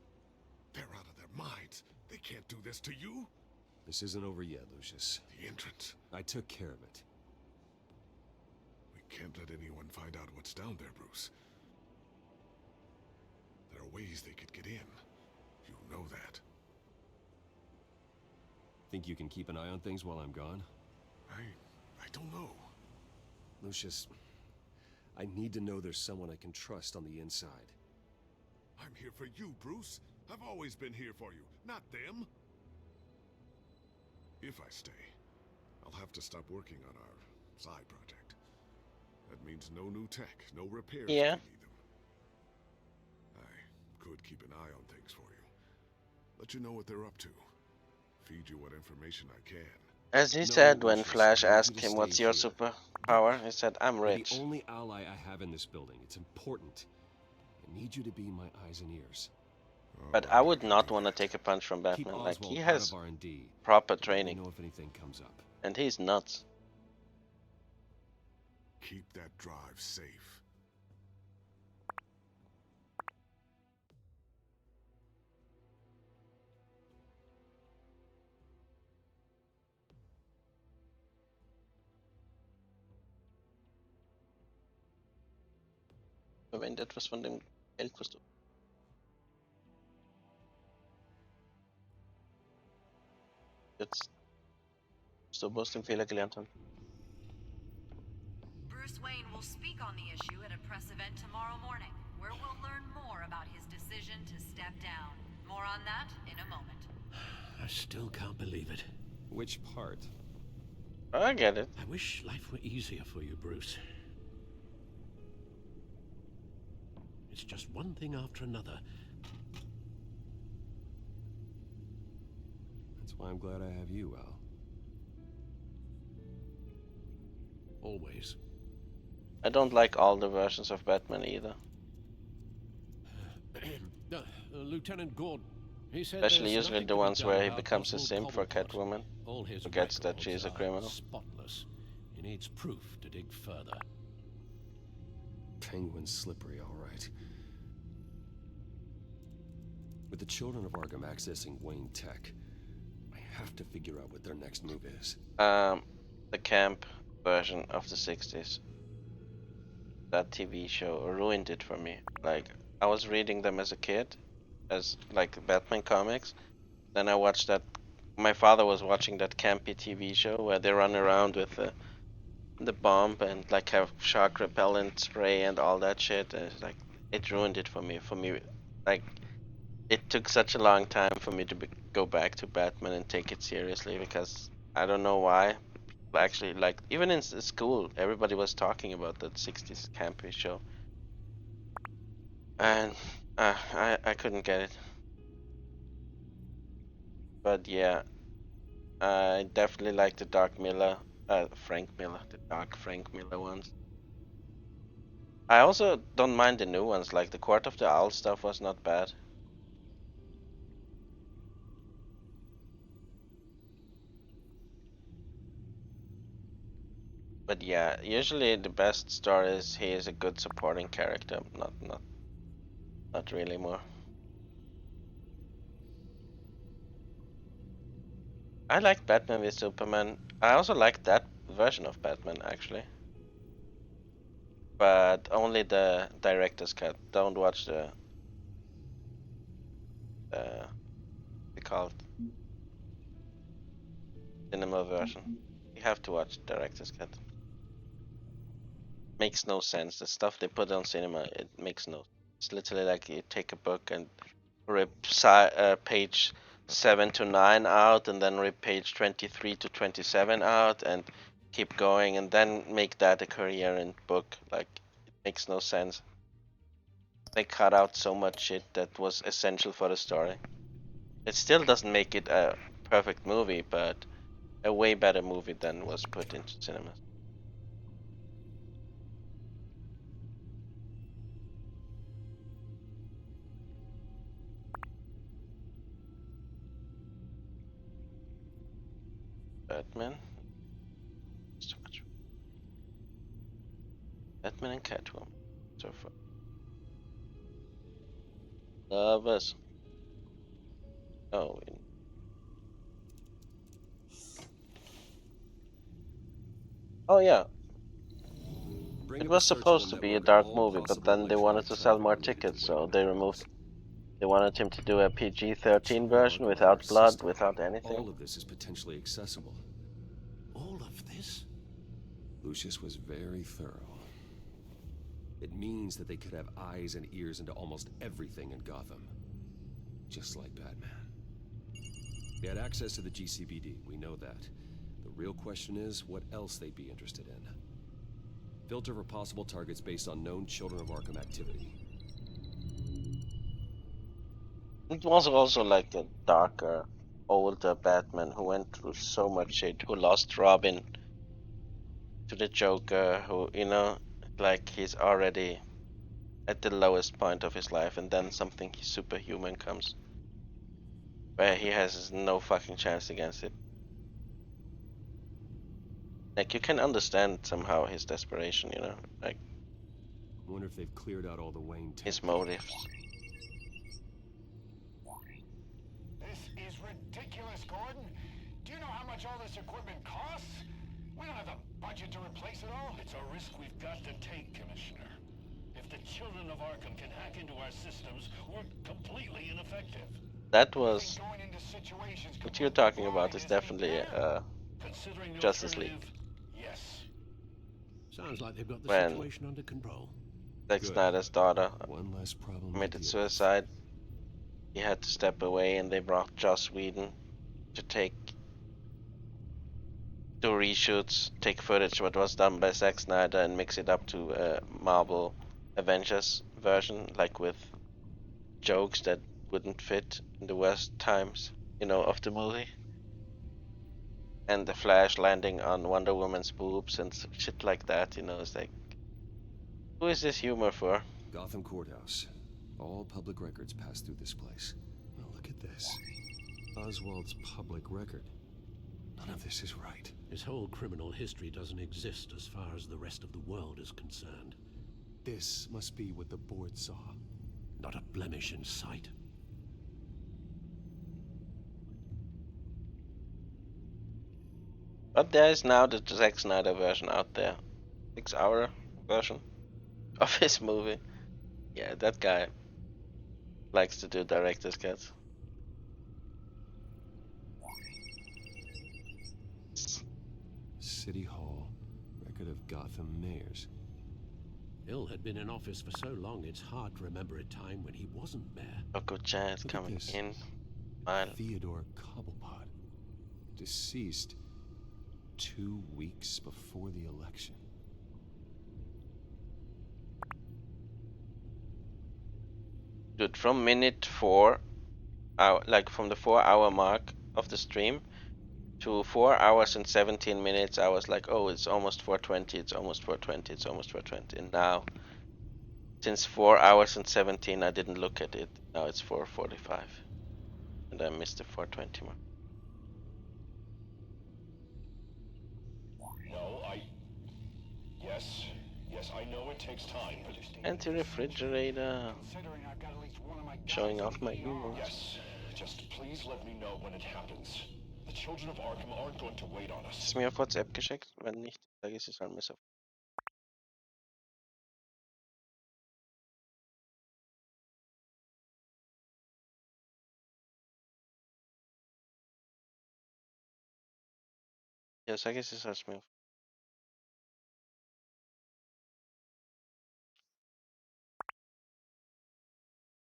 they're out of their minds. They can't do this to you. This isn't over yet, Lucius. The entrance. I took care of it. We can't let anyone find out what's down there, Bruce. There are ways they could get in. You know that. Think you can keep an eye on things while I'm gone? I don't know. Lucius, I need to know there's someone I can trust on the inside. I'm here for you, Bruce. I've always been here for you, not them. If I stay, I'll have to stop working on our side project. That means no new tech, no repairs. Yeah. If you need them. I could keep an eye on things for you. Let you know what they're up to. Feed you what information I can. As he No, said when Lucius, Flash I need you asked to him, "What's stay your here. superpower?" He said, "I'm You're rich." the only ally I have in this building. It's important. I need you to be my eyes and ears. But I would not want to take a punch from Keep Batman. Like, Oswald he out has of R&D. proper Let me training, know if anything comes up. and he's nuts. Keep that drive safe. Verwende etwas von dem Geld, was du... Jetzt musst du bloß den Fehler gelernt haben. Bruce Wayne will speak on the issue at a press event tomorrow morning, where we'll learn more about his decision to step down. More on that in a moment. I still can't believe it. Which part? I get it. I wish life were easier for you, Bruce. It's just one thing after another. That's why I'm glad I have you, Al. Always. I don't like all the versions of Batman either. Lieutenant Gordon. He said Especially there's usually nothing the to be ones done where he about becomes a Oswald simp for Cobblepot. Catwoman. All his Forgets that records she's a are criminal. Spotless. He needs proof to dig further. Penguin's slippery, all right. With the children of Arkham accessing Wayne Tech, I have to figure out what their next move is. The camp version of the 60s. That TV show ruined it for me. Like, I was reading them as a kid, as like Batman comics. Then I watched that. My father was watching that campy TV show where they run around with the bomb and like have shark repellent spray and all that shit. And it's like, it ruined it for me. For me, like, it took such a long time for me to go back to Batman and take it seriously, because I don't know why. Actually, like, even in school, everybody was talking about that 60s campy show, and I couldn't get it. But yeah, I definitely like the Dark Frank Miller ones. I also don't mind the new ones, like the Court of the Owls stuff was not bad. But yeah, usually the best story is he is a good supporting character, not really more. I like Batman v Superman. I also like that version of Batman actually, but only the director's cut. Don't watch the they call it cinema version. You have to watch director's cut. Makes no sense. The stuff they put on cinema, it makes no. It's literally like you take a book and rip page 7 to 9 out, and then rip page 23 to 27 out, and keep going, and then make that a coherent book. Like, it makes no sense. They cut out so much shit that was essential for the story. It still doesn't make it a perfect movie, but a way better movie than was put into cinemas. Batman. It's too much. Batman and Catwoman. So far. Lovers. Oh. Oh yeah. It was supposed to be a dark movie, but then they wanted to sell more tickets, so they removed. They wanted him to do a PG-13 version without blood, without anything. All of this is potentially accessible. All of this? Lucius was very thorough. It means that they could have eyes and ears into almost everything in Gotham. Just like Batman. They had access to the GCPD, we know that. The real question is, what else they'd be interested in. Filter for possible targets based on known Children of Arkham activity. It was also like a darker, older Batman who went through so much shit, who lost Robin to the Joker, who, you know, like he's already at the lowest point of his life, and then something superhuman comes where he has no fucking chance against it. Like, you can understand somehow his desperation, you know, like I wonder if they've cleared out all the Wayne tech. his motives. This is ridiculous, Gordon. Do you know how much all this equipment costs? We don't have the budget to replace it all. It's a risk we've got to take, Commissioner. If the Children of Arkham can hack into our systems, we're completely ineffective. That was what you're talking about. Is definitely Justice League. Yes. Sounds like they've got the When situation under control. Zack Snyder's daughter One less problem committed suicide, he had to step away, and they brought Joss Whedon to do reshoots, take footage what was done by Zack Snyder, and mix it up to a Marvel Avengers version, like with jokes that wouldn't fit in the worst times, you know, of the movie. And the Flash landing on Wonder Woman's boobs and shit like that, you know, it's like, who is this humor for? Gotham Courthouse. All public records pass through this place. Well, look at this. Oswald's public record. None of this is right. His whole criminal history doesn't exist as far as the rest of the world is concerned. This must be what the board saw. Not a blemish in sight. But there is now the Zack Snyder version out there. 6-hour version of his movie. Yeah, that guy likes to do director's cuts. City Hall. Record of Gotham mayors. Hill had been in office for so long, it's hard to remember a time when he wasn't mayor. Uncle Chad coming in. Smile. Theodore Cobblepot. Deceased 2 weeks before the election. Dude, from minute 4, like from the 4-hour mark of the stream to 4 hours and 17 minutes, I was like, oh, it's almost 4:20, it's almost 4:20, it's almost 4:20. And now, since 4 hours and 17, I didn't look at it. Now it's 4:45. And I missed the 4:20 mark. No, Yes, I know it takes time, but... Anti-refrigerator. Showing off my emails. Yes, just please let me know when it happens. The children of Arkham aren't going to wait on us. Hast du mir auf WhatsApp geschickt? Wenn nicht, sag ich es an Miss. Ja, sag ich es als mir.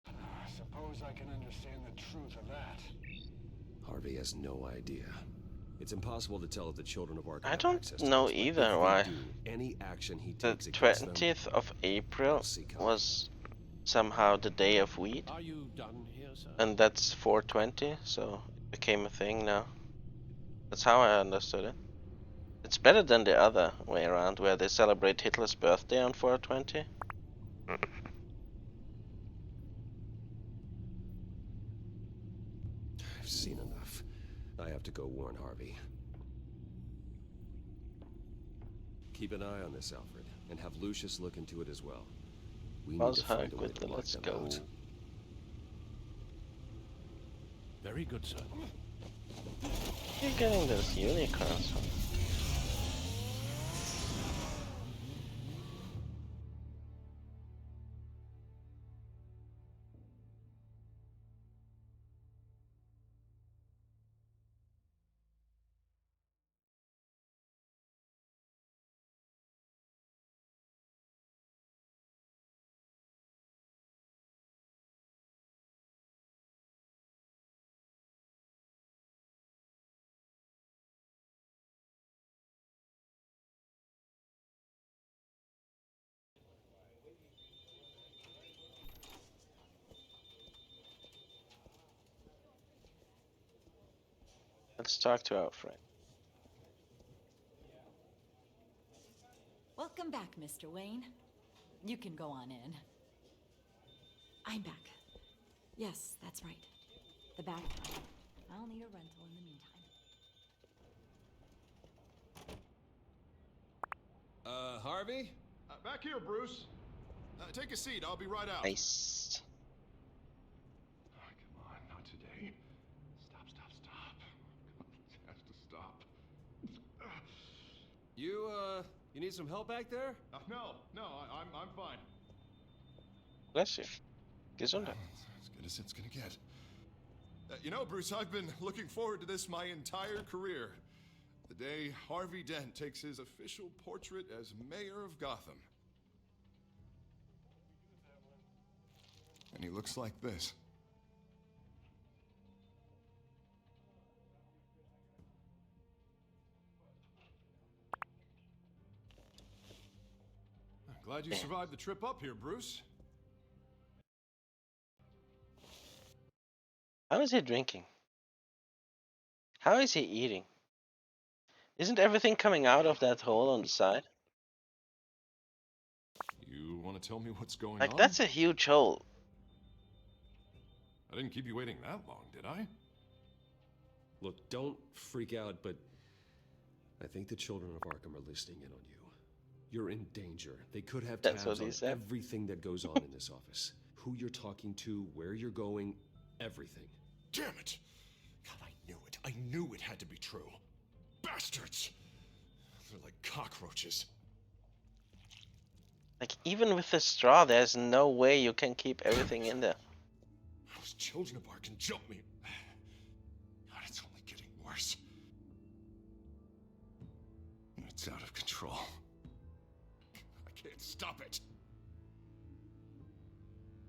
I suppose I can understand the truth of that. Harvey has no idea. It's impossible to tell if the children of Arkham I have don't access to know this, but either if they why. do, any action he The takes against them, 20th of April I'll see coming. was somehow the day of wheat. Are you done here, sir? And that's 420, so it became a thing now. That's how I understood it. It's better than the other way around, where they celebrate Hitler's birthday on 420. I've seen enough. I have to go warn Harvey. Keep an eye on this, Alfred, and have Lucius look into it as well. We need to find a way to lock Let's them go. out. Very good, sir. You're getting those unicorns. Let's talk to our friend. Welcome back, Mr. Wayne. You can go on in. I'm back. Yes, that's right. The back. I'll need a rental in the meantime. Harvey? Back here, Bruce. Take a seat. I'll be right out. Nice. Oh, come on, not today. Stop. It has to stop. You need some help back there? No, I'm fine. Bless you. Gesundheit. As good as it's gonna get. You know, Bruce, I've been looking forward to this my entire career. The day Harvey Dent takes his official portrait as mayor of Gotham. And he looks like this. I'm glad you survived the trip up here, Bruce. How is he drinking? How is he eating? Isn't everything coming out of that hole on the side? You want to tell me what's going on? Like, that's a huge hole. I didn't keep you waiting that long, did I? Look, don't freak out, but I think the children of Arkham are listening in on you. You're in danger. They could have That's tabs what he on said. everything that goes on in this office. Who you're talking to, where you're going, everything. Damn it! God, I knew it had to be true. Bastards! They're like cockroaches. Like, even with the straw, there's no way you can keep everything in there. Those children of Arkham jumped me. God, it's only getting worse. It's out of control. I can't stop it.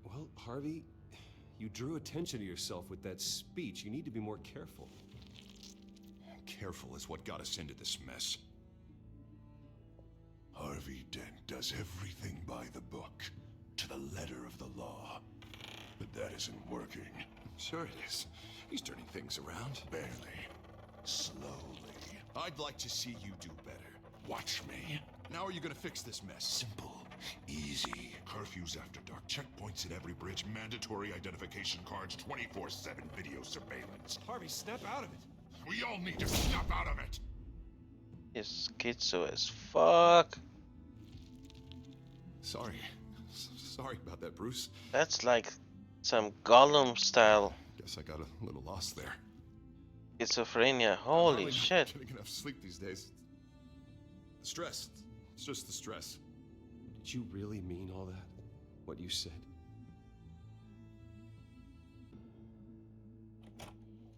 Well, Harvey, you drew attention to yourself with that speech. You need to be more careful. Careful is what got us into this mess. Harvey Dent does everything by the book, to the letter of the law. But that isn't working. Sure it is. He's turning things around. Barely. Slowly. I'd like to see you do better. Watch me. Now are you gonna fix this mess? Simple. Easy. Curfews after dark, checkpoints at every bridge, mandatory identification cards, 24/7 video surveillance. Harvey, snap out of it. We all need to snap out of it. He's schizo as fuck. Sorry about that, Bruce. That's like some Gollum style. Guess I got a little lost there. Schizophrenia. I'm Holy hardly shit. getting enough sleep these days. The stress. It's just the stress. Did you really mean all that? What you said?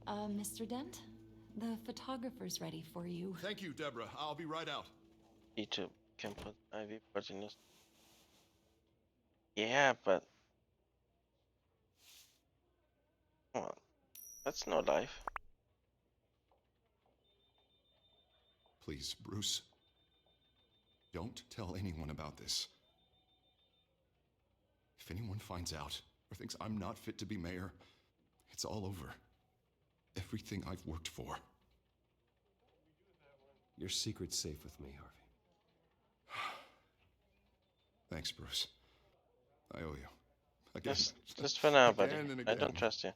Mr. Dent? The photographer's ready for you. Thank you, Deborah. I'll be right out. YouTube can put IV proteins. Yeah, but come on, that's no life. Please, Bruce. Don't tell anyone about this. If anyone finds out or thinks I'm not fit to be mayor, it's all over. Everything I've worked for. Your secret's safe with me, Harvey. Thanks, Bruce. I owe you. Again. Just for now, buddy. Again and I don't again. trust you.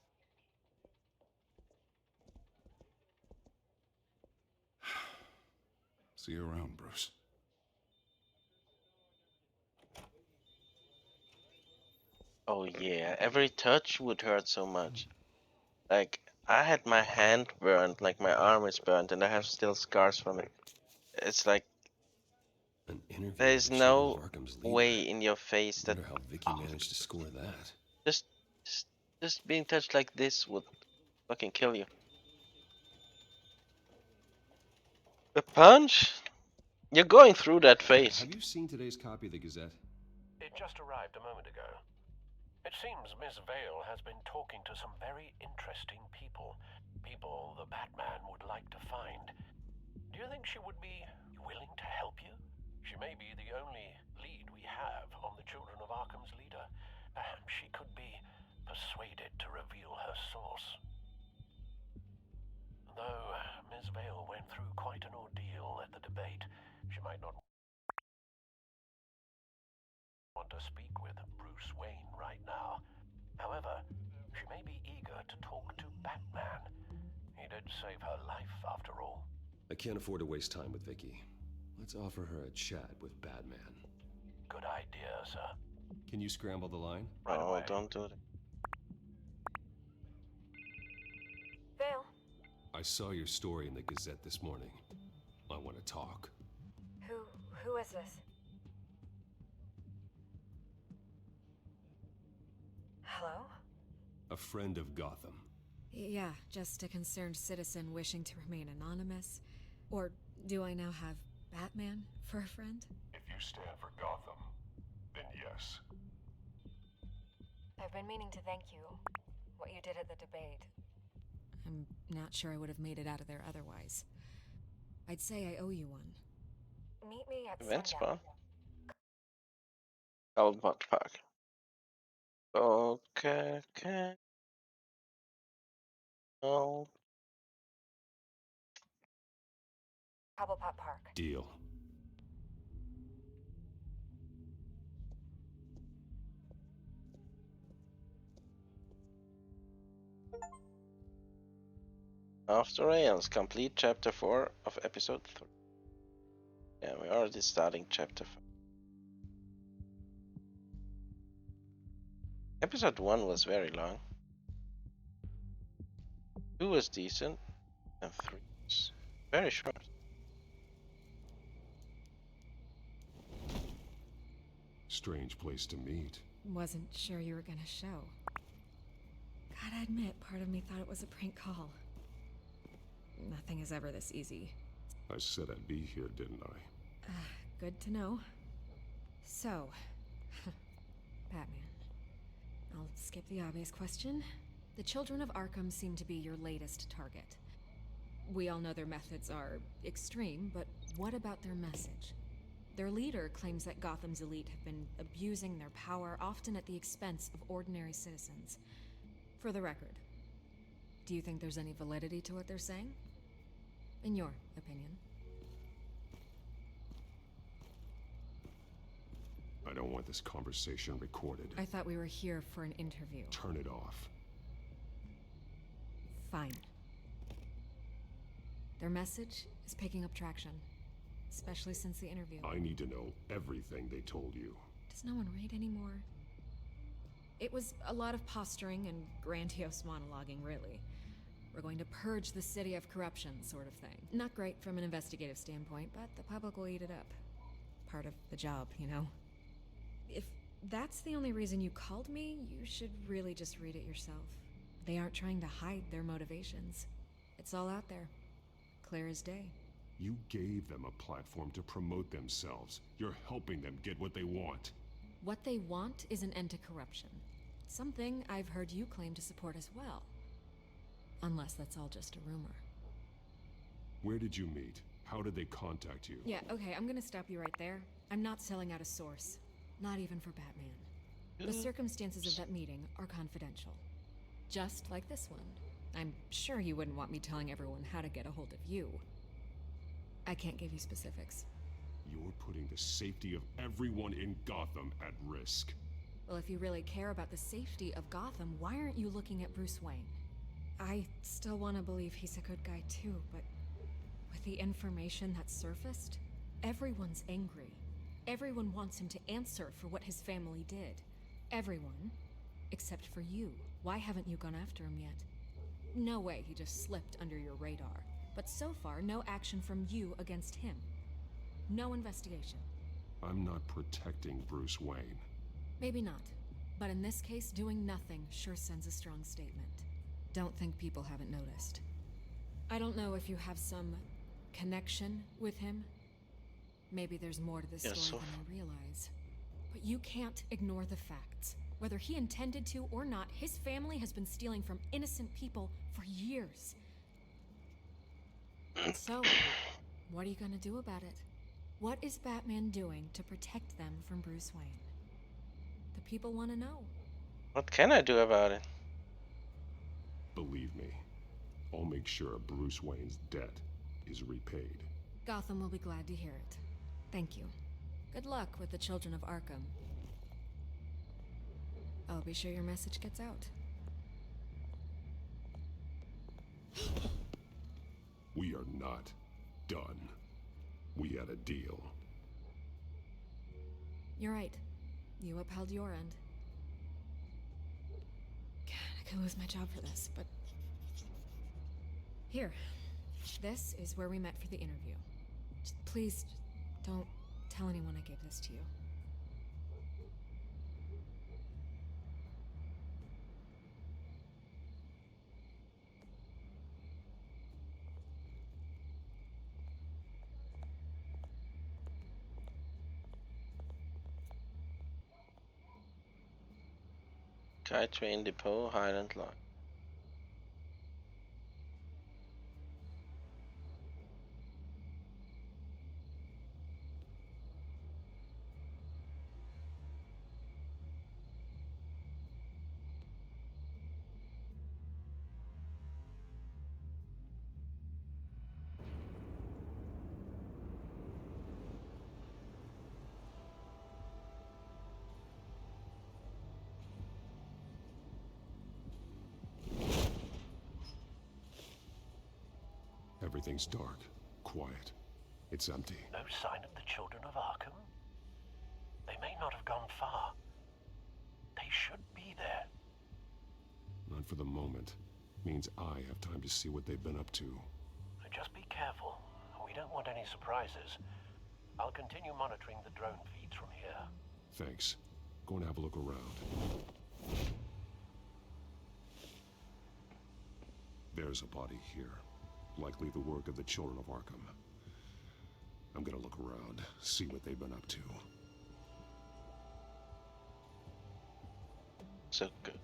See you around, Bruce. Oh yeah, every touch would hurt so much. Like, I had my hand burned, like my arm is burned, and I have still scars from it. It's like, there's no way in your face that Wonder how Vicky managed to score that. just being touched like this would fucking kill you. A punch? You're going through that phase. Have you seen today's copy of the Gazette? It just arrived a moment ago. It seems Miss Vale has been talking to some very interesting people. People the Batman would like to find. Do you think she would be willing to help you? She may be the only lead we have on the Children of Arkham's leader. Perhaps she could be persuaded to reveal her source. Though Miss Vale went through quite an ordeal at the debate, she might not want to speak with Bruce Wayne right now. However, she may be eager to talk to Batman. He did save her life, after all. I can't afford to waste time with Vicky. Let's offer her a chat with Batman. Good idea, sir. Can you scramble the line? Oh, don't do it. Vale. I saw your story in the Gazette this morning. I want to talk. Who is this? Hello? A friend of Gotham. Yeah, just a concerned citizen wishing to remain anonymous. Or do I now have Batman for a friend? If you stand for Gotham, then yes. I've been meaning to thank you. What you did at the debate. I'm not sure I would have made it out of there otherwise. I'd say I owe you one. Meet me at Event sundown. spawn. Albert Park. Okay. Oh. Cobblepot Park. Deal. Off the rails. Complete chapter 4 of episode 3. Yeah, we're already starting chapter 5. Episode 1 was very long. 2 was decent. And 3 was very short. Strange place to meet. Wasn't sure you were gonna show. Gotta admit, part of me thought it was a prank call. Nothing is ever this easy. I said I'd be here, didn't I? Good to know. So, Batman. I'll skip the obvious question. The Children of Arkham seem to be your latest target. We all know their methods are extreme, but what about their message? Their leader claims that Gotham's elite have been abusing their power, often at the expense of ordinary citizens. For the record, do you think there's any validity to what they're saying? In your opinion? I don't want this conversation recorded. I thought we were here for an interview. Turn it off. Fine. Their message is picking up traction, especially since the interview. I need to know everything they told you. Does no one read anymore? It was a lot of posturing and grandiose monologuing, really. We're going to purge the city of corruption, sort of thing. Not great from an investigative standpoint, but the public will eat it up. Part of the job, you know? If that's the only reason you called me, you should really just read it yourself. They aren't trying to hide their motivations. It's all out there. Clear as day. You gave them a platform to promote themselves. You're helping them get what they want. What they want is an end to corruption. Something I've heard you claim to support as well. Unless that's all just a rumor. Where did you meet? How did they contact you? Yeah, okay, I'm gonna stop you right there. I'm not selling out a source. Not even for Batman. The circumstances of that meeting are confidential. Just like this one. I'm sure you wouldn't want me telling everyone how to get a hold of you. I can't give you specifics. You're putting the safety of everyone in Gotham at risk. Well, if you really care about the safety of Gotham, why aren't you looking at Bruce Wayne? I still want to believe he's a good guy too, but with the information that surfaced, everyone's angry. Everyone wants him to answer for what his family did. Everyone, except for you. Why haven't you gone after him yet? No way he just slipped under your radar. But so far, no action from you against him. No investigation. I'm not protecting Bruce Wayne. Maybe not. But in this case, doing nothing sure sends a strong statement. Don't think people haven't noticed. I don't know if you have some connection with him. Maybe there's more to this story than I realize. But you can't ignore the facts. Whether he intended to or not, his family has been stealing from innocent people for years. So, what are you gonna do about it? What is Batman doing to protect them from Bruce Wayne? The people want to know. What can I do about it? Believe me, I'll make sure Bruce Wayne's debt is repaid. Gotham will be glad to hear it. Thank you. Good luck with the children of Arkham. I'll be sure your message gets out. We are not done. We had a deal. You're right. You upheld your end. God, I could lose my job for this, but... Here. This is where we met for the interview. Please, don't tell anyone I gave this to you. Sky Train Depot, Highland Lot. Everything's dark, quiet. It's empty. No sign of the children of Arkham? They may not have gone far. They should be there. Not for the moment. Means I have time to see what they've been up to. Just be careful. We don't want any surprises. I'll continue monitoring the drone feeds from here. Thanks. Go and have a look around. There's a body here. Likely the work of the children of Arkham. I'm gonna look around, see what they've been up to. So good.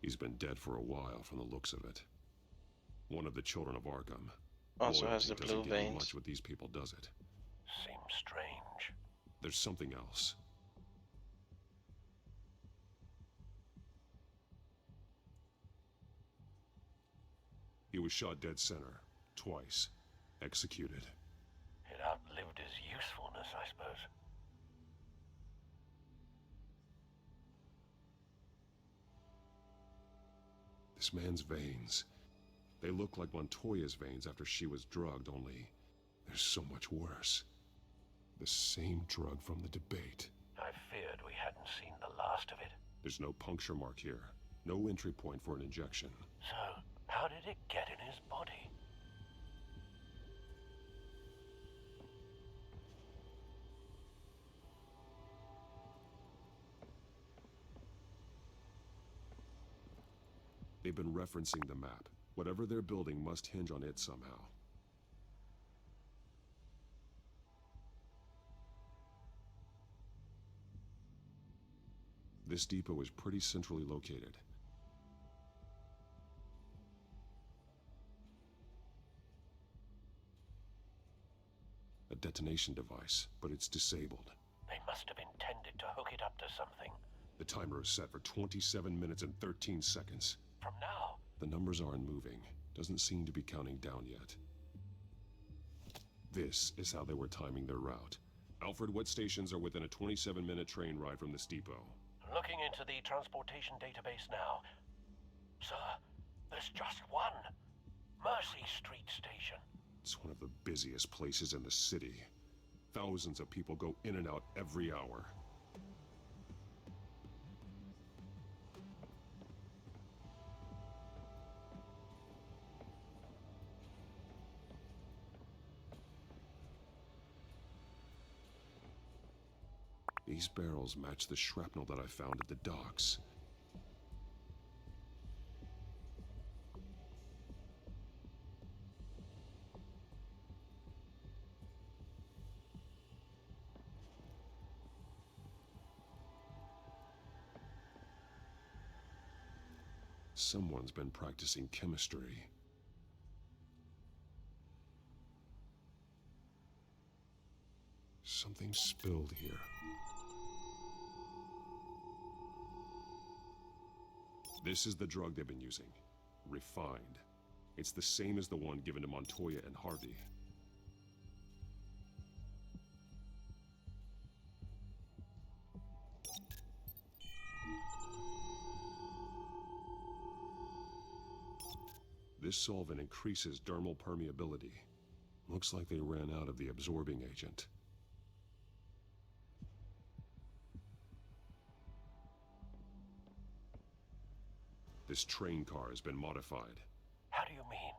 He's been dead for a while from the looks of it. One of the children of Arkham. Also has the Loyalty blue doesn't get veins. much with these people, does it? Seems strange. There's something else. He was shot dead center, twice, executed. It outlived his usefulness, I suppose. This man's veins. They look like Montoya's veins after she was drugged, only There's so much worse. The same drug from the debate. I feared we hadn't seen the last of it. There's no puncture mark here. No entry point for an injection. So, how did it get in his body? They've been referencing the map. Whatever they're building must hinge on it somehow. This depot is pretty centrally located. A detonation device, but it's disabled. They must have intended to hook it up to something. The timer is set for 27 minutes and 13 seconds. From now? The numbers aren't moving. Doesn't seem to be counting down yet. This is how they were timing their route. Alfred, what stations are within a 27-minute train ride from this depot? Looking into the transportation database now. Sir, there's just one. Mercy Street Station. It's one of the busiest places in the city. Thousands of people go in and out every hour. These barrels match the shrapnel that I found at the docks. Someone's been practicing chemistry. Something spilled here. This is the drug they've been using. Refined. It's the same as the one given to Montoya and Harvey. This solvent increases dermal permeability. Looks like they ran out of the absorbing agent. This train car has been modified. How do you mean?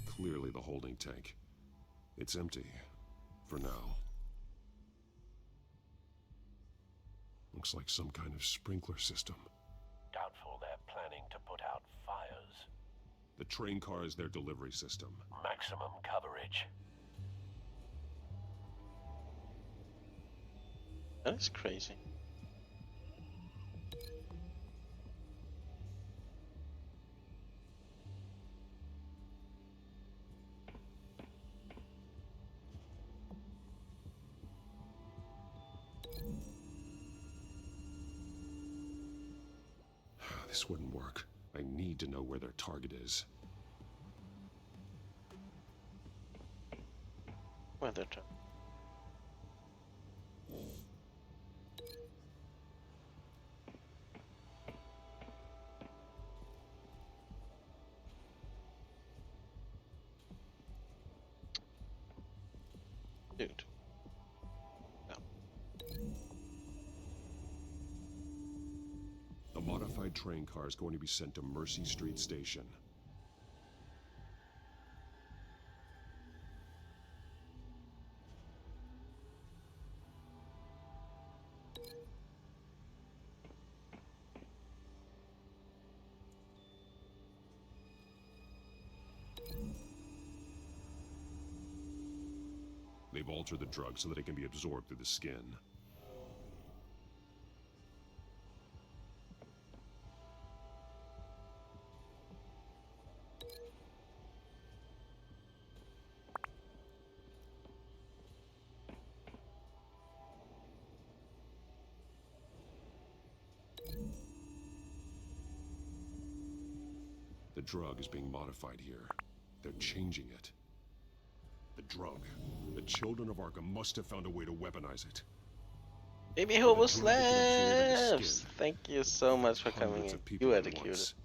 Clearly the holding tank. It's empty. For now. Looks like some kind of sprinkler system. Doubtful they're planning to put out fires. The train car is their delivery system. Maximum coverage. That's crazy. This wouldn't work. I need to know where their target is. Where their target? Dude. A modified train car is going to be sent to Mercy Street Station. They've altered the drug so that it can be absorbed through the skin. The drug is being modified here. They're changing it. The drug. The children of Arkham must have found a way to weaponize it. Baby Hobo Slaps! Thank you so much for coming in. You are the cutest.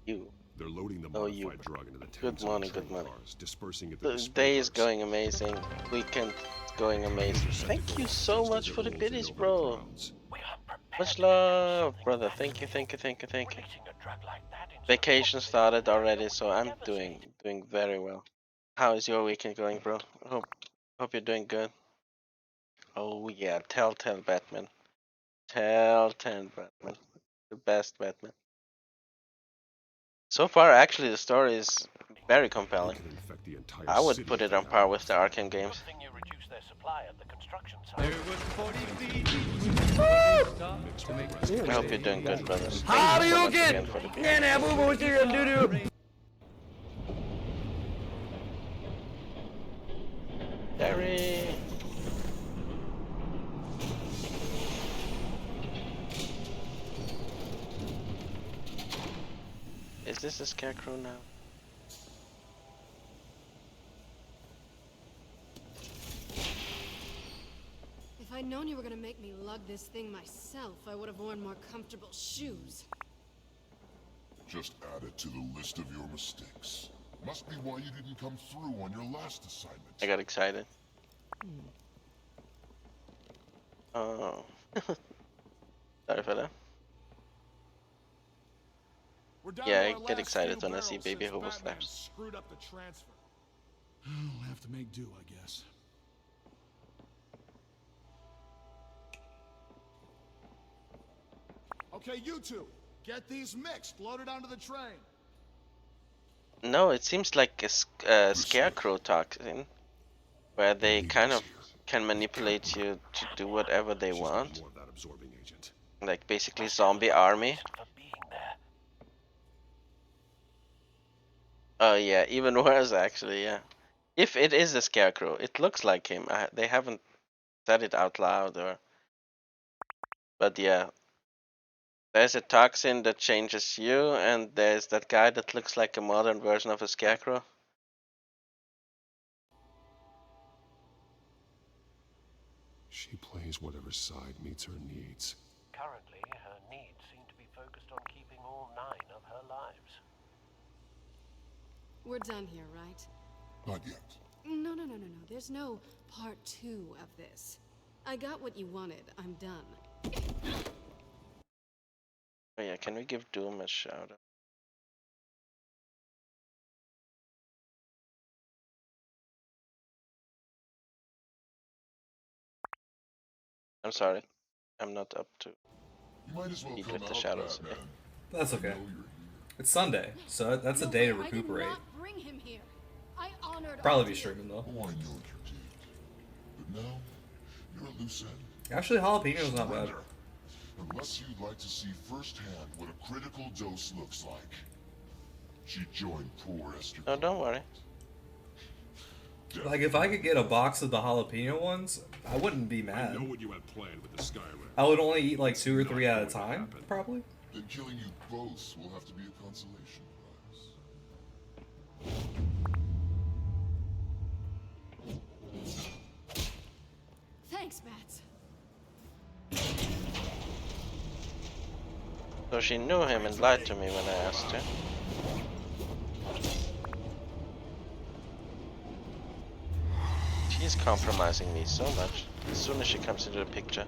You. They're loading the Oh, you. modified drug into the Good tanks of morning, the good train morning. cars, dispersing it to The the day is sprinklers. going amazing. Weekend is going amazing. Thank you so much for the biddies, bro. Much love, brother. Thank you, thank you, thank you, thank you. Vacation started already, so I'm doing very well. How is your weekend going, bro? Hope you're doing good. Oh yeah, Telltale Batman. Telltale Batman. The best Batman. So far, actually, the story is very compelling. I would put it on par with the Arkham games. I hope you're doing good, brother. Thank you so much again for the Derry. Is this a scarecrow now? If I'd known you were gonna make me lug this thing myself, I would have worn more comfortable shoes. Just add it to the list of your mistakes. Must be why you didn't come through on your last assignment. I got excited. Oh. Sorry for that. Yeah, I get excited when I see baby hobo slaps. Screwed up the transfer. We'll have to make do, I guess. Okay, you two, get these mixed, loaded onto the train. No, it seems like a scarecrow toxin, where they kind of can manipulate you to do whatever they want. Like basically zombie army. Oh yeah, even worse actually, yeah. If it is a scarecrow, it looks like him. They haven't said it out loud or... But yeah. There's a toxin that changes you, and there's that guy that looks like a modern version of a scarecrow. She plays whatever side meets her needs. Currently, her needs seem to be focused on keeping all 9 of her lives. We're done here, right? Not yet. No. There's no part 2 of this. I got what you wanted. I'm done. Oh yeah, can we give Doom a shout out? I'm sorry. I'm not up to speed with the shadows. Yeah. That's okay. It's Sunday, so that's a day to recuperate. Bring him here. I honored Probably be streaming though. Oh, I know you did. But now, you're a loose end. Actually, jalapeno's not bad. Unless you'd like to see firsthand what a critical dose looks like. She joined poor Esther. No, don't worry. Like, if I could get a box of the jalapeno ones, I wouldn't be mad. I know what you had planned with the Skyrim. I would only eat like 2 or 3 at a time, probably. Then killing you both will have to be a consolation prize. Thanks, Mats. So she knew him and lied to me when I asked her. She's compromising me so much as soon as she comes into the picture.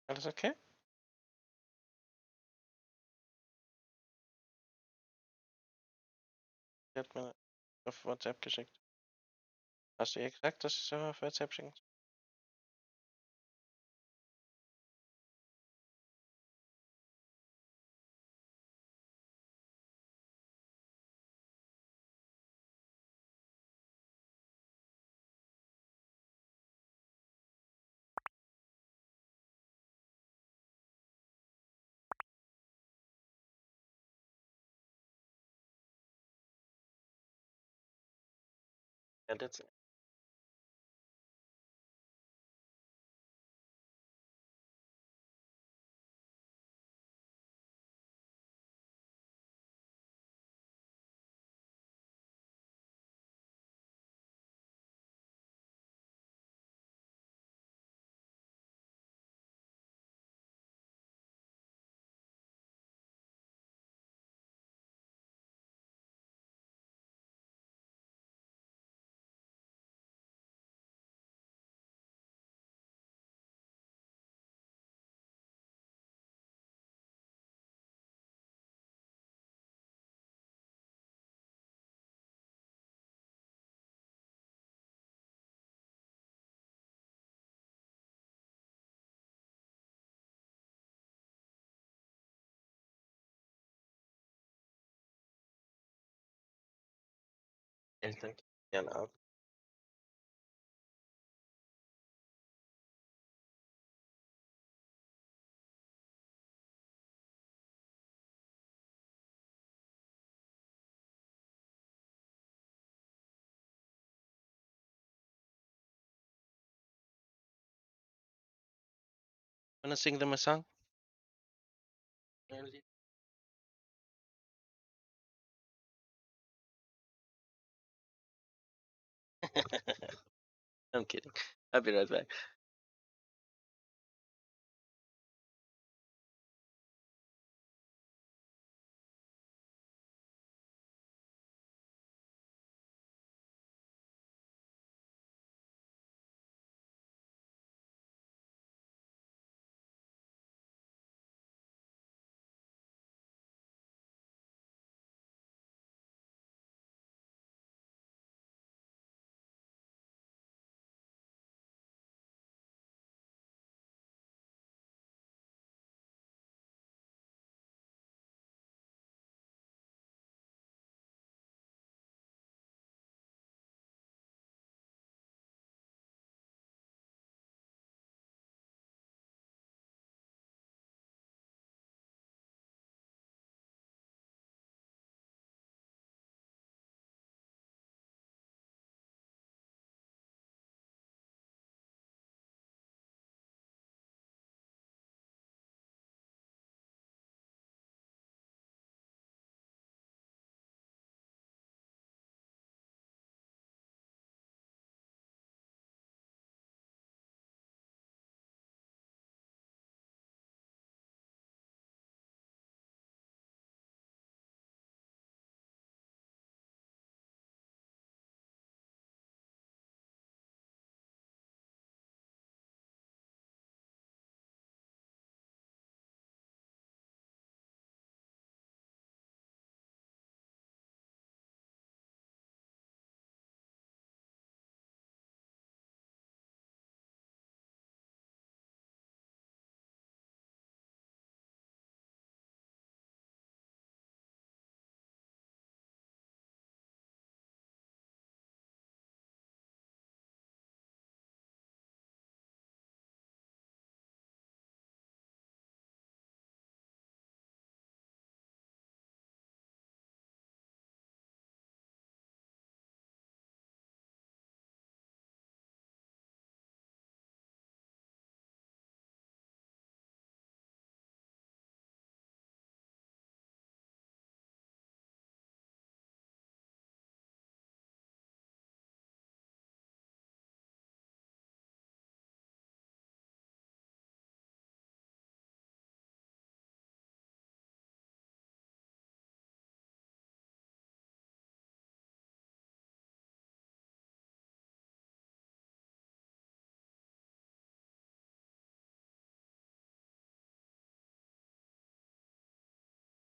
That is okay. Jag menar, auf WhatsApp geschickt. Hast du ihr gesagt, dass ich auf WhatsApp schicken? And that's anything. Yeah, no. Wanna sing them a song? I'm kidding. I'll be right back.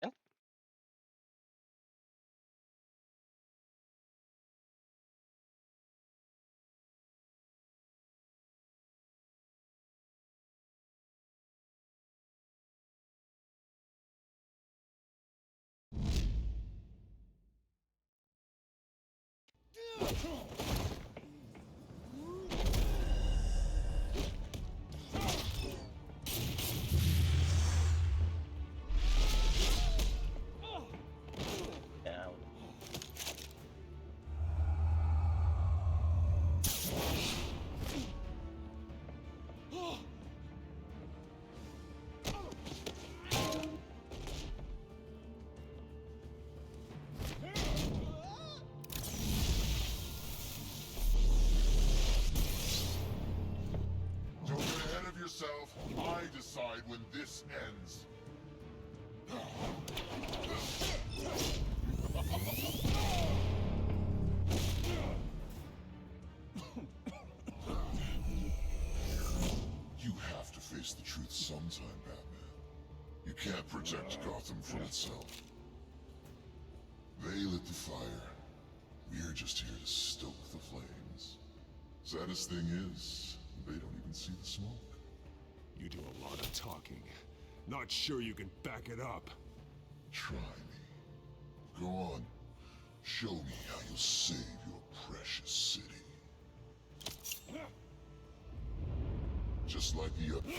Yeah. decide when this ends. You have to face the truth sometime, Batman. You can't protect Gotham from itself. They lit the fire. We're just here to stoke the flames. Saddest thing is, they don't even see the smoke. You do a lot of talking. Not sure you can back it up. Try me. Go on. Show me how you'll save your precious city. Just like the other.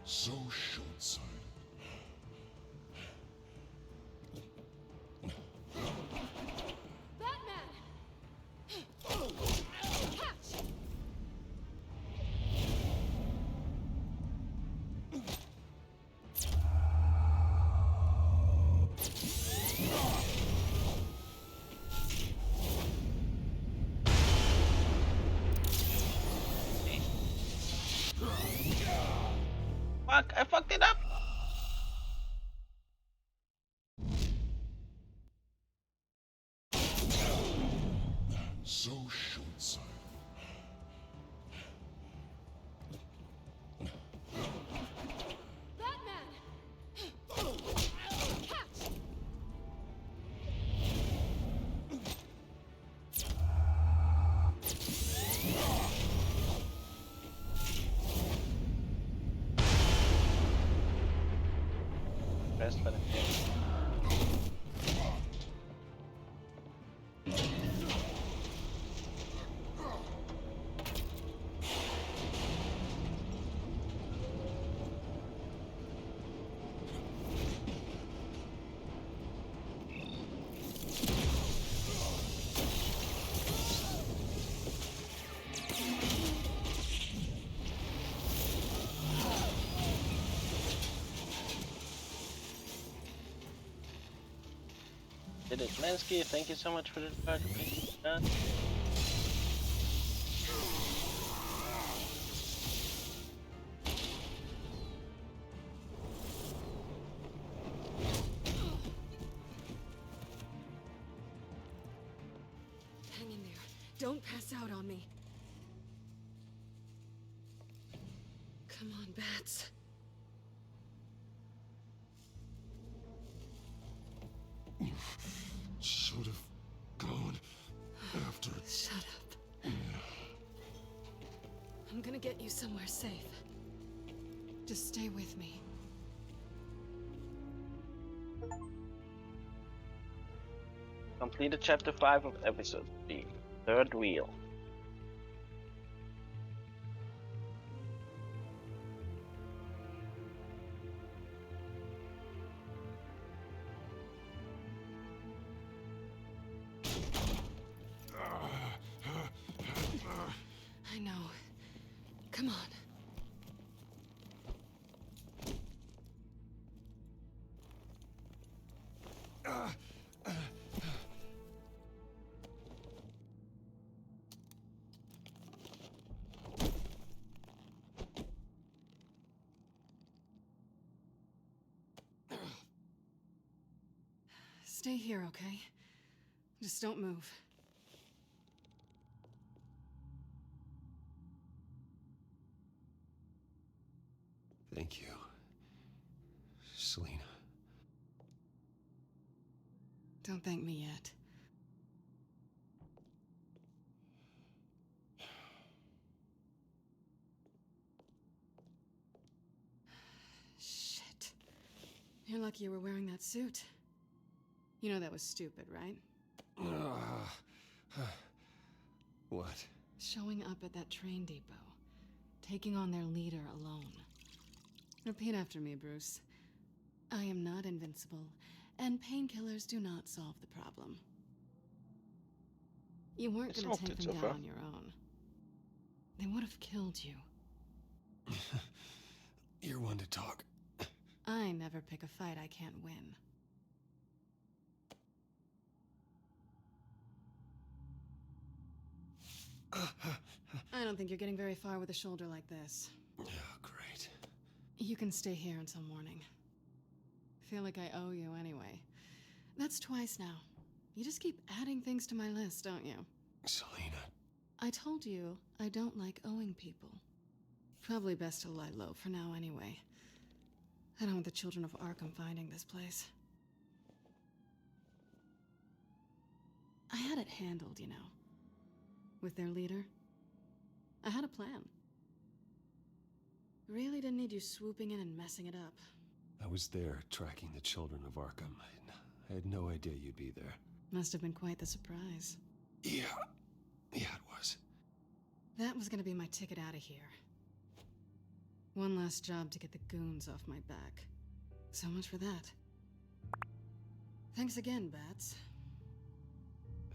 So short-sighted. Fuck, I fucked it up. So short-sighted. Best for the game. Did it, Mansky? Thank you so much for the participation. Hang in there. Don't pass out on me. Come on, Bats. Should have gone after. Shut up. I'm gonna get you somewhere safe. Just stay with me. Completed chapter 5 of episode 3. Third wheel. I know. Come on. Stay here, okay? Just don't move. Thank you, Selina. Don't thank me yet. Shit. You're lucky you were wearing that suit. You know that was stupid, right? What? Showing up at that train depot. Taking on their leader alone. Repeat after me, Bruce. I am not invincible, and painkillers do not solve the problem. You weren't going to take them down on your own. They would have killed you. You're one to talk. I never pick a fight I can't win. I don't think you're getting very far with a shoulder like this. Oh, great. You can stay here until morning. Feel like I owe you anyway. That's twice now. You just keep adding things to my list, don't you? Selena. I told you I don't like owing people. Probably best to lie low for now anyway. I don't want the children of Arkham finding this place. I had it handled, you know. With their leader. I had a plan. Really didn't need you swooping in and messing it up. I was there tracking the children of Arkham. I had no idea you'd be there. Must have been quite the surprise. Yeah, it was. That was gonna be my ticket out of here. One last job to get the goons off my back. So much for that. Thanks again, Bats.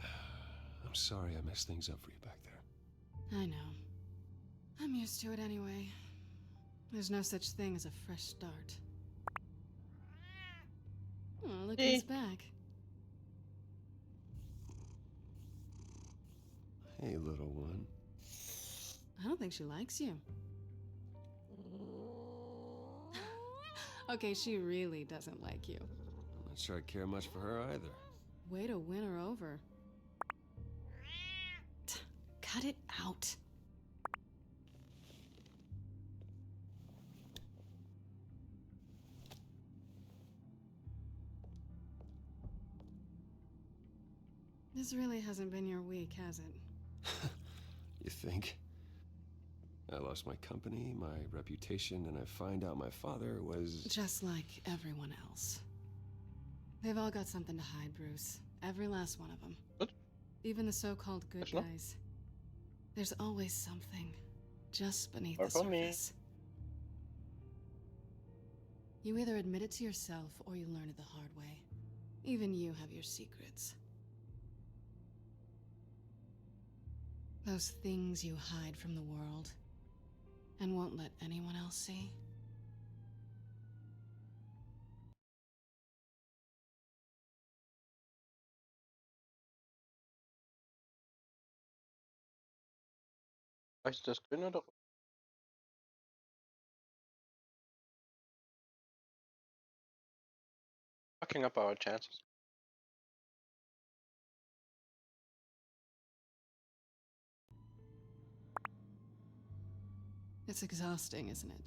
I'm sorry I messed things up for you back there. I know. I'm used to it anyway. There's no such thing as a fresh start. Oh, look who's back. Hey, little one. I don't think she likes you. Okay, she really doesn't like you. I'm not sure I care much for her either. Way to win her over. Cut it out. This really hasn't been your week, has it? You think? I lost my company, my reputation, and I find out my father was... Just like everyone else. They've all got something to hide, Bruce. Every last one of them. What? Even the so-called good guys. There's always something just beneath the surface. You either admit it to yourself or you learn it the hard way. Even you have your secrets. Those things you hide from the world and won't let anyone else see. Ist das grün oder? Fucking up our chances. It's exhausting, isn't it?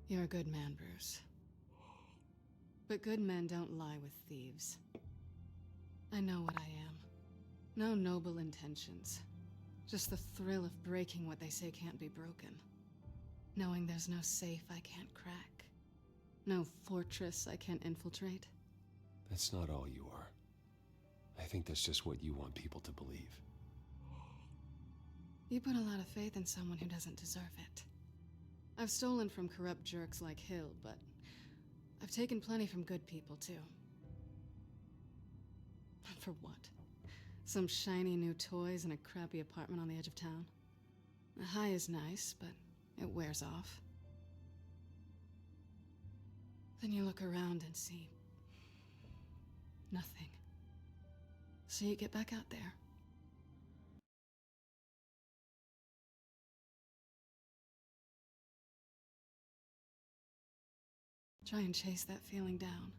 You're a good man, Bruce. But good men don't lie with thieves. I know what I am. No noble intentions. Just the thrill of breaking what they say can't be broken. Knowing there's no safe I can't crack. No fortress I can't infiltrate. That's not all you are. I think that's just what you want people to believe. You put a lot of faith in someone who doesn't deserve it. I've stolen from corrupt jerks like Hill, but I've taken plenty from good people, too. For what? Some shiny new toys in a crappy apartment on the edge of town? The high is nice, but it wears off. Then you look around and see nothing. So you get back out there. Try and chase that feeling down.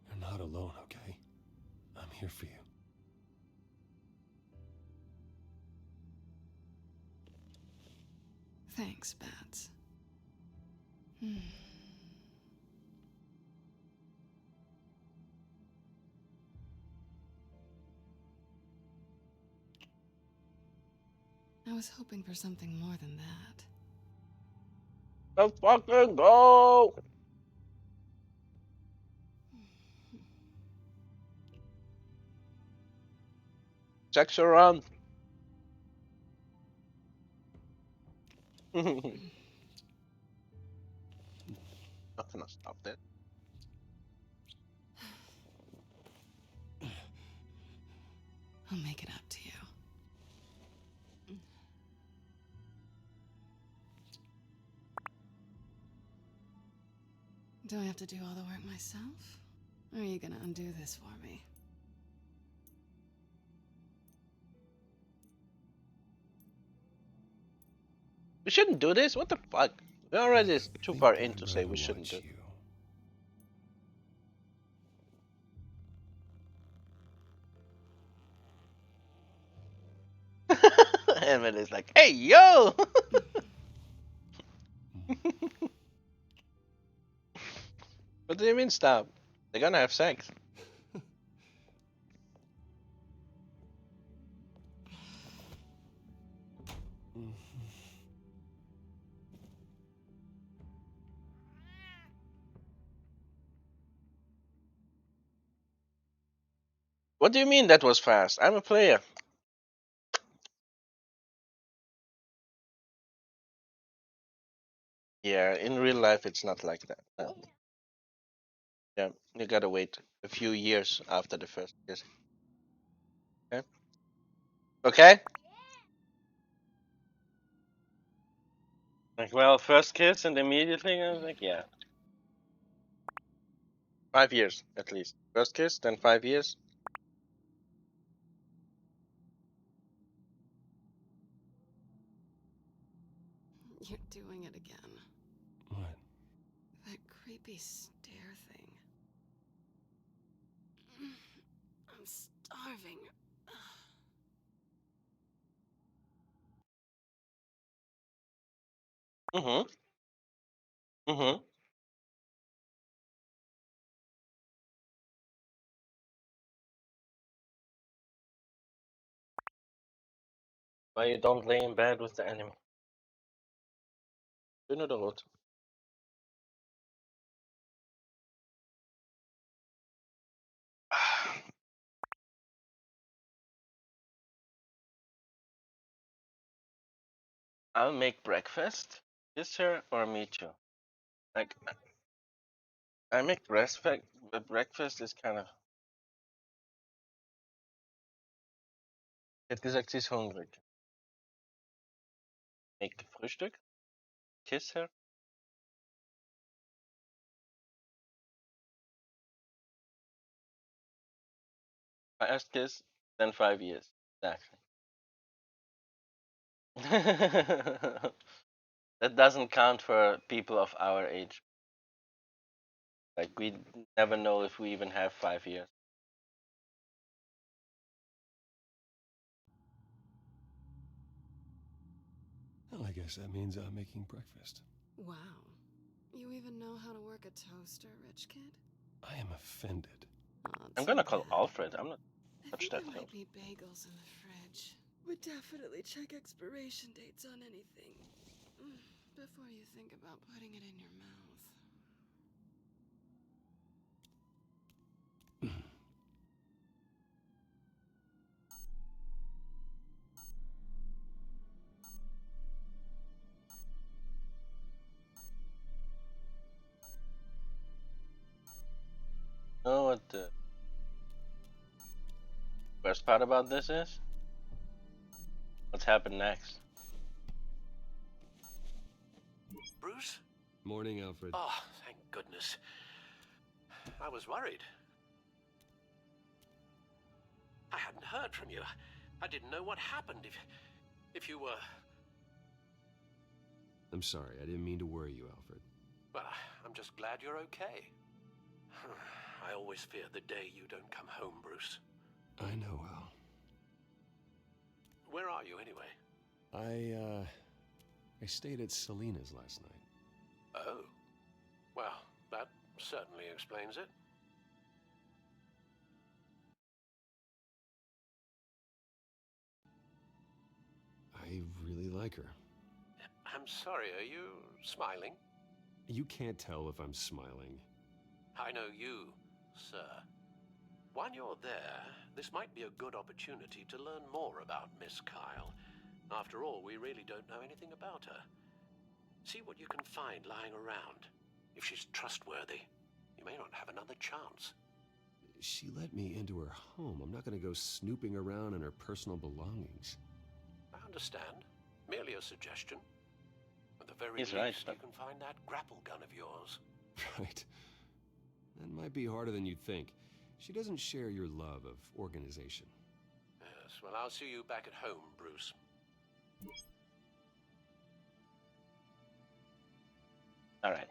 You're not alone, okay? I'm here for you. Thanks, Bats. I was hoping for something more than that. Let's fucking go! Checks around. Not gonna stop that. I'll make it up to you. Do I have to do all the work myself? Or are you gonna undo this for me? We shouldn't do this. What the fuck? We already too far in to say we shouldn't do. And then it's like, hey, yo! What do you mean stop? They're gonna have sex. What do you mean that was fast? I'm a player. Yeah, in real life it's not like that. No. Yeah, you gotta wait a few years after the first kiss. Okay? Okay? Like, well, first kiss and immediately I was like, yeah. 5 years at least. First kiss, then 5 years. You're doing it again. What? That creepy stare thing. I'm starving. Mm-hmm. Mm-hmm. Why you don't lay in bed with the enemy? You know the road. I'll make breakfast. Kiss her or meet you. Like, I make breakfast, but breakfast is kind of. Ich hätte gesagt, sie ist hungrig. Make Frühstück. Kiss her. First kiss, then 5 years. Exactly. That doesn't count for people of our age. Like, we never know if we even have 5 years. Well, I guess that means I'm making breakfast. Wow. You even know how to work a toaster, rich kid? I am offended. I'm gonna call Alfred. I'm not I touch think that there thing. might be bagels in the fridge. Would definitely check expiration dates on anything before you think about putting it in your mouth. You know what the worst part about this is? What's happened next? Bruce? Morning, Alfred. Oh, thank goodness. I was worried. I hadn't heard from you. I didn't know what happened. If you were... I'm sorry, I didn't mean to worry you, Alfred. Well, I'm just glad you're okay. I always fear the day you don't come home, Bruce. I know, Al. Where are you, anyway? I stayed at Selena's last night. Oh. Well, that certainly explains it. I really like her. I'm sorry, are you smiling? You can't tell if I'm smiling. I know you, sir. While you're there, this might be a good opportunity to learn more about Miss Kyle. After all, we really don't know anything about her. See what you can find lying around. If she's trustworthy, you may not have another chance. She let me into her home. I'm not gonna go snooping around in her personal belongings. I understand. Merely a suggestion. At the very He's least, right, you can find that grapple gun of yours. Right. That might be harder than you'd think. She doesn't share your love of organization. Yes, well, I'll see you back at home, Bruce. All right.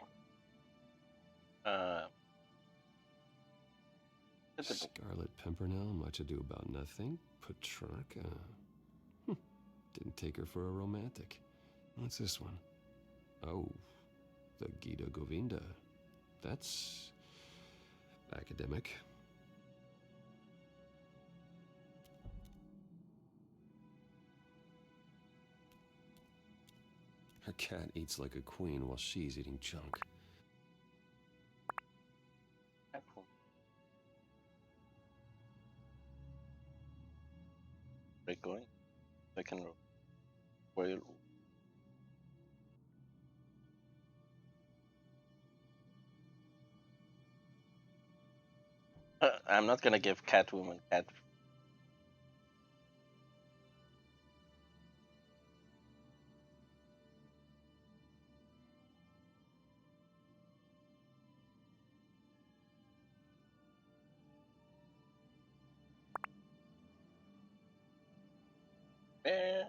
Scarlet Pimpernel, much ado about nothing. Petrarca. Didn't take her for a romantic. What's this one? Oh, the Gita Govinda. That's academic. Her cat eats like a queen while she's eating junk. Break going. Second row. Where you... I'm not gonna give Catwoman cat. Eh.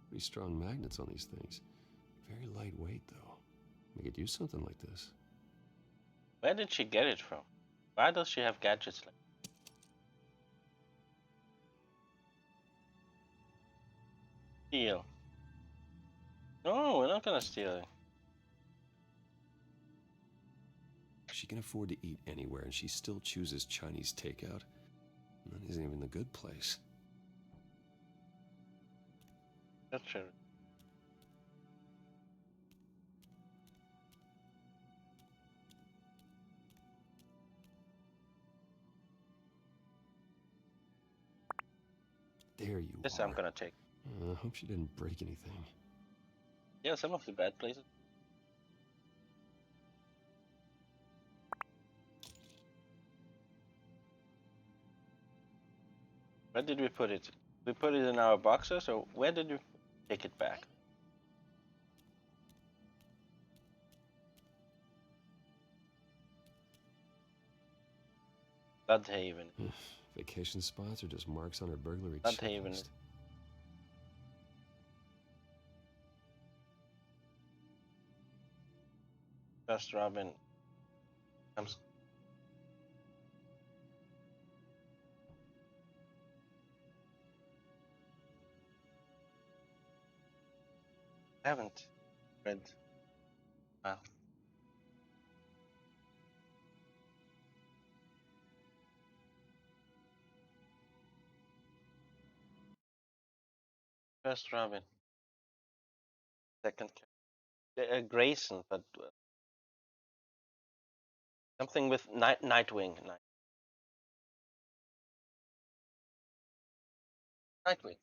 Pretty strong magnets on these things. Very lightweight, though. We could use something like this. Where did she get it from? Why does she have gadgets like steal? No, we're not gonna steal it. She can afford to eat anywhere, and she still chooses Chinese takeout. That isn't even the good place. That's true. There you This are. I'm gonna take. I hope she didn't break anything. Yeah, some of the bad places. Where did we put it? We put it in our boxes, or where did you take it back? Bloodhaven. Vacation spots are just marks on her burglary Bloodhaven. checklist. Just Robin. Comes. Haven't read. Wow. First Robin. Second Grayson, but something with Nightwing. Nightwing.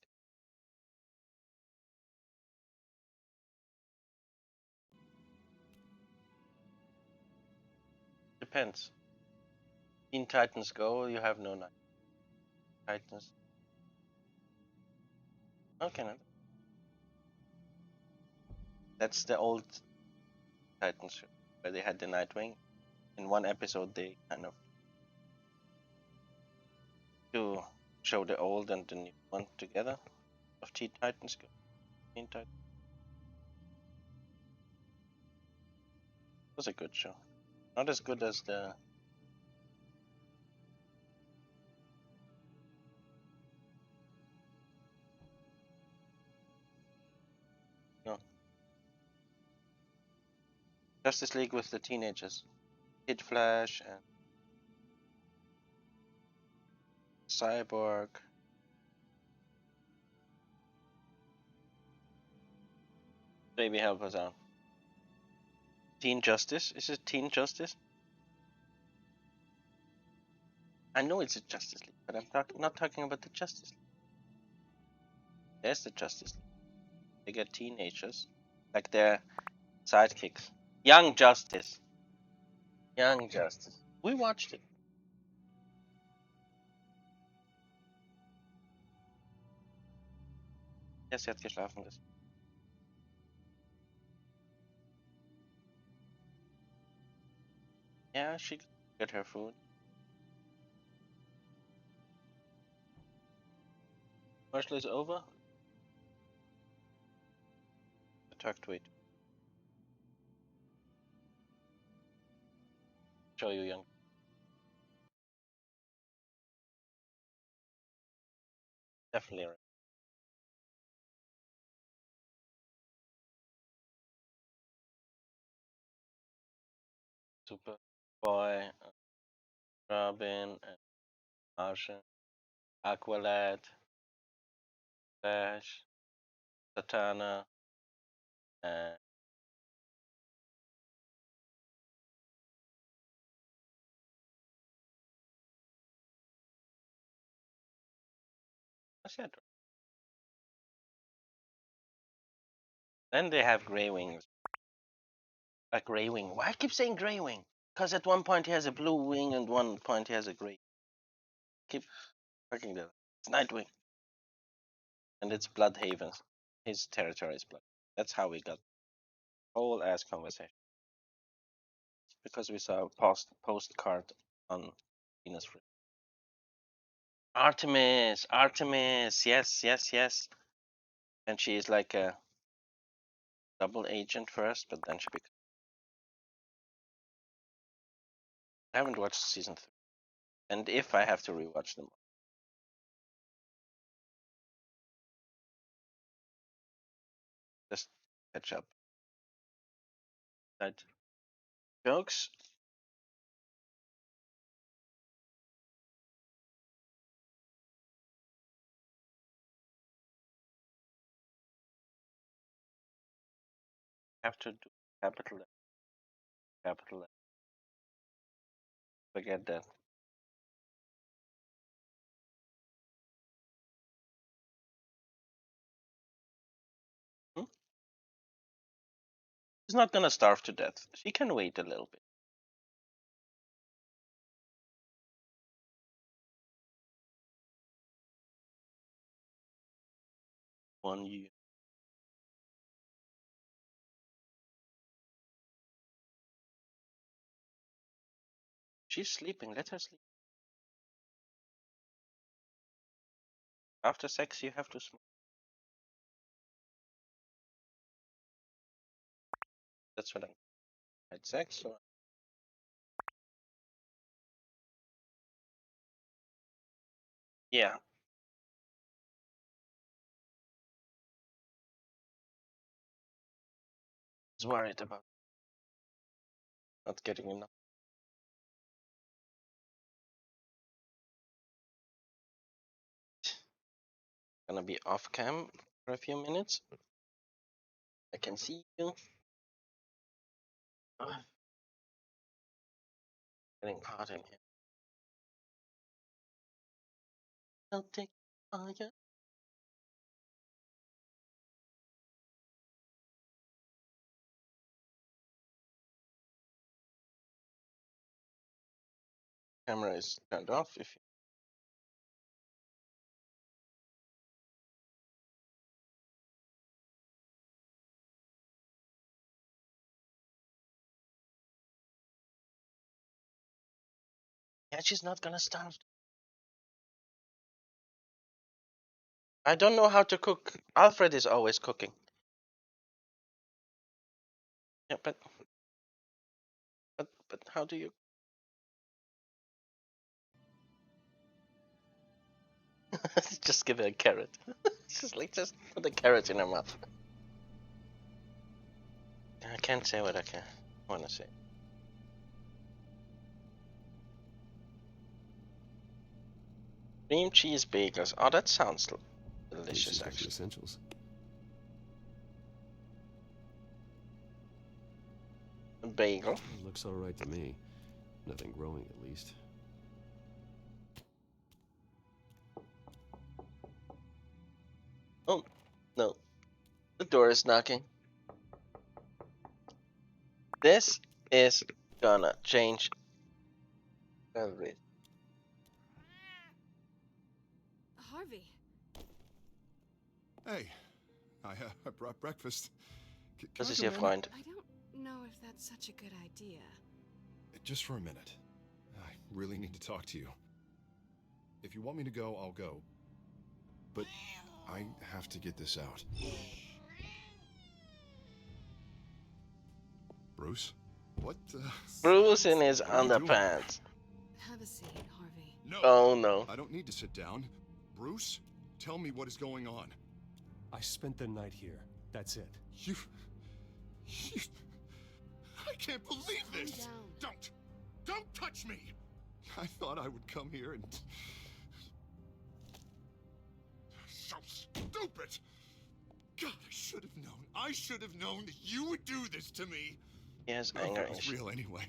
Depends. Teen Titans Go, you have no Night Titans. Okay, no. That's the old Titans show, where they had the Nightwing. In one episode, they kind of to show the old and the new one together of Teen Titans Go. Teen Titans. It was a good show. Not as good as the no Justice League with the teenagers, Kid Flash and Cyborg. Baby, help us out. Teen Justice? Is it Teen Justice? I know it's a Justice League, but I'm not talking about the Justice League. There's the Justice League. They get teenagers, like their sidekicks. Young Justice. Young Justice. We watched it. Ja, sie hat geschlafen. Yeah, she got her food. Commercial is over. Talk to it. Show you young. Definitely right. Superboy, Robin, and Martian, Aqualad, Flash, Satana, and that's it. Then they have Grey Wings. A Grey Wing. Why I keep saying Grey Wing? Because at one point he has a blue wing and one point he has a grey. Keep fucking that. It's Nightwing. And it's Bloodhaven. His territory is Blood. That's how we got whole ass conversation. Because we saw a postcard on Venus Free. Artemis, yes. And she is like a double agent first, but then she becomes. I haven't watched season 3. And if I have to rewatch them, just catch up. That jokes. Have to do capital. Forget that. Hmm? She's not gonna starve to death. She can wait a little bit. One year. She's sleeping. Let her sleep. After sex, you have to smoke. That's what I had sex. So yeah. I was worried about not getting enough. Gonna be off cam for a few minutes. I can see you. Getting hot in here. I'll take fire. Camera is turned off. If you... Yeah, she's not gonna starve. I don't know how to cook. Alfred is always cooking. Yeah, but how do you? Just give her a carrot. just put a carrot in her mouth. I can't say what I want to say. Cream cheese bagels. Oh, that sounds delicious, actually. Essentials. A bagel. Looks alright to me. Nothing growing, at least. Oh, no. The door is knocking. This is gonna change everything. Harvey. Hey, I brought breakfast. Das Can I ist come Ihr in? Freund. I don't know if that's such a good idea. Just for a minute. I really need to talk to you. If you want me to go, I'll go. But I have to get this out. Bruce? What the... Bruce in his What are you doing? underpants. Have a seat, Harvey. No. Oh no. I don't need to sit down. Bruce, tell me what is going on. I spent the night here. That's it. You... I can't believe this! Calm down. Don't touch me! I thought I would come here and... So stupid! God, I should have known. I should have known that you would do this to me. He has I anger thought it was issues. real anyway.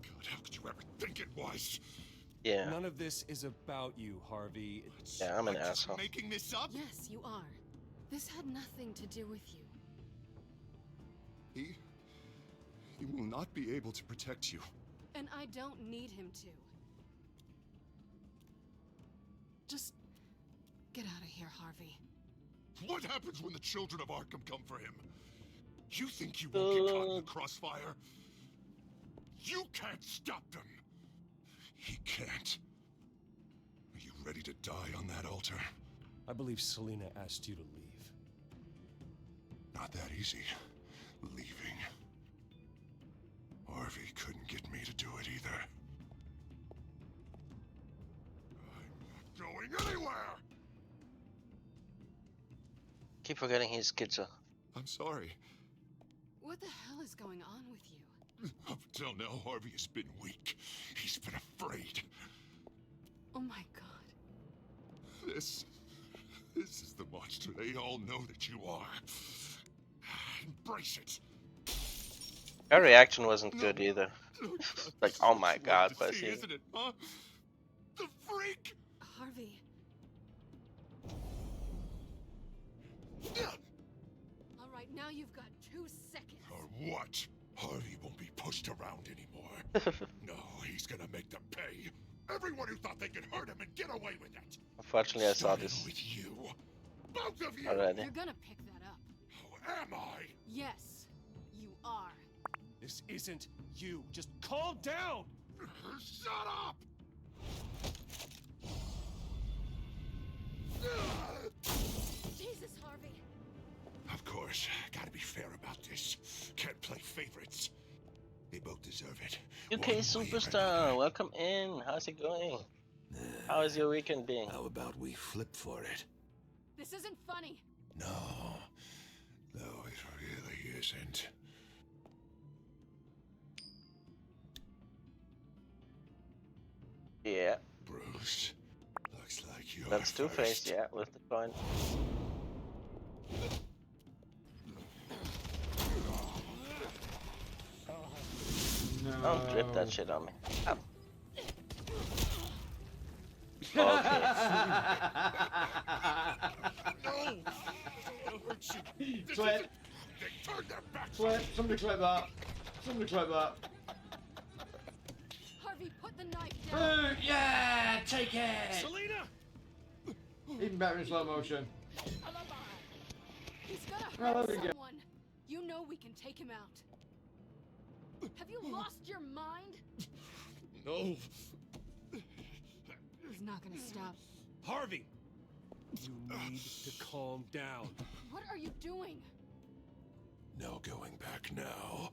God, how could you ever think it was? Yeah. None of this is about you, Harvey. Yeah, I'm an just asshole. making this up? Yes, you are. This had nothing to do with you. He will not be able to protect you. And I don't need him to. Just get out of here, Harvey. What happens when the children of Arkham come for him? You think you won't get caught in the crossfire? You can't stop them. He can't. Are you ready to die on that altar? I believe Selina asked you to leave. Not that easy. Leaving. Harvey couldn't get me to do it either. I'm not going anywhere! Keep forgetting he's schizo. I'm sorry. What the hell is going on with you? Up until now, Harvey has been weak. He's been afraid. Oh my god. This is the monster they all know that you are. Embrace it. Her reaction wasn't good either. Like, oh my god, See, pussy. isn't it, huh? The freak! Harvey. All right, now you've got 2 seconds. Or what? Harvey won't be pushed around anymore. No, he's gonna make them pay. Everyone who thought they could hurt him and get away with it. Unfortunately, I saw this With you. Both of you. already. You're gonna pick that up. How am I? Yes, you are. This isn't you. Just calm down! Shut up! Jesus, Harvey. Of course, gotta be fair about this. Can't play favorites. They both deserve it. UK Superstar, welcome in. How's it going? How is your weekend being? How about we flip for it? This isn't funny. No, it really isn't. Yeah. Bruce, looks like you're That's Two-Face, first. yeah, with the coin. Don't drip that shit on me. Ow. Clip. Clip. Somebody clip that. Somebody clip that. Harvey, put the knife down. Boom! Yeah! Take it! Selina! Even better in slow motion. He's gonna Oh, hurt there we go. someone. You know we can take him out. Have you lost your mind? No. He's not gonna stop. Harvey! You need to calm down. What are you doing? No going back now.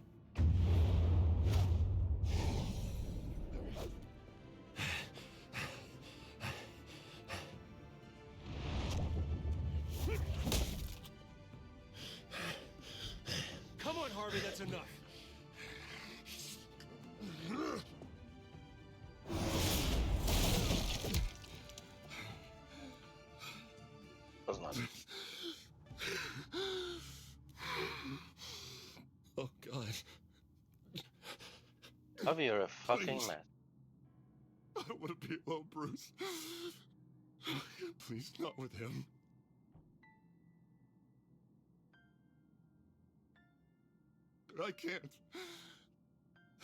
Come on, Harvey, that's enough. Was not. Oh, God. Harvey, you're a fucking Please. mess. I don't want to be alone, Bruce. Please, not with him. But I can't.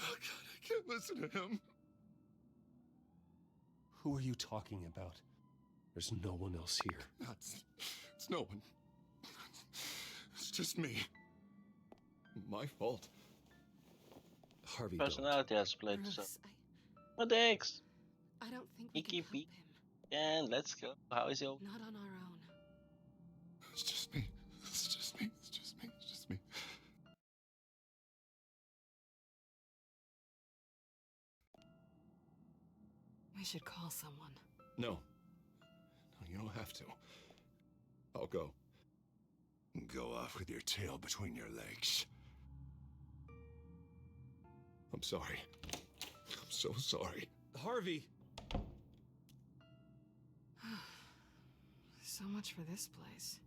Oh, God, I can't listen to him. Who are you talking about? There's no one else here. It's no one. It's just me. My fault. Harvey, Personality has split, so. Bruce, What the X? I don't think we can help him. And let's go. How is your? Not on our own. It's just me. It's just me. It's just me. It's just me. We should call someone. No. No, you don't have to. I'll go. Go off with your tail between your legs. I'm sorry. I'm so sorry. Harvey! So much for this place.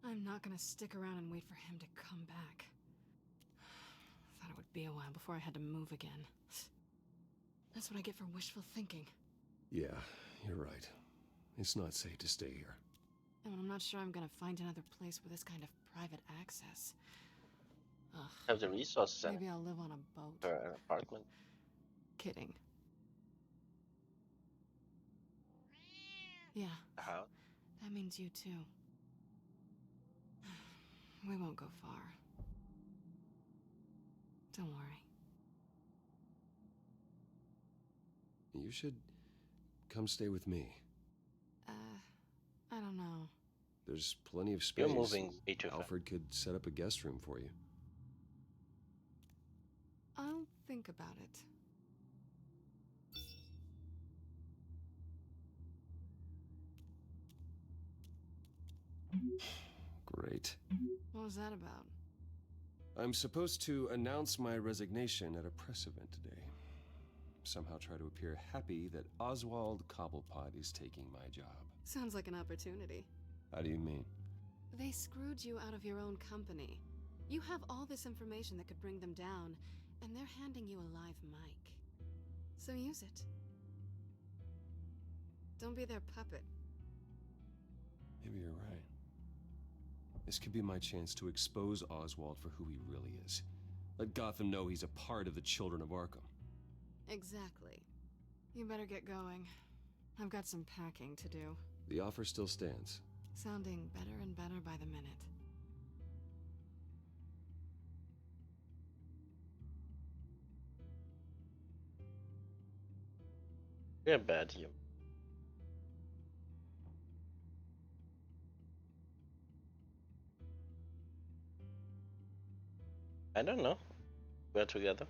I'm not gonna stick around and wait for him to come back. Thought it would be a while before I had to move again. That's what I get for wishful thinking. Yeah, you're right. It's not safe to stay here. And I'm not sure I'm gonna find another place with this kind of private access. Ugh. Have the resources Maybe I'll live on a boat. or an apartment. Kidding. Yeah. A house. That means you too. We won't go far. Don't worry. You should come stay with me. I don't know. There's plenty of space. You're moving way too fast. Alfred could set up a guest room for you. I'll think about it. Great. What was that about? I'm supposed to announce my resignation at a press event today. Somehow try to appear happy that Oswald Cobblepot is taking my job. Sounds like an opportunity. How do you mean? They screwed you out of your own company. You have all this information that could bring them down, and they're handing you a live mic. So use it. Don't be their puppet. Maybe you're right. This could be my chance to expose Oswald for who he really is. Let Gotham know he's a part of the Children of Arkham. Exactly. You better get going. I've got some packing to do. The offer still stands. Sounding better and better by the minute. You're bad, you. I don't know. We're together.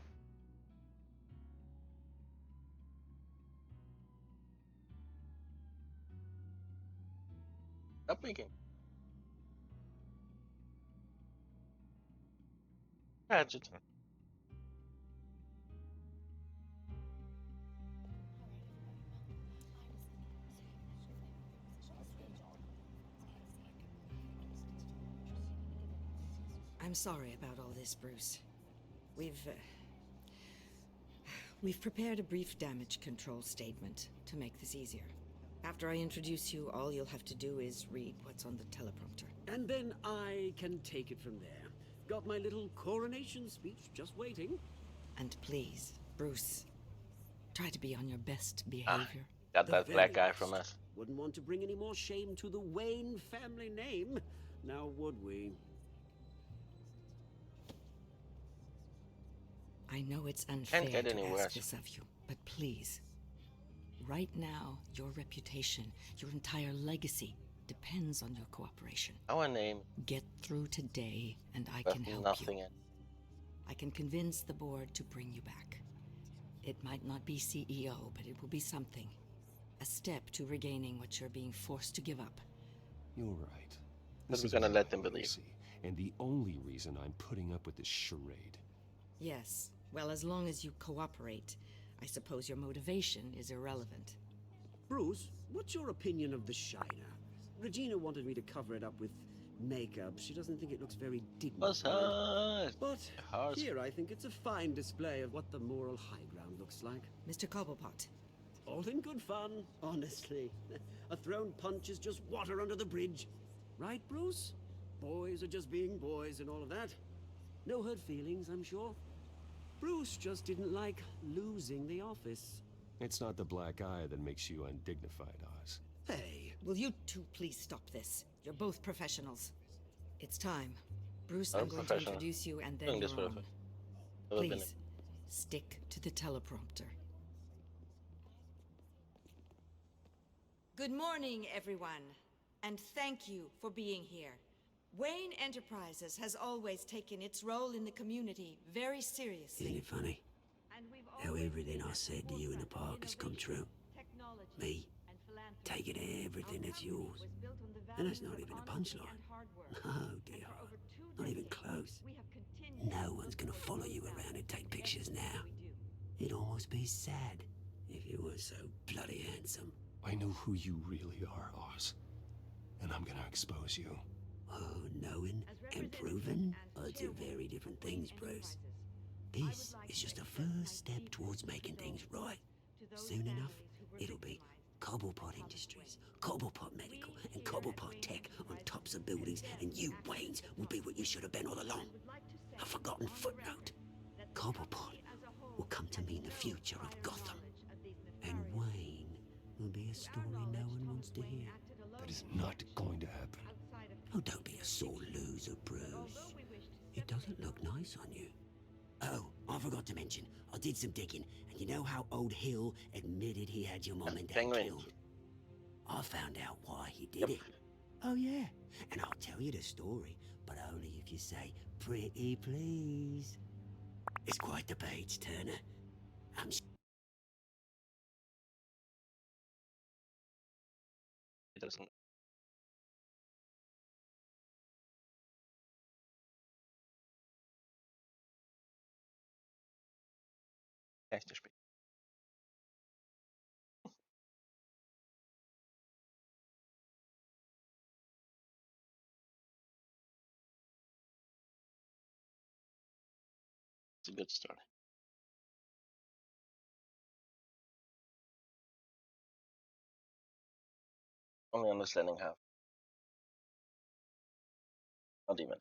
Stop making. Gadget. I'm sorry about all this, Bruce. We've prepared a brief damage control statement to make this easier. After I introduce you, all you'll have to do is read what's on the teleprompter. And then I can take it from there. Got my little coronation speech just waiting. And please, Bruce, try to be on your best behavior. Got The that very black guy best. from us. Wouldn't want to bring any more shame to the Wayne family name, now would we? I know it's unfair Can't get to any ask worse. this of you, but please. Right now, your reputation, your entire legacy, depends on your cooperation. Our name. Get through today, and I Left can help nothing you. in. I can convince the board to bring you back. It might not be CEO, but it will be something. A step to regaining what you're being forced to give up. You're right. But we're is gonna my let them believe. legacy, and the only reason I'm putting up with this charade. Yes, well, as long as you cooperate, I suppose your motivation is irrelevant. Bruce, what's your opinion of the Shiner? Regina wanted me to cover it up with makeup. She doesn't think it looks very dignified. What's hard? But Hard. here I think it's a fine display of what the moral high ground looks like. Mr. Cobblepot. All in good fun, honestly. A thrown punch is just water under the bridge. Right, Bruce? Boys are just being boys and all of that. No hurt feelings, I'm sure. Bruce just didn't like losing the office. It's not the black eye that makes you undignified, Oz. Hey, will you two please stop this? You're both professionals. It's time. Bruce, I'm going to introduce you and then you're on. Please, stick to the teleprompter. Good morning, everyone, and thank you for being here. Wayne Enterprises has always taken its role in the community very seriously. Isn't it funny? How everything I said to you in the park has come true. Me, taking everything that's yours. And that's not even a punchline. No, dear heart. Not even close. No one's gonna follow you around and take pictures now. It'd almost be sad if you were so bloody handsome. I know who you really are, Oz. And I'm gonna expose you. Oh, knowing and proving are two very different things, Bruce. This is just a first step towards making things right. Soon enough, it'll be Cobblepot Industries, Cobblepot Medical, and Cobblepot Tech on tops of buildings, and you, Waynes, will be what you should have been all along. A forgotten footnote. Cobblepot will come to mean the future of Gotham. And Wayne will be a story no one wants to hear. That is not going to happen. Oh, don't be a sore loser, Bruce. It doesn't look nice on you. Oh, I forgot to mention, I did some digging, and you know how old Hill admitted he had your mom and dad killed? I found out why he did it. Oh yeah, and I'll tell you the story, but only if you say, pretty please. It's quite the page, Turner. I'm It doesn't. Echt spät. It's a good story. Only understanding half. Not even.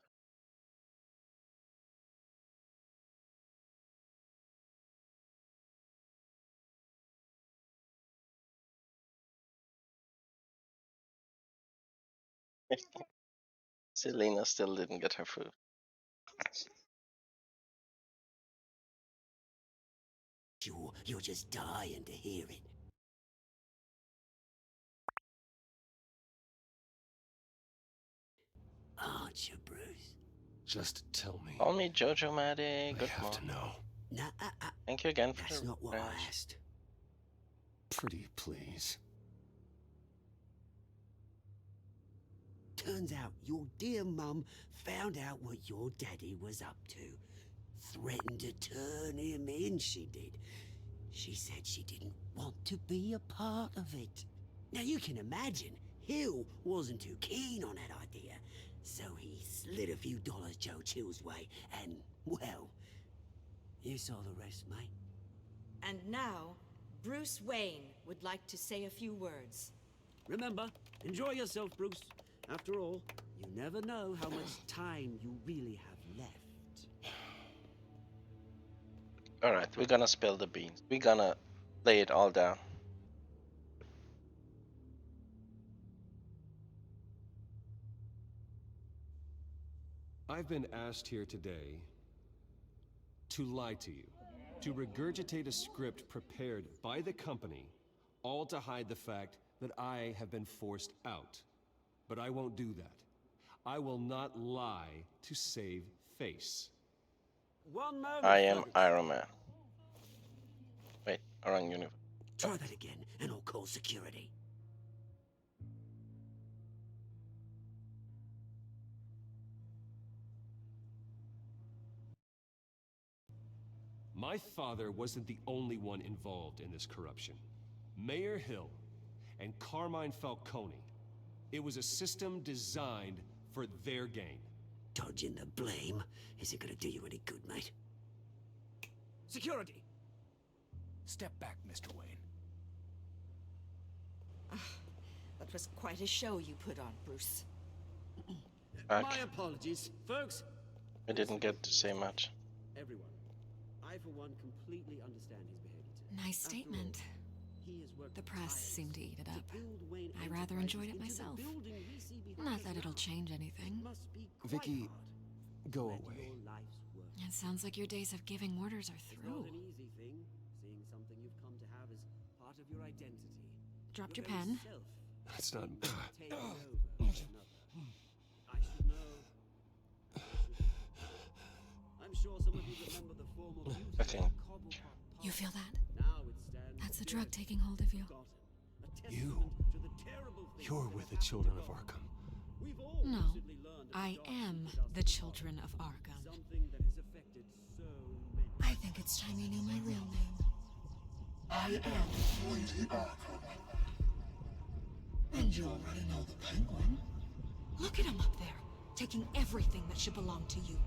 Selena still didn't get her food. sure you're just dying to hear it. Aren't you, Bruce? Just tell me. Call me Jojo Maddie. Good have to know. Nah, Thank you again for that's the not what I asked. Pretty please. Turns out your dear mum found out what your daddy was up to. Threatened to turn him in, she did. She said she didn't want to be a part of it. Now you can imagine, Hill wasn't too keen on that idea. So he slid a few dollars Joe Chill's way, and, well, you saw the rest, mate. And now, Bruce Wayne would like to say a few words. Remember, enjoy yourself, Bruce. After all, you never know how much time you really have left. Alright, we're gonna spill the beans. We're gonna lay it all down. I've been asked here today to lie to you, to regurgitate a script prepared by the company, all to hide the fact that I have been forced out. But I won't do that. I will not lie to save face. One moment. I am Iron Man. Wait, wrong universe. Try that again, and I'll call security. My father wasn't the only one involved in this corruption. Mayor Hill and Carmine Falcone. It was a system designed for their gain. Dodging the blame isn't gonna do you any good, mate. Security! Step back, Mr. Wayne. That was quite a show you put on, Bruce. Back. apologies, folks. I didn't get to say much. Everyone, I for one completely understand his behavior today. Nice statement. The press seemed to eat it up. I rather enjoyed it myself. Not that it'll change anything. Vicky, go away. It sounds like your days of giving orders are It's through. not an easy thing, seeing something you've come to have as part of your identity. Dropped your pen. It's not. Taking over for another. I should know. I'm sure some of you remember the formal beauty I think. of Cobblepot. You feel that? Now it stands That's the as drug taking hold of you. a testament You. to the terrible things You're that with the have children of happened to Arkham. Gotham. We've all No, recently learned of I dark am secret the of children of Arkham. something that has affected so many. I think it's time you knew my real name. I am Lady Arkham. And you already know the Penguin. Look at him up there, taking everything that should belong to you.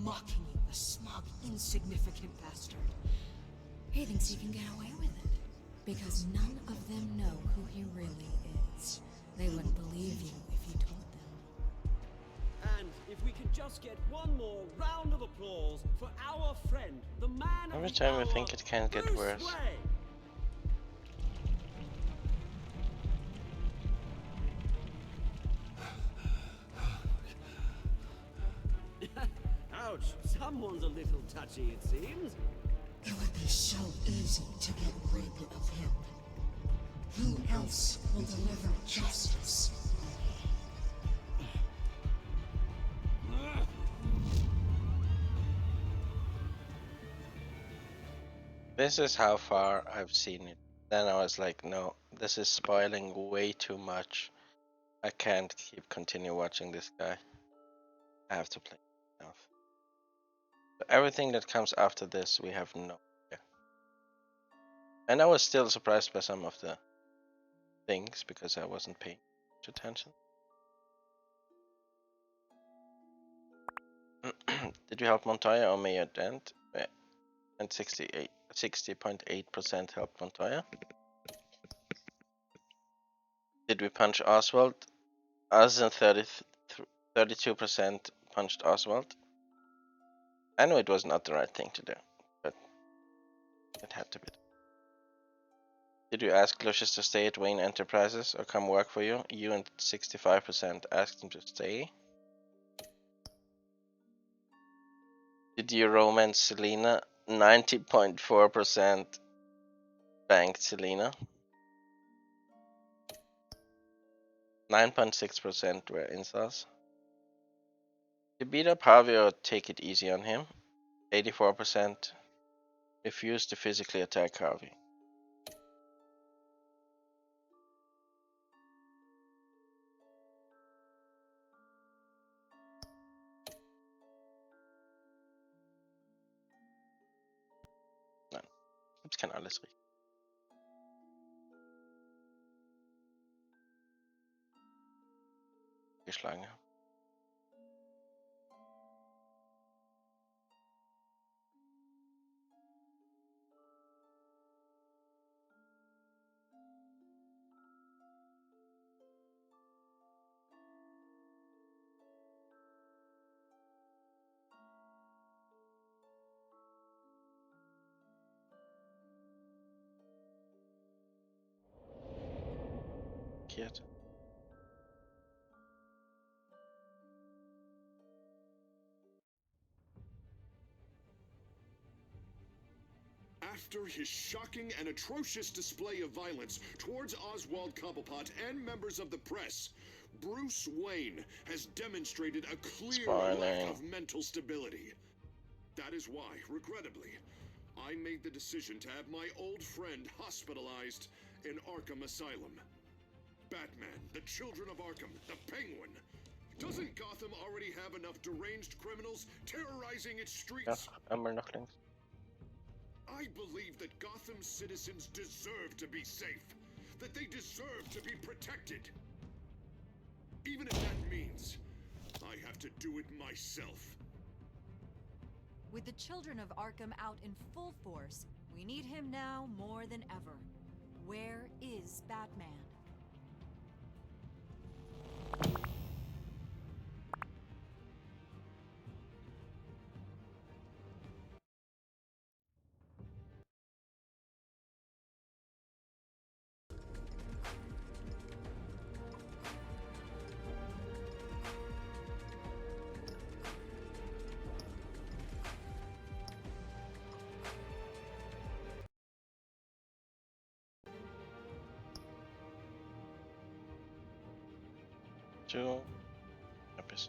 Mocking you, the smug, insignificant bastard. He thinks he can get away with it. Because none of them know who he really is. They wouldn't believe you if you told them. And if we could just get one more round of applause for our friend, the man Every of the time I hour, think it can't get Bruce worse. Wayne. Ouch, someone's a little touchy, it seems. It would be so easy to get rid of him. Who else will deliver justice? This is how far I've seen it. Then I was like, no, this is spoiling way too much. I can't continue watching this guy. I have to play it myself. So everything that comes after this, we have no idea. And I was still surprised by some of the things because I wasn't paying much attention. Did you help Montoya or Mayor Dent? Yeah. And 60.8% helped Montoya. Did we punch Oswald? Us and 32% punched Oswald. I know it was not the right thing to do, but it had to be. Did you ask Lucius to stay at Wayne Enterprises or come work for you? You and 65% asked him to stay. Did you romance Selena? 90.4% banked Selena. 9.6% were incels. To beat up Harvey or take it easy on him. 84% refused to physically attack Harvey. Nein, ich kann alles richtig. Geschlagen haben. Kid. After his shocking and atrocious display of violence towards Oswald Cobblepot and members of the press, Bruce Wayne has demonstrated a clear lack of mental stability. That is why, regrettably, I made the decision to have my old friend hospitalized in Arkham Asylum. Batman, the Children of Arkham, the Penguin. Doesn't Gotham already have enough deranged criminals terrorizing its streets? Amber nog links. I believe that Gotham's citizens deserve to be safe, that they deserve to be protected. Even if that means I have to do it myself. With the Children of Arkham out in full force, We need him now more than ever. Where is Batman? Two episodes.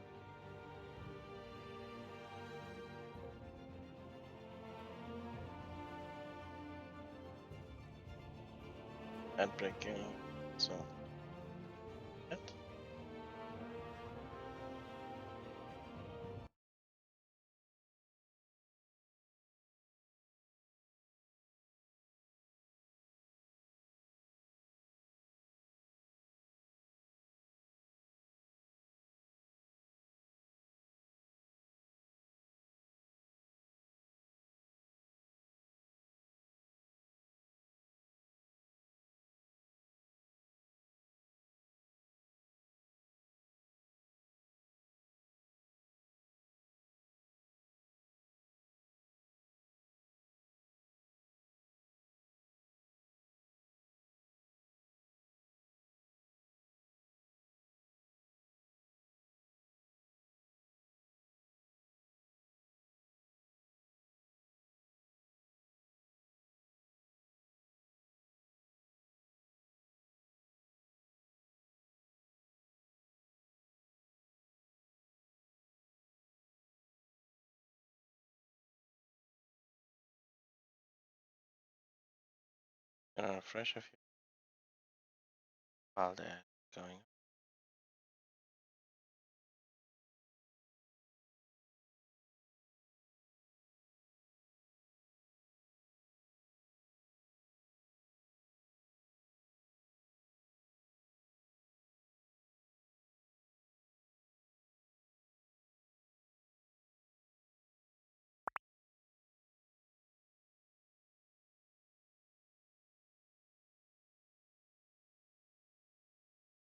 Ad breaking. So. What? Gonna refresh a few while they're going.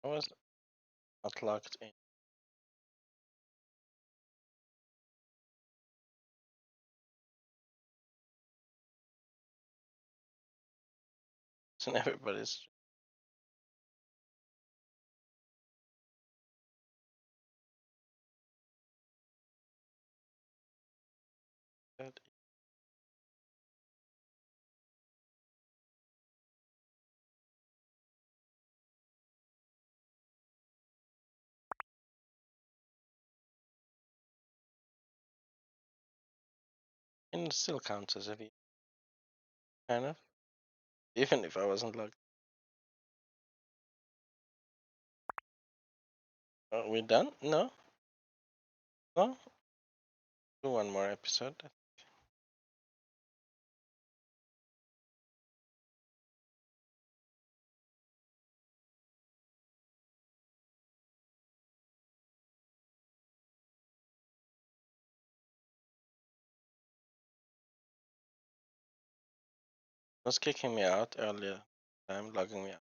I was not logged in. And everybody's and it still counts as a view, kind of. Even if I wasn't logged. Are we done? No? No? Do one more episode. It was kicking me out earlier. I'm logging me out.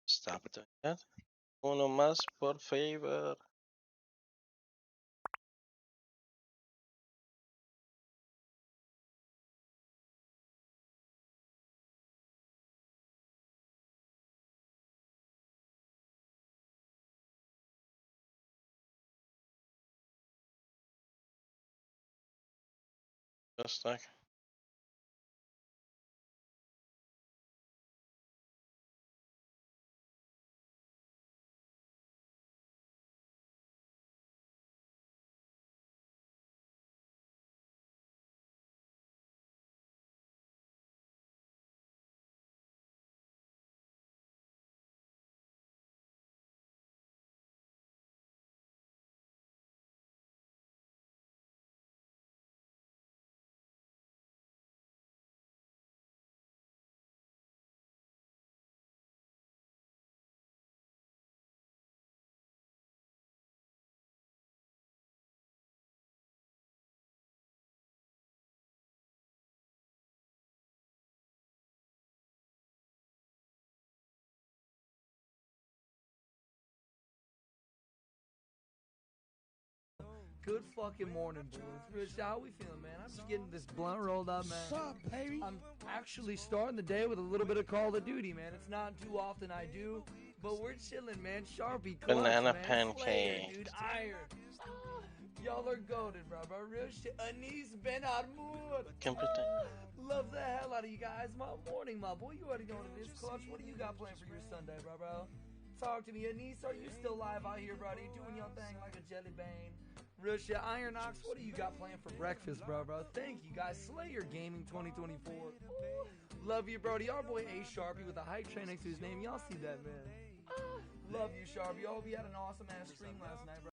Stop doing that. Uno más, por favor. Just like. Good fucking morning, boys. Rich, how we feeling, man? I'm just getting this blunt rolled up, man. What's up, baby? I'm actually starting the day with a little bit of Call of Duty, man. It's not too often I do, but we're chilling, man. Sharpie, clutch, Banana man. Slayer, pancake. dude. Iron. Ah, y'all are goated, bro. Real shit. Anis Ben Armour. Love the hell out of you guys. My morning, my boy. You already know what it is, Clutch. What do you got planned for your Sunday, bro? Talk to me. Anis, are you still live out here, buddy? Doing your thing like a jelly bean. Real shit. Iron Ox, what do you got planned for breakfast, bro? Thank you, guys. Slayer Gaming 2024. Ooh, love you, Brody. Our boy A Sharpie with a hype train next to his name. Y'all see that, man? Love you, Sharpie. I hope you had an awesome ass stream last night, bro.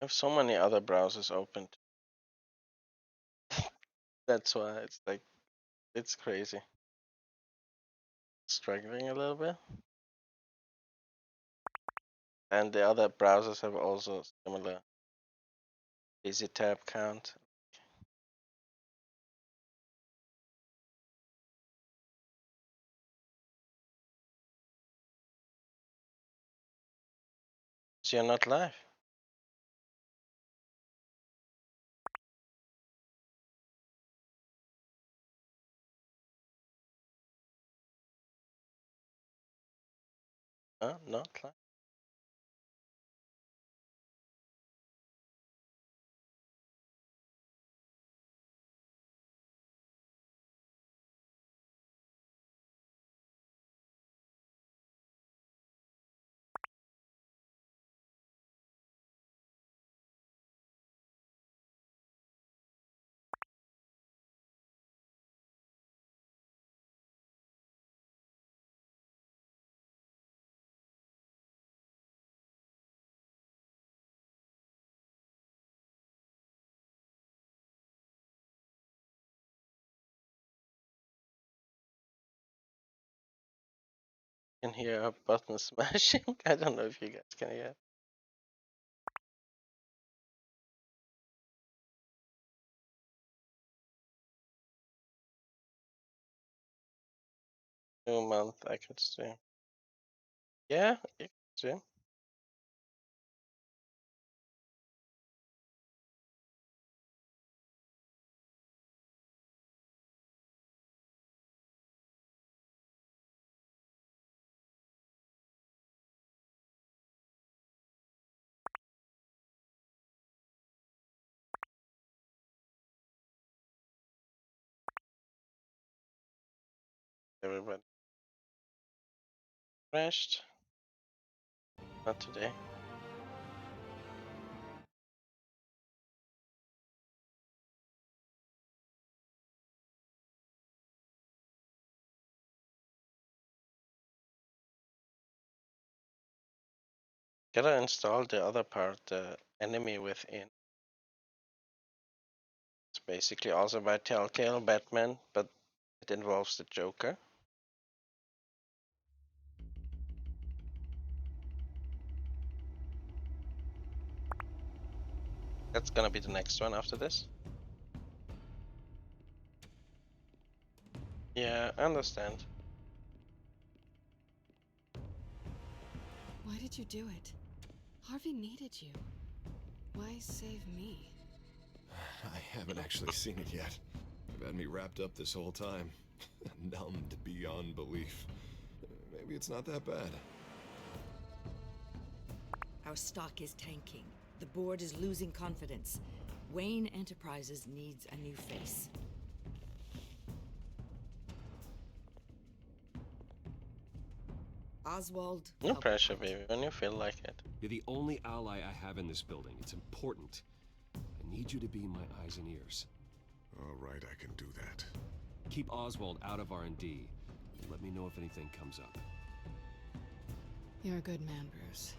I have so many other browsers open. That's why it's like, it's crazy. Struggling a little bit. And the other browsers have also similar easy tab count. So you're not live. Huh? Not live. Can hear a button smashing. I don't know if you guys can hear. 2 month I could stream. Yeah, you can stream. Everybody crashed. Not today. Gotta install the other part, the enemy within. It's basically also by Telltale Batman, but it involves the Joker. That's gonna be the next one after this. Yeah, I understand. Why did you do it? Harvey needed you. Why save me? I haven't actually seen it yet. You've had me wrapped up this whole time. Numbed beyond belief. Maybe it's not that bad. Our stock is tanking. The board is losing confidence. Wayne Enterprises needs a new face. Oswald. No pressure, baby, when you feel like it. You're the only ally I have in this building. It's important. I need you to be my eyes and ears. All right, I can do that. Keep Oswald out of R&D. Let me know if anything comes up. You're a good man, Bruce.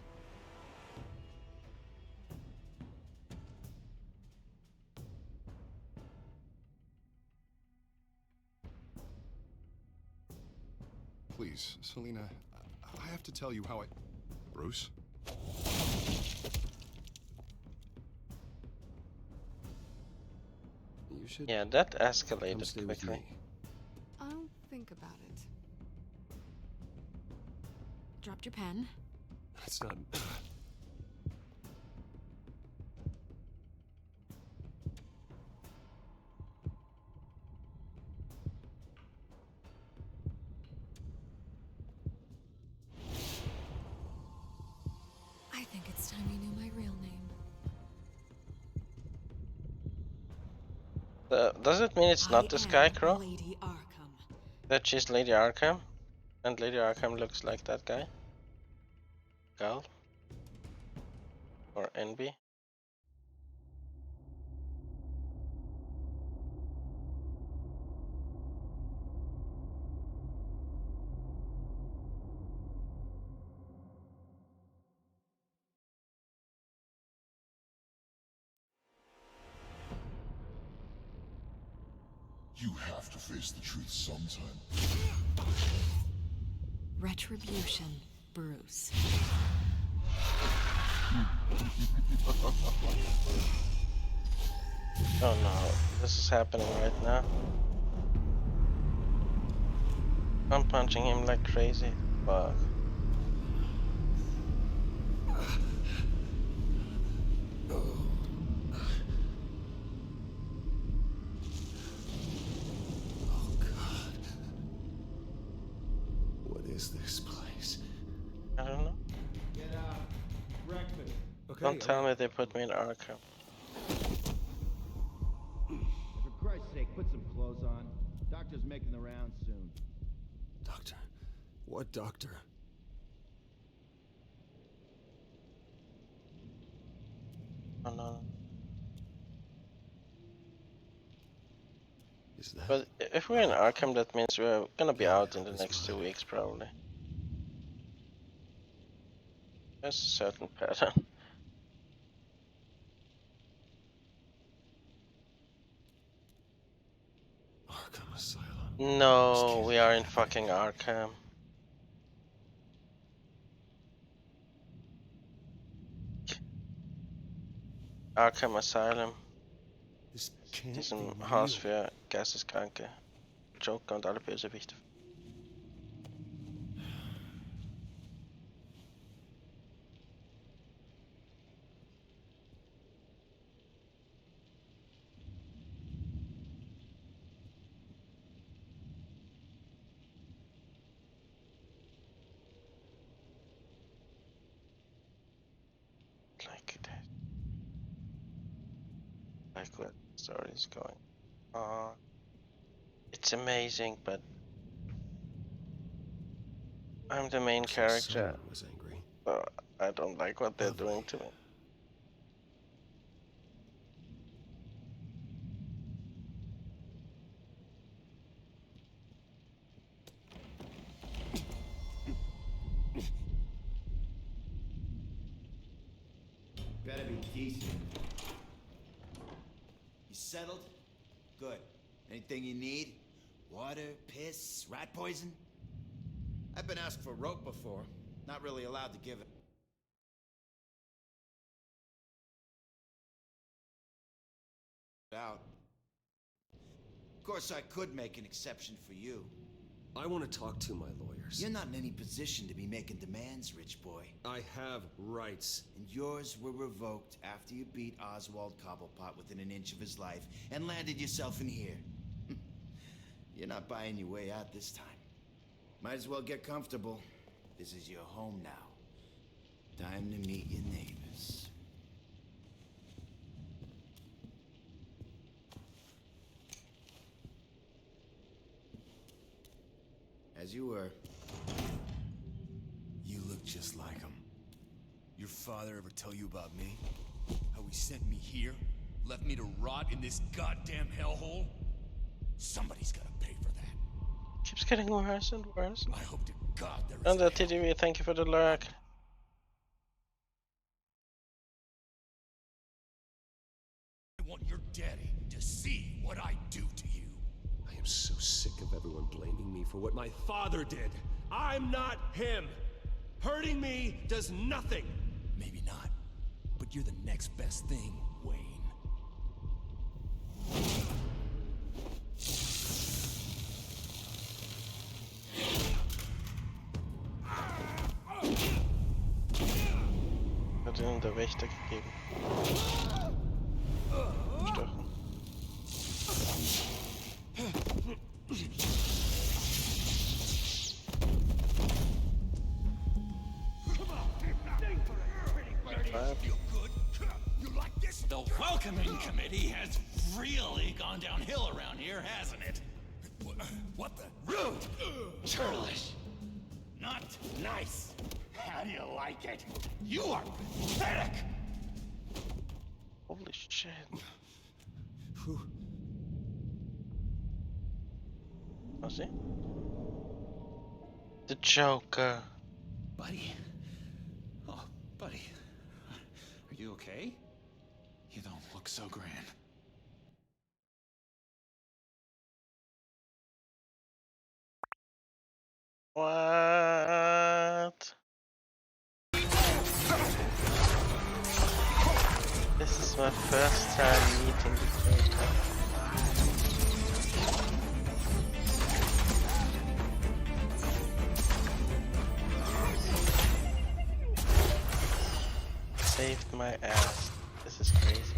please, Selena, I have to tell you how I... Bruce? You should... Yeah, that escalated quickly. I'll think about it. Dropped your pen. That's not... I think it's time you knew my real name. Does it mean it's not the Scarecrow? Lady Arkham. That she's Lady Arkham? And Lady Arkham looks like that guy? Gal? Or Envy? You have to face the truth sometime. Retribution, Bruce. Oh no, this is happening right now. I'm punching him like crazy. Fuck. Is this place? I don't know. Get out. Breakfast. Okay. Don't tell me they put me in Arkham. For Christ's sake, put some clothes on. Doctor's making the rounds soon. Doctor? What doctor? Oh no. Is that... But if we're in Arkham, that means we're gonna be out in the next 2 weeks, probably. There's a certain pattern. Arkham Asylum. No, we are in fucking Arkham. Arkham Asylum. Diesem Haus für Geisteskranke. Joker und alle Bösewichte. Like that. Like what story is going on. It's amazing, but I'm the main character. Was angry. I don't like what they're doing to me. Better be decent. You settled? Good. Anything you need? Water, piss, rat poison? I've been asked for rope before. Not really allowed to give it. Out. Of course, I could make an exception for you. I want to talk to my lawyers. You're not in any position to be making demands, rich boy. I have rights. And yours were revoked after you beat Oswald Cobblepot within an inch of his life and landed yourself in here. You're not buying your way out this time. Might as well get comfortable. This is your home now. Time to meet your neighbors. As you were. You look just like him. Your father ever tell you about me? How he sent me here? Left me to rot in this goddamn hellhole? Somebody's gotta pay for that. Keeps getting worse and worse. I hope to God there is And the TTV, thank you for the lurk. I want your daddy to see what I do to you. I am so sick of everyone blaming me for what my father did. I'm not him. Hurting me does nothing. Maybe not, but you're the next best thing, Wayne. Hat ihnen der Wächter gegeben. Stochen. The welcoming committee has really gone downhill around here, hasn't it? What the? Rude! Churlish! Not nice! How do you like it? You are pathetic! Holy shit. Was he? The Joker. Buddy? Oh, buddy. Are you okay? You don't look so grand. What? This is my first time meeting the Joker. Saved my ass. This is crazy.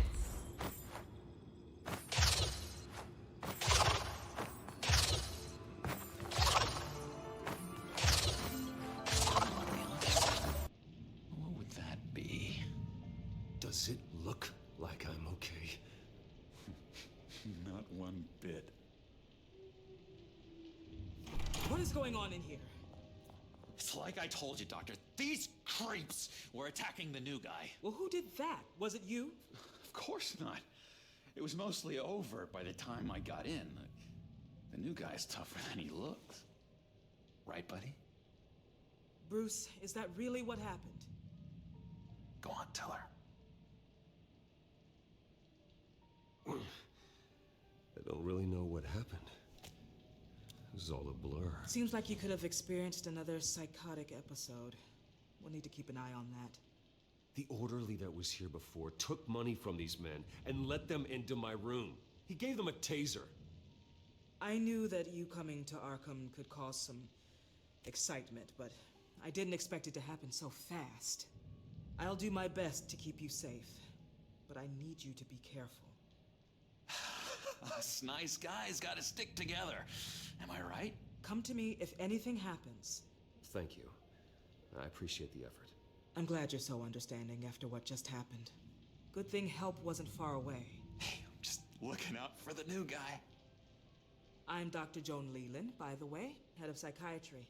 What would that be? Does it look like I'm okay? Not one bit. What is going on in here? It's like I told you, Doctor. These creeps were attacking the new guy. Well, who did that? Was it you? Of course not. It was mostly over by the time I got in. The new guy's tougher than he looks. Right, buddy? Bruce, is that really what happened? Go on, tell her. I don't really know what happened. It was all a blur. Seems like you could have experienced another psychotic episode. We'll need to keep an eye on that. The orderly that was here before took money from these men and let them into my room. He gave them a taser. I knew that you coming to Arkham could cause some excitement, but I didn't expect it to happen so fast. I'll do my best to keep you safe, but I need you to be careful. Us nice guys gotta stick together. Am I right? Come to me if anything happens. Thank you. I appreciate the effort. I'm glad you're so understanding after what just happened. Good thing help wasn't far away. Hey, I'm just looking out for the new guy. I'm Dr. Joan Leland, by the way, head of psychiatry.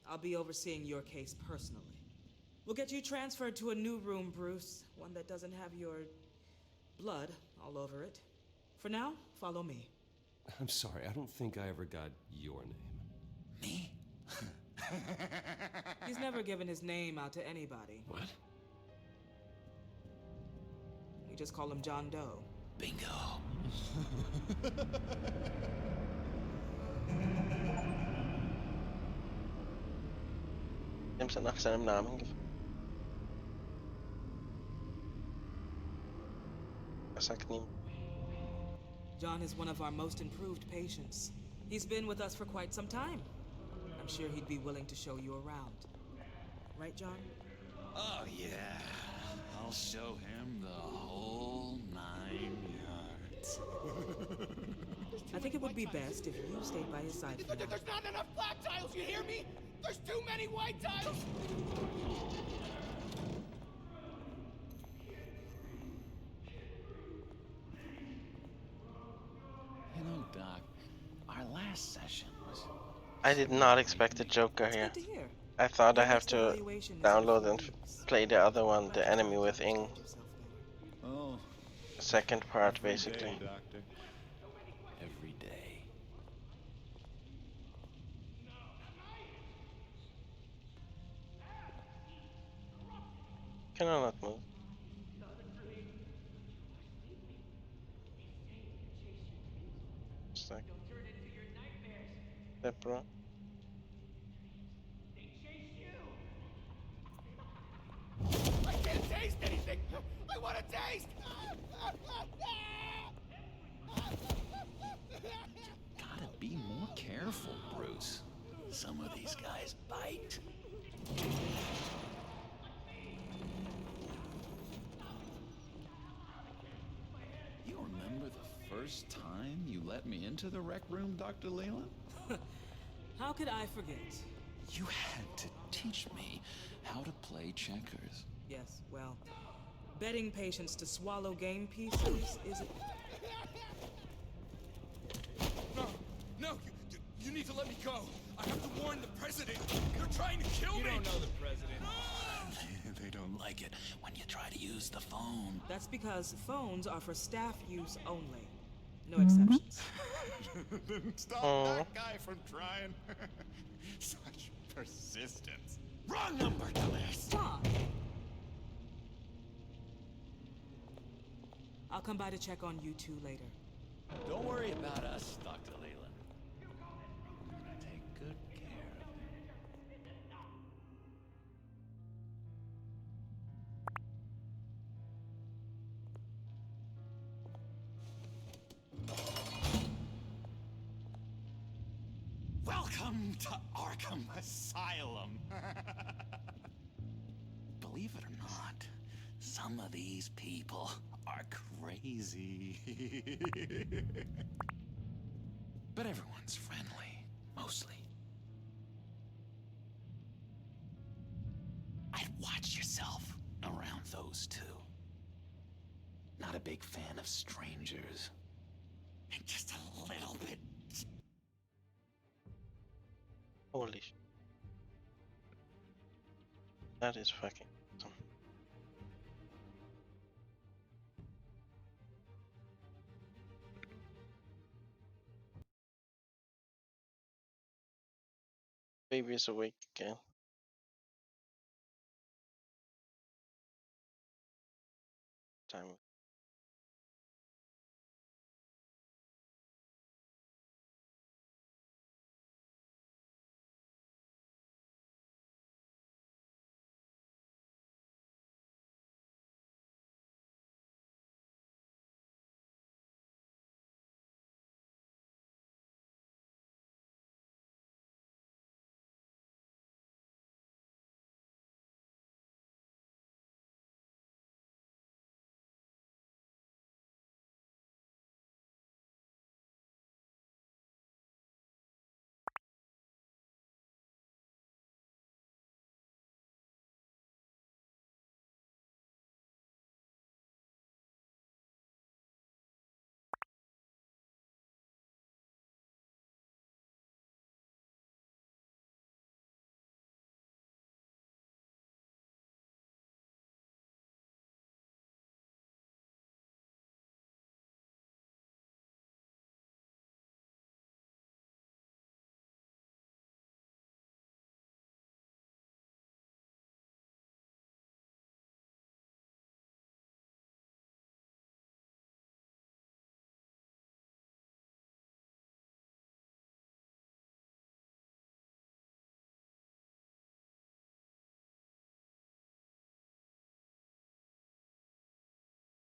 I'll be overseeing your case personally. We'll get you transferred to a new room, Bruce. One that doesn't have your blood all over it. For now, follow me. I'm sorry, I don't think I ever got your name. Me? He's never given his name out to anybody. What? We just call him John Doe. Bingo. Dem sind nach seinem Namen gefragt. Er sagt niemand. John is one of our most improved patients. He's been with us for quite some time. I'm sure he'd be willing to show you around. Right, John? Oh, yeah. I'll show him the whole 9 yards. I think it would be best if you stayed by his side for now. There's not enough black tiles, you hear me? There's too many white tiles! You know, Doc, our last session was... I did not expect the Joker here. Good to hear. I thought I have to download and play the other one, the Enemy Within. Oh. Second part, basically. Every day, Doctor. Every day. Can I not move? Stuck. Step bro. taste anything! I want to taste! Gotta be more careful, Bruce. Some of these guys bite. You remember the first time you let me into the rec room, Dr. Leland? How could I forget? You had to teach me how to play checkers. Yes, well, betting patients to swallow game pieces is... No, no, you need to let me go. I have to warn the president. They're trying to kill me. You don't know the president. They don't like it when you try to use the phone. That's because phones are for staff use only. No exceptions. Stop that guy from trying. Such persistence. Wrong number, dumbass. Tom! I'll come by to check on you two later. Don't worry about us, Dr. Leland. Take good care of him. Welcome to Arkham Asylum. Believe it or not, some of these people are crazy. But everyone's friendly, mostly. I'd watch yourself around those two. Not a big fan of strangers. Just a little bit. Holy shit. That is fucking awesome. Baby is awake again. Time.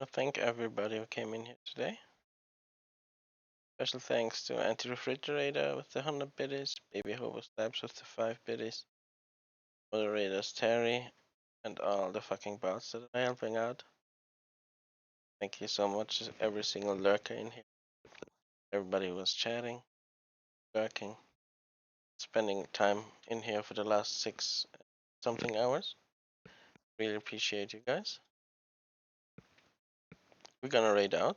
I thank everybody who came in here today. Special thanks to Anti-Refrigerator with the 100 biddies, Baby Hobo Stabs with the 5 biddies, moderators Terry, and all the fucking bots that are helping out. Thank you so much to every single lurker in here. Everybody who was chatting, lurking, spending time in here for the last 6 something hours. Really appreciate you guys. We're gonna raid out.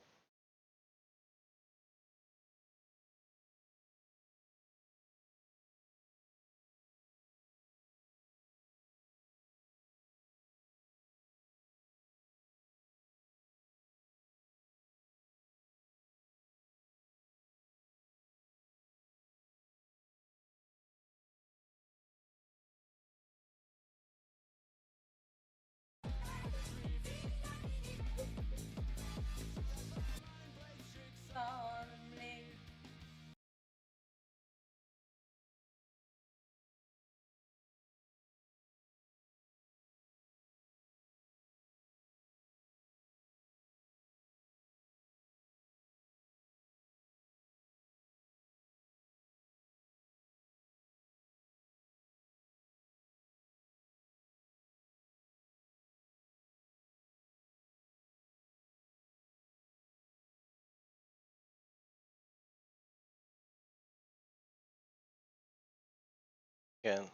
Again,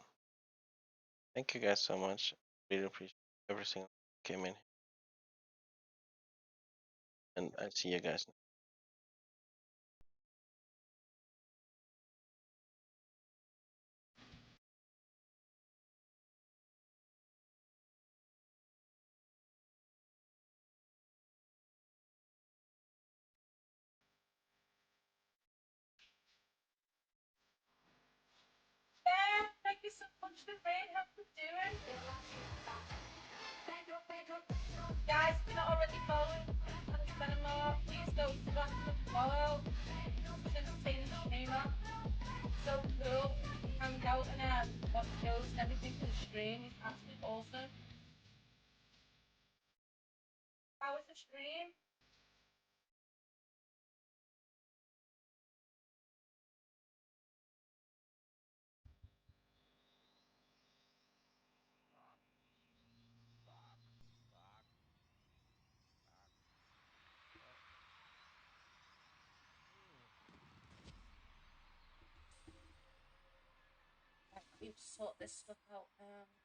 thank you guys so much. Really appreciate every single one who came in. And I see you guys. Thank you so much for being here for doing. Guys, if you're not already following on cinema, please go back and follow. Should have seen the streamer. So cool. Hang out and watch shows and everything for the stream. It's absolutely awesome. How was the stream? Right, we need to sort this stuff out.